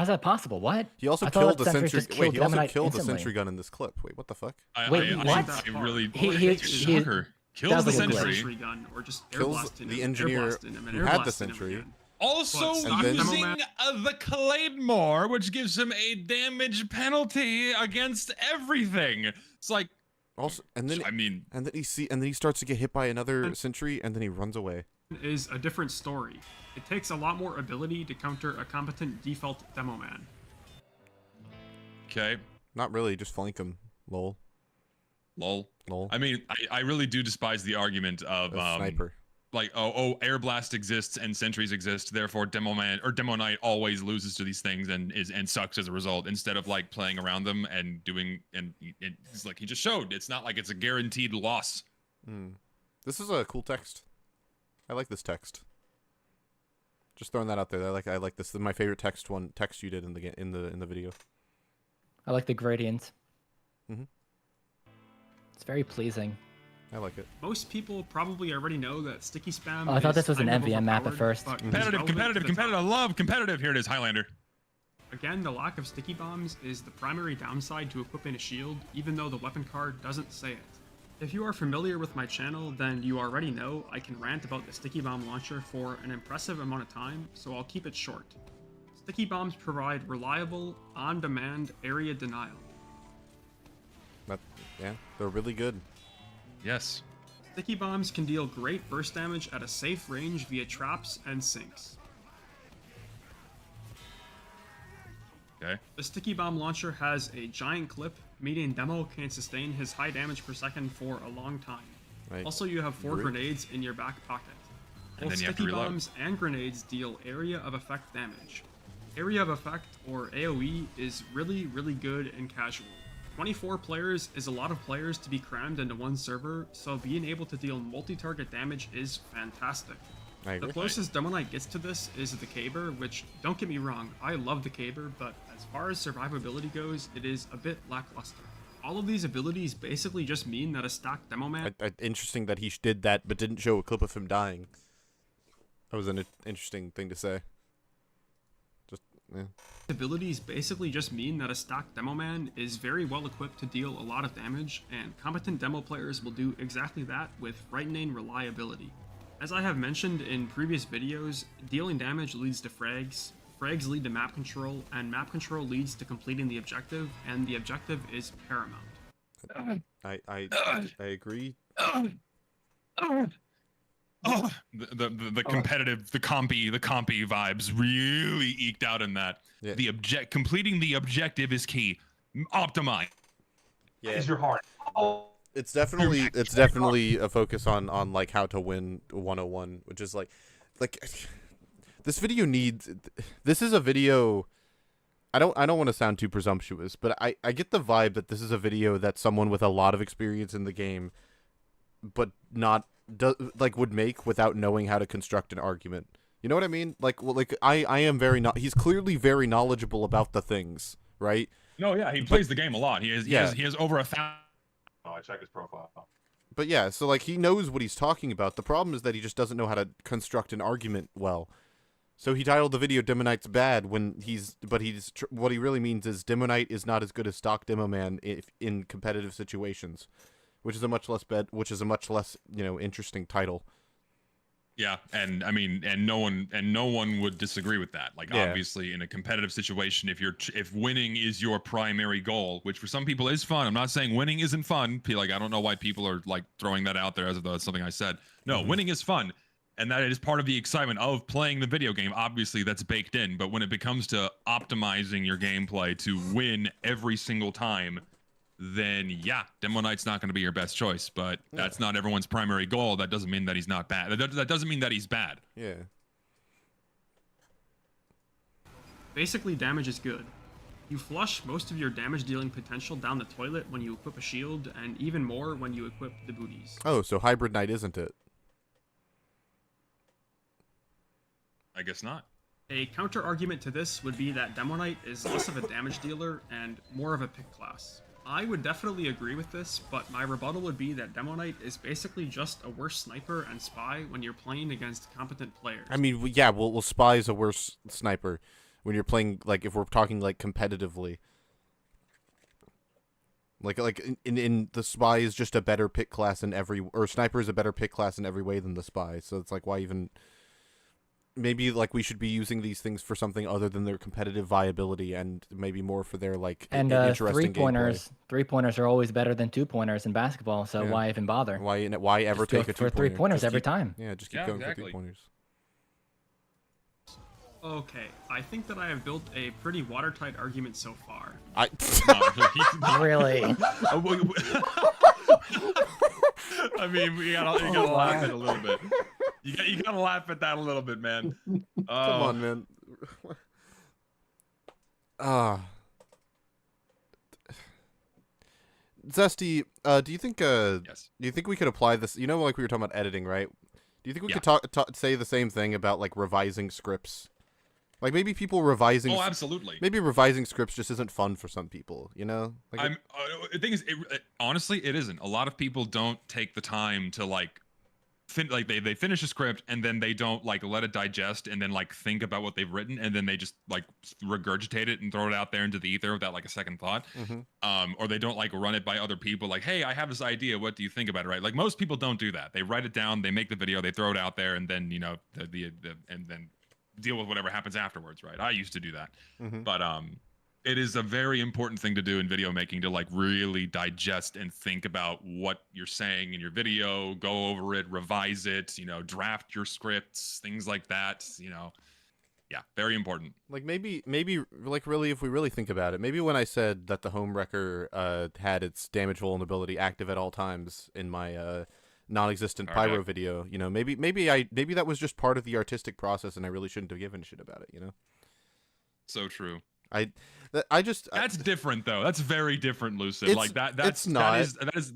that possible? What? he also I thought killed that the sentries sentry. just Wait, he killed also Demoknight killed the instantly. sentry gun in this clip. Wait, what the fuck? Wait, what? I really. He- I he- hate he- soccer. Kills the Sounds like a glitch. sentry. sentry gun or just air Kills blasting the him, engineer air blasting him, and who air had the blasting him sentry. again. Also But stock using demo man- the Claymore, which gives him a damage penalty against everything. It's like, Also, and then I mean, and then he starts to get hit by another sentry, and then he runs away. Is a different story. It takes a lot more ability to counter a competent default demo man. okay, Not really, just flank him. Lol. lol. Lol. I mean, I really do despise the argument of A sniper. like, air blast exists and sentries exist, therefore Demoknight always loses to these things and sucks as a result. Instead of like playing around them and doing it's like he just showed. It's not like it's a guaranteed loss. This is a cool text. I like this text. Just throwing that out there. I like this. This is my favorite text you did in the video. I like the gradient. Mhm. It's very pleasing. I like it. Most people probably already know that sticky spam. Oh, I thought is this was an kind of MVM map at overpowered, first. but is Competitive, relevant to competitive, the competitive. I top. love competitive. Here it is, Highlander. Again, the lack of sticky bombs is the primary downside to equipping a shield, even though the weapon card doesn't say it. If you are familiar with my channel, then you already know I can rant about the sticky bomb launcher for an impressive amount of time, so I'll keep it short. Sticky bombs provide reliable, on-demand area denial. Yeah, they're really good. Yes. Sticky bombs can deal great burst damage at a safe range via traps and sinks. Okay. The sticky bomb launcher has a giant clip, meaning Demo can sustain his high damage per second for a long time. Right. Also, you have 4 Agree. grenades in your back pocket. And Both then you have to sticky reload. bombs and grenades deal area of effect damage. Area of effect, or AoE, is really, really good in casual. 24 players is a lot of players to be crammed into one server, so being able to deal multi-target damage is fantastic. I agree. The closest Demoknight gets to this is the Caber, which, don't get me wrong, I love the Caber, but as far as survivability goes, it is a bit lackluster. All of these abilities basically just mean that a stock demo man Interesting that he did that, but didn't show a clip of him dying. That was an interesting thing to say. Just, yeah. abilities basically just mean that a stock demo man is very well equipped to deal a lot of damage, and competent demo players will do exactly that with frightening reliability. As I have mentioned in previous videos, dealing damage leads to frags, frags lead to map control, and map control leads to completing the objective, and the objective is paramount. I agree. Oh, the competitive, the compy vibes really eked out in that. Yeah. Completing the objective is key. Optimize. Yeah. Is your heart? Oh. It's definitely a focus on like how to win 101, which is like this video needs. This is a video. I don't want to sound too presumptuous, but I get the vibe that this is a video that someone with a lot of experience in the game, but not would make without knowing how to construct an argument. You know what I mean? I am he's clearly very knowledgeable about the things, right? No, yeah, he plays the game a lot. He has over 1,000. Oh, I checked his profile. But yeah, so he knows what he's talking about. The problem is that he just doesn't know how to construct an argument well. So he titled the video "Demoknight's bad" what he really means is Demoknight is not as good as stock demo man in competitive situations, which is a much less interesting title. Yeah, and I mean, and no one would disagree with that. Like, Yeah. obviously, in a competitive situation, if winning is your primary goal, which for some people is fun. I'm not saying winning isn't fun. I don't know why people are throwing that out there as if that's something I said. No, winning is fun, and that is part of the excitement of playing the video game. Obviously, that's baked in. But when it becomes to optimizing your gameplay to win every single time, then yeah, Demoknight's not going to be your best choice, but that's not everyone's primary goal. That doesn't mean that he's not bad. That doesn't mean that he's bad. Yeah. Basically, damage is good. You flush most of your damage dealing potential down the toilet when you equip a shield, and even more when you equip the booties. Oh, so Hybrid Knight isn't it? I guess not. A counter argument to this would be that Demoknight is less of a damage dealer and more of a pick class. I would definitely agree with this, but my rebuttal would be that Demoknight is basically just a worse sniper and spy when you're playing against competent players. I mean, yeah, well, spy is a worse sniper when you're playing, if we're talking, competitively. Like in the spy is just a better pick class in every, or sniper is a better pick class in every way than the spy. So it's like, why even? Maybe like we should be using these things for something other than their competitive viability, and maybe more for their like And interesting gameplay. 3-pointers are always better than 2-pointers in basketball. So Yeah. why even bother? Why ever Just go take a for 2-pointer? 3-pointers Just every keep- time. Yeah, just keep Yeah, going exactly. for 3-pointers. Okay, I think that I have built a pretty watertight argument so far. Not really. Really? I mean, you gotta laugh at it a little bit. You gotta laugh at that a little bit, man. Come on, man. Zesty, do you think Yes. do you think we could apply this? You know, like we were talking about editing, right? Do you think we Yeah. could say the same thing about like revising scripts? Like maybe people revising. Oh, absolutely. Maybe revising scripts just isn't fun for some people. You know. Like The thing is, honestly, it isn't. A lot of people don't take the time to like, they finish a script and then they don't like let it digest and then like think about what they've written and then they just like regurgitate it and throw it out there into the ether without like a second thought. Or they don't like run it by other people. Like, hey, I have this idea. What do you think about it? Right? Like most people don't do that. They write it down, they make the video, they throw it out there, and then and then deal with whatever happens afterwards, right? I used to do that. But it is a very important thing to do in video making, to like really digest and think about what you're saying in your video, go over it, revise it, draft your scripts, things like that, yeah, very important. Like maybe like really, if we really think about it, maybe when I said that the home wrecker had its damage vulnerability active at all times in my non-existent Okay. pyro video, maybe that was just part of the artistic process, and I really shouldn't have given a shit about it. So true. That's different though. That's very different, Lucid. It's- Like it's not.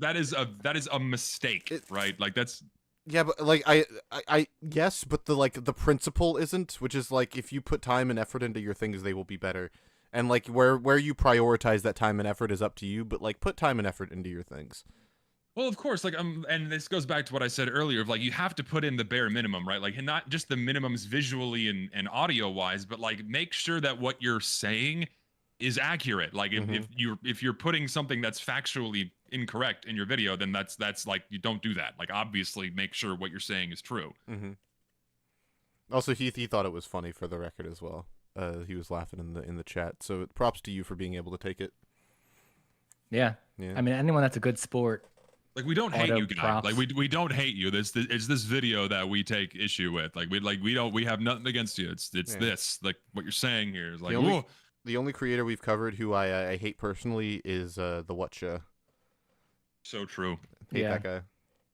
that is a mistake, right? Like that's Yeah, but like I yes, but the principle isn't, which is like if you put time and effort into your things, they will be better. And like where you prioritize that time and effort is up to you, but like put time and effort into your things. Well, of course, like and this goes back to what I said earlier of like you have to put in the bare minimum, right? Like, and not just the minimums visually and audio wise, but like make sure that what you're saying is accurate. Like if you're putting something that's factually incorrect in your video, then that's like you don't do that. Like obviously make sure what you're saying is true. Also, he thought it was funny, for the record, as well. He was laughing in the chat. So props to you for being able to take it. Yeah. Yeah. I mean, anyone that's a good sport. Like we don't hate Auto you guys. props. Like we don't hate you. It's this video that we take issue with. Like we have nothing against you. It's Yeah. this, like what you're saying here is like The only creator we've covered who I hate personally is the Whatcha. so true. Hate Yeah. that guy.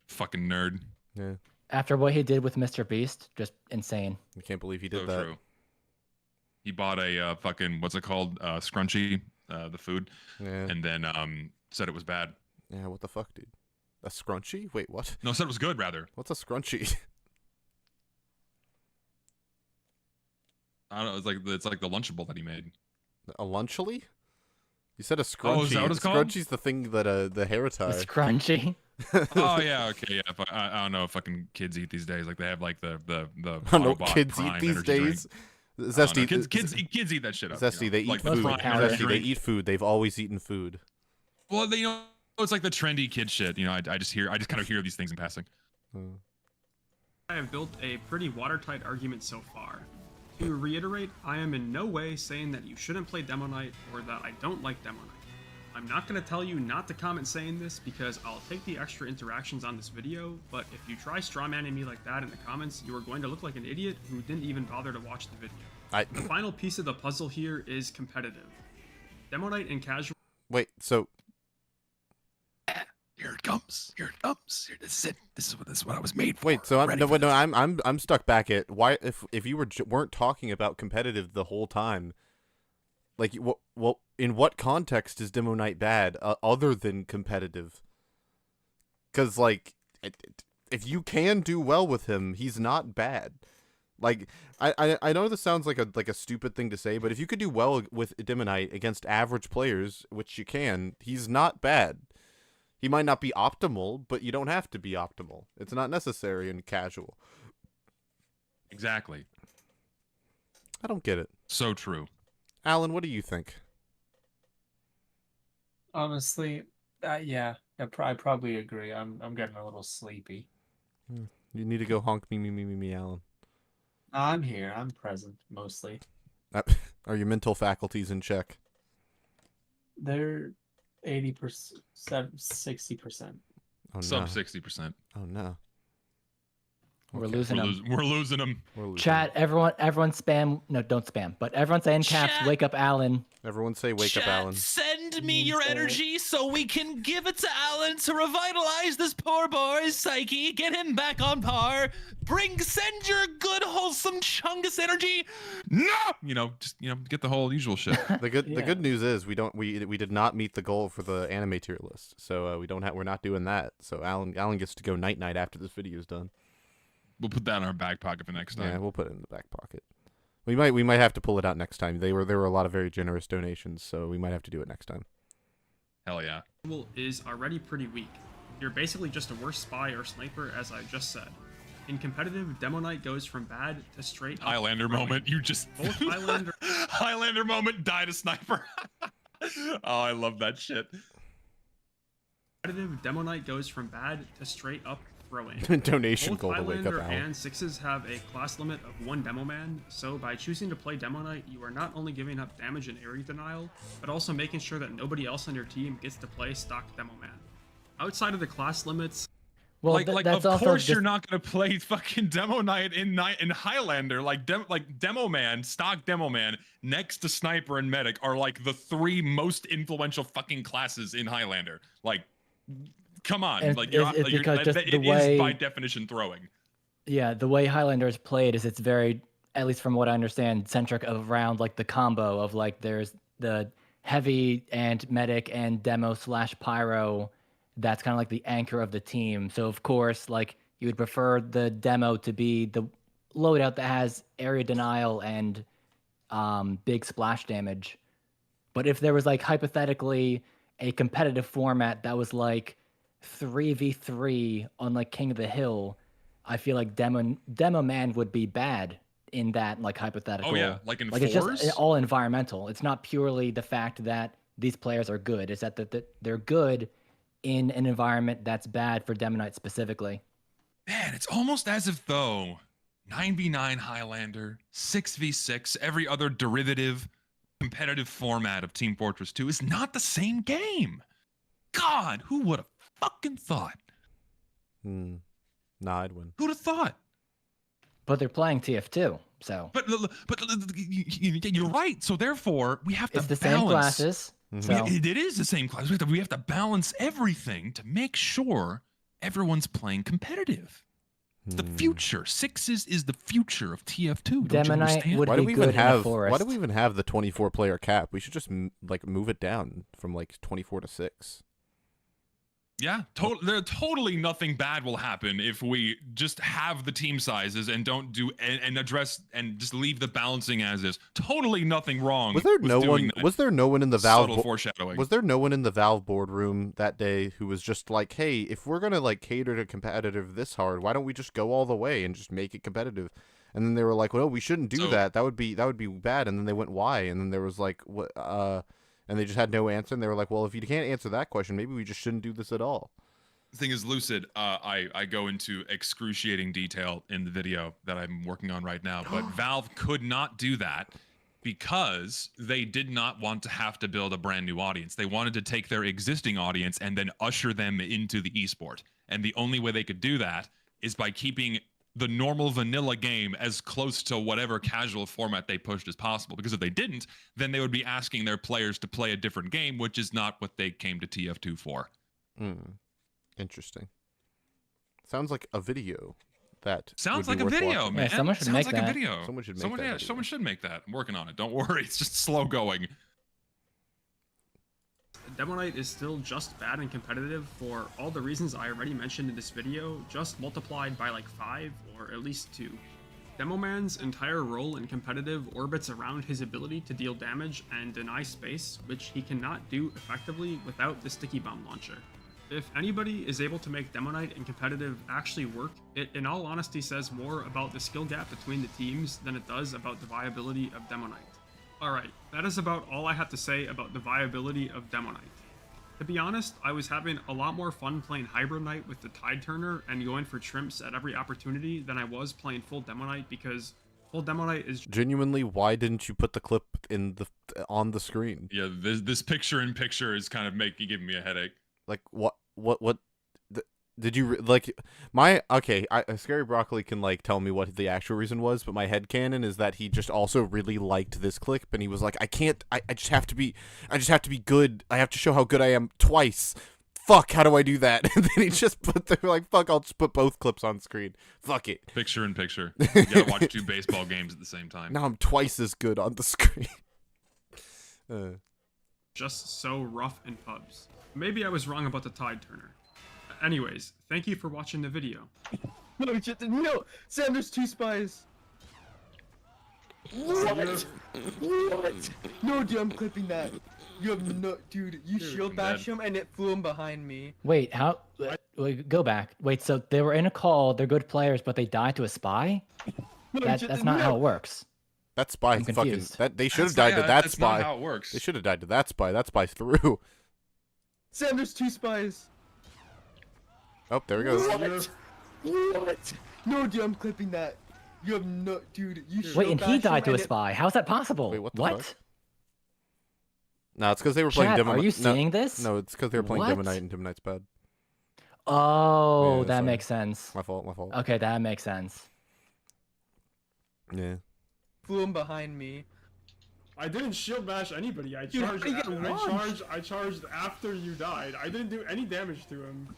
Fucking nerd. Yeah. After what he did with Mr. Beast, just insane. I can't believe he did So that. true. He bought a fucking what's it called? Scrunchy, the food, Yeah. and then said it was bad. Yeah, what the fuck, dude? A scrunchie? Wait, what? No, said it was good rather. What's a scrunchie? I don't know. It's like the Lunchable that he made. A lunchily? You said a scrunchie. Oh, is that what it's called? Scrunchie's the thing that the hair tie. The scrunchy. Oh yeah, okay, yeah. I don't know if fucking kids eat these days. Like they have like the I don't know what Autobot kids Prime eat these energy drink. days. I don't know. Zesty, Kids eat that shit up. Zesty, they eat like food. Prime Prime energy Zesty, they drink. eat food. They've always eaten food. Well, it's like the trendy kid shit. I just kind of hear these things in passing. I have built a pretty watertight argument so far. To reiterate, I am in no way saying that you shouldn't play Demoknight or that I don't like Demoknight. I'm not going to tell you not to comment saying this because I'll take the extra interactions on this video, but if you try strawmanning me like that in the comments, you are going to look like an idiot who didn't even bother to watch the video. The final piece of the puzzle here is competitive. Demoknight and casual... Wait, so... Here it comes. Here it comes. Here, this is it. This is what I was made for. Wait, so Ready for this. I'm stuck back at why if you weren't talking about competitive the whole time, like well in what context is Demoknight bad other than competitive? Because like if you can do well with him, he's not bad. Like I know this sounds like a stupid thing to say, but if you could do well with Demoknight against average players, which you can, he's not bad. He might not be optimal, but you don't have to be optimal. It's not necessary in casual. Exactly. I don't get it. So true. Alan, what do you think? Honestly, Yeah, I probably agree. I'm getting a little sleepy. You need to go honk me, Alan. I'm here. I'm present mostly. Are your mental faculties in check? They're 80%, 60%. Oh no. Sub 60%. Oh no. We're Okay. losing them. We're losing them. We're losing Chat, everyone spam. No, don't spam. But everyone say in caps, Chat. wake up Alan. Everyone say wake up, Chat, Alan. send me your energy so we can give it to Alan to revitalize this poor boy's psyche, get him back on par. Send your good, wholesome Chungus energy. No, just get the whole usual shit. The good news is we did not meet the goal for the anime tier list, so we're not doing that. So Alan gets to go night after this video is done. We'll put that in our back pocket for next time. Yeah, we'll put it in the back pocket. We might have to pull it out next time. There were a lot of very generous donations, so we might have to do it next time. Hell yeah. Is already pretty weak. You're basically just a worse spy or sniper, as I just said. In competitive, Demoknight goes from bad to straight up. Eyelander moment. You just Both Eyelander. Eyelander moment. Died a sniper. Oh, I love that shit. Competitive, Demoknight goes from bad to straight up throwing. Donation Both goal to wake up Eyelander Alan. and Sixes have a class limit of 1 Demo Man, so by choosing to play Demoknight, you are not only giving up damage and area denial, but also making sure that nobody else on your team gets to play stock Demo Man. Outside of the class limits, Well, of that's also course just, you're not gonna play fucking Demoknight in Highlander. Demo Man, stock Demo Man, next to Sniper and Medic are like the 3 most influential fucking classes in Highlander. Like, come on, And it's because just the it way- is by definition throwing. Yeah, the way Highlander is played is it's very, at least from what I understand, centric around like the combo of like there's the heavy and medic and demo / pyro. That's kind of like the anchor of the team. So of course, like you would prefer the demo to be the loadout that has area denial and big splash damage. But if there was like hypothetically a competitive format that was like 3v3 on like King of the Hill, I feel like Demo Man would be bad in that like hypothetical. Oh yeah, like in It's fours? just all environmental. It's not purely the fact that these players are good. It's that they're good in an environment that's bad for Demoknight specifically. Man, it's almost as if though 9v9 Highlander, 6v6, every other derivative competitive format of Team Fortress 2 is not the same game. God, who would have fucking thought? Nah, I'd win. Who'd have thought? But they're playing TF2, so But you're right. So therefore, we have to it's the balance. same classes. So It is the same class. We have to balance everything to make sure everyone's playing competitive. It's the future. Sixes is the future of TF2. Don't you Demoknight understand? would Why do be we good even in a have forest. Why do we even have the 24 player cap? We should just like move it down from like 24 to 6. Yeah, totally nothing bad will happen if we just have the team sizes and don't do and address and just leave the balancing as is. Totally nothing wrong. Was there with no doing one? that. Was there no one in the Valve? Subtle foreshadowing. Was there no one in the Valve boardroom that day who was just like, "Hey, if we're gonna like cater to competitive this hard, why don't we just go all the way and just make it competitive?" And then they were like, "Well, we shouldn't do that. That would be bad." And then they went, "Why?" And then there was like, "What?" And they just had no answer. And they were like, "Well, if you can't answer that question, maybe we just shouldn't do this at all." The thing is, Lucid, I go into excruciating detail in the video that I'm working on right now, but Valve could not do that because they did not want to have to build a brand new audience. They wanted to take their existing audience and then usher them into the esport. And the only way they could do that is by keeping the normal vanilla game as close to whatever casual format they pushed as possible. Because if they didn't, then they would be asking their players to play a different game, which is not what they came to TF2 for. Interesting. Sounds like a video that sounds would like be a worth video, watching. man. Yeah, someone should sounds make like that. a video. Someone should make that video. Someone should make that. I'm working on it. Don't worry. It's just slow going. Demoknight is still just bad and competitive for all the reasons I already mentioned in this video, just multiplied by like 5 or at least 2. Demoman's entire role in competitive orbits around his ability to deal damage and deny space, which he cannot do effectively without the sticky bomb launcher. If anybody is able to make Demoknight and competitive actually work, it in all honesty says more about the skill gap between the teams than it does about the viability of Demoknight. Alright, that is about all I have to say about the viability of Demoknight. To be honest, I was having a lot more fun playing Hybrid Knight with the Tide Turner and going for trimps at every opportunity than I was playing full Demoknight, because full Demoknight is Genuinely, why didn't you put the clip on the screen? Yeah, this picture-in-picture is kind of giving me a headache. Like what did you like Scary Broccoli can like tell me what the actual reason was, but my headcanon is that he just also really liked this clip and he was like, I just have to be good. I have to show how good I am twice. Fuck, how do I do that? And then he just they're like, fuck, I'll just put both clips on screen. Fuck it. Picture-in-picture. You gotta watch 2 baseball games at the same time. Now I'm twice as good on the screen. just so rough in pubs. Maybe I was wrong about the Tide Turner. Anyways, thank you for watching the video. No, no! Sam, there's 2 spies! What? What? No, dude, I'm clipping that. You have no... Dude, you shield bash him and it flew him behind me. Wait, how? Wait, go back. Wait, so they were in a call, they're good players, but they died to a spy? No, That's not how it works. That spy I'm fucking confused. they should have died to that that's spy. not how it works. They should have died to that spy. That spy through. Sam, there's 2 spies. Oh, there he goes. What? What? No, dude, I'm clipping that. You have no... Dude, you shield Wait, and he bash him died to a and it- spy. How's that possible? Wait, what the what? fuck? No, it's because they were playing Chat, Demo. are you no, seeing this? No, it's because they were playing What? Demoknight and Demoknight's bad. Oh, Yeah, that sorry. makes sense. My fault. Okay, that makes sense. Yeah. Flew him behind me. I didn't shield bash anybody. I Dude, how charged. do you get launched? I charged after you died. I didn't do any damage to him.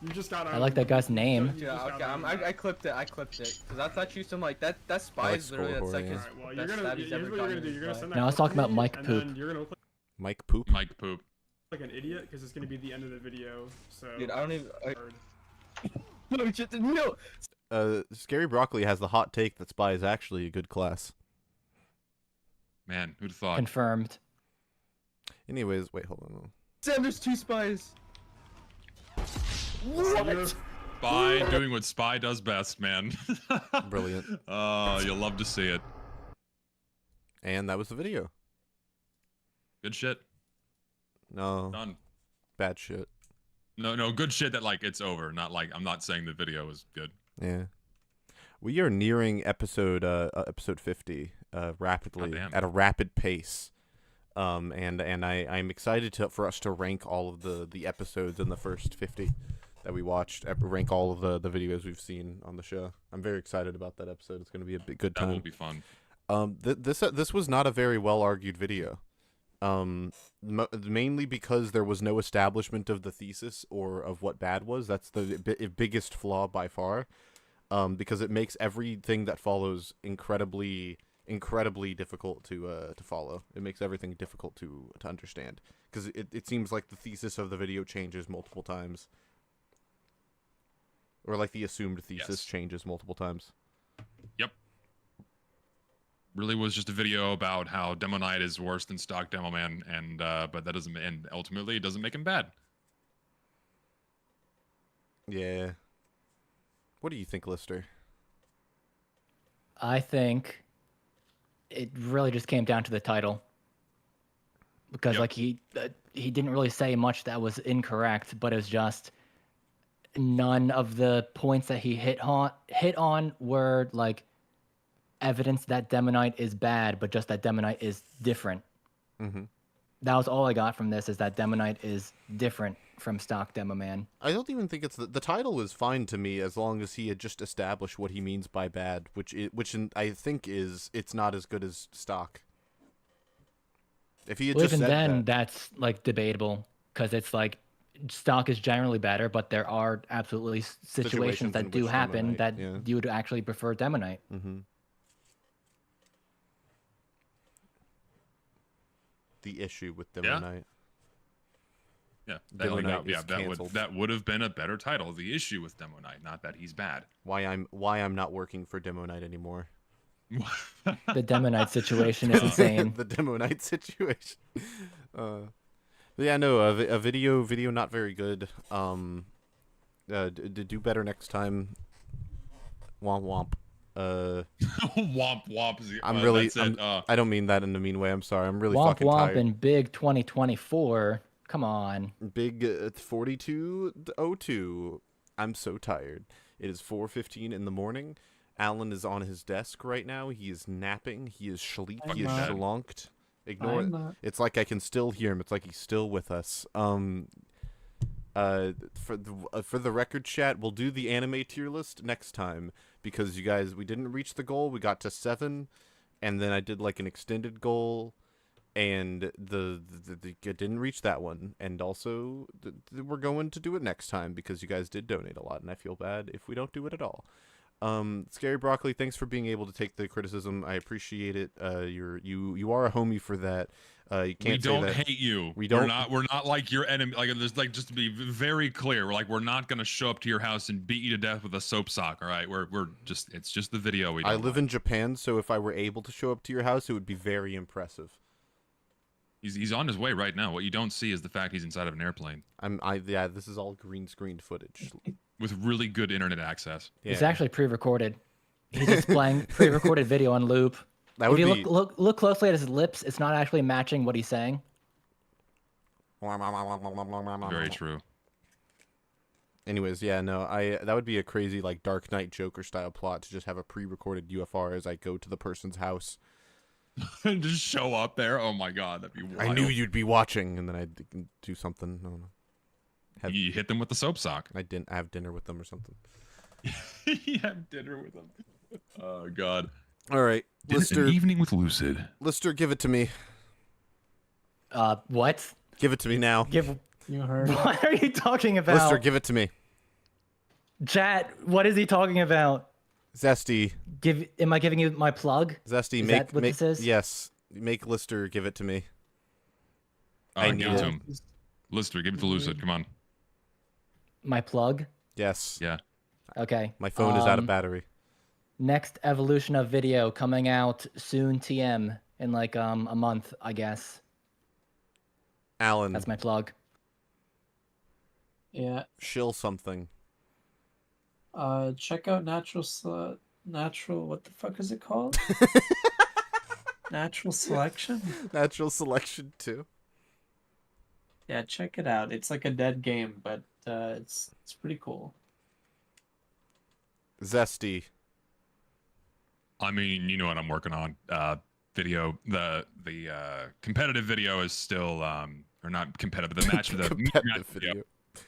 You just got. I like that guy's name. Yeah, okay, I clipped it. Cause that's actually some like that spy like is literally that's like scoreboarding, his Alright, well, best here's stab he's what ever you're gotten gonna do. in You're his gonna life. send No, I was that talking about to me, Mike and Poop. then you're gonna look Mike Poop. Mike Poop. like an idiot because it's gonna be the end of the video. So. Dude, I don't even. No, shit, no. Scary Broccoli has the hot take that spy is actually a good class. Man, who'd have thought? Confirmed. Anyways, wait, hold on. Sam, there's 2 spies. What? Spy doing what Spy does best, man. Brilliant. Oh, you'll love to see it. And that was the video. Good shit. No, Done. bad shit. No, good shit that, like, it's over. Not like, I'm not saying the video was good. Yeah. We are nearing episode 50 rapidly Goddamn. at a rapid pace. I'm excited for us to rank all of the episodes in the first 50 that we watched, rank all of the videos we've seen on the show. I'm very excited about that episode. It's going to be a good time. That will be fun. This was not a very well argued video. Mainly because there was no establishment of the thesis or of what bad was. That's the biggest flaw by far. Because it makes everything that follows incredibly difficult to follow. It makes everything difficult to understand because it seems like the thesis of the video changes multiple times, or like the assumed thesis changes multiple times. Yep. Really was just a video about how Demoknight is worse than stock Demoman, and but that doesn't, and ultimately it doesn't make him bad. Yeah. What do you think, Lister? I think it really just came down to the title. Because Yep. like he didn't really say much that was incorrect, but it was just none of the points that he hit on were like evidence that Demoknight is bad, but just that Demoknight is different. Mm-hmm. That was all I got from this, is that Demoknight is different from stock Demoman. I don't even think it's the title is fine to me as long as he had just established what he means by bad, which I think is it's not as good as stock. If he had Well, just even said then, that, that's like debatable because it's like stock is generally better, but there are absolutely situations that in do which happen Demoknight, that yeah. you would actually prefer Demoknight. Mm-hmm. The issue with Demoknight. Yeah, Demoknight is that canceled. would have been a better title. The issue with Demoknight, not that he's bad. Why I'm not working for Demoknight anymore. The Demoknight situation is insane. The Demoknight situation. Yeah, no, a video not very good. Do better next time. Womp womp. Womp womp. I'm really. That's it. I don't mean that in a mean way. I'm sorry. I'm really Womp fucking Womp tired. in big 2024 Come on. Big 4202. I'm so tired. It is 4:15 in the morning. Alan is on his desk right now. He is napping. He is sleep. He is not. schlunked. Ignore it. I'm not. It's like I can still hear him. It's like he's still with us. For the record chat, we'll do the anime tier list next time because you guys, we didn't reach the goal. We got to 7, and then I did like an extended goal, and the didn't reach that one. And also, we're going to do it next time because you guys did donate a lot, and I feel bad if we don't do it at all. Scary Broccoli, thanks for being able to take the criticism. I appreciate it. You are a homie for that. You can't We don't say that. hate you. We don't. We're not like your enemy. Like there's like, just to be very clear, we're not gonna show up to your house and beat you to death with a soap sock. All right, it's just the video. We don't I live in Japan, so if I were able to show up to your house, it would be very impressive. He's on his way right now. What you don't see is the fact he's inside of an airplane Yeah, this is all green screened footage. with really good internet access. Yeah. It's actually pre-recorded. He's just playing pre-recorded video on loop. That would if you be look closely at his lips, it's not actually matching what he's saying. Very true. Anyways, yeah, no, that would be a crazy like Dark Knight Joker style plot to just have a pre-recorded UFR as I go to the person's house. And just show up there. Oh my god, that'd be wild. I knew you'd be watching, and then I'd do something. I don't know. You hit them with the soap sock. I didn't have dinner with them or something. You have dinner with them. Oh god. All right, Lister. An evening with Lucid. Lister, give it to me. What? Give it to me now. You heard. What are you talking about? Lister, give it to me. Chat, what is he talking about? Zesty. Am I giving you my plug? Zesty, Is make that what this is? Yes, make Lister give it to me. I need give it to it. him. Lister, give it to Lucid. Come on. My plug? Yes. Yeah. Okay. My phone is out of battery. Next evolution of video coming out soon, TM, in like a month, I guess. Alan. That's my plug. Yeah. Shill something. Check out natural. What the fuck is it called? Natural Selection. Natural Selection 2. Yeah, check it out. It's like a dead game, but it's pretty cool. Zesty. I mean, you know what I'm working on. Video. The competitive video is still or not competitive. The match the meet your match video.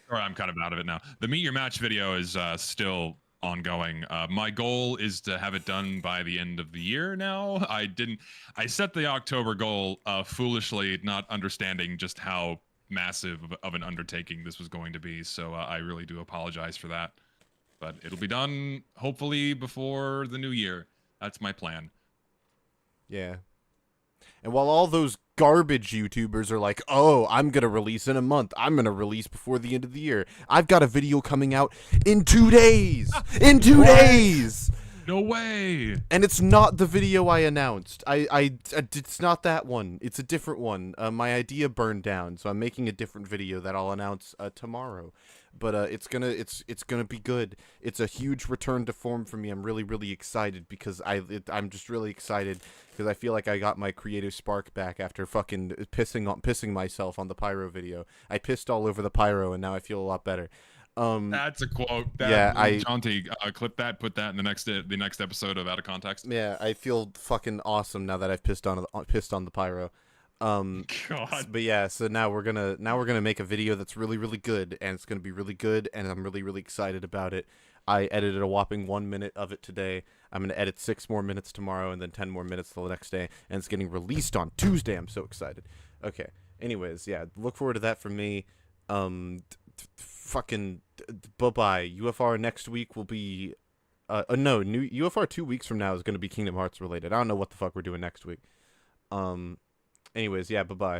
Or I'm kind of out of it now. The meet your match video is still ongoing. My goal is to have it done by the end of the year now. I set the October goal foolishly, not understanding just how massive of an undertaking this was going to be. So I really do apologize for that. But it'll be done hopefully before the new year. That's my plan. Yeah. And while all those garbage YouTubers are like, oh, I'm going to release in a month. I'm going to release before the end of the year. I've got a video coming out in 2 days. In 2 days. No way. And it's not the video I announced. It's not that one. It's a different one. My idea burned down, so I'm making a different video that I'll announce tomorrow. But it's gonna be good. It's a huge return to form for me. I'm really excited because I'm just really excited because I feel like I got my creative spark back after fucking pissing myself on the pyro video. I pissed all over the pyro and now I feel a lot better. That's a quote. Jonty, clip that, put that in the next episode of Out of Context. Yeah, I feel fucking awesome now that I've pissed on the pyro. God. But yeah, so now we're gonna make a video that's really good, and it's gonna be really good, and I'm really excited about it. I edited a whopping 1 minute of it today. I'm gonna edit 6 more minutes tomorrow, and then 10 more minutes the next day, and it's getting released on Tuesday. I'm so excited. Okay. Anyways, yeah, look forward to that from me. Fucking bye-bye. UFR next week will be no, new UFR 2 weeks from now is going to be Kingdom Hearts related. I don't know what the fuck we're doing next week. Anyways, yeah, bye-bye.